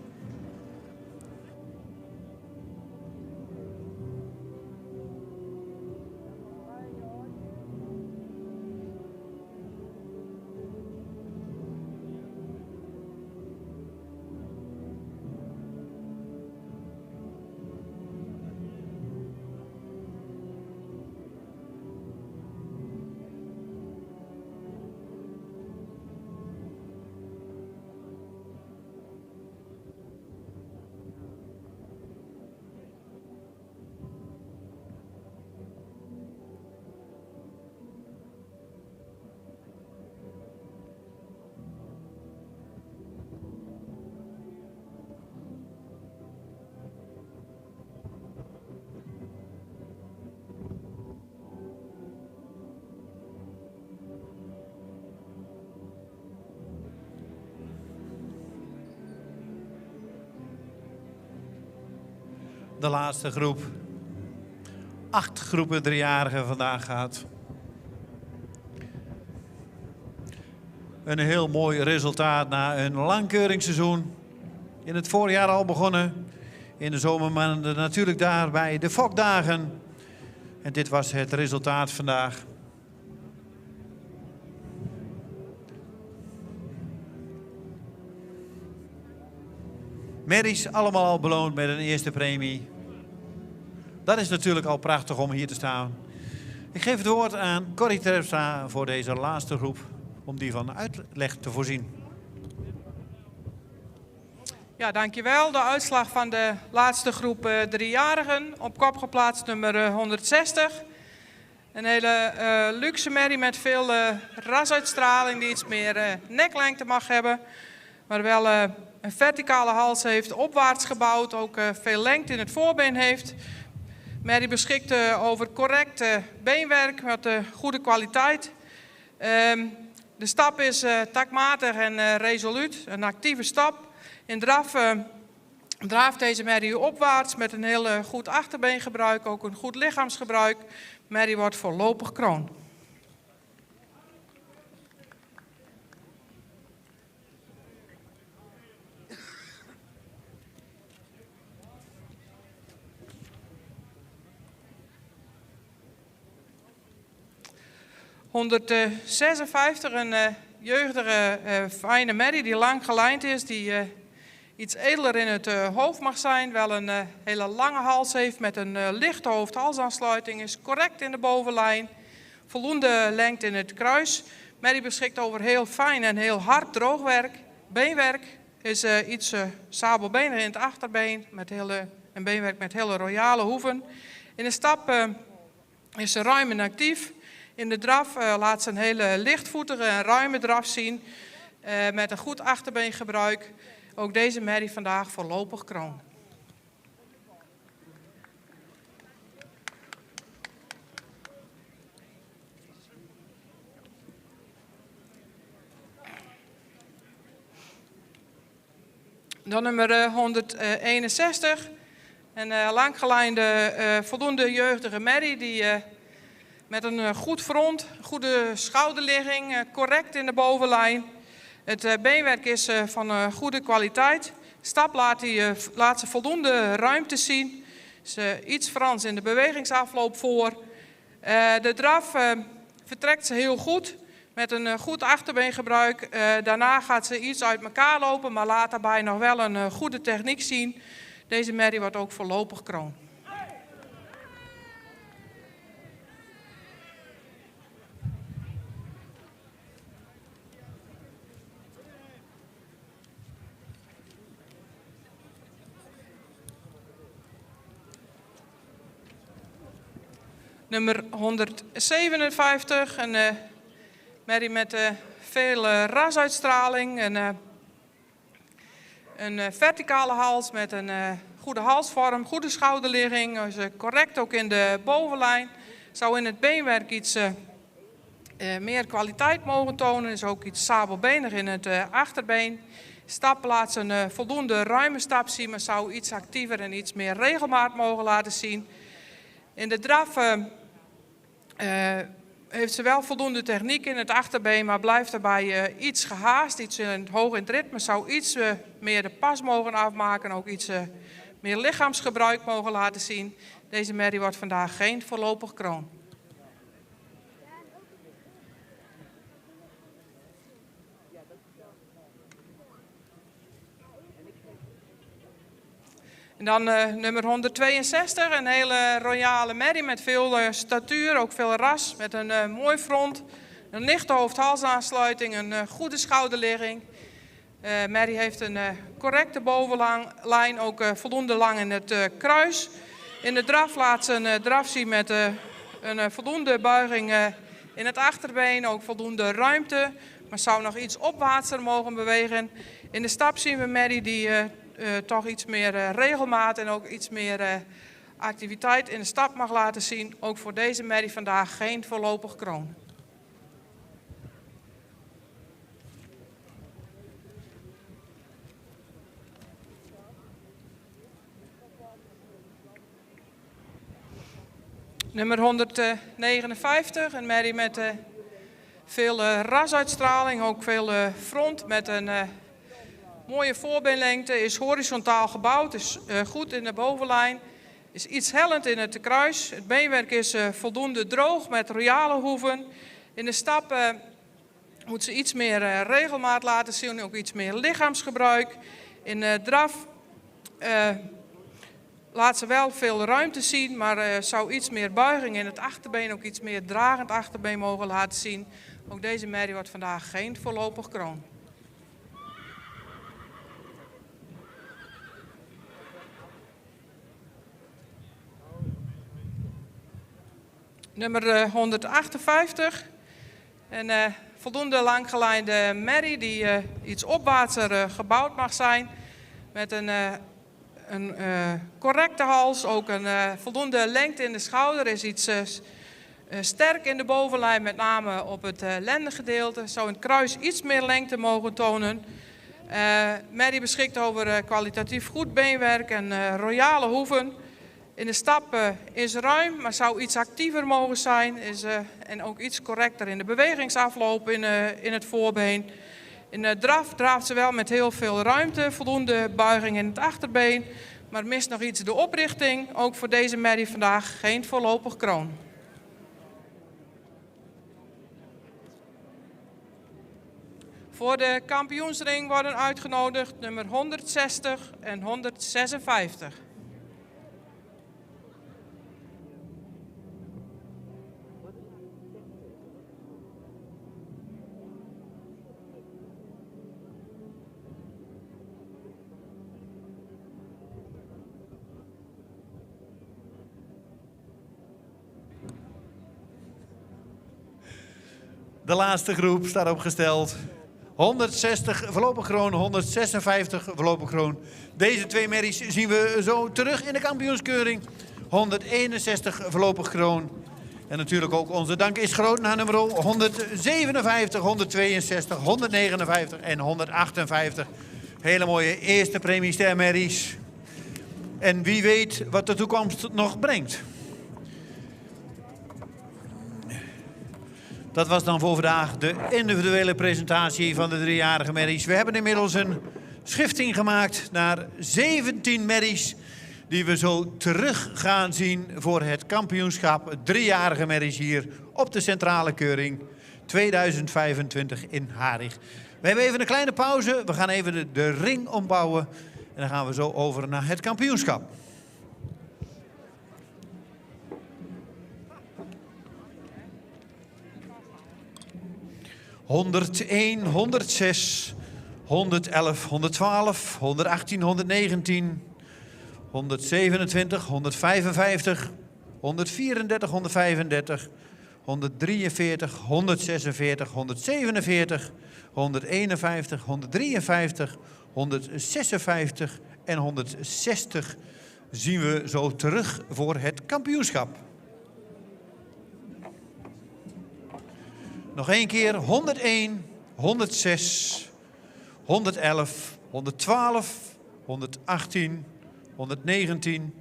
De laatste groep. 8 groepen driejarigen vandaag gehad. Een heel mooi resultaat na een lang keuringsseizoen. In het voorjaar al begonnen. In de zomermaanden natuurlijk daarbij de fokdagen. En dit was het resultaat vandaag. Merries allemaal al beloond met een eerste premie. Dat is natuurlijk al prachtig om hier te staan. Ik geef het woord aan Corrie Terpstra voor deze laatste groep. Om die van uitleg te voorzien. Ja, dankjewel. De uitslag van de laatste groep driejarigen. Op kop geplaatst nummer 160. Een hele luxe merrie met veel rasuitstraling die iets meer neklengte mag hebben. Maar wel een verticale hals heeft, opwaarts gebouwd, ook veel lengte in het voorbeen heeft. Merrie beschikt over correct beenwerk met goede kwaliteit. De stap is takmatig en resoluut, een actieve stap. In draf draaft deze merrie opwaarts met een heel goed achterbeengebruik, ook een goed lichaamsgebruik. Merrie wordt voorlopig kroon. ...156, een jeugdige fijne merrie die lang gelijnd is, die iets edeler in het hoofd mag zijn. Wel een hele lange hals heeft met een lichte hoofd-halsaansluiting, is correct in de bovenlijn. Voldoende lengte in het kruis. Merrie beschikt over heel fijn en heel hard droogwerk. Beenwerk is iets sabelbenig in het achterbeen, met een beenwerk met hele royale hoeven. In de stap is ze ruim en actief. In de draf laat ze een hele lichtvoetige en ruime draf zien met een goed achterbeengebruik. Ook deze merrie vandaag voorlopig kroon. Dan nummer 161. Een langgelijnde voldoende jeugdige merrie die met een goed front, goede schouderligging, correct in de bovenlijn. Het beenwerk is van goede kwaliteit. Stap laat ze voldoende ruimte zien. Is iets Frans in de bewegingsafloop voor. De draf vertrekt ze heel goed met een goed achterbeengebruik. Daarna gaat ze iets uit elkaar lopen, maar laat daarbij nog wel een goede techniek zien. Deze merrie wordt ook voorlopig kroon. Nummer 157, een merrie met veel rasuitstraling. Een verticale hals met een goede halsvorm, goede schouderligging. Is correct ook in de bovenlijn. Zou in het beenwerk iets meer kwaliteit mogen tonen. Is ook iets sabelbenig in het achterbeen. Stap laat ze een voldoende ruime stap zien, maar zou iets actiever en iets meer regelmaat mogen laten zien. In de draf heeft ze wel voldoende techniek in het achterbeen, maar blijft daarbij iets gehaast, iets hoog in het ritme. Zou iets meer de pas mogen afmaken, ook iets meer lichaamsgebruik mogen laten zien. Deze merrie wordt vandaag geen voorlopig kroon. En dan nummer 162, een hele royale merrie met veel statuur, ook veel ras, met een mooi front, een lichte hoofd-halsaansluiting, een goede schouderligging. Merrie heeft een correcte bovenlijn, ook voldoende lang in het kruis. In de draf laat ze een draf zien met een voldoende buiging in het achterbeen, ook voldoende ruimte, maar zou nog iets opwaartser mogen bewegen. In de stap zien we merrie die toch iets meer regelmaat en ook iets meer activiteit in de stap mag laten zien. Ook voor deze merrie vandaag geen voorlopig kroon. Nummer 159, een merrie met veel rasuitstraling, ook veel front met een mooie voorbeenlengte, is horizontaal gebouwd, is goed in de bovenlijn, is iets hellend in het kruis. Het beenwerk is voldoende droog met royale hoeven. In de stap moet ze iets meer regelmaat laten zien, ook iets meer lichaamsgebruik. In de draf laat ze wel veel ruimte zien, maar zou iets meer buiging in het achterbeen, ook iets meer dragend achterbeen mogen laten zien. Ook deze merrie wordt vandaag geen voorlopig kroon. Nummer 158, een voldoende langgelijnde merrie die iets opwaartser gebouwd mag zijn. Met een correcte hals, ook een voldoende lengte in de schouder. Is iets sterk in de bovenlijn, met name op het lendengedeelte. Zou in het kruis iets meer lengte mogen tonen. Merrie beschikt over kwalitatief goed beenwerk en royale hoeven. In de stap is ruim, maar zou iets actiever mogen zijn. En ook iets correcter in de bewegingsafloop in het voorbeen. In de draf draaft ze wel met heel veel ruimte, voldoende buiging in het achterbeen. Maar mist nog iets de oprichting. Ook voor deze merrie vandaag geen voorlopig kroon. Voor de kampioensring worden uitgenodigd nummer 160 en 156. De laatste groep staat opgesteld. 160 voorlopig kroon, 156 voorlopig kroon. Deze twee merries zien we zo terug in de kampioenskeuring. 161 voorlopig kroon. En natuurlijk ook onze dank is groot naar nummer 157, 162, 159 en 158. Hele mooie eerste premiestermerries. En wie weet wat de toekomst nog brengt. Dat was dan voor vandaag de individuele presentatie van de driejarige merries. We hebben inmiddels een schifting gemaakt naar 17 merries die we zo terug gaan zien voor het kampioenschap. Het 3-jarige merries hier op de centrale keuring 2025 in Harig. We hebben even een kleine pauze. We gaan even de ring ombouwen. En dan gaan we zo over naar het kampioenschap. ...101, 106, 111, 112, 118, 119... 127, 155, 134, 135, 143, 146, 147, 151, 153, 156 en 160 zien we zo terug voor het kampioenschap. Nog één keer, 101, 106, 111, 112, 118... 119,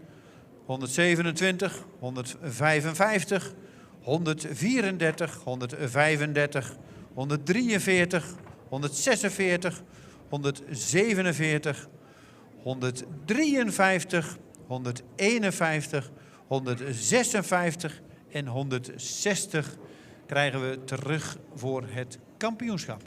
127, 155, 134, 135, 143, 146, 147, 153, 151, 156 en 160 krijgen we terug voor het kampioenschap.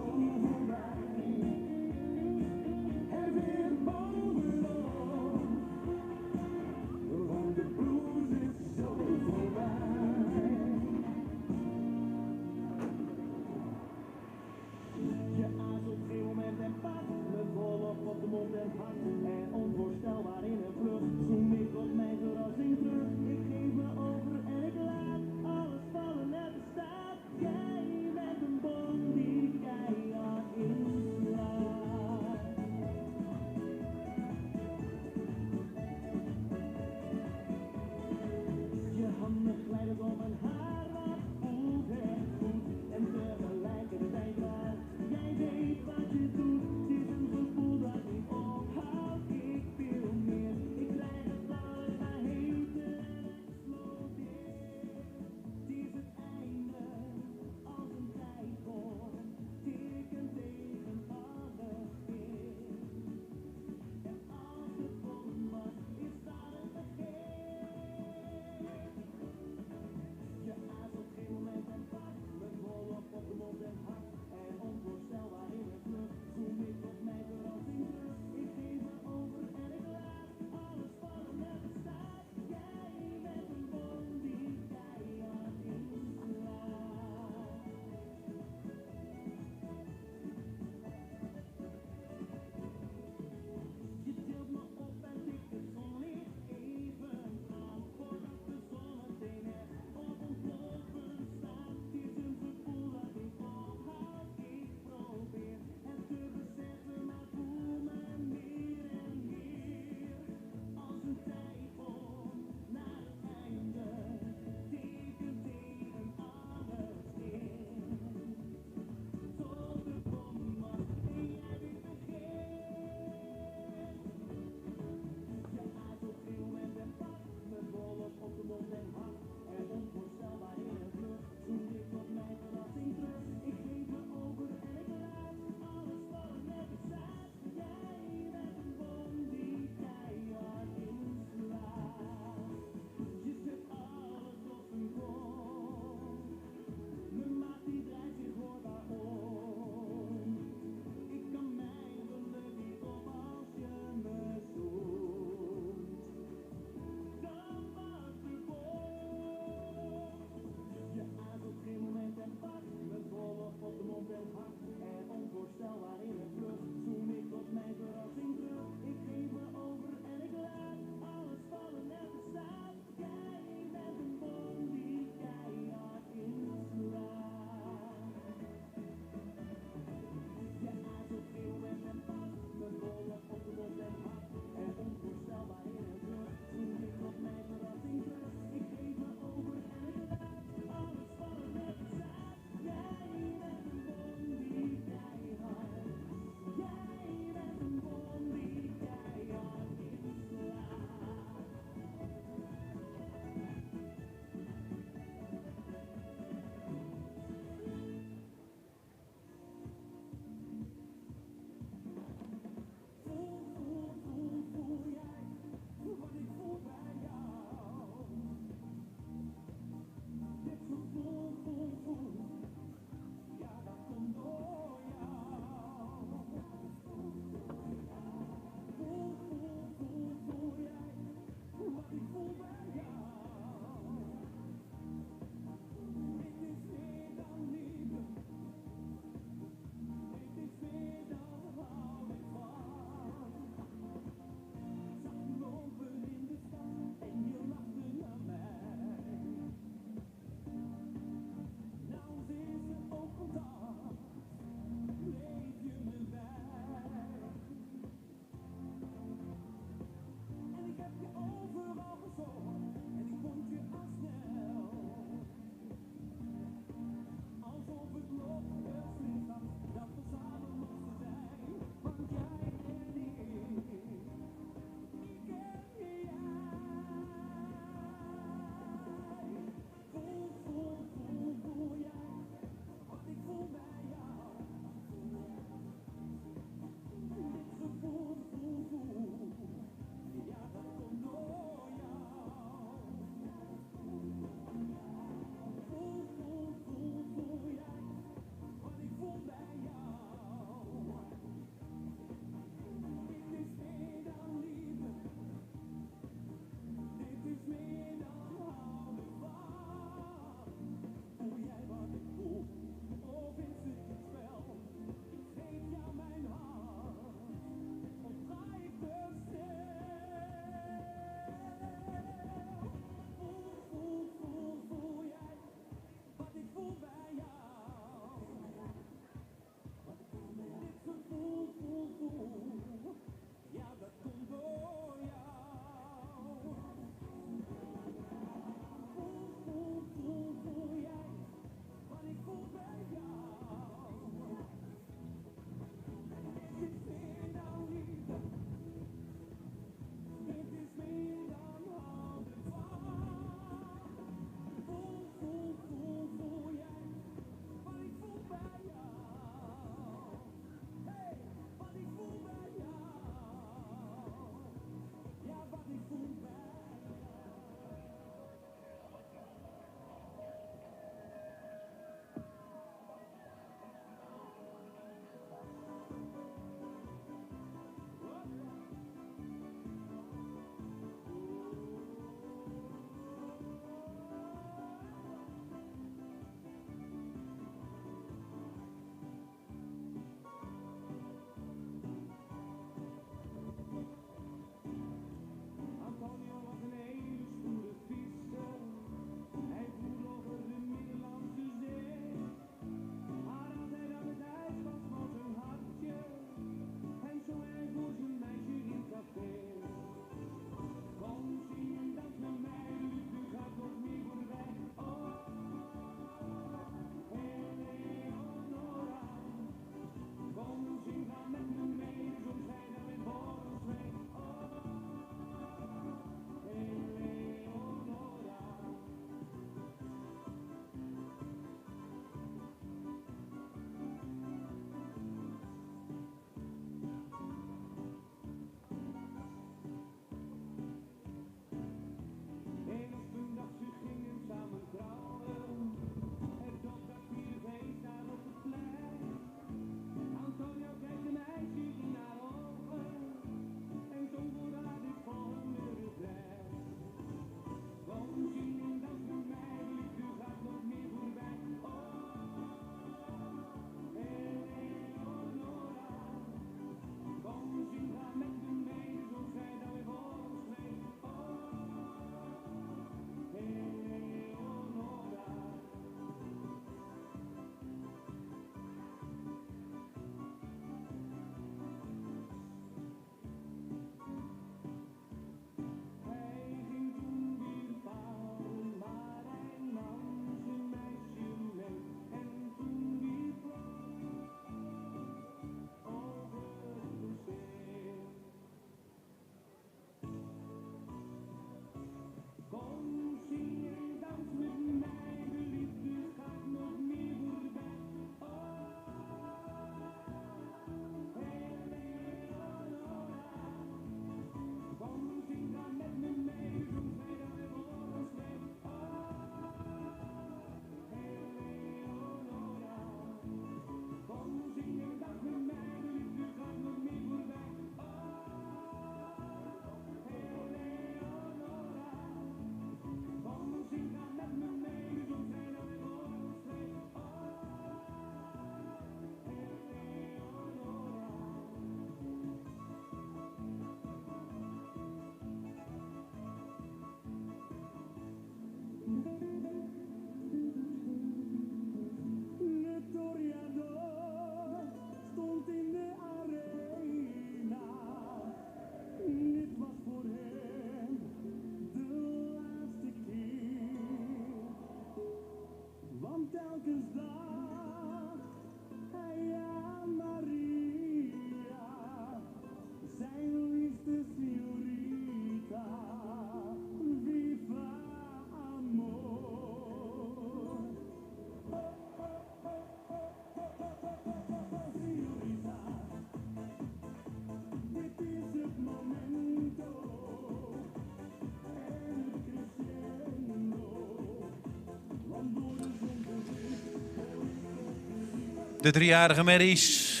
De driejarige merries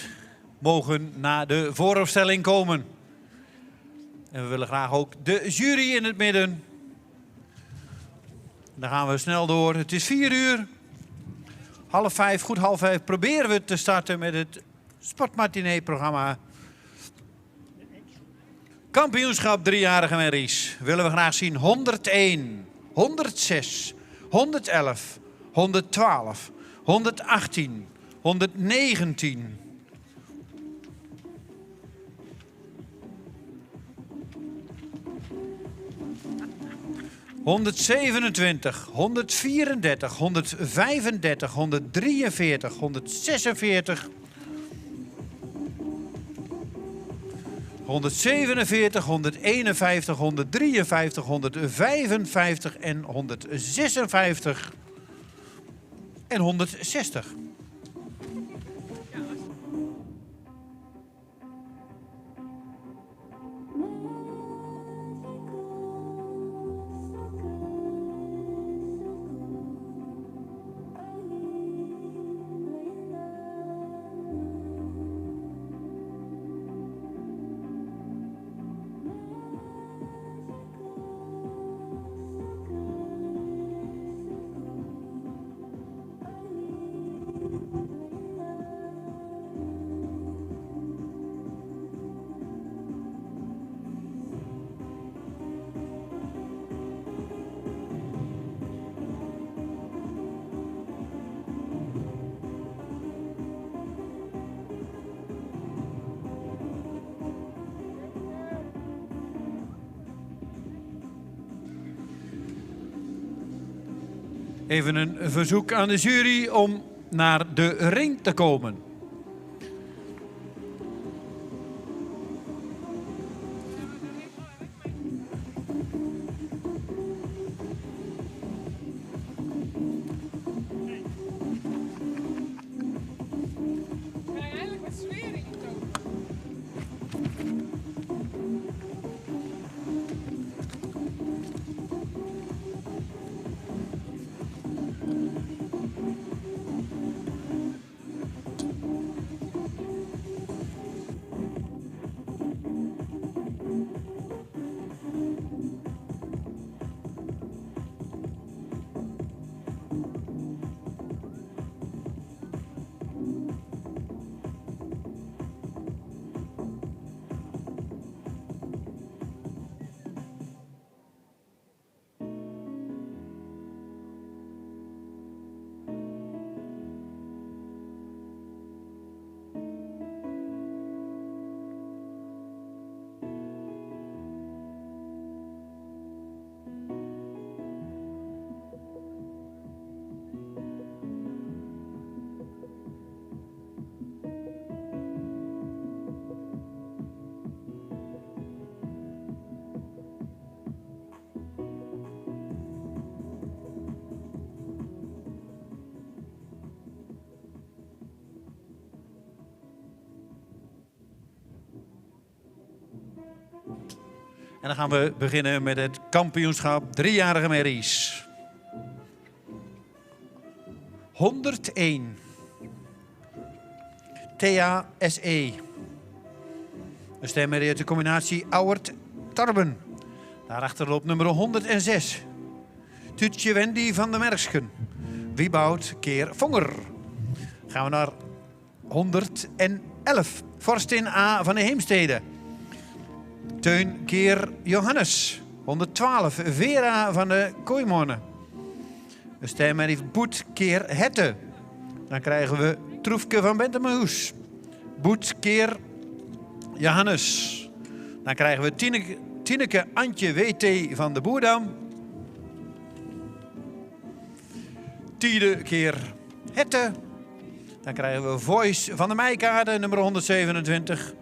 mogen naar de vooropstelling komen. En we willen graag ook de jury in het midden. Dan gaan we snel door. Het is 4 uur. 4:30, goed 4:30, proberen we te starten met het sportmatinee-programma. Kampioenschap driejarige merries. Willen we graag zien 101, 106, 111, 112, 118, 119... 127, 134, 135, 143, 146, 147, 151, 153, 155 en 156 en 160. Even een verzoek aan de jury om naar de ring te komen. Eigenlijk wat sfeer in het ook. En dan gaan we beginnen met het kampioenschap driejarige merries. 101. Thea S.E. Een stemmerrie uit de combinatie Auwert-Tarben. Daarachter loopt nummer 106. Tuutje Wendy van de Merksken. Wieboud keer Vonger. Gaan we naar 111. Forstin A. van de Heemstede. Teun keer Johannes. 112. Vera van de Kooimonen. Een stemmerrie Boet keer Hette. Dan krijgen we Troefke van Bentemehoes. Boet keer Johannes. Dan krijgen we Tineke Antje W.T. van de Boerdam. Tiede keer Hette. Dan krijgen we Voice van de Meikade, nummer 127.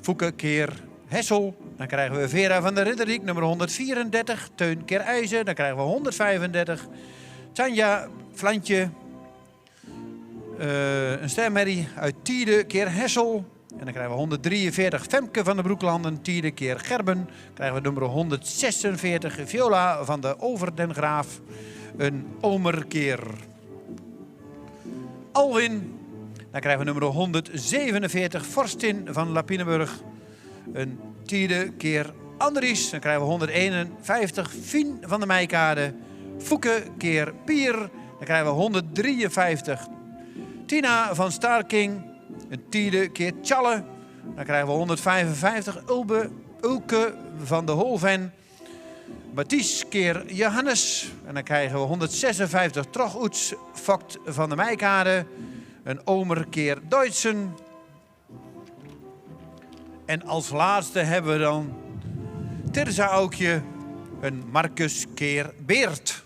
Fouke keer Hessel. Dan krijgen we Vera van der Ridderdiek, nummer 134. Teun keer IJzer. Dan krijgen we 135. Tanja Flantje. Een stemmerrie uit Tiede keer Hessel. En dan krijgen we 143 Femke van de Broeklanden. Tiede keer Gerben. Dan krijgen we nummer 146 Viola van de Over den Graaf. Een omerkeer. Alwin. Dan krijgen we nummer 147 Forstin van Lapinenburg. Een tiende keer Andries. Dan krijgen we 151 Fien van de Meikade. Fouke keer Pier. Dan krijgen we 153 Tina van Starking. Een tiende keer Tjalle. Dan krijgen we 155 Ulke van de Holven. Mathies keer Johannes. En dan krijgen we 156 Trochoets Vogt van de Meikade. Een Omer keer Duitsen. En als laatste hebben we dan Terza Aukje. Een Marcus keer Beert.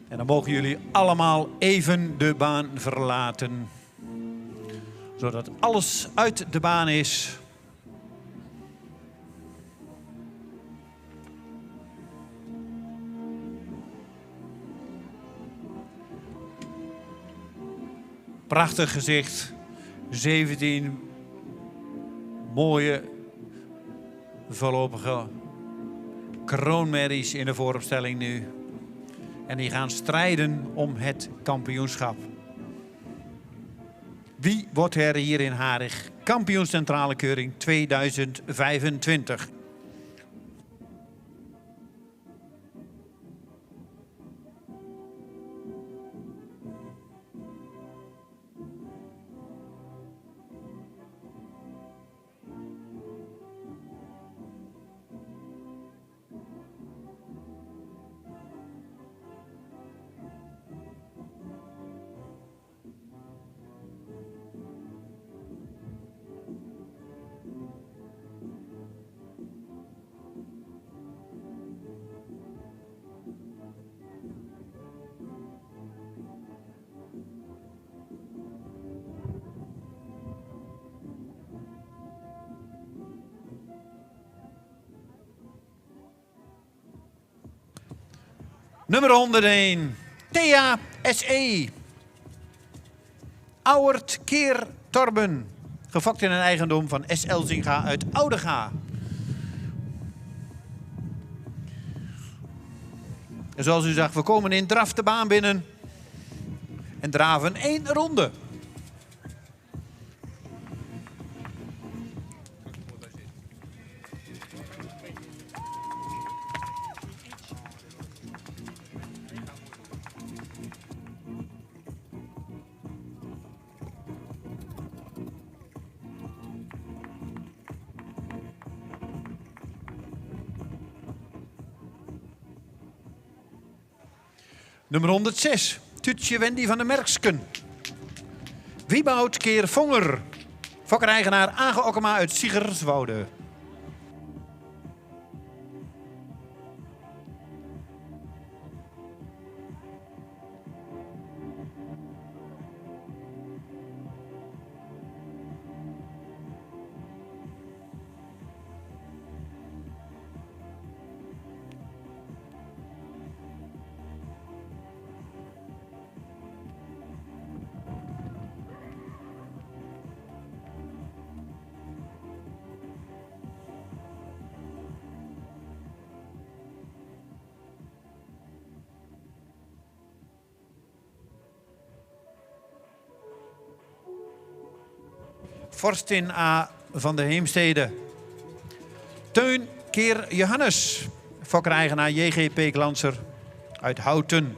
En dan mogen jullie allemaal even de baan verlaten. Zodat alles uit de baan is. Prachtig gezicht. 17 mooie voorlopige kroonmerries in de vooropstelling nu. En die gaan strijden om het kampioenschap. Wie wordt er hier in Harig kampioen centrale keuring 2025? Nummer 101, Thea SE. Auwert keer Torben. Gefokt in een eigendom van S. Elzinga uit Oudega. En zoals u zag, we komen in draf de baan binnen. En draven 1 ronde. Nummer 106, Tuutje Wendy van der Merksken. Wieboud keer Vonger. Fokker-eigenaar Age Okkema uit Siegerswoude. Forstin A. van de Heemstede. Teun keer Johannes. Fokker-eigenaar JGP Glanser uit Houten.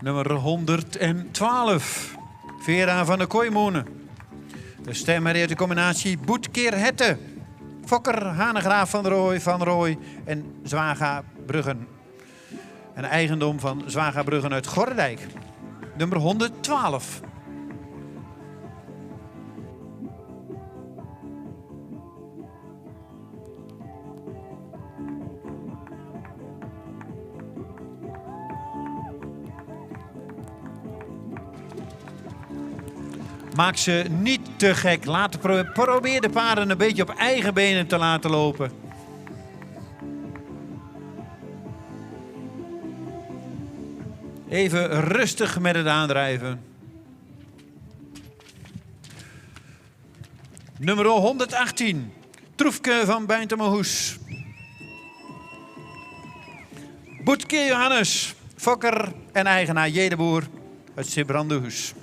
Nummer 112. Vera van der Kooimoenen. De stemmerrie uit de combinatie Boetkeer Hette. Fokker Hanegraaf van Rooij en Zwaga Bruggen. Een eigendom van Zwaga Bruggen uit Gorredijk. Nummer 112. Maak ze niet te gek. Probeer de paarden een beetje op eigen benen te laten lopen. Even rustig met het aandrijven. Nummer 118. Troefke van Bijntemoehoes. Boetke Johannes. Fokker en eigenaar Jedeboer uit Sibrandehoes.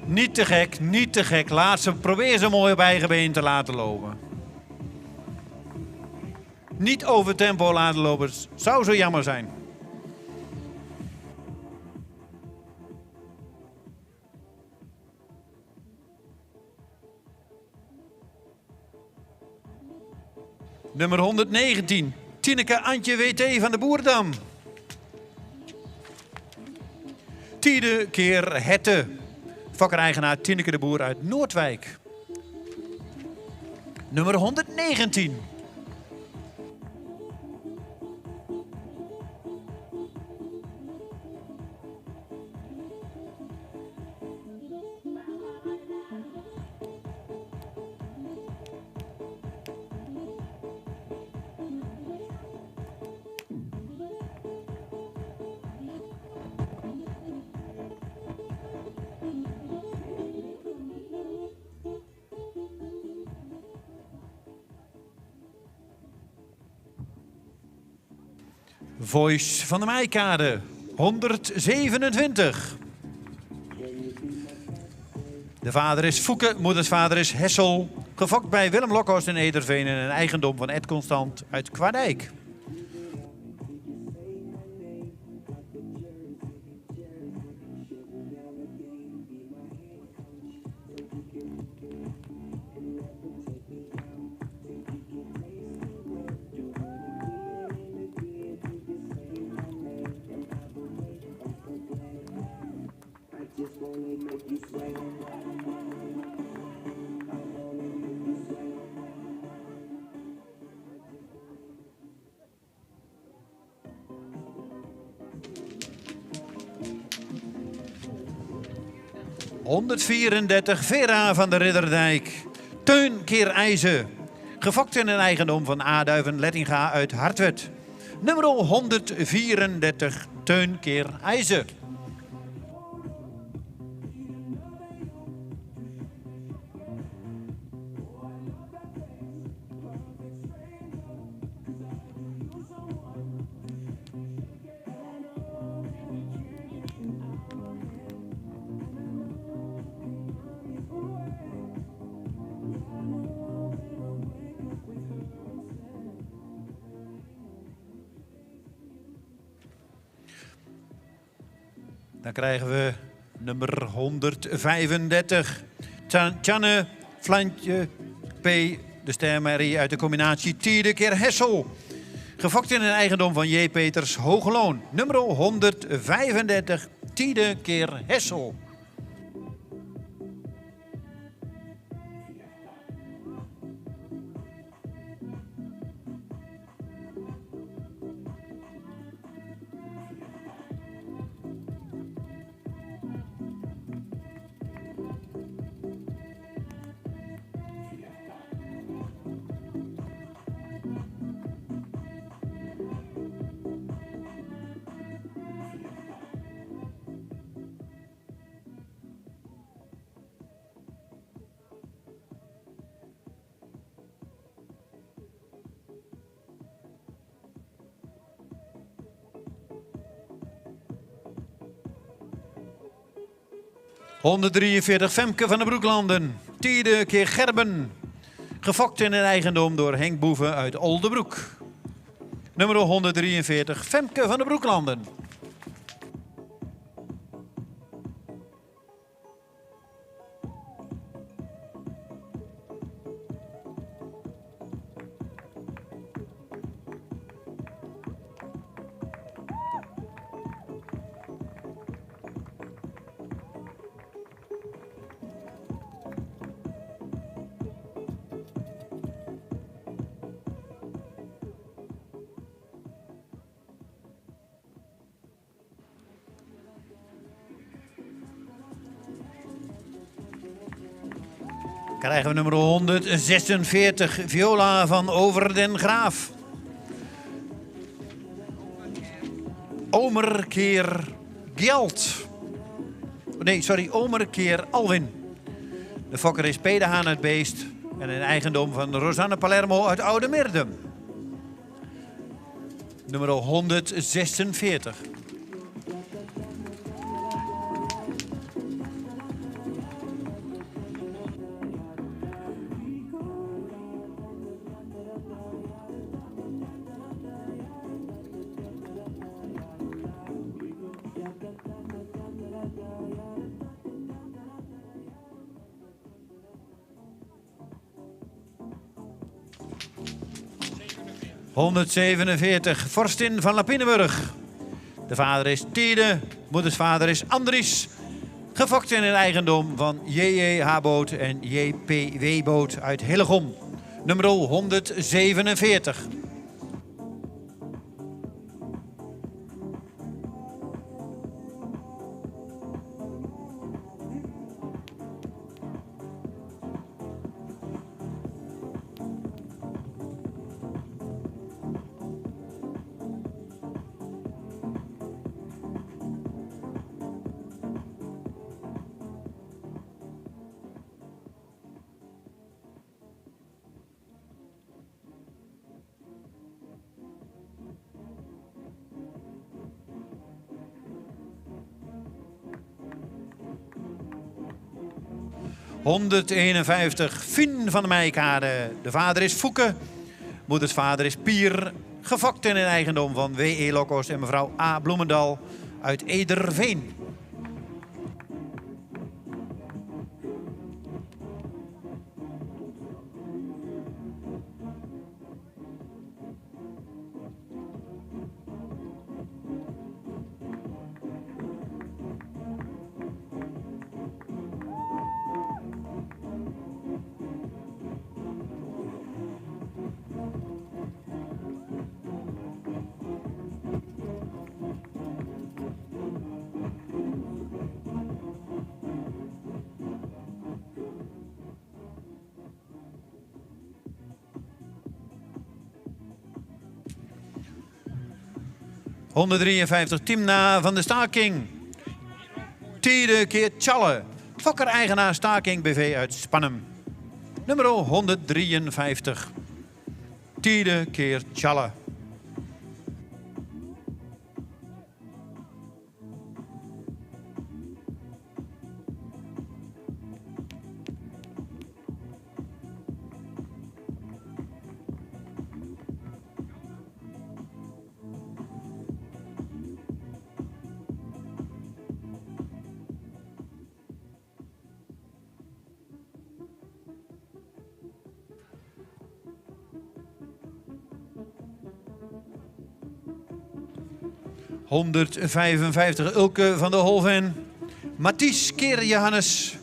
Niet te gek, niet te gek. Probeer ze mooi op eigen been te laten lopen. Niet over tempo laten lopen. Zou zo jammer zijn. Nummer 119. Tineke Antje WT van de Boerdam. Tiende keer Hette. Fokker-eigenaar Tineke de Boer uit Noordwijk. Nummer 119. Voice van de Meikade, 127. De vader is Fouke, moeders vader is Hessel. Gefokt bij Willem Lokhorst in Ederveen en een eigendom van Ed Constant uit Kwaadijk. ...134 Vera van de Ridderdijk. Teun keer IJzen. Gefokt in een eigendom van A. Lettinga uit Hartwet. Nummer 134 Teun keer IJzen. Dan krijgen we nummer 135. Tjanne Flantje P. De stemmerrie uit de combinatie Tiende keer Hessel. Gefokt in een eigendom van J. Peters Hogeloon. Nummer 135 Tiende keer Hessel. 143 Femke van der Broeklanden. Tiende keer Gerben. Gefokt in een eigendom door Henk Boeven uit Oldebroek. Nummer 143 Femke van der Broeklanden. Krijgen we nummer 146, Viola van Over den Graaf. Omerkeer Gjeld. Nee, sorry, Omerkeer Alwin. De fokker is Pedehaan uit Beest en een eigendom van Rosanne Palermo uit Oude Meerdum. Nummer 146. ...147, Vorstin van Lapinenburg. De vader is Tiede, moeders vader is Andries. Gefokt in een eigendom van JJ Boot en JPW Boot uit Hillegom. Nummer 147. ...151, Fien van de Meijkade. De vader is Fouke, moeders vader is Pier. Gefokt in een eigendom van W.E. Lokos en mevrouw A. Bloemendal uit Ederveen. ...153, Timna van de Staking. Tiende keer Tjalle. Fokker-eigenaar Staking BV uit Spannem. Nummer 153. Tiende keer Tjalle. ...155 Ulke van de Holven. Mathies Keer Johannes.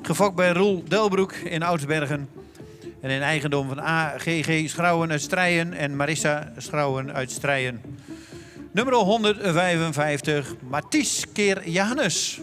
Gefokt bij Roel Delbroek in Oudsbergen. En in eigendom van AGG Schrouwen uit Strijen en Marissa Schrouwen uit Strijen. Nummer 155, Mathies Keer Johannes.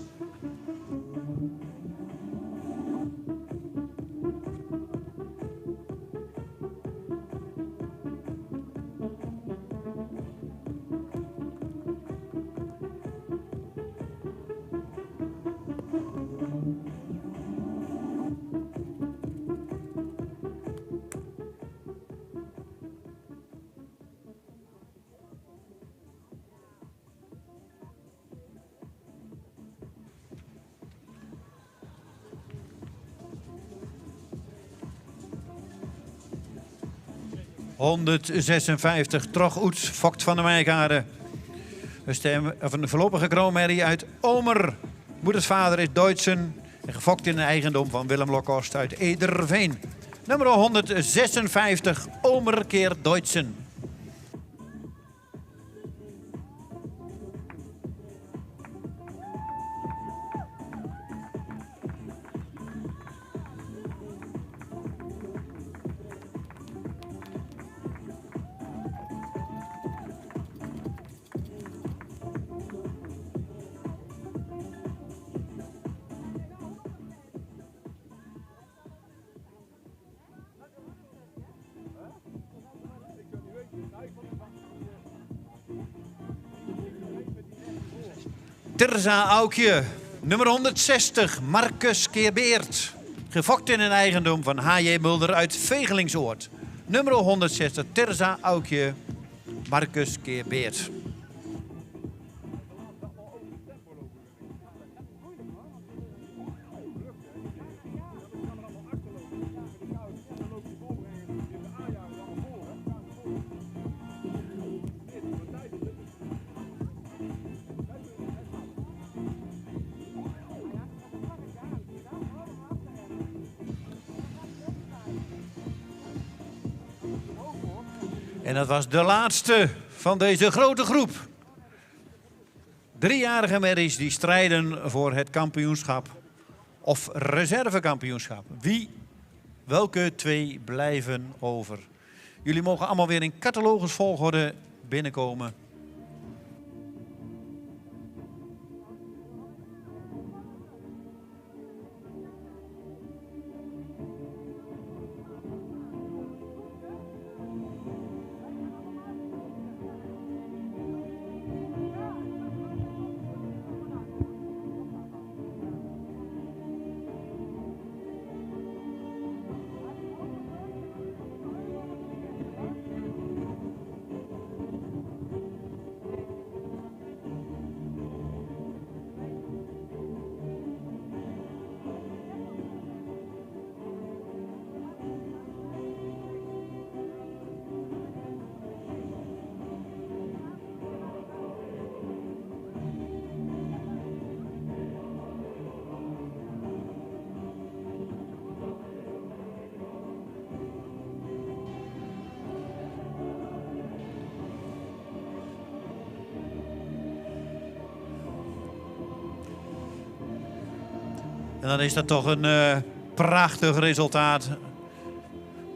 156, Trog Oets, Vogt van der Meijkade. Een voorlopige kroonmerrie uit Omer. Moedersvader is Duitsen en gefokt in de eigendom van Willem Lokhorst uit Ederveen. Nummer 156, Omer keer Duitsen. Terza Aukje, nummer 160, Marcus Keerbeert. Gefokt in een eigendom van H.J. Mulder uit Vegelingsoord. Nummer 160, Terza Aukje, Marcus Keerbeert. En dat was de laatste van deze grote groep. 3-jarige merries die strijden voor het kampioenschap of reservekampioenschap. Welke 2 blijven over? Jullie mogen allemaal weer in catalogusvolgorde binnenkomen. En dan is dat toch een prachtig resultaat.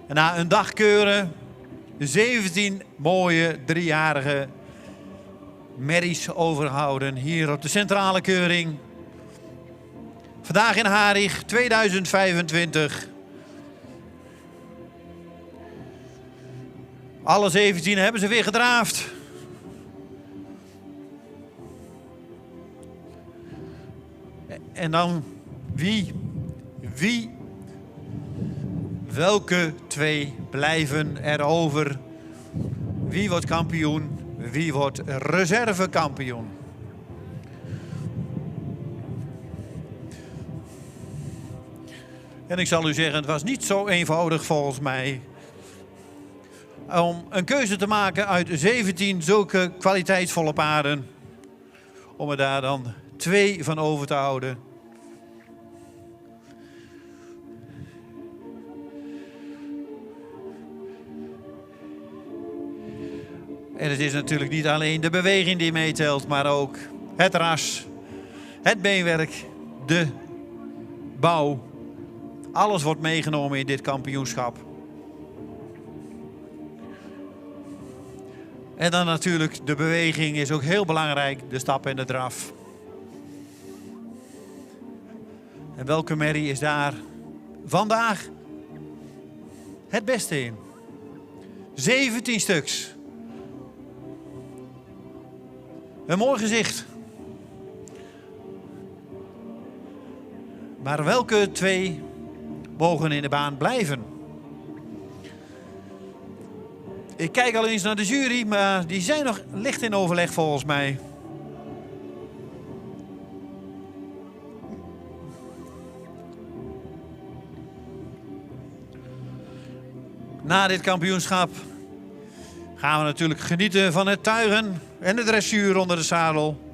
En na een dag keuren, 17 mooie 3-jarige merries overhouden hier op de centrale keuring. Vandaag in Harig 2025. Alle 17 hebben ze weer gedraafd. En dan welke 2 blijven er over? Wie wordt kampioen? Wie wordt reservekampioen? En ik zal u zeggen, het was niet zo eenvoudig volgens mij om een keuze te maken uit 17 zulke kwaliteitsvolle paarden. Om er daar dan 2 van over te houden. En het is natuurlijk niet alleen de beweging die meetelt, maar ook het ras, het beenwerk, de bouw. Alles wordt meegenomen in dit kampioenschap. En dan natuurlijk de beweging is ook heel belangrijk, de stap en de draf. En welke merrie is daar vandaag het beste in? 17 stuks. Een mooi gezicht. Maar welke 2 mogen in de baan blijven? Ik kijk al eens naar de jury, maar die zijn nog licht in overleg volgens mij. Na dit kampioenschap gaan we natuurlijk genieten van het tuigen en de dressuur onder de zadel.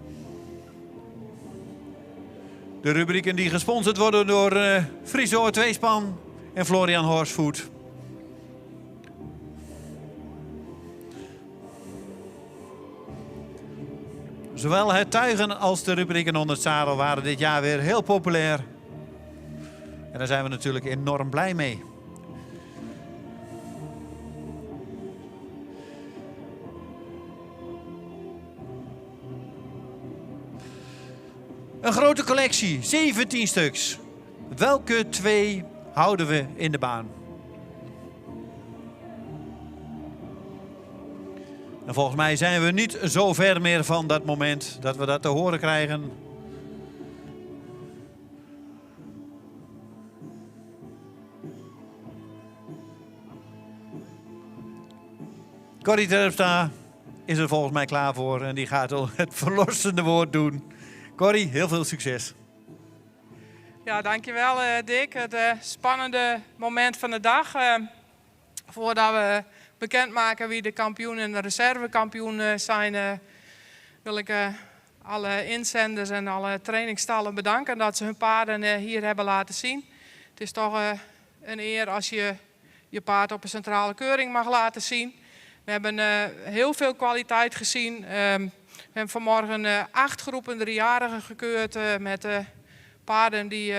De rubrieken die gesponsord worden door Friso Tweespan en Florian Horsefood. Zowel het tuigen als de rubrieken onder het zadel waren dit jaar weer heel populair. En daar zijn we natuurlijk enorm blij mee. Een grote collectie, 17 stuks. Welke 2 houden we in de baan? En volgens mij zijn we niet zo ver meer van dat moment dat we dat te horen krijgen. Corrie Terpstra is er volgens mij klaar voor en die gaat al het verlossende woord doen. Corrie, heel veel succes. Ja, dankjewel Dick. Het spannende moment van de dag. Voordat we bekendmaken wie de kampioen en de reservekampioen zijn, wil ik alle inzenders en alle trainingsstallen bedanken dat ze hun paarden hier hebben laten zien. Het is toch een eer als je je paard op een centrale keuring mag laten zien. We hebben heel veel kwaliteit gezien. We hebben vanmorgen 8 groepen 3-jarigen gekeurd met paarden die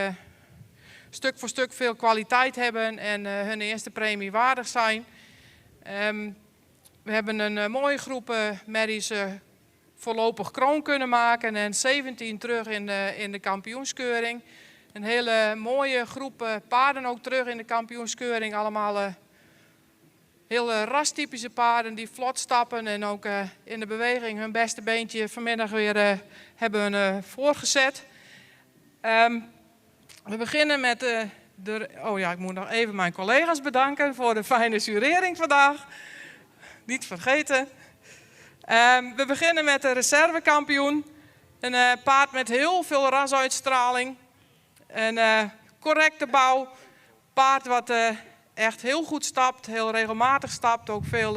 stuk voor stuk veel kwaliteit hebben en hun eerste premie waardig zijn. We hebben een mooie groep merries voorlopig kroon kunnen maken en 17 terug in de kampioenskeuring. Een hele mooie groep paarden ook terug in de kampioenskeuring. Allemaal heel rastypische paarden die vlot stappen en ook in de beweging hun beste beentje vanmiddag weer hebben voorgezet. We beginnen met ik moet nog even mijn collega's bedanken voor de fijne jurering vandaag. Niet vergeten. We beginnen met de reservekampioen. Een paard met heel veel rasuitstraling. Een correcte bouw. Paard wat echt heel goed stapt, heel regelmatig stapt. Ook veel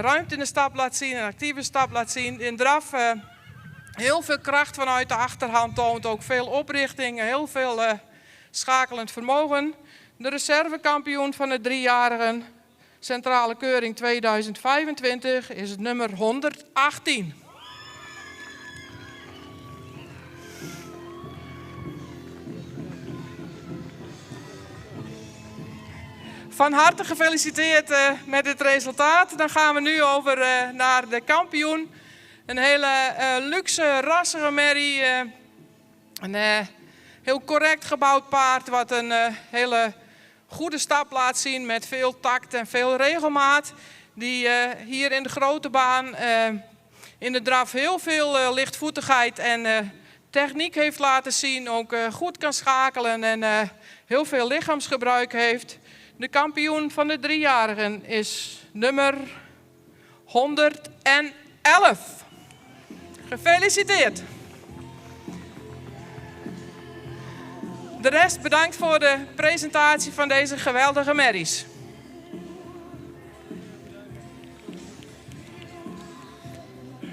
ruimte in de stap laat zien, een actieve stap laat zien. In draf heel veel kracht vanuit de achterhand toont. Ook veel oprichting, heel veel schakelend vermogen. De reservekampioen van de 3-jarigen, centrale keuring 2025, is het nummer 118. Van harte gefeliciteerd met dit resultaat. Dan gaan we nu over naar de kampioen. Een hele luxe, rassige merrie. Een heel correct gebouwd paard wat een hele goede stap laat zien met veel tact en veel regelmaat. Die hier in de grote baan in de draf heel veel lichtvoetigheid en techniek heeft laten zien. Ook goed kan schakelen en heel veel lichaamsgebruik heeft. De kampioen van de 3-jarigen is nummer 111. Gefeliciteerd. De rest bedankt voor de presentatie van deze geweldige merries.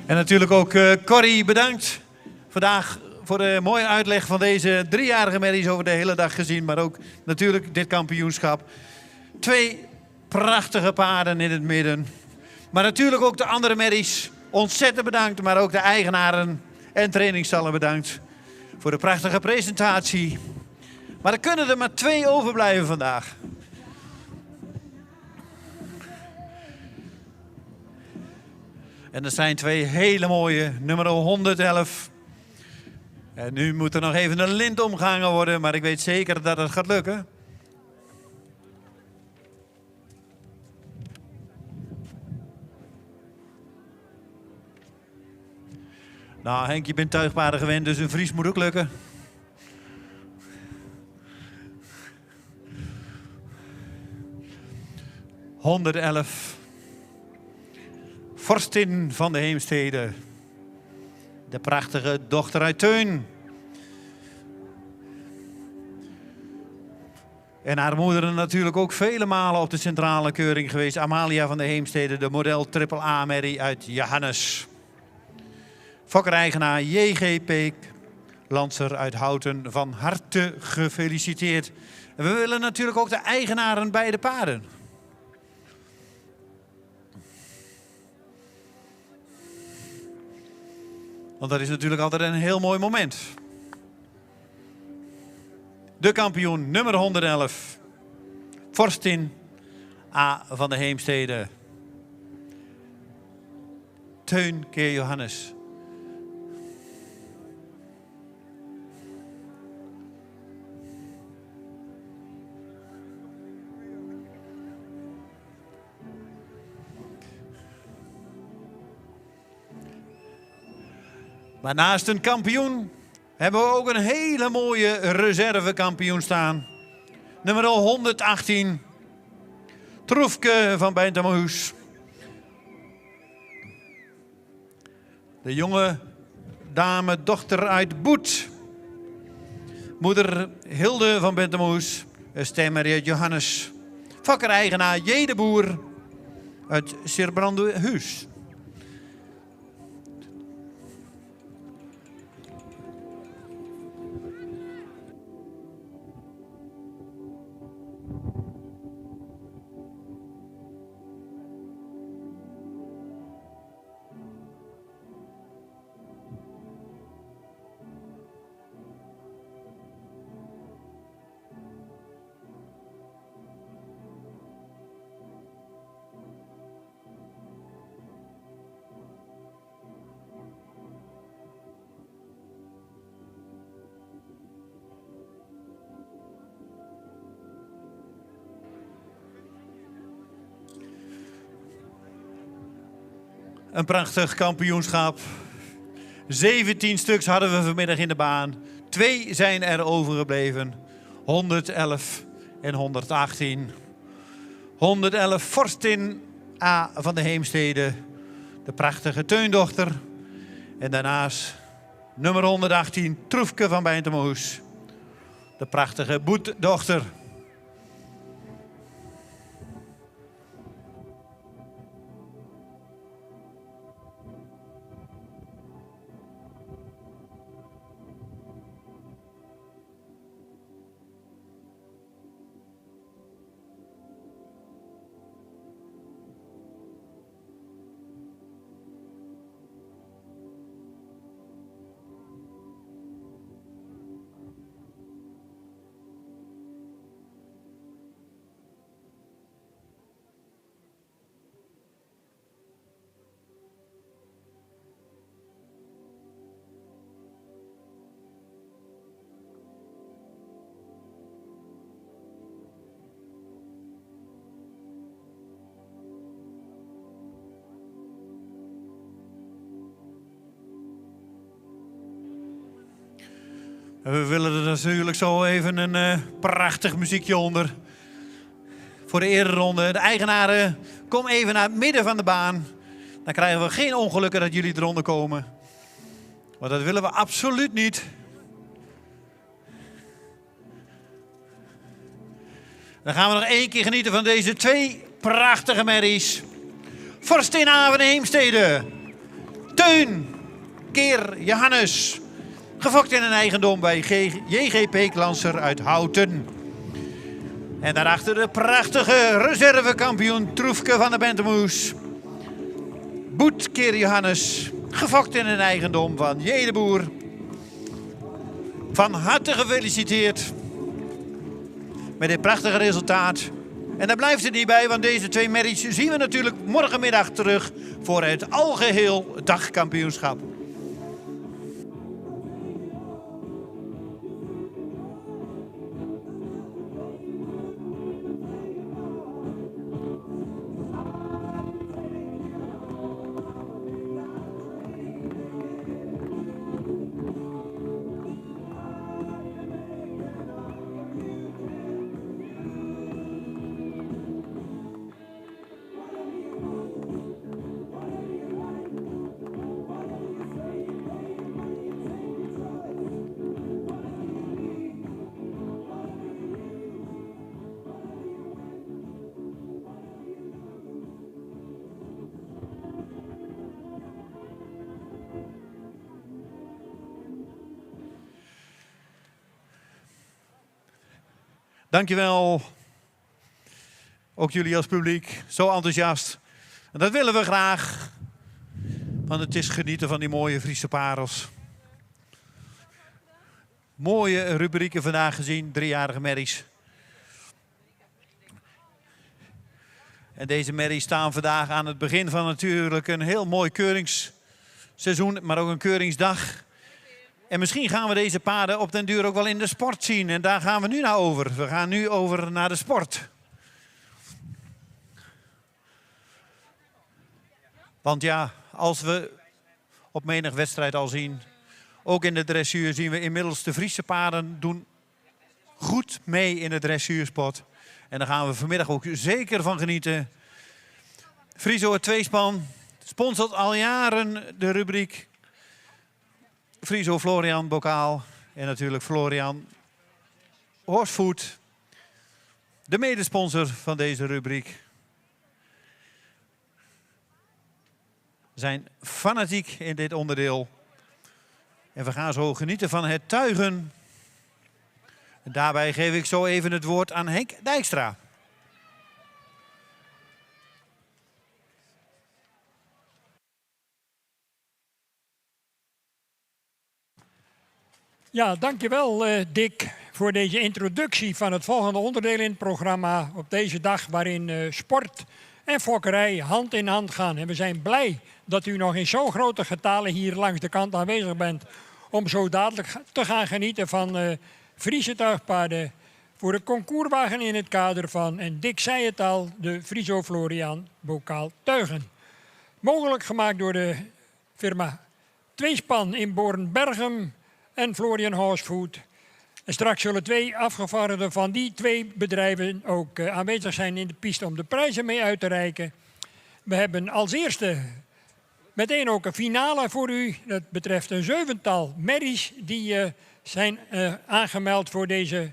En natuurlijk ook Corrie bedankt vandaag voor de mooie uitleg van deze 3-jarige merries over de hele dag gezien. Maar ook natuurlijk dit kampioenschap. 2 prachtige paarden in het midden. Maar natuurlijk ook de andere merries. Ontzettend bedankt, maar ook de eigenaren en trainingsstallen bedankt voor de prachtige presentatie. Maar er kunnen er maar 2 overblijven vandaag. En dat zijn 2 hele mooie, nummer 111. En nu moet er nog even een lint omgehangen worden, maar ik weet zeker dat het gaat lukken. Nou Henk, je bent tuigpaarden gewend, dus een vries moet ook lukken. ...111... Vorstin van de Heemstede. De prachtige dochter uit Teun. En haar moeder natuurlijk ook vele malen op de centrale keuring geweest. Amalia van de Heemstede, de model Triple A Merrie uit Johannes. Fokkereigenaar J.G. Peek, Lanser uit Houten, van harte gefeliciteerd. En we willen natuurlijk ook de eigenaren bij de paarden. Want dat is natuurlijk altijd een heel mooi moment. De kampioen nummer 111, Vorstin A. van de Heemstede. Teun keer Johannes. Maar naast een kampioen hebben we ook een hele mooie reservekampioen staan. Nummer 118. Troefke van Bentemoes. De jonge dame, dochter uit Boet. Moeder Hilde van Bentemoes. Stemmer uit Johannes. Fakkereigenaar J. de Boer uit Sierbrandhuis. Een prachtig kampioenschap. 17 stuks hadden we vanmiddag in de baan. 2 zijn er overgebleven. 111 en 118. 111 Vorstin A. van de Heemstede. De prachtige Teundochter. En daarnaast nummer 118 Troefke van Bentemoes. De prachtige Boetdochter. We willen er natuurlijk zo even een prachtig muziekje onder. Voor de ereronde. De eigenaren, kom even naar het midden van de baan. Dan krijgen we geen ongelukken dat jullie eronder komen. Want dat willen we absoluut niet. Dan gaan we nog 1 keer genieten van deze 2 prachtige merries. Vorstin A. van de Heemstede. Teun keer Johannes. Gefokt in een eigendom bij J.G. Peek Lanser uit Houten. En daarachter de prachtige reservekampioen Troefke van de Bentemoes. Boet keer Johannes. Gefokt in een eigendom van J. de Boer. Van harte gefeliciteerd met dit prachtige resultaat. En daar blijft het niet bij, want deze 2 merries zien we natuurlijk morgenmiddag terug voor het algeheel dagkampioenschap. Dankjewel. Ook jullie als publiek, zo enthousiast. En dat willen we graag. Want het is genieten van die mooie Friese parels. Mooie rubrieken vandaag gezien, 3-jarige merries. En deze merries staan vandaag aan het begin van natuurlijk een heel mooi keuringsseizoen, maar ook een keuringsdag. En misschien gaan we deze paarden op den duur ook wel in de sport zien. En daar gaan we nu naar over. We gaan nu over naar de sport. Want ja, als we op menig wedstrijd al zien, ook in de dressuur zien we inmiddels de Friese paarden doen goed mee in de dressuursport. En daar gaan we vanmiddag ook zeker van genieten. Friso het tweespan sponsort al jaren de rubriek Friso Florian Bokaal. En natuurlijk Florian Horsefood, de medesponsor van deze rubriek. We zijn fanatiek in dit onderdeel. En we gaan zo genieten van het tuigen. En daarbij geef ik zo even het woord aan Henk Dijkstra. Ja, dankjewel Dick voor deze introductie van het volgende onderdeel in het programma. Op deze dag waarin sport en fokkerij hand in hand gaan. En we zijn blij dat u nog in zo'n grote getalen hier langs de kant aanwezig bent. Om zo dadelijk te gaan genieten van Friese tuigpaarden. Voor de concourswagen in het kader van, en Dick zei het al, de Friso Florian Bokaal Tuigen. Mogelijk gemaakt door de firma Tweespan in Bornbergem en Florian Horsefood. En straks zullen 2 afgevaardigden van die 2 bedrijven ook aanwezig zijn in de piste om de prijzen mee uit te reiken. We hebben als eerste meteen ook een finale voor u. Dat betreft een 7-tal merries die zijn aangemeld voor deze